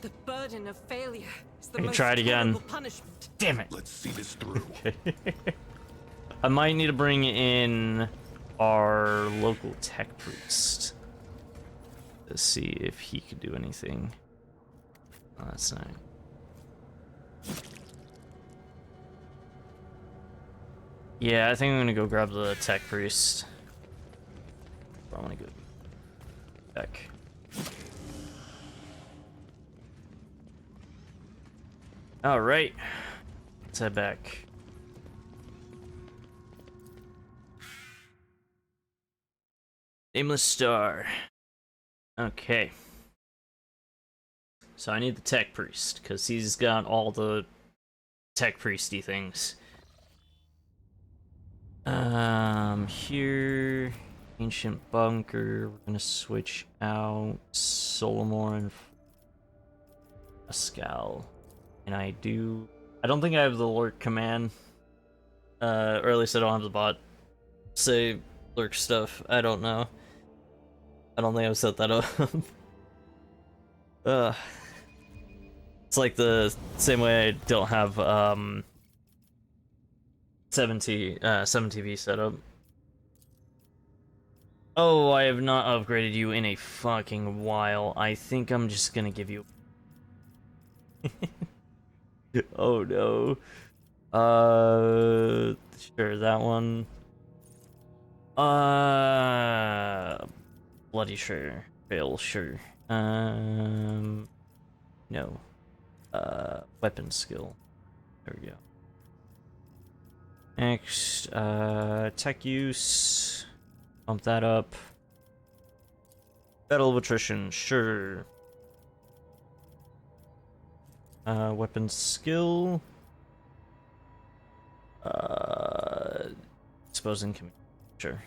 The burden of failure is the I can most try it again. terrible punishment. Damn it. Let's see this through. Okay. I might need to bring in our local tech priest to see if he could do anything. Oh, that's not. Yeah, I think I'm gonna go grab the tech priest. I wanna go back. Alright. Let's head back. Nameless star. Okay. So I need the tech priest, because he's got all the tech priesty things. Here, ancient bunker. We're gonna switch out Solomor and Pascal. And I don't think I have the lurk command. Or at least I don't have the bot say lurk stuff. I don't know. I don't think I've set that up. It's like the same way I don't have 7TV set up. Oh, I have not upgraded you in a fucking while. I think I'm just gonna give you. Oh no. Sure, that one. Bloody sure. Fail sure. No. Weapon skill. There we go. Next, tech use. Bump that up. Battle of attrition, sure. Weapon skill. exposing community. Sure.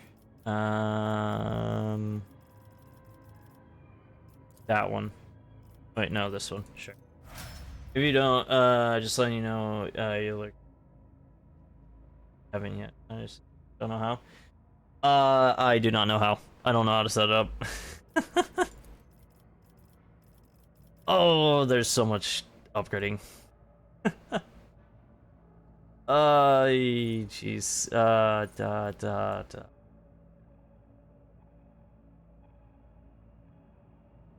That one. Wait, no, this one. Sure. If you don't, just letting you know, you look. Haven't yet. I just don't know how. I do not know how. I don't know how to set it up. Oh, there's so much upgrading. Jeez.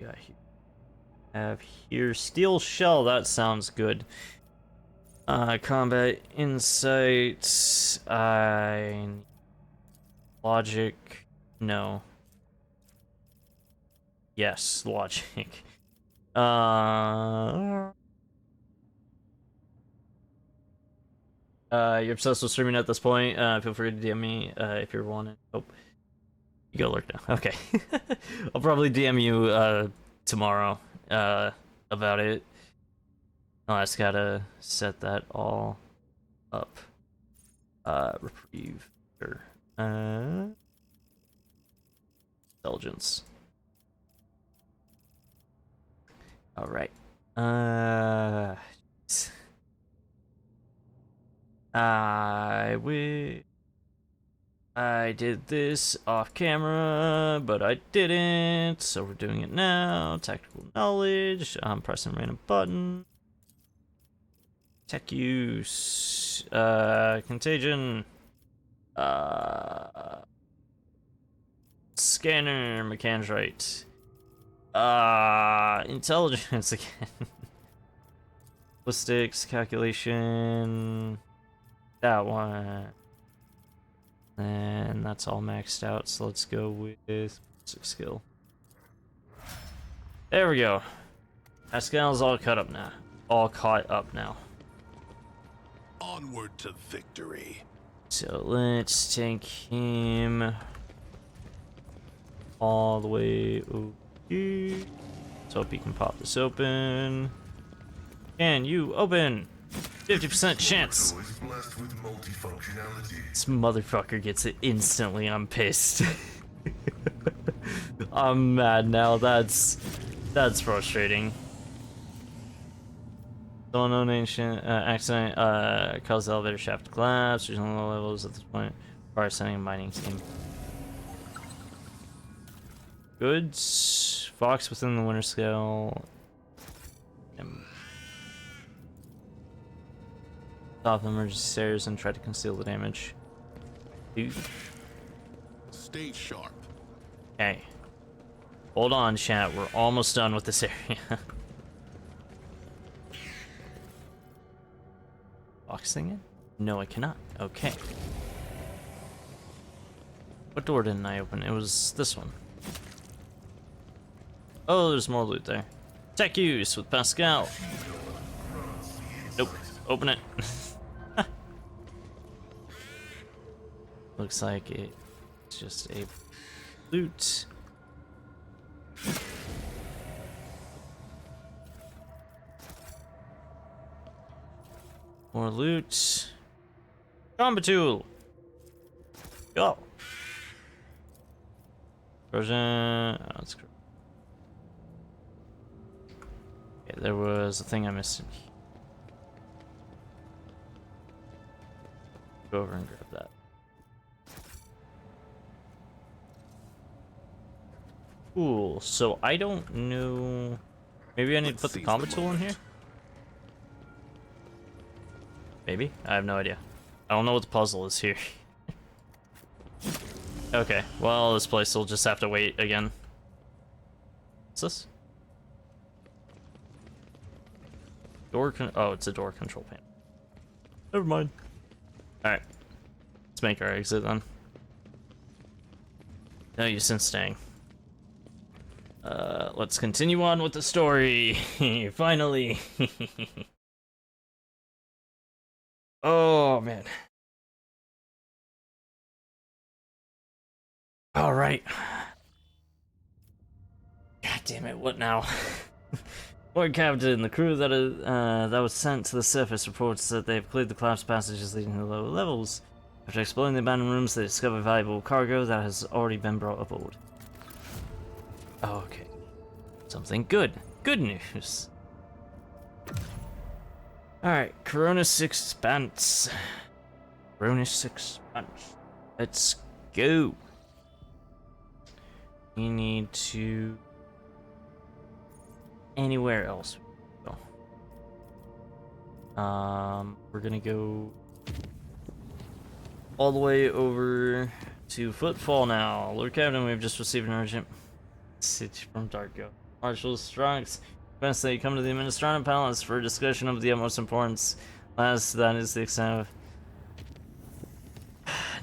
Yeah, have here steel shell. That sounds good. Combat insight. Logic. No. Yes, logic. You're obsessed with streaming at this point. Feel free to DM me if you're wanting. Oh, you go lurk now. Okay. I'll probably DM you tomorrow about it. I just gotta set that all up. Reprieve. Sure. Indulgence. Alright. I did this off camera, but I didn't, so we're doing it now. Tactical knowledge. I'm pressing random button. Tech use. Contagion. Scanner. Mechanite. Intelligence again. Ballistics, calculation. That one. And that's all maxed out, so let's go with skill. There we go. Pascal's all caught up now. All caught up now. Onward to victory. So let's take him all the way over here. Let's hope he can pop this open. Can you open? 50% chance. This motherfucker gets it instantly. I'm pissed. I'm mad now. That's frustrating. Unknown ancient accident caused the elevator shaft to collapse. There's no low levels at this point. Requires sending a mining team. Goods. Fox within the winter scale. Stop the emergency stairs and try to conceal the damage. Dude. Stay sharp. Okay. Hold on, chat. We're almost done with this area. Box thing in? No, I cannot. Okay. What door didn't I open? It was this one. Oh, there's more loot there. Tech use with Pascal. Nope. Open it. Looks like it's just a loot. More loot. Combat tool. Go. Corrosion. Oh, that's correct. Okay, there was a thing I missed in here. Go over and grab that. Cool. So I don't know. Maybe I need to put the combat tool in here? Maybe? I have no idea. I don't know what the puzzle is here. Okay, well, this place will just have to wait again. What's this? Oh, it's a door control panel. Never mind. Alright. Let's make our exit then. No use in staying. Let's continue on with the story. Finally. Oh, man. Alright. God damn it, what now? Lord Captain, and the crew that was sent to the surface reports that they've cleared the collapse passages leading to the lower levels. After exploring the abandoned rooms, they discover valuable cargo that has already been brought aboard. Oh, okay. Something good. Good news. Alright, Coronis Expanse. Coronis Expanse. Let's go. We need to... Anywhere else. We're gonna go all the way over to Footfall now. Lord Captain, we've just received an urgent message from Darko. Marshal Strunks requests that you come to the Administratum Palace for a discussion of the utmost importance. Last, that is the extent of...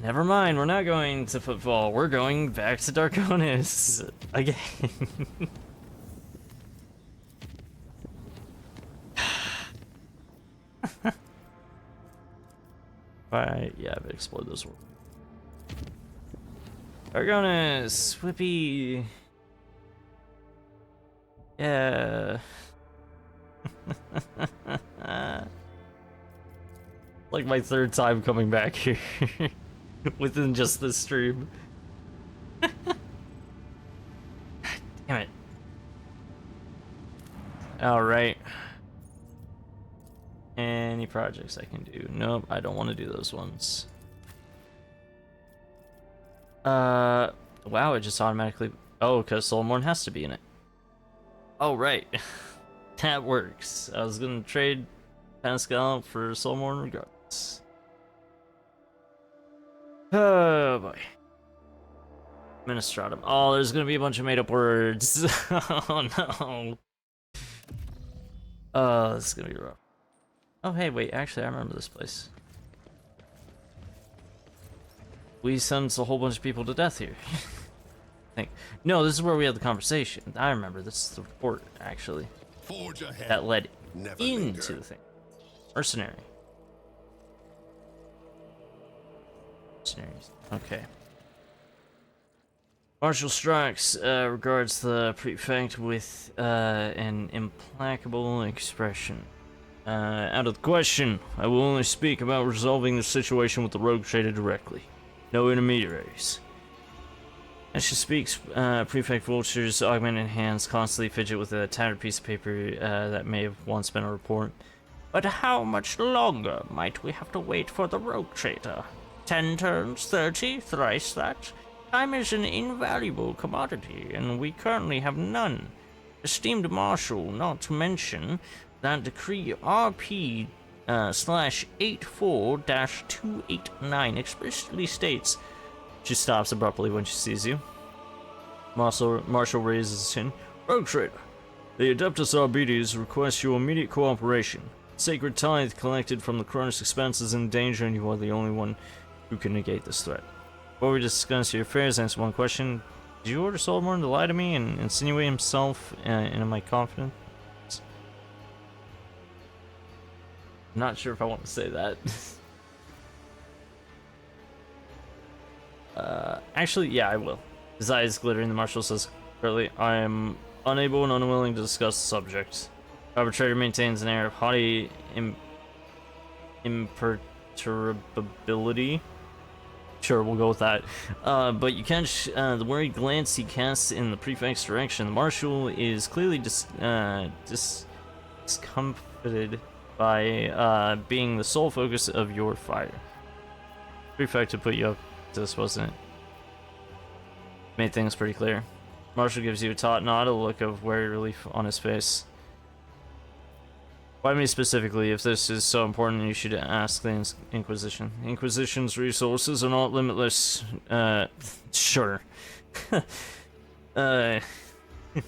Never mind, we're not going to Footfall. We're going back to Darkonis again. Alright, yeah, I've explored this world. Darkonis! Whippy! Yeah. Like my third time coming back here within just this stream. Damn it. Alright. Any projects I can do? Nope, I don't want to do those ones. Wow, it just automatically... Oh, because Solmorn has to be in it. Oh, right. That works. I was gonna trade Pascal for Solmorn regardless. Oh, boy. Ministratum. Oh, there's gonna be a bunch of made-up words. Oh, no. Oh, this is gonna be rough. Oh, hey, wait, actually, I remember this place. We sentenced a whole bunch of people to death here. No, this is where we had the conversation. I remember, this is the report, actually. Forge ahead. That led Never into linger. the thing. Mercenary. Mercenaries. Okay. Marshal Strux regards the prefect with an implacable expression. Out of the question. I will only speak about resolving the situation with the rogue trader directly. No intermediaries. As she speaks, Prefect Vulture's augmented hands constantly fidget with a tattered piece of paper that may have once been a report. But how much longer might we have to wait for the rogue trader? 10 turns, 30, thrice that? Time is an invaluable commodity, and we currently have none. Esteemed Marshal, not to mention that decree RP /84-289 explicitly states. She stops abruptly when she sees you. Marshal raises his chin. Rogue trader, the Adeptus Arbites request your immediate cooperation. Sacred tithe collected from the Cronus Expanse is in danger, and you are the only one who can negate this threat. Before we discuss your affairs, answer one question. Did you order Solomon to lie to me and insinuate himself into my confidence? I'm not sure if I want to say that. Actually, yeah, I will. His eyes glittering, the Marshal says clearly, I am unable and unwilling to discuss the subject. Arbitrator maintains an air of haughty imperturbability. Sure, we'll go with that. But you catch the worried glance he casts in the prefect's direction. The Marshal is clearly discomfited by being the sole focus of your fire. Prefect to put you up to this, wasn't it? Made things pretty clear. Marshal gives you a taut nod, a look of weary relief on his face. Why me specifically? If this is so important, you should ask the Inquisition. The Inquisition's resources are not limitless. Sure.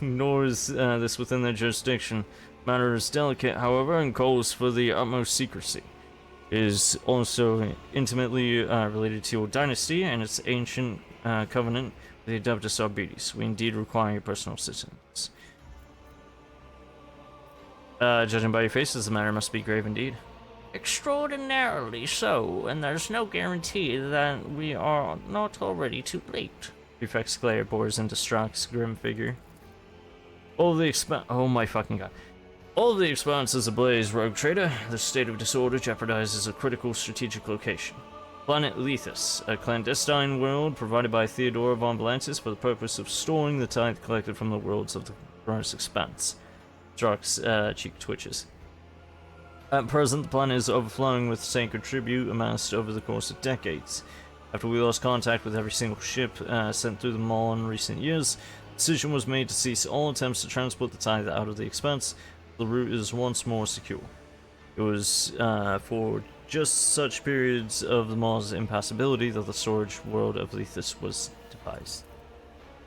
Nor is this within their jurisdiction. The matter is delicate, however, and calls for the utmost secrecy. It is also intimately related to your dynasty and its ancient covenant with the Adeptus Arbites. We indeed require your personal assistance. Judging by your faces, the matter must be grave indeed. Extraordinarily so, and there's no guarantee that we are not already too late. Prefect's glare bores into Strock's grim figure. Oh my fucking god. All of the expanse is ablaze, rogue trader. The state of disorder jeopardizes a critical strategic location. Planet Lethus, a clandestine world provided by Theodora von Valantis for the purpose of storing the tithe collected from the worlds of the Cronus Expanse. Drock's cheek twitches. At present, the planet is overflowing with sacred tribute amassed over the course of decades. After we lost contact with every single ship sent through the mall in recent years, the decision was made to cease all attempts to transport the tithe out of the Expanse. The route is once more secure. It was for just such periods of the mall's impassability that the storage world of Lethus was devised.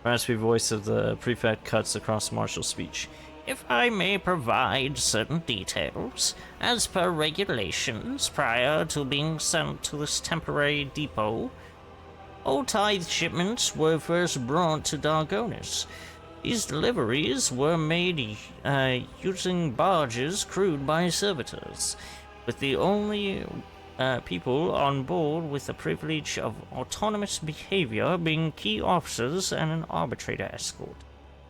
The raspy voice of the prefect cuts across Marshall's speech. If I may provide certain details, as per regulations, prior to being sent to this temporary depot, all tithe shipments were first brought to Dargonis. These deliveries were made using barges crewed by servitors, with the only people on board with the privilege of autonomous behavior being key officers and an arbitrator escort.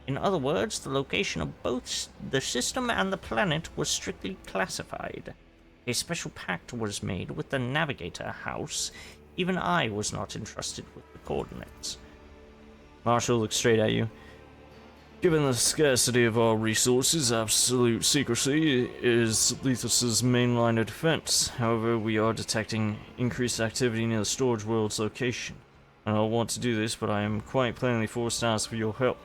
In other words, the location of both the system and the planet was strictly classified. A special pact was made with the Navigator House. Even I was not entrusted with the coordinates. Marshall looks straight at you. Given the scarcity of our resources, absolute secrecy is Lethus's main line of defense. However, we are detecting increased activity near the storage world's location. I don't want to do this, but I am quite plainly forced to ask for your help.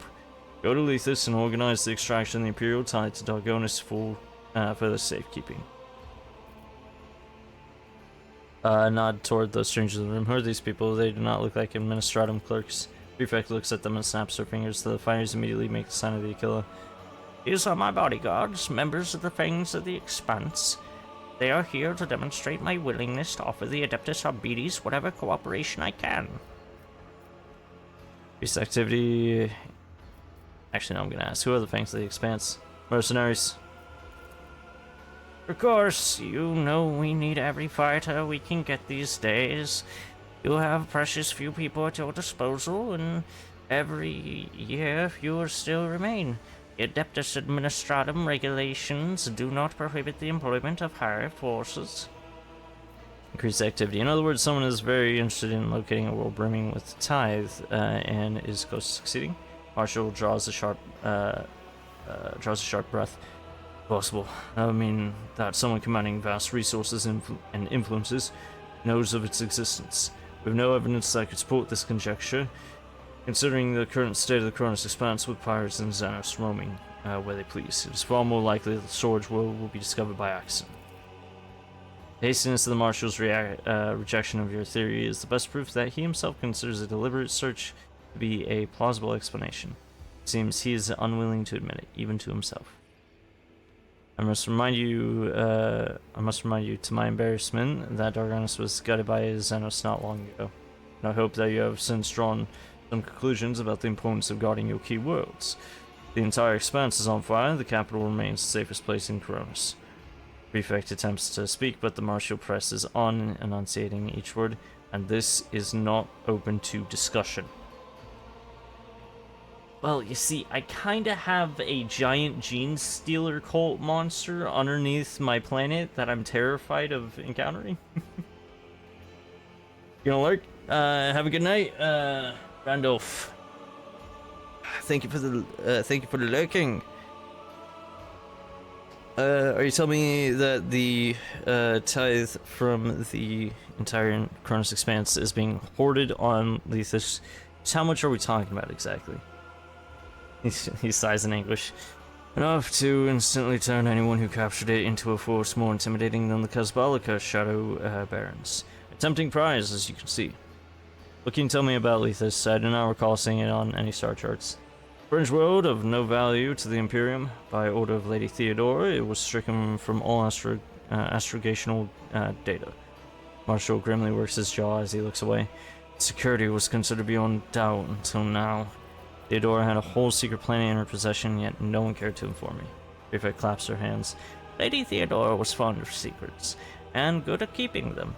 Go to Lethus and organize the extraction of the Imperial tithe to Dargonis for further safekeeping. Nod toward the strangers in the room. Who are these people? They do not look like Administratum clerks. Prefect looks at them and snaps her fingers. The fighters immediately make the sign of the Aquila. These are my bodyguards, members of the Fangs of the Expanse. They are here to demonstrate my willingness to offer the Adeptus Arbites whatever cooperation I can. Increased activity. Actually, no, I'm gonna ask. Who are the Fangs of the Expanse? Mercenaries. Of course, you know we need every fighter we can get these days. You have precious few people at your disposal, and every year fewer still remain. The Adeptus Administratum regulations do not prohibit the employment of higher forces. Increased activity. In other words, someone is very interested in locating a world brimming with tithe and is close to succeeding. Marshall draws a sharp breath. Possible. I mean that someone commanding vast resources and influences knows of its existence. We have no evidence that could support this conjecture, considering the current state of the Cronus Expanse with pirates and Xenos roaming where they please. It is far more likely that the storage world will be discovered by accident. The hastiness of the Marshal's rejection of your theory is the best proof that he himself considers a deliberate search to be a plausible explanation. It seems he is unwilling to admit it, even to himself. I must remind you, to my embarrassment, that Dargonis was gutted by Xenos not long ago. And I hope that you have since drawn some conclusions about the importance of guarding your key worlds. The entire Expanse is on fire. The capital remains the safest place in Cronus. Prefect attempts to speak, but the Marshal presses on, enunciating each word, and this is not open to discussion. Well, you see, I kinda have a giant gene stealer cult monster underneath my planet that I'm terrified of encountering. You gonna lurk? Have a good night, Randolph. Thank you for the lurking. Are you telling me that the tithe from the entire Cronus Expanse is being hoarded on Lethus? How much are we talking about exactly? He sighs in anguish. Enough to instantly turn anyone who captured it into a force more intimidating than the Kazbalika Shadow Barons. A tempting prize, as you can see. What can you tell me about Lethus? I do not recall seeing it on any star charts. Fringe world of no value to the Imperium. By order of Lady Theodora, it was stricken from all astrogational data. Marshall grimly works his jaw as he looks away. Security was considered beyond doubt until now. Theodora had a whole secret planet in her possession, yet no one cared to inform me. Prefect claps her hands. Lady Theodora was fond of secrets, and good at keeping them.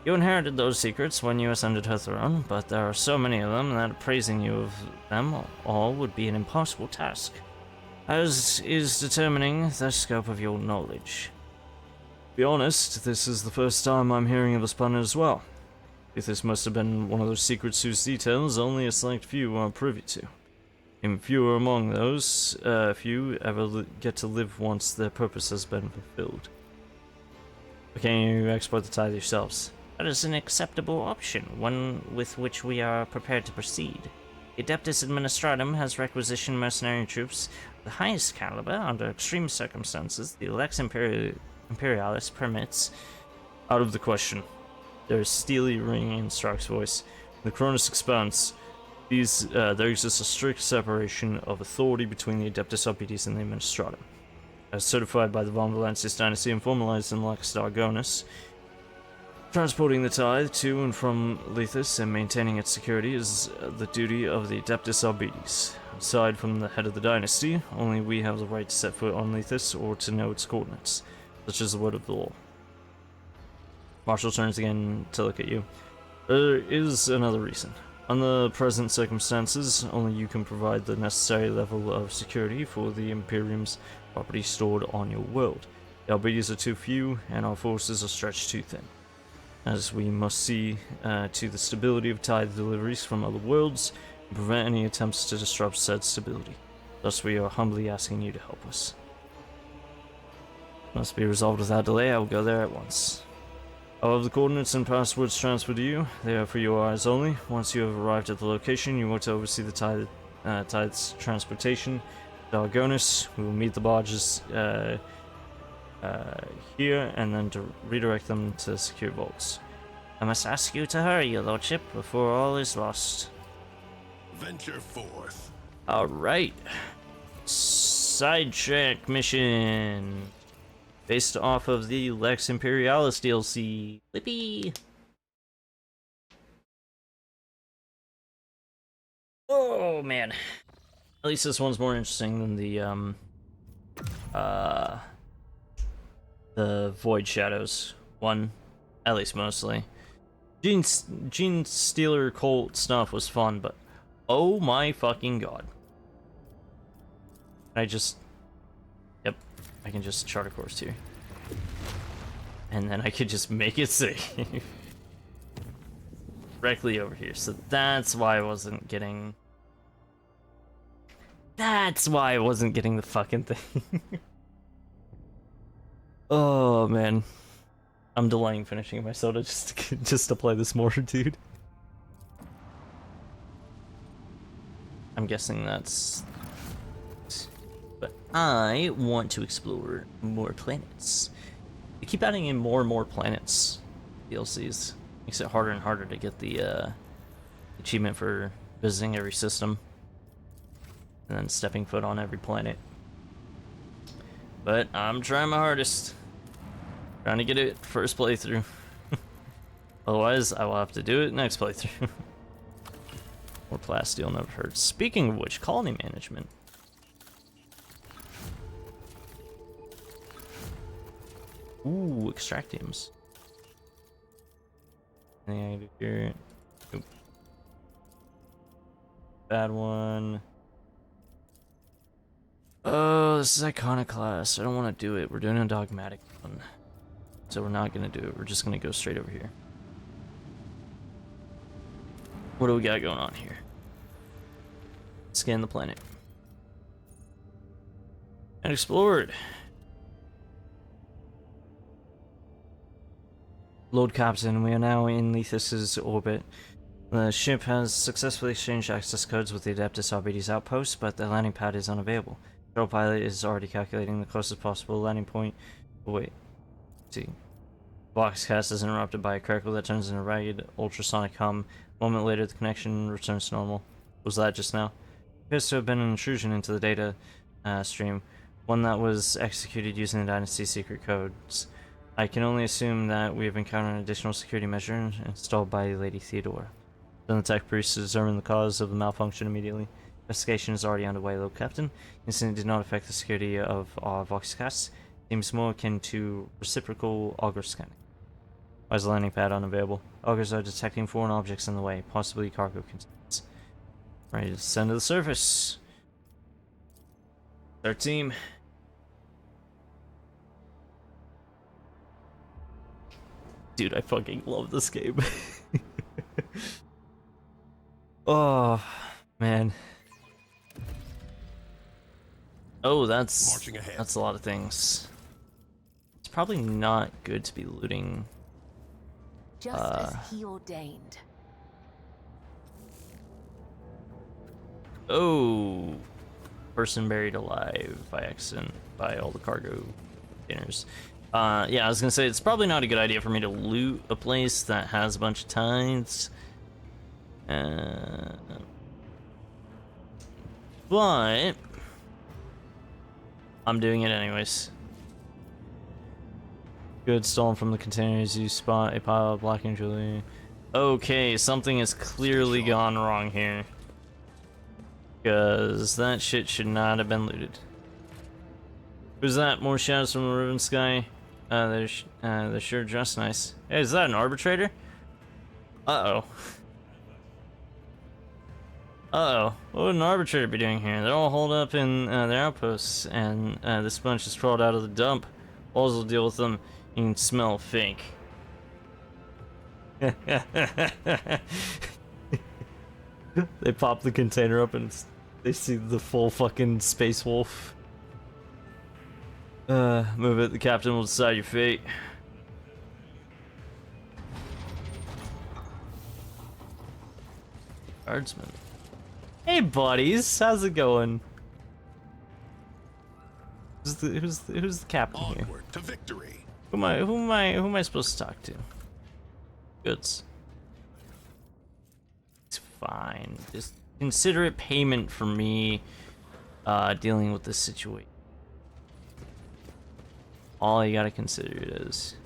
You inherited those secrets when you ascended her throne, but there are so many of them that appraising you of them all would be an impossible task, as is determining the scope of your knowledge. To be honest, this is the first time I'm hearing of this planet as well. This must have been one of those secrets whose details only a select few are privy to. And fewer among those few ever get to live once their purpose has been fulfilled. But can you exploit the tithe yourselves? That is an acceptable option, one with which we are prepared to proceed. The Adeptus Administratum has requisitioned mercenary troops of the highest caliber under extreme circumstances. The Lex Imperialis permits. Out of the question. There's steely ring in Stark's voice. In the Cronus Expanse, there exists a strict separation of authority between the Adeptus Arbites and the Administratum. As certified by the Von Valancius dynasty and formalized in Lex Dargonus, transporting the tithe to and from Lethus and maintaining its security is the duty of the Adeptus Arbites. Aside from the head of the dynasty, only we have the right to set foot on Lethus or to know its coordinates, such as the word of the law. Marshall turns again to look at you. There is another reason. Under present circumstances, only you can provide the necessary level of security for the Imperium's property stored on your world. The Arbites are too few, and our forces are stretched too thin. As we must see to the stability of tithe deliveries from other worlds, and prevent any attempts to disrupt said stability. Thus we are humbly asking you to help us. Must be resolved without delay. I will go there at once. I'll have the coordinates and passwords transferred to you. They are for your eyes only. Once you have arrived at the location, you are to oversee the tithe's transportation to Argonus. We will meet the barges here, and then to redirect them to secure vaults. I must ask you to hurry, your lordship, before all is lost. Venture forth. Alright. Sidetrack mission. Based off of the Lex Imperialis DLC. Whippy! Oh man. At least this one's more interesting than the Void Shadows one. At least mostly. Gene Stealer Colt stuff was fun, but oh my fucking god. Yep, I can just chart a course here. And then I could just make it safe. Directly over here. So that's why I wasn't getting... That's why I wasn't getting the fucking thing. Oh, man. I'm delaying finishing my soda just to play this more, dude. I'm guessing that's... But I want to explore more planets. They keep adding in more and more planets. DLCs. Makes it harder and harder to get the achievement for visiting every system. And then stepping foot on every planet. But I'm trying my hardest. Trying to get it first playthrough. Otherwise, I will have to do it next playthrough. More plasteel never hurts. Speaking of which, colony management. Ooh, extractiums. Anything I can do here? Nope. Bad one. Oh, this is Iconoclast. I don't want to do it. We're doing a dogmatic one. So we're not going to do it. We're just going to go straight over here. What do we got going on here? Scan the planet. And explored. Lord Captain, we are now in Lethus's orbit. The ship has successfully exchanged access codes with the Adeptus Arbites outpost, but the landing pad is unavailable. The shuttle pilot is already calculating the closest possible landing point. Oh, wait. Let's see. Voxcast is interrupted by a crackle that turns into a ragged ultrasonic hum. A moment later, the connection returns to normal. Was that just now? It appears to have been an intrusion into the data stream, one that was executed using the Dynasty's secret codes. I can only assume that we have encountered an additional security measure installed by Lady Theodora. Then the tech priest to determine the cause of the malfunction immediately. Investigation is already underway, Lord Captain. Incident did not affect the security of our Voxcast. Seems more akin to reciprocal auger scanning. Why is the landing pad unavailable? Augers are detecting foreign objects in the way, possibly cargo containers. Ready to descend to the surface. Our team. Dude, I fucking love this game. Oh, man. Oh, Marching ahead. that's a lot of things. It's probably not good to be looting. Just as he ordained. Oh, person buried alive by accident by all the cargo containers. Yeah, I was gonna say it's probably not a good idea for me to loot a place that has a bunch of tithes. But I'm doing it anyways. Goods stolen from the containers. You spot a pile of black and jewelry. Okay, something has clearly gone wrong here. Because that shit should not have been looted. Who's that? More shadows from the Riven Sky. They're sure dressed nice. Hey, is that an arbitrator? Uh-oh. Uh-oh. What would an arbitrator be doing here? They're all holed up in their outposts, and this bunch is crawled out of the dump. Walls will deal with them. You can smell fake. They pop the container up and they see the full fucking space wolf. Move it. The captain will decide your fate. Guardsman. Hey buddies, how's it going? Who's the captain here? Onward to victory. Who am I supposed to talk to? Goods. It's fine. Just consider it payment for me dealing with this situation. All you gotta consider it is.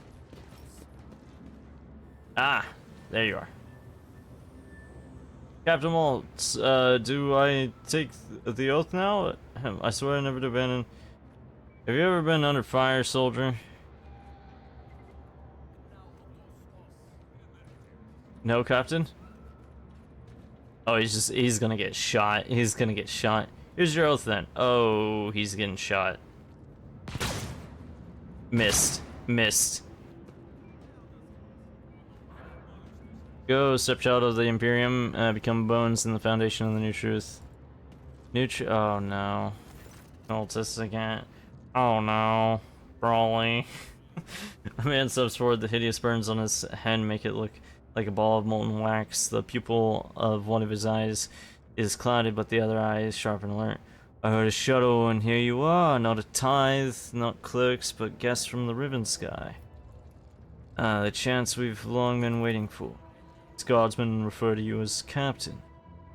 Ah, there you are. Captain Waltz, do I take the oath now? I swear never to abandon. Have you ever been under fire, soldier? No, Captain? Oh, he's gonna get shot. He's gonna get shot. Here's your oath then. Oh, he's getting shot. Missed. Go, stepchild of the Imperium, become bones in the foundation of the new truth. Oh no. Cultists again. Oh no. Brawly. A man steps forward, the hideous burns on his head make it look like a ball of molten wax. The pupil of one of his eyes is clouded, but the other eye is sharp and alert. I heard a shuttle, and here you are. Not a tithe, not clerks, but guests from the Riven Sky. The chance we've long been waiting for. Its guardsmen refer to you as captain.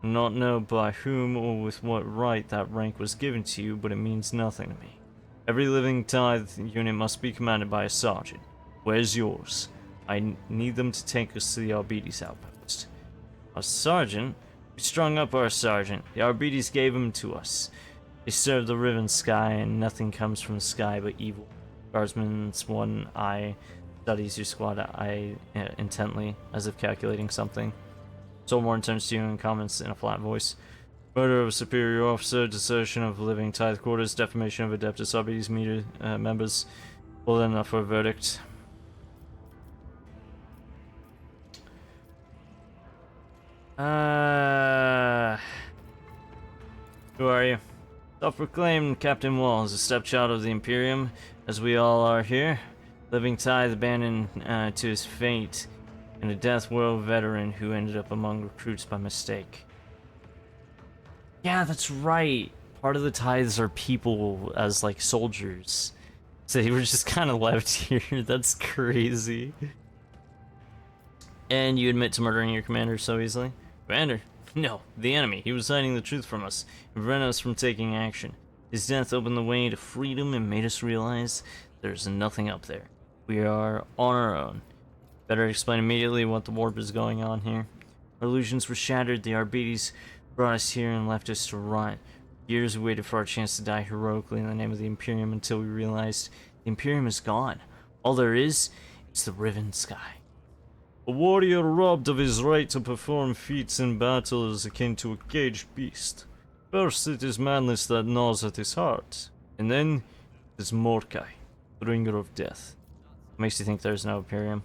Not know by whom or with what right that rank was given to you, but it means nothing to me. Every living tithe unit must be commanded by a sergeant. Where's yours? I need them to take us to the Arbites outpost. Our sergeant? We strung up our sergeant. The Arbites gave him to us. They serve the Riven Sky, and nothing comes from the sky but evil. Guardsman's one eye studies your squad eye intently, as if calculating something. Soulborn turns to you and comments in a flat voice. Murder of a superior officer, desertion of living tithe quarters, defamation of Adeptus Arbites members. Well enough for a verdict. Who are you? Self-proclaimed Captain Walls, a stepchild of the Imperium, as we all are here. Living tithe abandoned to his fate, and a Death World veteran who ended up among recruits by mistake. Yeah, that's right. Part of the tithes are people as like soldiers. So they were just kind of left here. That's crazy. And you admit to murdering your commander so easily? Commander? No, the enemy. He was hiding the truth from us and prevented us from taking action. His death opened the way to freedom and made us realize there's nothing up there. We are on our own. Better explain immediately what the warp is going on here. Our illusions were shattered. The Arbites brought us here and left us to rot. Years we waited for our chance to die heroically in the name of the Imperium until we realized the Imperium is gone. All there is the Riven Sky. A warrior robbed of his right to perform feats in battle is akin to a caged beast. First it is madness that gnaws at his heart, and then it is Mordkai, bringer of death. What makes you think there's no Imperium?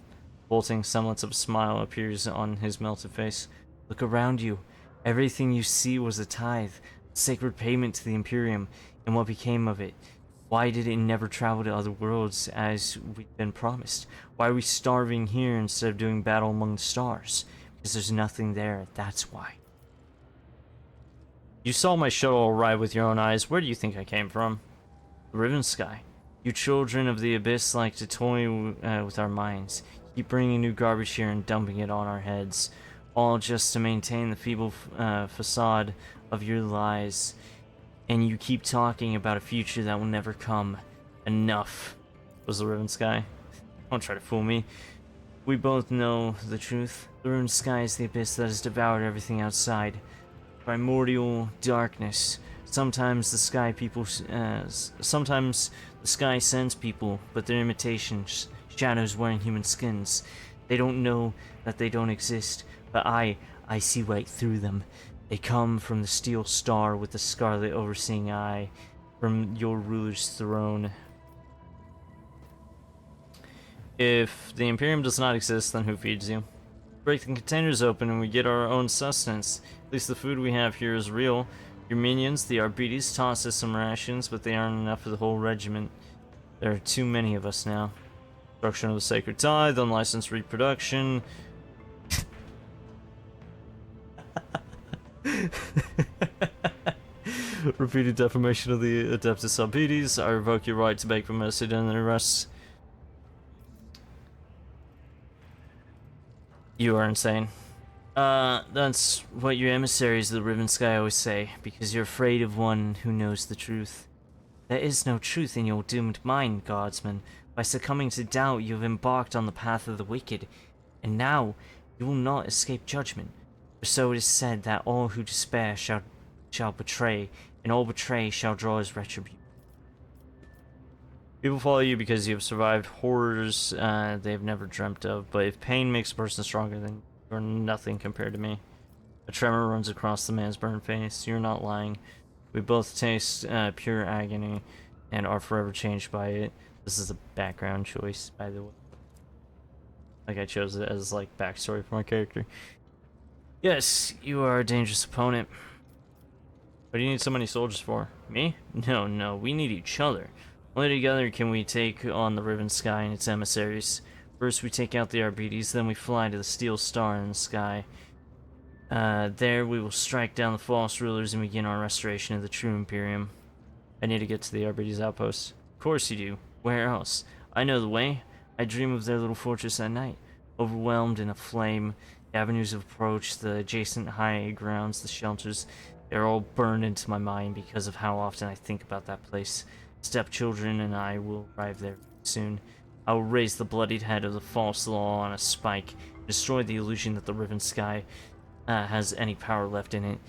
Bolting semblance of a smile appears on his melted face. Look around you. Everything you see was a tithe, sacred payment to the Imperium, and what became of it? Why did it never travel to other worlds as we've been promised? Why are we starving here instead of doing battle among the stars? Because there's nothing there, that's why. You saw my shuttle arrive with your own eyes. Where do you think I came from? The Riven Sky. You children of the Abyss like to toy with our minds. Keep bringing new garbage here and dumping it on our heads. All just to maintain the feeble facade of your lies. And you keep talking about a future that will never come. Enough, was the Riven Sky. Don't try to fool me. We both know the truth. The Riven Sky is the abyss that has devoured everything outside. Primordial darkness. Sometimes the sky sends people, but they're imitations. Shadows wearing human skins. They don't know that they don't exist, but I see right through them. They come from the steel star with the scarlet overseeing eye, from your ruler's throne. If the Imperium does not exist, then who feeds you? Break the containers open and we get our own sustenance. At least the food we have here is real. Your minions, the Arbites, toss us some rations, but they aren't enough for the whole regiment. There are too many of us now. Destruction of the Sacred Tithe, unlicensed reproduction. Repeated defamation of the Adeptus Arbites. I revoke your right to beg for mercy during the arrest. You are insane. That's what your emissaries of the Riven Sky always say, because you're afraid of one who knows the truth. There is no truth in your doomed mind, Guardsman. By succumbing to doubt, you have embarked on the path of the wicked, and now you will not escape judgment. For so it is said that all who despair shall betray, and all betray shall draw his retribution. People follow you because you have survived horrors they have never dreamt of, but if pain makes a person stronger, then you're nothing compared to me. A tremor runs across the man's burned face. You're not lying. We both taste pure agony and are forever changed by it. This is a background choice, by the way. Like, I chose it as, like, backstory for my character. Yes, you are a dangerous opponent. What do you need so many soldiers for? Me? No, we need each other. Only together can we take on the Riven Sky and its emissaries. First we take out the Arbites, then we fly to the Steel Star in the sky. There we will strike down the false rulers and begin our restoration of the true Imperium. I need to get to the Arbites outpost. Of course you do. Where else? I know the way. I dream of their little fortress at night. Overwhelmed in a flame, the avenues of approach, the adjacent high grounds, the shelters, they're all burned into my mind because of how often I think about that place. Stepchildren and I will arrive there soon. I will raise the bloodied head of the false law on a spike, destroy the illusion that the Riven Sky has any power left in it.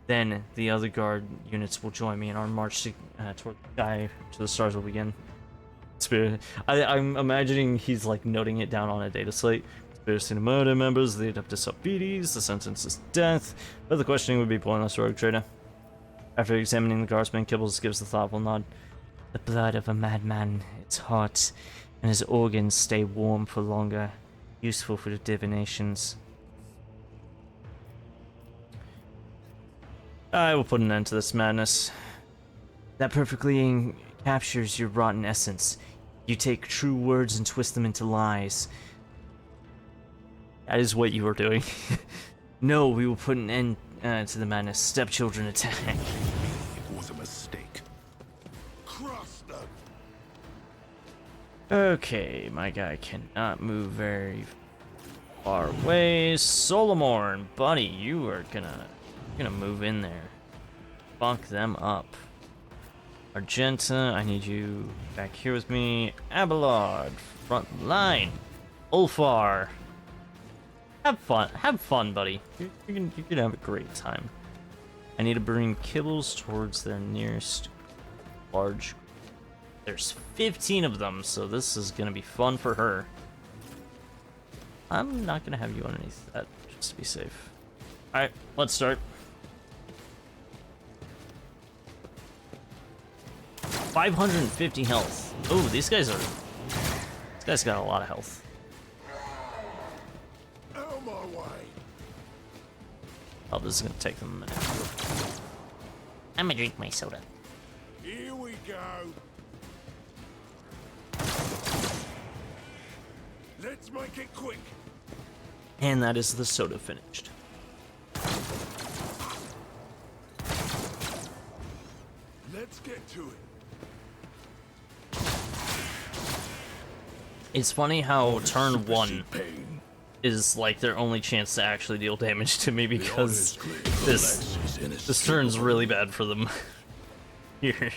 Then the other guard units will join me and our march toward the sky to the stars will begin. Spirit. I'm imagining he's like noting it down on a data slate. Conspiracy to murder members of the Adeptus Arbites. The sentence is death, but the questioning would be pointless, rogue trader. After examining the guardsman, Kibbles gives the thoughtful nod. The blood of a madman, it's hot, and his organs stay warm for longer. Useful for divinations. I will put an end to this madness. That perfectly captures your rotten essence. You take true words and twist them into lies. That is what you are doing. No, we will put an end to the madness. Stepchildren attack. It was a mistake. Crush them. Okay, my guy cannot move very far away. Solomorn, buddy, you are gonna move in there. Fuck them up. Argenta, I need you back here with me. Abelard, front line. Ulfar. Have fun, buddy. You're gonna have a great time. I need to bring Kibbles towards their nearest large. There's 15 of them, so this is gonna be fun for her. I'm not gonna have you underneath that, just to be safe. Alright, let's start. 550 health. Oh, this guy's got a lot of health. Out my way. Oh, this is gonna take them a minute. I'm gonna drink my soda. Here we go. Let's make it quick. And that is the soda finished. Let's get to it. It's funny how turn 1 is like their only chance to actually deal damage to me because this turn's really bad for them. Here.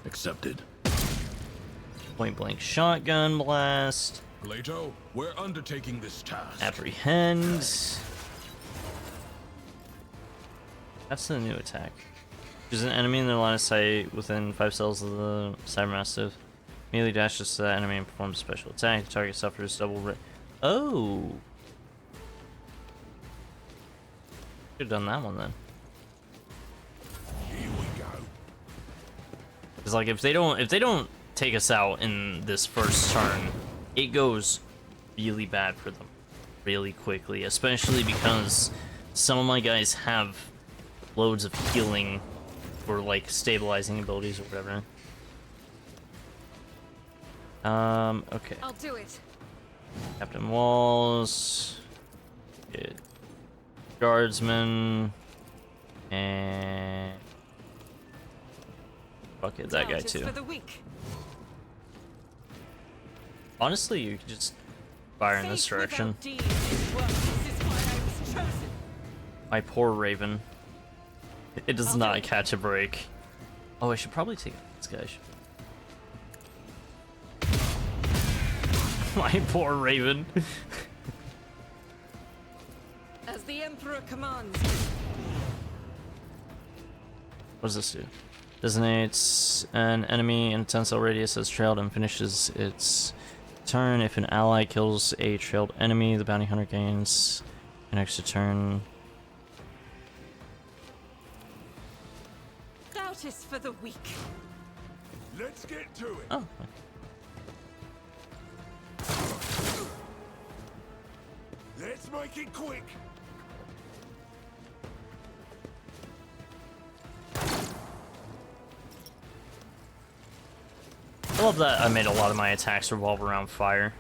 Accepted. Point blank shotgun blast. Plato, we're undertaking this task. Apprehend. That's the new attack. There's an enemy in their line of sight within 5 cells of the Cybermassive. Immediately dashes to that enemy and performs a special attack. The target suffers double Oh! Should've done that one then. Here we go. Cause like if they don't take us out in this first turn, it goes really bad for them really quickly, especially because some of my guys have loads of healing or like stabilizing abilities or whatever. Okay. I'll do it. Captain Walls. Get Guardsman. And fuck it, that guy Countess too. For the weak. Honestly, you could just fire in this Faith direction. without deeds is worthless. This is why I was chosen. My poor Raven. It does I'll not do it. catch a break. Oh, I should probably take this guy. My poor Raven. As the Emperor commands. What does this do? Designates an enemy in 10 cell radius as trailed and finishes its turn. If an ally kills a trailed enemy, the bounty hunter gains an extra turn. Doubt is for the weak. Let's get to it. Oh. Okay. Let's make it quick. I love that I made a lot of my attacks revolve around fire.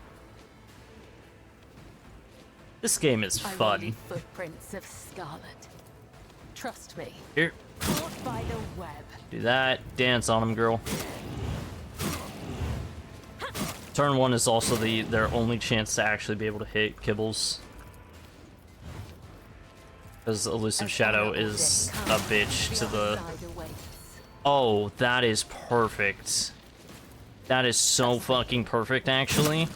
This game is I fun. read footprints of Scarlet. Trust me. Here, Caught by the web. do that. Dance on him, girl. Turn 1 is also their only chance to actually be able to hit Kibbles. Because Elusive Shadow is a bitch to the... Oh, that is perfect. That is so fucking perfect, actually.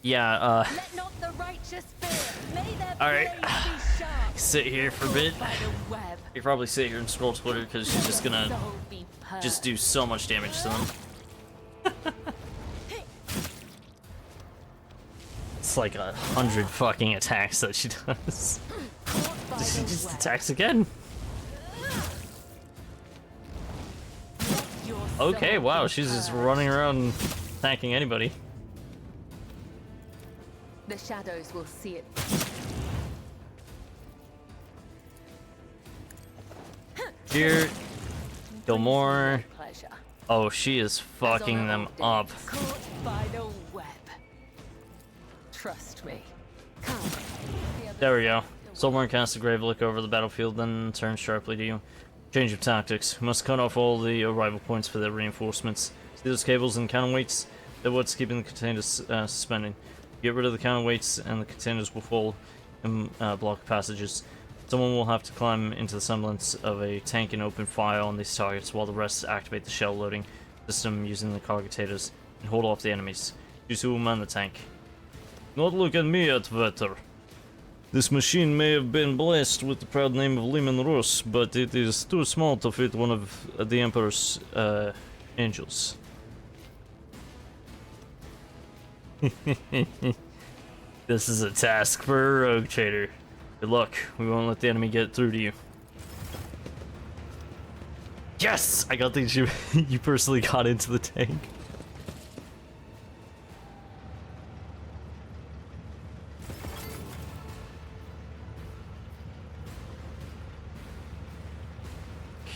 Yeah, Let not the righteous fear. May their Alright. blades be sharp. Sit here for a bit. By the web. You probably sit here and scroll Twitter because she's just gonna Soul be just do so much damage to them. It's like 100 fucking attacks that she does. She just attacks again. Okay, wow, she's just running around attacking anybody. The shadows will see it. Here, kill more. Pleasure. Oh, she is fucking them up. Caught by the web. Trust me. Come. There we go. Soulborn casts a grave look over the battlefield, then turns sharply to you. Change of tactics. We must cut off all the arrival points for the reinforcements. See those cables and counterweights? They're what's keeping the containers suspending. Get rid of the counterweights and the containers will fall and block passages. Someone will have to climb into the semblance of a tank and open fire on these targets while the rest activate the shell loading system using the cargotators and hold off the enemies. You two will man the tank. Not look at me, Atvetter. This machine may have been blessed with the proud name of Lehman Russ, but it is too small to fit one of the Emperor's angels. This is a task for a rogue trader. Good luck. We won't let the enemy get through to you. Yes! I got things you personally got into the tank.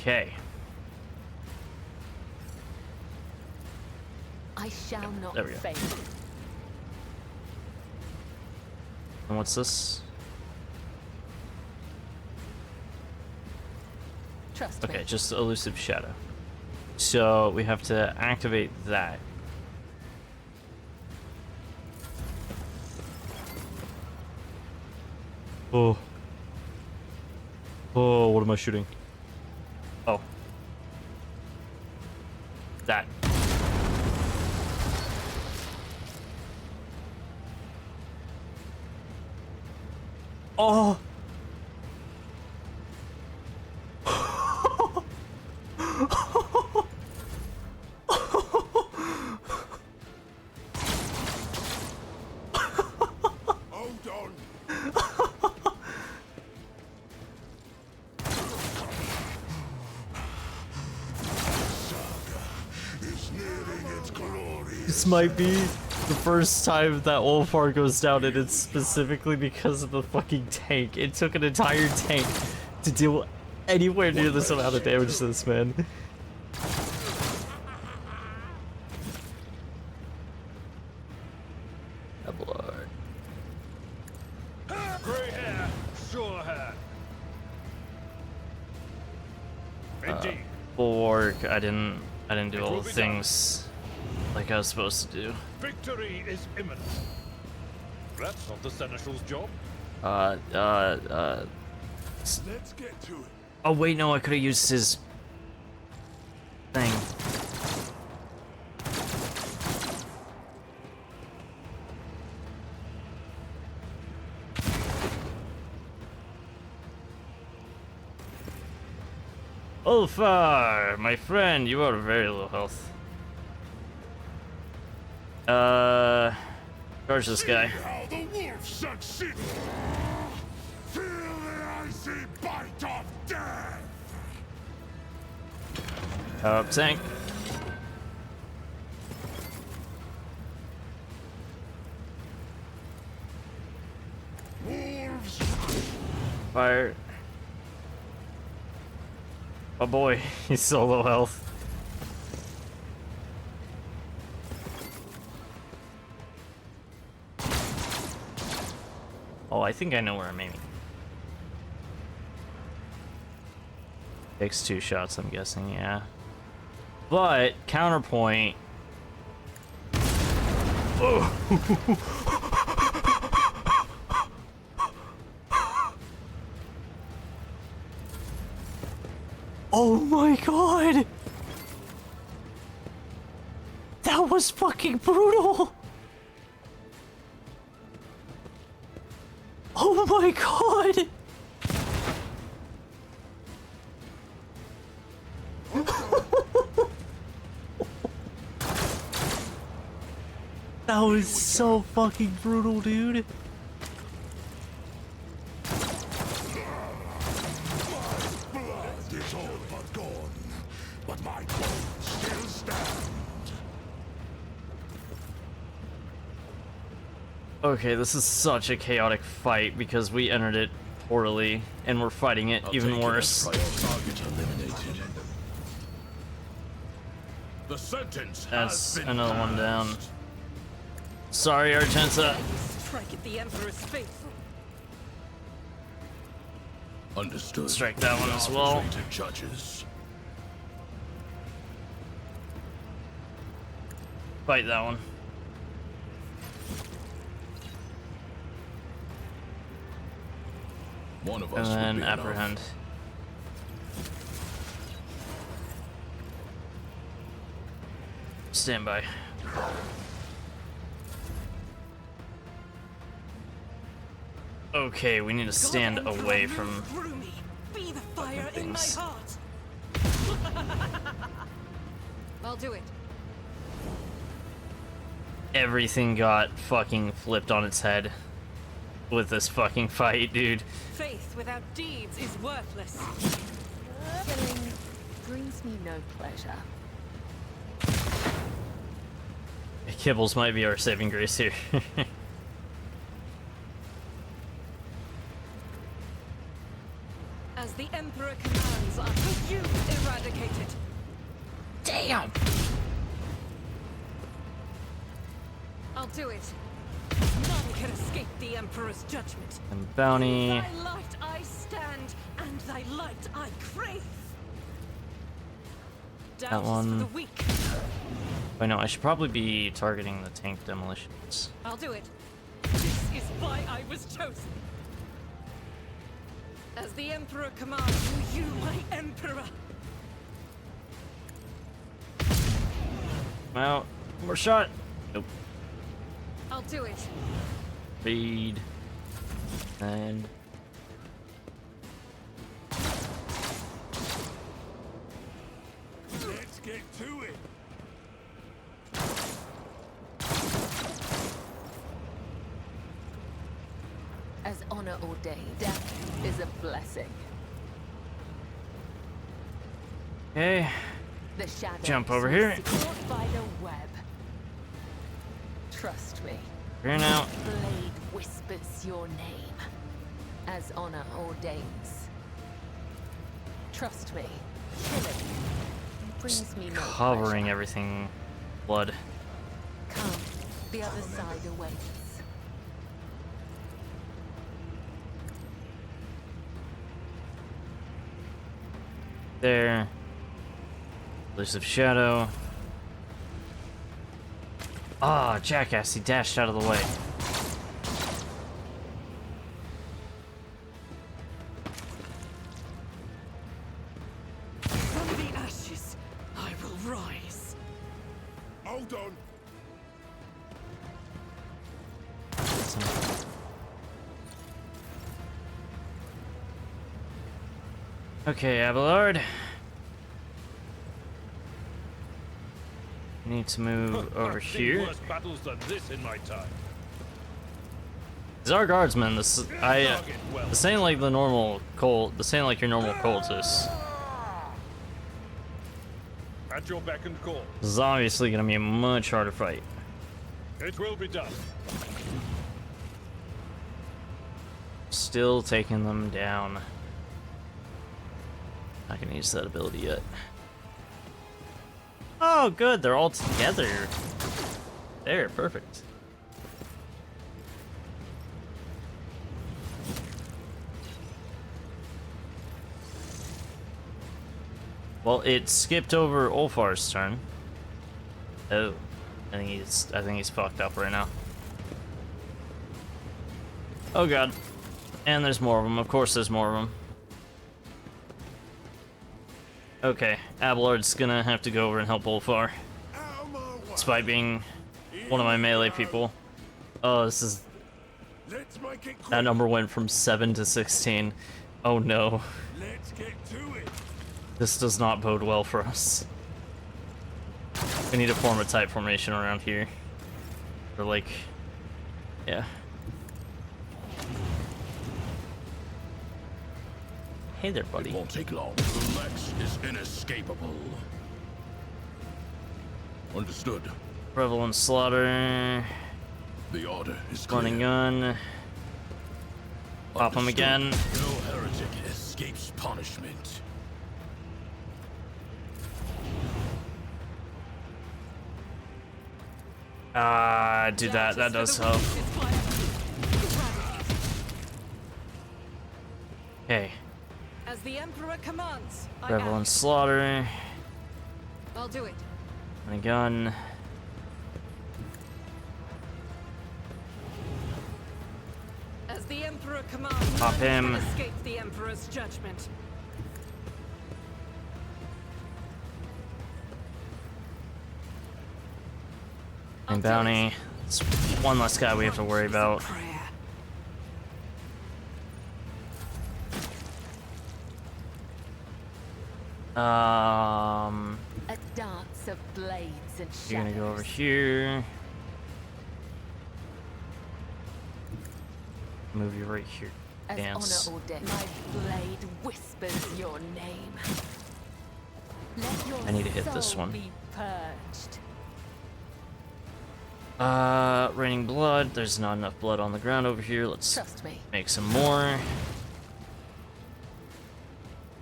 Okay. I shall not There we go. fail. And what's this? Trust Okay, me. just elusive shadow. So we have to activate that. Oh. Oh, what am I shooting? Oh. That. Oh. Hold on. Is nearing its glory. This might be the first time that Ulfar goes down, and it's specifically because of the fucking tank. It took an entire tank to deal anywhere near this amount of damage to this man. Oh, Lord. Grey hair, sure hair. Indeed. Bulwark, I didn't do It all will the be things like I was supposed to do. Victory is imminent. That's not the Seneschal's job. Let's get to it. Oh wait, no, I could have used his thing. Ulfar, my friend, you are very low health. Charge this guy. How the wolf succeeded. Feel the icy bite of death. Tank. Wolves. Fire. Oh boy, he's so low health. Oh, I think I know where I'm aiming. Takes 2 shots, I'm guessing, yeah. But, counterpoint. Oh my god! That was fucking brutal! Oh my god! That was so fucking brutal, dude. Blood is all but gone, but my bones still stand. Okay, this is such a chaotic fight because we entered it poorly and we're fighting it even worse. Target eliminated. The sentence That's has been another one down. passed. Sorry, Artenza. Strike at the Emperor's face. Understood. Strike that one as well. Arbitrated judges. Fight that one. One of And us would then be enough. apprehend. Stand by. Okay, we need to stand God, Emperor, away move from through me. Be the fire in my things. heart. I'll do it. everything got fucking flipped on its head with this fucking fight, dude. Faith without deeds is worthless. Killing brings me no pleasure. Kibbles might be our saving grace here. As the Emperor commands, I will you eradicated. Damn! I'll do it. None can escape the Emperor's judgment. And bounty. In thy light I stand, and thy light I crave. Doubt is one. for the weak. I know I should probably be targeting the tank demolitions. I'll do it. This is why I was chosen. As the Emperor commands, will you, my Emperor? Well, more shot. Nope. I'll do it. Speed. And Let's get to it. As honor ordained, death is a blessing. okay. The shadows Jump over were here. secured by the web. Trust me. Here now. Blade whispers your name, as honor ordains. Trust me. Killing brings me no Covering pleasure. everything. Blood. Come, the other side awaits. There. Elusive shadow. Ah, jackass, he dashed out of the way. From the ashes, I will rise. Hold on. Okay, Abelard. Need to move over I've seen here. worse battles than this in my time. These are guardsmen. This ain't like the normal cult. This ain't like your normal cultists. At your beck and call. This is obviously gonna be a much harder fight. It will be done. Still taking them down. Not gonna use that ability yet. Oh, good. They're all together. There, perfect. Well, it skipped over Ulfar's turn. Oh, I think he's fucked up right now. Oh god. And there's more of them. Of course there's more of them. Okay, Abelard's gonna have to go over and help Ulfar. Despite being one of my melee people. Oh, this is... Let's make it quick. That number went from 7 to 16. Oh no. Let's get to it. This does not bode well for us. We need to form a tight formation around here. Or like... Yeah. Hey there, buddy. It won't take long. The Lex is inescapable. Understood. Revel and Slaughter. The order is clear. Running gun. Pop him again. No heretic escapes punishment. Do that. That does help. Okay. As the Emperor commands, I Revel and act. Slaughter. I'll do it. And a gun. As the Emperor commands, Pop none him. can escape the Emperor's judgment. And bounty. It's one less guy we have to worry about. Prayer. A dance of blades and shadows. You're gonna go over here. Move you right here. As Dance. honor ordained, my blade whispers your name. Let your I need to hit this soul one. Be purged. Raining blood. There's not enough blood on the ground over here. Let's Trust me. make some more.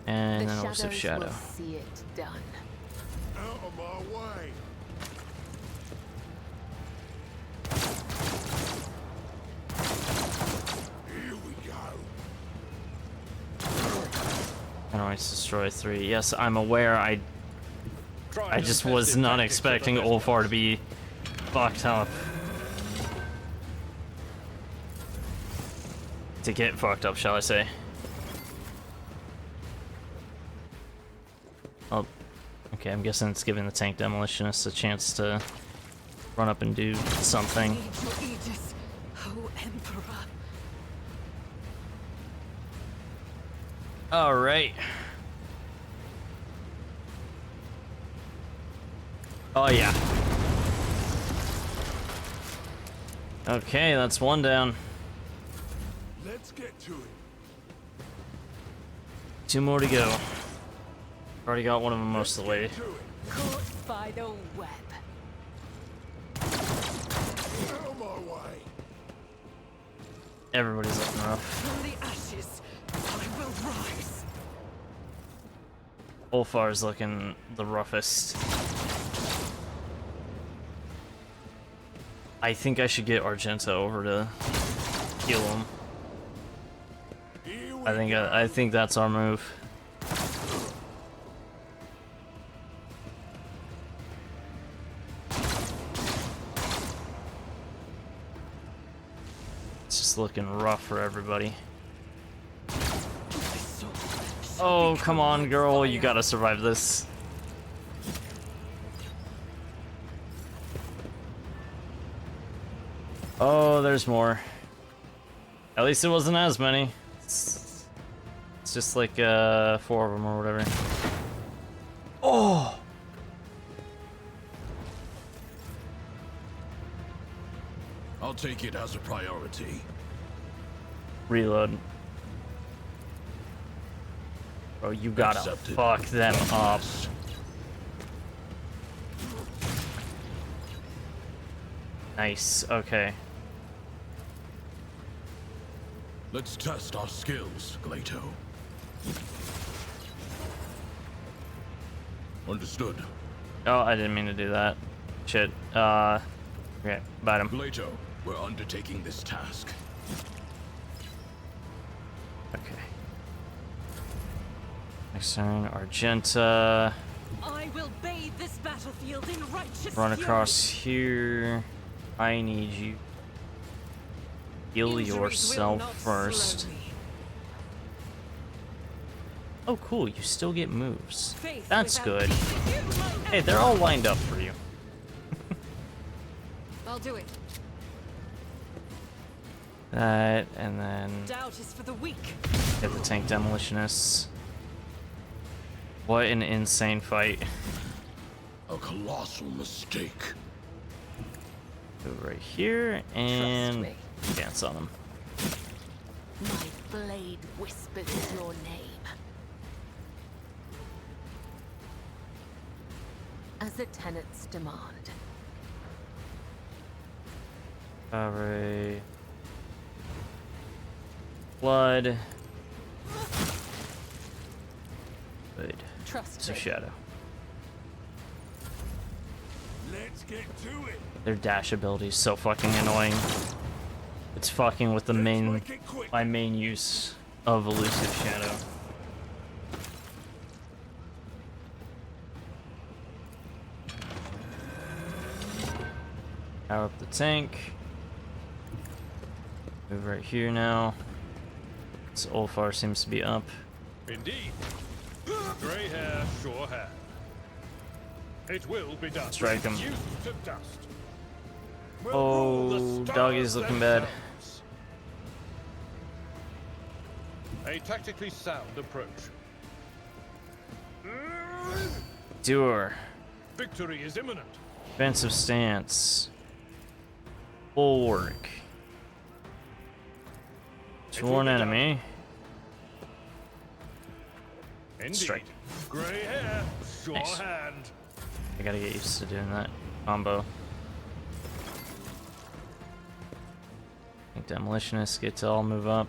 And The then also shadows Shadow. will see it done. Out of my way! Here we go. Anoints destroy 3. Yes, I'm aware. I Tried just and was tested not tactics of the expecting best Ulfar to be fucked up. To get fucked up, shall I say. Oh, okay, I'm guessing it's giving the tank demolitionist a chance to run up and do something. Need your aegis, O Emperor. Alright. Oh, yeah. Okay, that's one down. Let's get to it. 2 more to go. Already got one of them most of the way. Caught by the web. Out of my way! Everybody's looking rough. From the ashes, I will rise. Ulfar's looking the roughest. I think I should get Argenta over to heal him. Here we I think that's our move. It's just looking rough for everybody. Oh, come on, girl, you gotta survive this. Oh, there's more. At least it wasn't as many. It's just like 4 of them or whatever. Oh! I'll take it as a priority. Reload. Oh, you gotta Accepted. fuck them up. Nice, okay. Let's test our skills, Glato. Understood. Oh, I didn't mean to do that. Shit. Okay, bite him. Glato, we're undertaking this task. Okay. Next turn, Argenta. I will bathe this battlefield in righteous Run fury. across here. I need you. Heal Injuries will yourself not first. slow me. Oh, cool. You still get moves. Faith That's without good. deeds. Hey, they're all lined up for you. I'll do it. That, and then Doubt is for the weak. get the tank demolitionists. What an insane fight. A colossal mistake. Go right here and me. dance on them. My blade whispers your name. As the tenants demand. Alright. Blood. Good. Trust So me. Shadow. Let's get to it. Their dash ability is so fucking annoying. It's fucking with the main, Make it quick. my main use of Elusive Shadow. Power up the tank. Move right here now. So Ulfar seems to be up. Indeed. Grey hair, sure hair. It will be done. Strike him. Used to dust. Will Oh, rule the doggy's stars looking bad. themselves. A tactically sound approach. Doer. Victory is imminent. Defensive stance. Bulwark. Sworn enemy. Indeed. Strike. Grey hair, sure Nice. hand. I gotta get used to doing that combo. Think demolitionists get to all move up.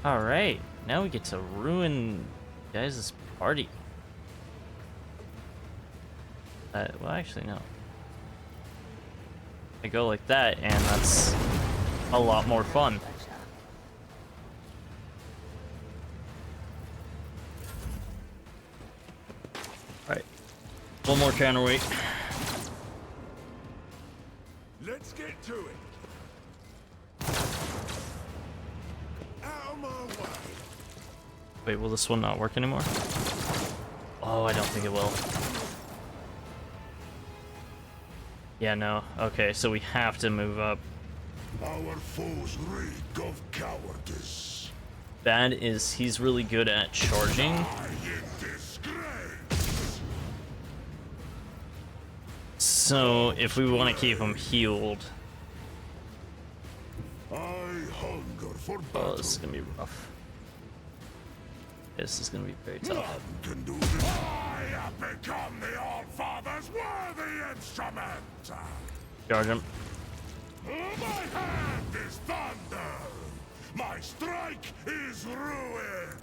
Alright, now we get to ruin guys' party. Well, actually, no. I go like that, and that's a lot more fun. Alright, one more counterweight. Let's get to it. Out of my way. Wait, will this one not work anymore? Oh, I don't think it will. Yeah, no. Okay, so we have to move up. Our foes reek of cowardice. Bad is he's really good at charging. Die in disgrace. So if we want to keep him healed, I hunger for oh, battle. this is gonna be rough. This is gonna be very tough. None can do this. I have become the All-Father's worthy instrument. Charge him. My hand is thunder. My strike is ruin.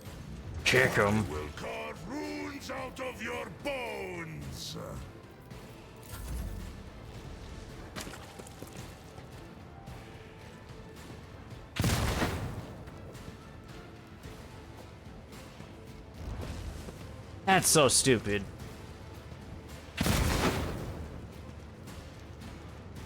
Kick him. I will carve runes out of your bones. That's so stupid.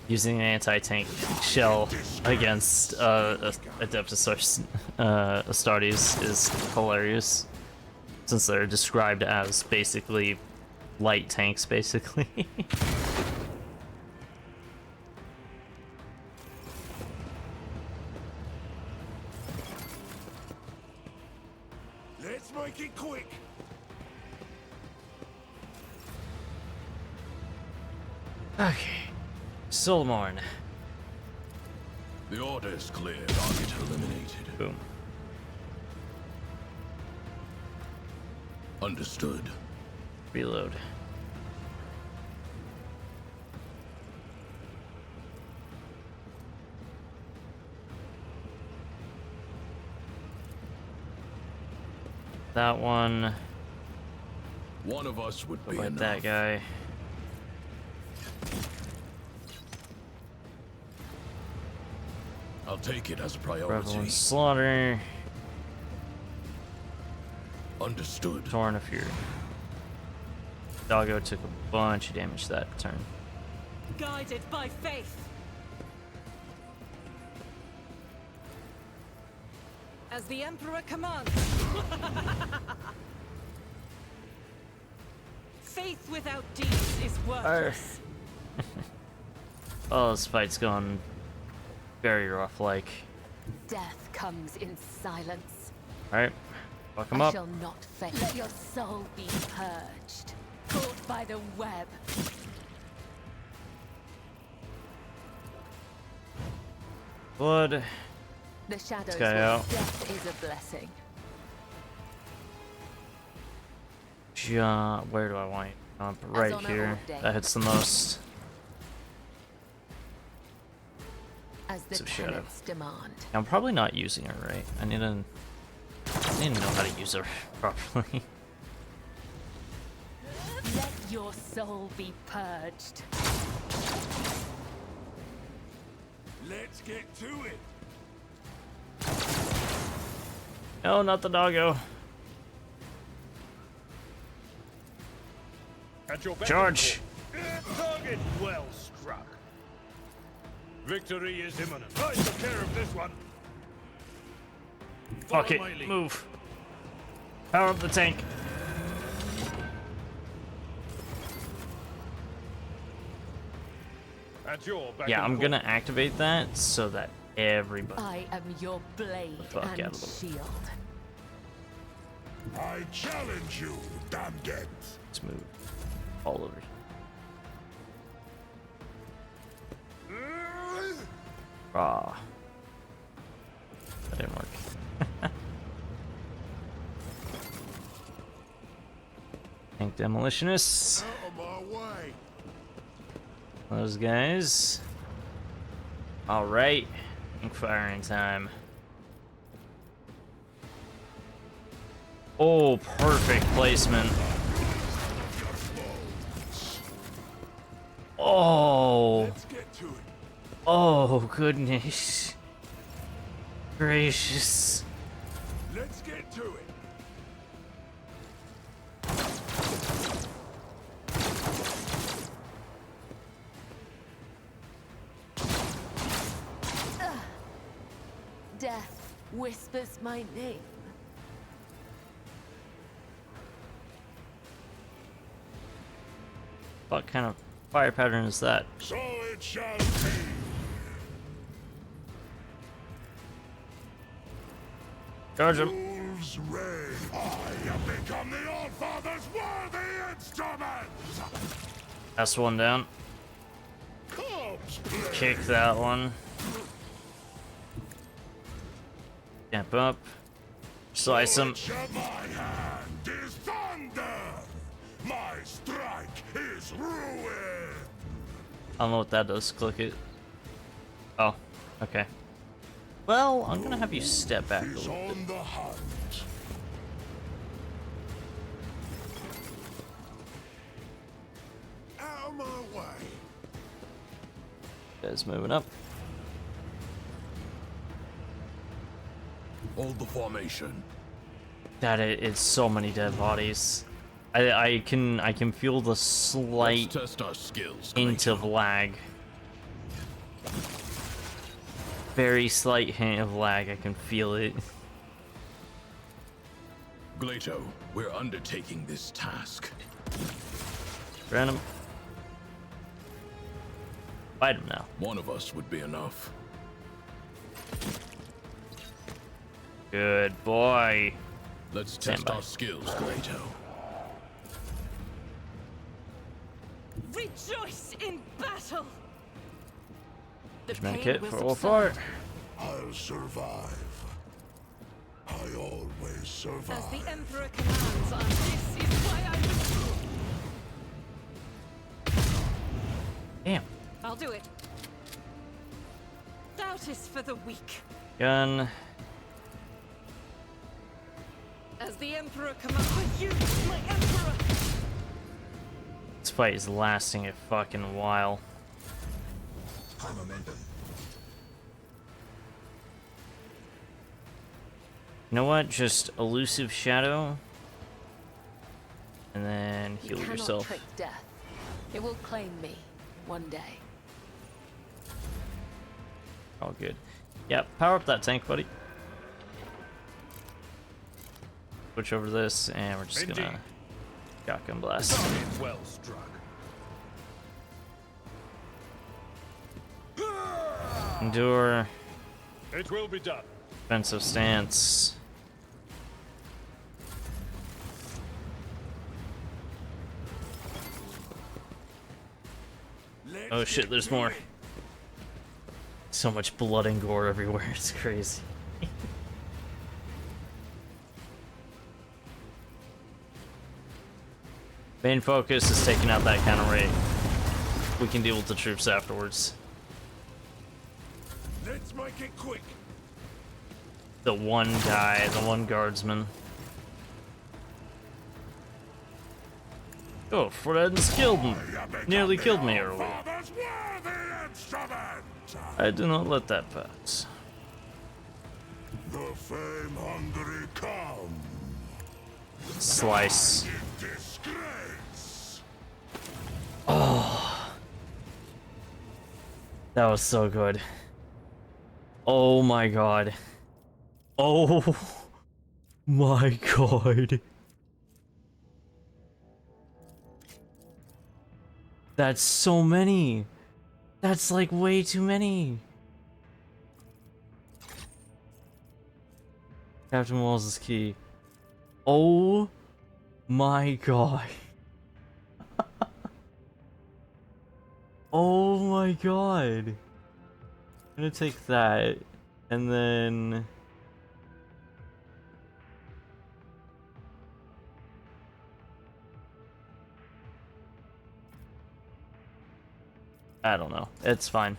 Using an anti-tank shell against Adeptus Astartes is hilarious, since they're described as basically light tanks, basically. Let's make it quick. Okay, Solomorn. The order is clear. Target eliminated. Boom. Understood. Reload. That one. One of us would be Like enough. that guy. I'll take it as a Revel priority. and Slaughter. Understood. Torn of Fury. Doggo took a bunch of damage that turn. Guided by faith. As the Emperor commands. Faith without deeds is worthless. Oh, this fight's going very rough, like. Death comes in silence. Alright, fuck him I up. shall not fail. Let your soul be purged, caught by the web. Blood. The shadows guy will out. death is a blessing. Where do I want you? Right on a here. hot day. That hits the most. As the Some shadow. tenets demand. I'm probably not using her right. I need to know how to use her properly. Let your soul be purged. Let's get to it. No, not the doggo. At your beck and Charge. call. Target well struck. Victory is imminent. I took care of this one. Follow Fuck it. my lead. Move. Power up the tank. At your beck Yeah, and I'm call. gonna activate that so that everybody. I am your blade fuck out and of the way. shield. I challenge you, Damget. Let's move all over. Ah. That didn't work. Tank demolitionists. Out of my way. Those guys. Alright. Tank firing time. Oh, perfect placement. Oh. Let's get to it. Oh, goodness. Gracious. Let's get to it. Death whispers my name. What kind of fire pattern is that? So it shall be. Charge him. Wolves reign. I have become the All-Father's worthy instrument. That's one down. Corpse Kick that one. Jump up. Slice him. My hand is thunder. My strike is ruin. I don't know what that does. Click it. Oh, okay. Well, I'm gonna have you step back a He's little bit. on the hunt. Out of my way. Guys moving up. Hold the formation. That it's so many dead bodies. I can feel the slight Let's test our skills. hint of lag. Very slight hint of lag. I can feel it. Glato, we're undertaking this task. Random. Fight him now. One of us would be enough. Good boy. Let's Stand test by. our skills, Glato. Rejoice in battle! The Judgment pain kit will for all subside. four. I'll survive. I always survive. As the Emperor commands, this is why I was... Damn. I'll do it. Doubt is for the weak. Gun. As the Emperor commands, for you, my Emperor! This fight is lasting a fucking while. High momentum. You know what? Just elusive shadow. And then You heal cannot yourself. trick death. It will claim me one day. All good. Yeah, power up that tank, buddy. Switch over to this, and we're just Indeed. gonna shotgun blast. Well struck. Endure. It will be done. Defensive stance. Oh shit, there's more. So much blood and gore everywhere, it's crazy. Main focus is taking out that counter rate. We can deal with the troops afterwards. Let's make it quick. The one guy, the one guardsman. Oh, Fred's killed him. Nearly killed me earlier. Father's worthy instrument. I do not let that pass. The fame-hungry come Slice. in disgrace. Oh. That was so good. Oh my god. Oh my god. That's so many. That's like way too many. Captain Walls' key. Oh my god. Oh my god. I'm gonna take that and then I don't know. It's fine.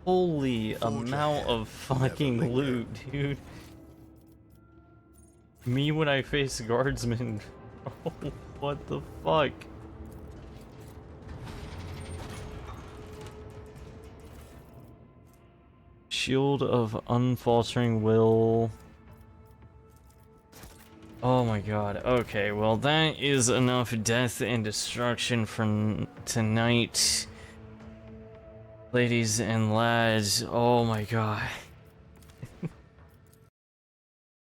Holy amount of fucking loot, dude. Me when I face guardsmen. Oh, what the fuck? Shield of Unfaltering Will. Oh my god. Okay, well that is enough death and destruction for tonight. Ladies and lads, oh my god.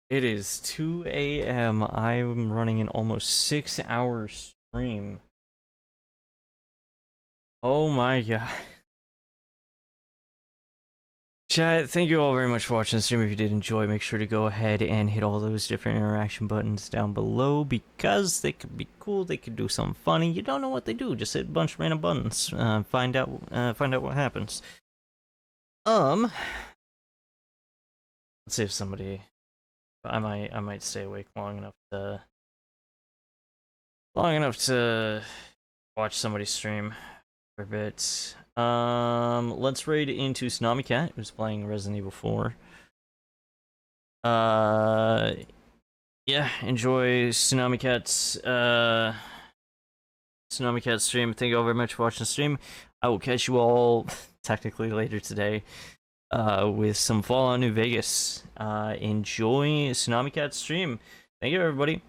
It is 2 a.m. I'm running an almost 6-hour stream. Oh my god. Chat, thank you all very much for watching the stream. If you did enjoy, make sure to go ahead and hit all those different interaction buttons down below because they could be cool, they could do something funny. You don't know what they do, just hit a bunch of random buttons. Find out what happens. Let's see if somebody... I might stay awake long enough to watch somebody stream for a bit. Let's raid into Tsunami Cat, who's playing Resident Evil 4. Yeah, enjoy Tsunami Cat's stream. Thank you all very much for watching the stream. I will catch you all technically later today. With some Fallout New Vegas. Enjoy Tsunami Cat's stream. Thank you, everybody.